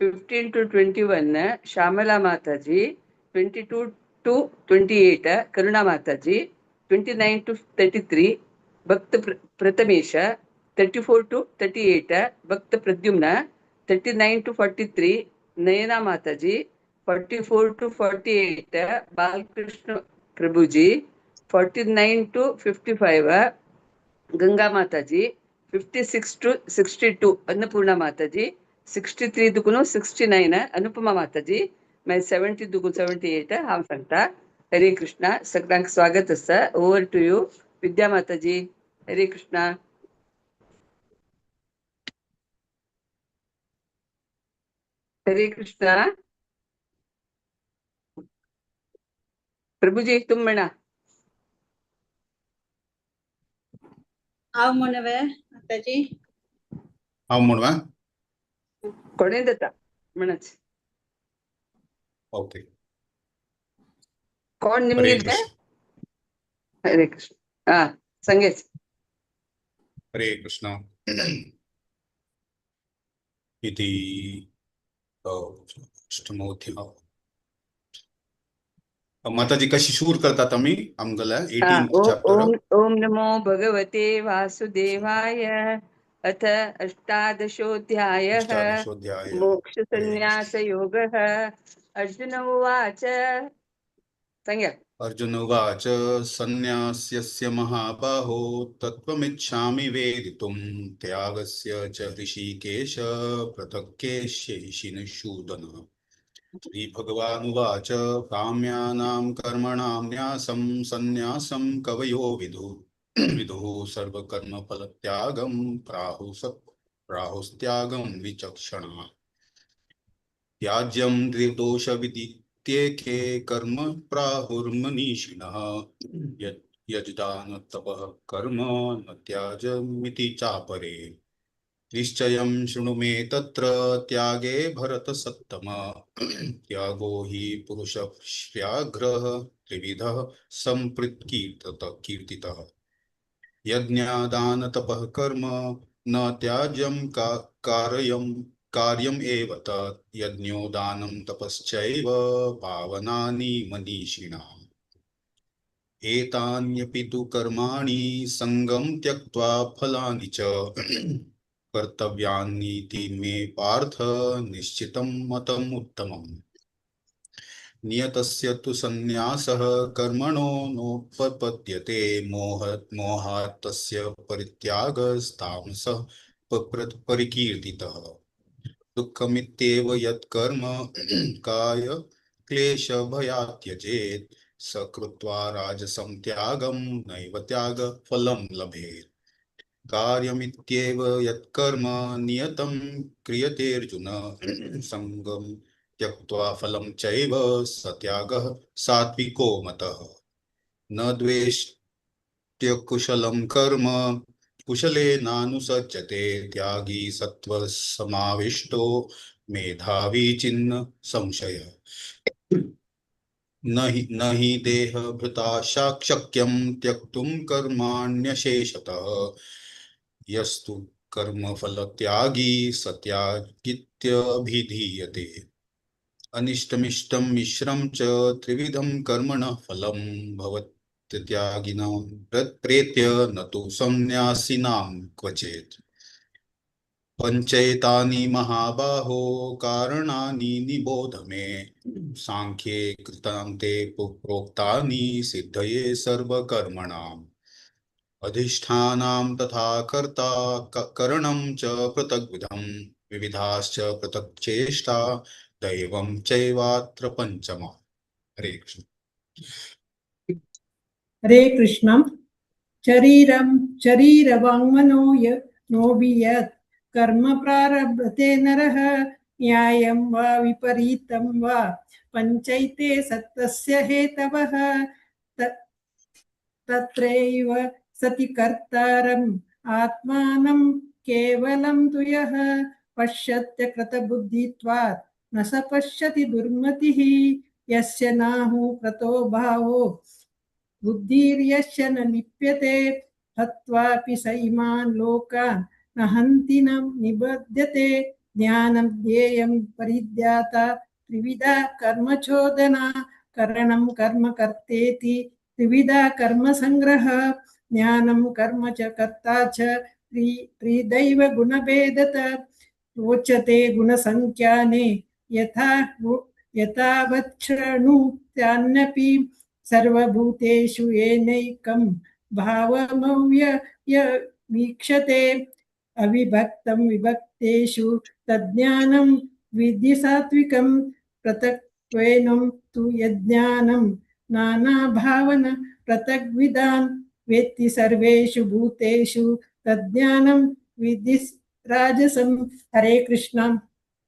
15 to 21 श्यामला माताजी 22 to 28 करुणा माताजी 29 to 33 भक्त प्रथमेश 34 to 38 भक्त प्रद्युम्न 39 to 43 नयना माताजी 44 to 48 Balkrishna Prabhuji 49 to 55 Ganga माताजी 56 to 62 अन्नपूर्णा माताजी 63 दुकुनु 69 अनुपमा माताजी मैं 70 दुकुनु 78 हांव सांगता। हरे कृष्णा। सगळ्यांक स्वागत आसा। ओवर टू यू विद्या माताजी। हरे कृष्णा। हरे कृष्णा। प्रभुजी तुम म्हणा। हांव म्हणवे माताजी हांव म्हणवा कोणे जाता म्हणच ओके कोण हरे निमगे कृष्ण हरे कृष्ण। हा संगेच हरे कृष्ण इति अष्टमोऽध्याय माताजी कशी शूर करतात आम्ही आमगला 18th चॅप्टर ओम नमो भगवते वासुदेवाय अथ अष्टादशोऽध्यायः मोक्ष संन्यास योगः। अर्जुन उवाच संज्ञा अर्जुन उवाच संन्यास्यस्य महाबाहो तत्त्वमिच्छामि वेदितुं त्यागस्य च ऋषिकेश पृथक् केष्यैषि निषूदन। श्रीभगवानुवाच काम्यानां कर्मणां न्यासं संन्यासं कवयो विदुः सर्वकर्मफलत्यागं प्राहुस्त्यागं विचक्षणा। त्याज्यं निर्दोषविदित्येके कर्म प्राहुर्मनीषिणः यजदानतपः कर्म न त्याजमिति चापरे। निश्चयं शृणु मे तत्र त्यागे भरतसत्तम त्यागो हि पुरुषव्याघ्रः त्रिविधः सम्पृक्कीर्तितः यज्ञादानतपः कर्म न त्याज्यं कार्यम् एव तत् यज्ञो दानं तपश्चैव पावनानि मनीषिणाम्। एतान्यपि तु कर्माणि सङ्गं त्यक्त्वा फलानि च कर्तव्यानीति मे पार्थ निश्चितं मतम् उत्तमम्। नियतस्य तु संन्यासः कर्मणो नोपपद्यते मोहात् तस्य परित्यागस्तामसः परिकीर्तितः। दुःखमित्येव यत्कर्म काय क्लेशभयात् त्यजेत् स कृत्वा राजसं त्यागं नैव त्यागफलं लभेत् कार्यमित्येव यत्कर्म नियतं क्रियतेऽर्जुन सङ्गं त्यक्त्वा फलं चैव स त्यागः सात्विको मतः न द्वेष्ट्यकुशलं कर्म कुशलेनानुसज्जते त्यागी सत्त्वसमाविष्टो मेधावी चिन्ह संशय न हि देहभृता शक्यं त्यक्तुं कर्माण्यशेषतः यस्तु कर्मफलत्यागी स त्यागित्यभिधीयते अनिष्टमिष्टं मिश्रं च त्रिविधं कर्मणः फलं भवत्यत्यागिनां प्रेत्य न तु संन्यासिनां क्वचित् पञ्चैतानि महाबाहो कारणानि निबोध मे सांख्ये कृतान्ते प्रोक्तानि सिद्धये सर्वकर्मणाम् अधिष्ठानां तथा कर्ता करणं च पृथग्विधं विविधाश्च पृथक् चेष्टा दैवं चैवात्र पञ्चमा। हरे कृष्ण। हरे कृष्ण। शरीरवाङ्मनो नोऽभियत् कर्म प्रारभते नरः न्यायं वा विपरीतं वा पञ्चैते सत्तस्य हेतवः तत्रैव सति कर्तारम् आत्मानं केवलं तु यः पश्यत्य कृतबुद्धित्वात् न स पश्यति दुर्मतिः यस्य नाहु कृतो भावो बुद्धिर्यस्य न लिप्यते हत्वापि स इमान् लोकान् न हन्ति न निबध्यते ज्ञानं ज्ञेयं परिज्ञाता त्रिविधा कर्मचोदना करणं कर्म कर्तेति त्रिविधा कर्म संग्रह ज्ञानं कर्म च कर्ता च त्रिदैव गुणभेदत रोचते गुणसंख्याने यथावत् शृणुत्यान्यपि सर्वभूतेषु येनैकं भावमव्ययवीक्षते अविभक्तं विभक्तेषु तज्ज्ञानं विद्धि सात्विकं पृथक्त्वेनं तु यज्ञानं नानाभावन पृथग्विधान् वेत्ति सर्वेषु भूतेषु तज्ज्ञानं विद्धि राजसं। हरे कृष्ण।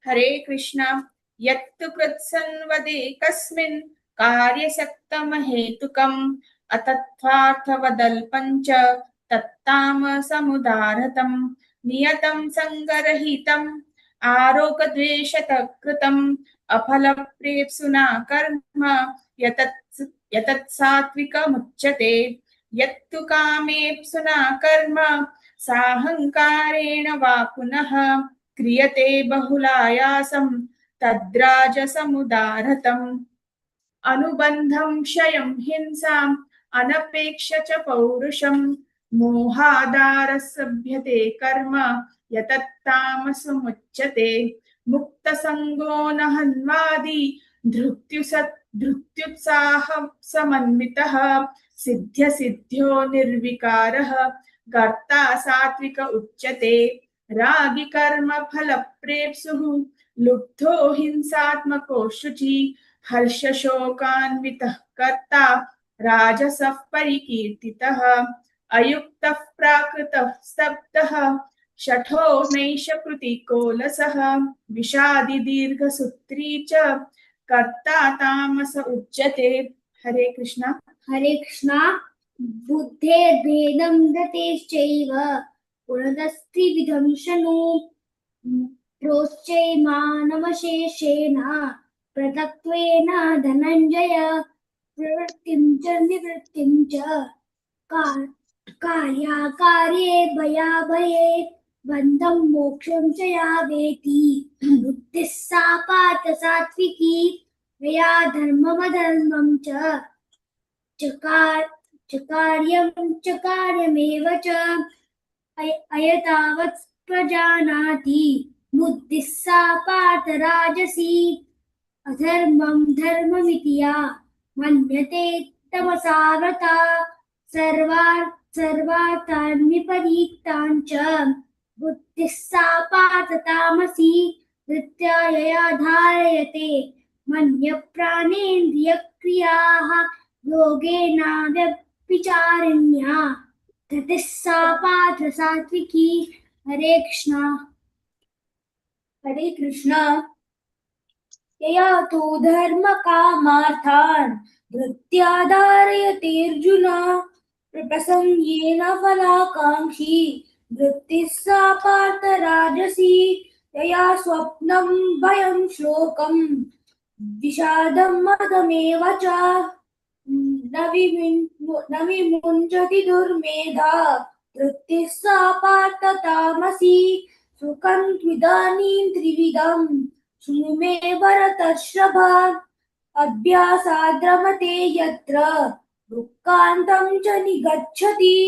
हरे कृष्ण। यत्तु कृत्सन्वदेकस्मिन् कार्यसक्तमहेतुकम् अतत्त्वार्थवदल्पञ्च तत्तामसमुदाहृतम् नियतं सङ्गरहितम् आरोगद्वेषतः कृतम् अफलप्रेप्सुना कर्म यतत् सात्विकमुच्यते। यत्तु कामेप्सुना कर्म साहङ्कारेण वा पुनः क्रियते बहुलायासं तद्राजसमुदाहृतम् अनुबन्धं क्षयं हिंसाम् अनपेक्ष च पौरुषं मोहादारसभ्यते कर्म यतत्तामसमुच्यते। मुक्तसङ्गो न हन्वादी धृत्युत्साह समन्वितः सिद्ध्यसिद्ध्यो निर्विकारः कर्ता सात्विक उच्यते। रागी कर्म फलप्रेप्सुः लुब्धो हिंसात्मको शुचि हर्षशोकान्वितः कर्ता राजसः परिकीर्तितः। अयुक्तः प्राकृतः स्तब्धः शठो नैष कृतिकोलसः विषादी दीर्घसूत्री च कर्ता तामस उच्यते। हरे कृष्ण। हरे कृष्ण। बुद्धेर्भेदं गतेश्चैव पुनरस्त्रिविधं शृणु प्रोच्चैमानमशेषेण पृथक्त्वेन धनञ्जय प्रवृत्तिं च निवृत्तिं च कार्याकार्ये भयाभये बन्धं मोक्षं च या वेति बुद्धिः सा पार्थ सात्विकी मया धर्ममधर्मं च कार्यमेव च अयतावत् प्रजानाति बुद्धिः सा पार्थ राजसी अधर्मं धर्ममिति या मन्यते तमसावृता सर्वार्थान् विपरीतान् च बुद्धिः सा पार्थ तामसी धृत्यायया धारयते मन्यप्राणेन्द्रियक्रियाः योगेनाव्यभिचारिण्या धृतिः सा पार्थ सात्विकी। हरे कृष्णा। हरे कृष्णा। यया तु धर्म कामार्थान् धृत्या धारयतेऽर्जुन प्रसंगेन फलाकाङ्क्षी धृतिः सा पार्थ राजसी। यया स्वप्नं भयं शोकं विषादं मदमेव च न विमुञ्चति दुर्मेधा धृतिः सा पार्थ तामसी। सुखं त्विदानीं त्रिविधं शृणु मे भरतर्षभ अभ्यासाद्रमते यत्र दुःखान्तं च निगच्छति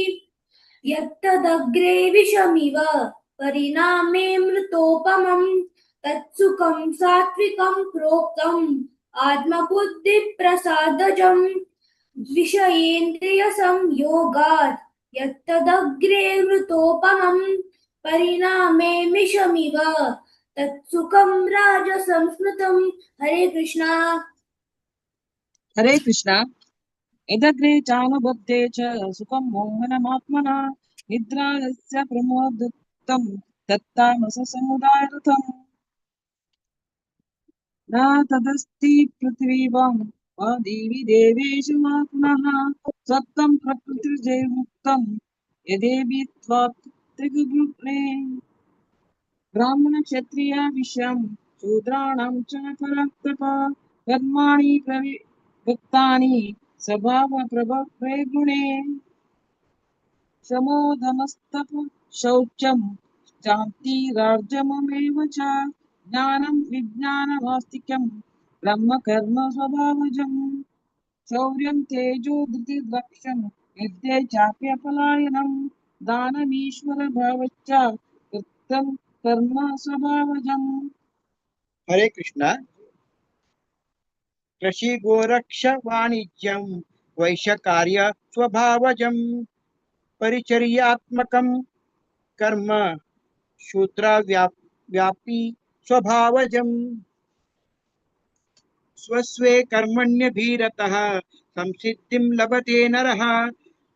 यत्तदग्रे विषमिव परिणामे मृतोपमं तत्सुखं सात्विकं प्रोक्तम् आत्मबुद्धिप्रसादजम् विषयेन्द्रियसंयोगात् यत्तदग्रे मृतोपमं परिणामे मिषमिव तत्सुखं राजसंस्मृतं। हरे कृष्णा। हरे कृष्णा। यदग्रे चानुबद्धे च सुखं मोहनमात्मना निद्रालस्य प्रमोदत्तं तत्तामससमुदायरथम् न तदस्ति पृथिवीवां वा देवी देवेषु वा पुनः सत्त्वं प्रकृतिर्जैर्मुक्तं यदेवि त्वात् त्रिगुणे ब्राह्मणक्षत्रिय विषयं शूद्राणां च फलस्तप कर्माणि प्रविभक्तानि स्वभावप्रभवे गुणे शमोदमस्तप शौचं शान्तिरार्जवमेव च ज्ञानं विज्ञानमास्तिक्यं ब्रह्म कर्म स्वभावजम् शौर्यं तेजो धृतिर्दक्षं यज्ञे चाप्यपलायनं दानमीश्वरभावश्च कृतं कर्म स्वभावजम्। हरे कृष्णा। कृषि गोरक्ष वाणिज्यं वैश्यकार्य स्वभावजं परिचर्यात्मकं कर्म शूद्रव्यापी स्वभावजम् स्वस्वे कर्मण्यभिरतः संसिद्धिं लभते नरः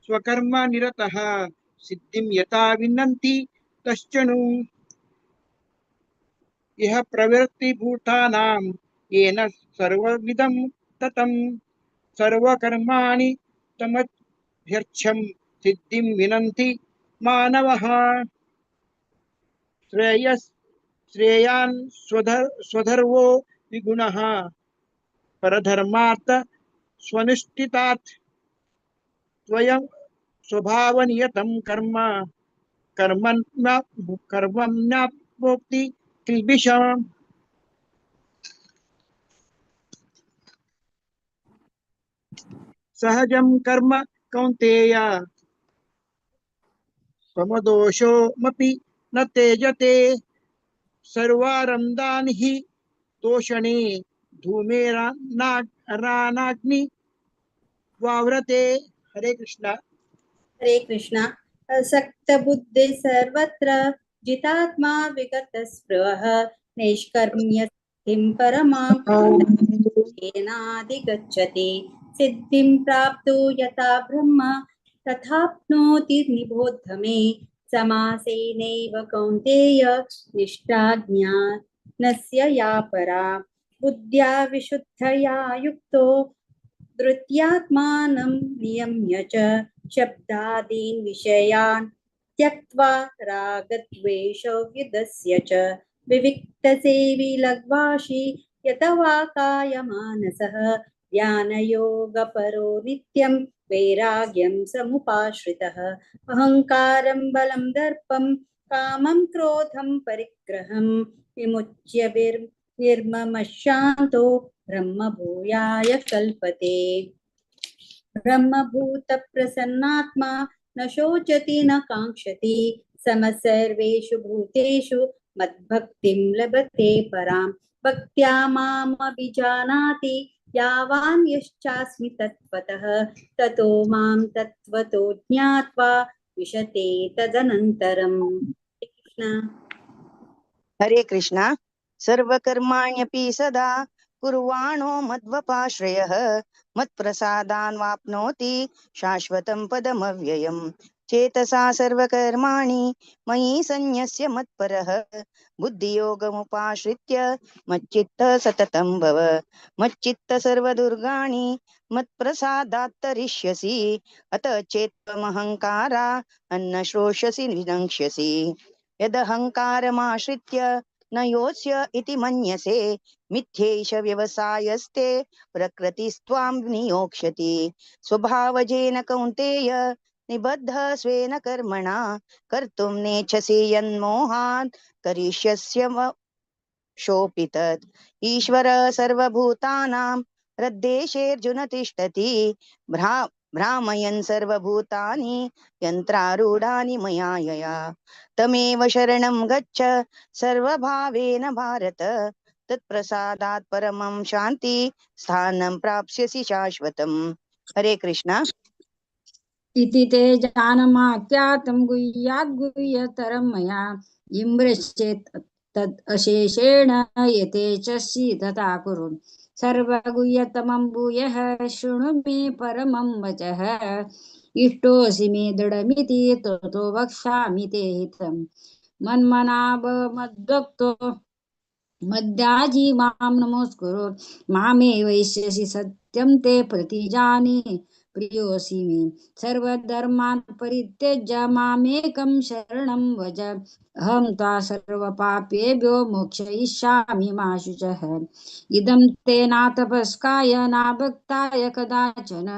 स्वकर्मनिरतः सिद्धिं यथा विनन्ति तश्चनु यः प्रवृत्तिभूतानां येन सर्वविदं ततं सर्वकर्माणि तमभ्यर्च्यं सिद्धिं विनन्ति मानवः श्रेयान् स्वधर्वो विगुणः परधर्मात् स्वनुष्ठितात् स्वयं स्वभावनियतं कर्म कर्मण्याप्नोति किल्बिषम्। सहजं कर्म कौन्तेय समदोषोऽपि न तेजते सर्वारम्धानि हि तोषणे धूमेरानाग्नि वाव्रते। हरे कृष्णा। हरे कृष्णा। असक्त बुद्धि सर्वत्र जितात्मा विगत स्पृहः नैष्कर्म्य सिद्धिं परमां येनाधिगच्छति सिद्धिं प्राप्तो यथा ब्रह्म तथाप्नोति निबोध मे समासेनैव कौन्तेय निष्ठा ज्ञानस्य या परा बुद्ध्या विशुद्धया युक्तो धृत्यात्मानं नियम्य च शब्दादीन् विषयान् त्यक्त्वा रागद्वेषव्युदस्य च विविक्तसेवी लग्वाशी यतवा कायमानसः ध्यानयोगपरो नित्यं वैराग्यं समुपाश्रितः अहङ्कारं बलं दर्पं कामं क्रोधं परिग्रहं विमुच्य निर्ममशान्तो ब्रह्मभूयाय कल्पते ब्रह्मभूत प्रसन्नात्मा न शोचति न काङ्क्षति समः सर्वेषु भूतेषु मद्भक्तिं लभते परां भक्त्या माम् अभिजानाति यावान् यश्चास्मि तत्त्वतः ततो मां तत्त्वतो ज्ञात्वा विशते तदनन्तरम्। हरे कृष्णा। सर्वकर्माण्यपि सदा कुर्वाणो मद्वपाश्रयः मत्प्रसादान्वाप्नोति शाश्वतं पदमव्ययम् चेतसा सर्वकर्माणि मयि सन्न्यस्य मत्परः बुद्धियोगमुपाश्रित्य मच्चित्त सततं भव मच्चित्त सर्वदुर्गाणि मत्प्रसादात् तरिष्यसि अत चेत्त्वमहङ्कारा न श्रोष्यसि विनङ्क्ष्यसि यदहङ्कारमाश्रित्य न योत्स्य इति मन्यसे मिथ्यैष व्यवसायस्ते प्रकृतिस्त्वां नियोक्ष्यति स्वभावजेन कौन्तेय निबद्ध स्वेन कर्मणा कर्तुं नेच्छसि यन्मोहात् करिष्यस्य शोपितत् ईश्वर सर्वभूतानां हृद्देशेऽर्जुन तिष्ठति भ्रामयन् सर्वभूतानि यन्त्रारूढानि मया यया तमेव शरणं गच्छ सर्वभावेन भारत तत्प्रसादात् परमं शान्ति स्थानं प्राप्स्यसि शाश्वतम् हरे कृष्णा इति ते जानमाख्यातं गुह्यात् गुह्यतरं मया इम्रश्चेत् तद् अशेषेण यथेच्छसि तथा कुरु सर्वगुह्यतमं भूयः शृणु मे परमं वचः इष्टोऽसि मे दृढमिति ततो वक्ष्यामि ते हितं मन्मनाभ मद्भक्तो मद्याजी मां नमस्कुरु मामे वैश्यसि सत्यं ते प्रतिजाने प्रियोऽसि मे सर्वधर्मान् परित्यज्य मामेकं शरणं व्रज अहं त्वा सर्वपापेभ्यो मोक्षयिष्यामि मा शुचः इदं ते नातपस्काय नाभक्ताय कदाचन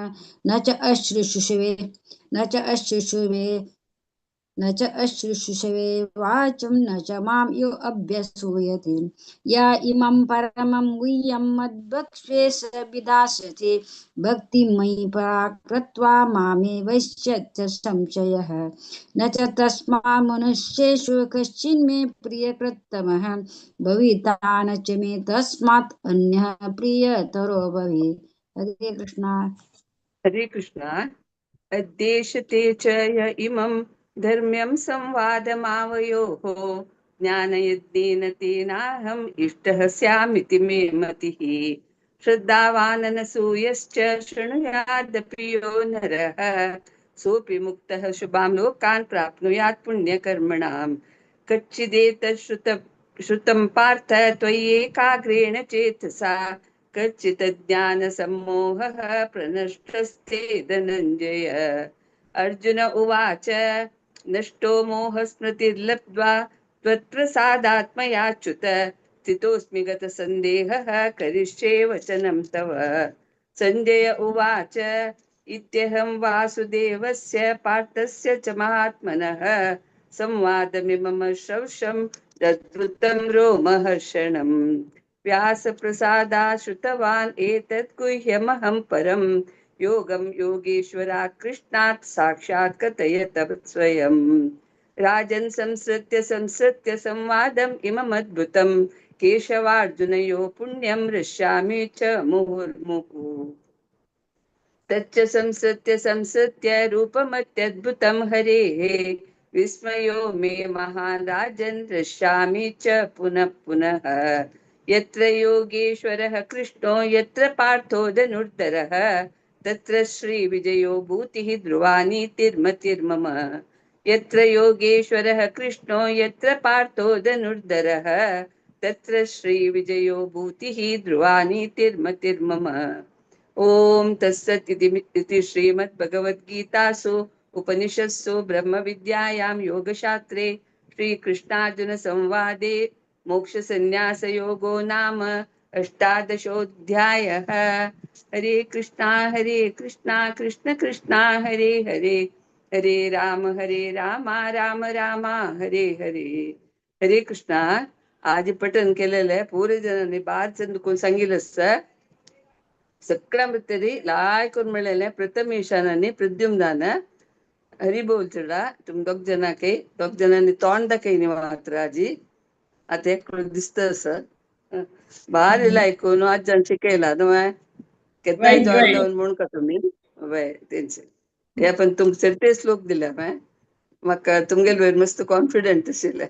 न च अशुश्रूषवे वाचं न च मां यो अभ्यसूयते य इमं परमं गुह्यं मद्भक्ष्ये स विदास्यति भक्तिं मयि पराकृत्वा मामे वैश्यत्य संशयः न च तस्मात् मनुष्येषु कश्चिन्मे प्रियकृत्तमः भविता न च मे तस्मात् अन्यः प्रियतरो भवेत् हरे कृष्णा हरे कृष्ण अद्देशते च य इमं धर्म्यं संवादमावयोः ज्ञानयज्ञेन तेनाहम् इष्टः स्यामिति मे मतिः श्रद्धावाननसूयश्च शृणुयादपि यो नरः सोऽपि मुक्तः शुभां लोकान् प्राप्नुयात् पुण्यकर्मणाम् श्रुतं पार्थ त्वय्येकाग्रेण चेतसा कच्चिदज्ञानसम्मोहः प्रनष्टस्ते धनञ्जय अर्जुन उवाच नष्टो मोहस्मृतिर्लब्ध्वा त्वत्प्रसादात्मयाच्युत स्थितोऽस्मि गतसन्देहः करिष्ये वचनं तव सञ्जय उवाच इत्यहं वासुदेवस्य पार्थस्य च महात्मनः संवादमिमम श्रवशं तद्वृत्तं रोमहर्षणम् व्यासप्रसादात् श्रुतवान् एतत् गुह्यमहं परं योगं योगेश्वरात् कृष्णात् साक्षात् कथयत स्वयं राजन् संसृत्य संवादम् इममद्भुतं केशवार्जुनयोः पुण्यं हृष्यामि च मुहुर्मुहुः तच्च संसृत्य रूपमत्यद्भुतं हरेः विस्मयो मे महान् राजन् हृष्यामि च पुनः पुनः यत्र योगेश्वरः कृष्णो यत्र पार्थो धनुर्धरः तत्र श्रीविजयो भूतिः ध्रुवानीतिर्मतिर्मम यत्र योगेश्वरः कृष्णो यत्र पार्थो धनुर्धरः तत्र श्रीविजयो भूतिः ध्रुवानीतिर्मतिर्मम ओम तत्सत् इति श्रीमद्भगवद्गीतासु उपनिषत्सु ब्रह्मविद्यायां योगशास्त्रे श्रीकृष्णार्जुन संवादे मोक्षसंन्यासयोगो नाम अष्टादशोऽध्यायः हरे कृष्णा कृष्ण कृष्णा हरे हरे हरे राम राम राम हरे हरे हरे कृष्णा आज पठन केलेलं पुरे जणांनी बाद चंदकून सांगितलं असतं सगळ्या मृतरी लाय करून मिळाले प्रथम ईशानाने प्रद्युम्नान हरी बोलचडा तुम दोग जनांनी तोंड दाखय ನೀವು ಮಾತ್ರ ಅಜಿ ಅದೇ ದಿಸ್ತ ಸರ್ ಬಾರಿ लायकून आजान शिकयला न्हय केन्नाय जोडदावन म्हूण का तुमी वय तेंचे हे पण तुमचे ते श्लोक दिल्या म्हाका तुमगेले वयर मस्त कॉन्फिडंट आशिल्ले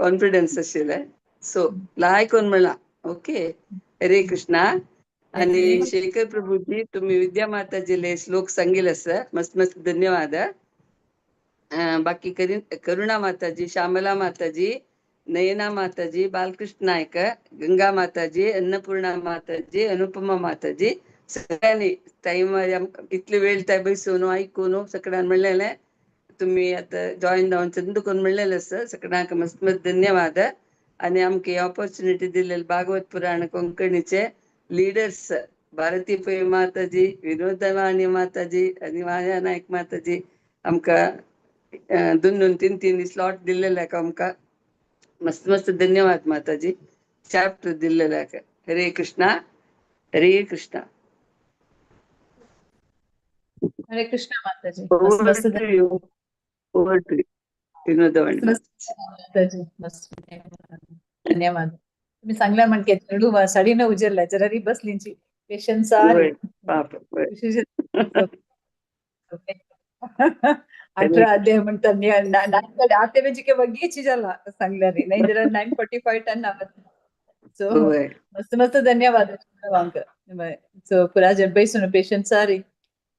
कॉन्फिडन्स आशिल्ले सो लहाय कोण म्हणला ओके. हरे कृष्णा. आणि शेखर प्रभूजी तुम्ही विद्या माताजीले श्लोक सांगेल असं मस्त मस्त धन्यवाद. बाकी करुणा माताजी, श्यामला माताजी, नयना माताजी, बालकृष्ण नायक, गंगा माताजी, अन्नपूर्णा माताजी, अनुपमा माताजी सगळ्यांनी टाइम इतले वेळ त्या बसून ऐकून सगळ्यांना म्हणलेलं तुम्ही आता जॉईन जाऊन चंद करून म्हणलेलं असं सगळ्यांना मस्त मस्त धन्यवाद. आणि आमके ऑपॉर्च्युनिटी दिलेले भागवत पुराण कोंकणीचे लीडर्स भारती पै माताजी, विनोदवाणी माताजी आणि माया नायक माताजी आमका 2-2, 3-3 स्लॉट दिलेला आहे का आमका मस्त मस्त धन्यवाद माताजी चॅप्टर दिलेला आहे. हरे कृष्णा हरे कृष्णा. हरे कृष्णा माताजी. विनोदवाणी माताजी मस्त धन्यवाद. तुम्ही चांगल्या म्हणते चेडू साडीनं उजरलाय जरा री बसलींची पेशन्स सारी 18 अध्याय म्हणतात आते वेळी बघीची झाला सांगल्या नाही जरा 9:45 टन सो मस्त मस्त धन्यवाद. सो पुरा जडबैसुन पेशंट सारी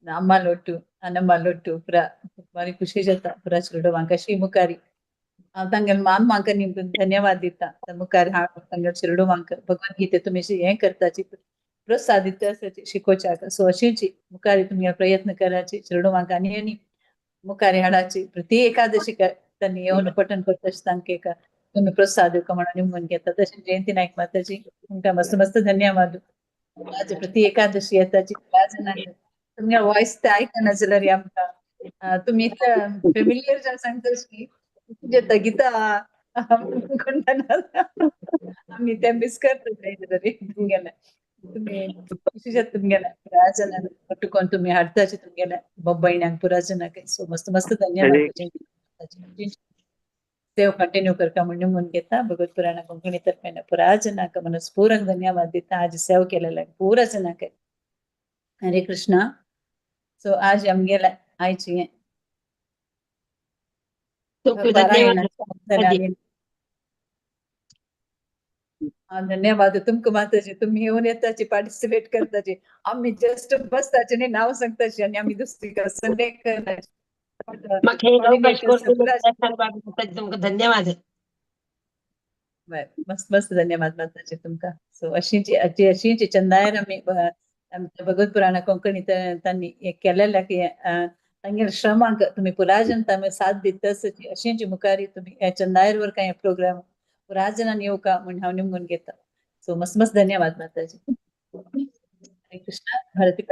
अम्मा लोटू अनम्मा लोटू पुरा मारी खुशी जाता पुरा चुरडो वांका श्री मुकारी तांगेल मान मांका निमक धन्यवाद दिता मुखार हा तांगेल शिरडो वांका भगवद्गीते तुम्ही हे करताची प्रोत्साहित शिकोवच्याक सो अशीची मुखारी तुम्ही प्रयत्न करायची शिरडो वांका आणि मुखारी हाडाची प्रति एकादशी त्यांनी येऊन पठण करता तांके का तुम्ही प्रोत्साहित म्हणून निमून घेता तशी जयंती नाईक माताजी तुमका मस्त मस्त धन्यवाद. आज प्रति एकादशी येताची तुम्ही वॉइस ते ऐकना जाल्यार आमकां तुम्ही फेमिलियर जावन सांगताच की जेता गीता आम्ही ते मिस करता तुमगेले तुम्ही तुमगेले राजन पట్టుకొని तुम्ही हाडताचे तुमगेले बब्बायण्यांक पुराजनाक सो मस्त मस्त धन्यवाद. सेव कंटिन्यू करता म्हणून म्हणून घेता भगवत पुराण कोंकणी तर्फे पुराजनाक मनस्पूर्वक धन्यवाद दिता आज सेव केलेला पुराजनाक. हरे कृष्णा. सो आज आमगेला आयची धन्यवाद तुमका माताजी तुम्ही येऊन येताची पार्टिसिपेट करताची आम्ही जस्ट बसताचे आणि नाव सांगताची आणि आम्ही दुसरी संडे धन्यवाद. मस्त मस्त धन्यवाद माताजी तुमका. सो अशीची चंदायर आम्ही भगवत पुराण कोंकणी त्यांनी केलेल्या की तांगेल श्रमांक तुम्ही पुराजन साथ दिता अशीची मुखारी तुम्ही चंदायर वर काय प्रोग्राम पुराजनान येऊ का म्हणून हांव निमून घेता. सो मस्त मस्त धन्यवाद माताजी. हरे कृष्णा. भारती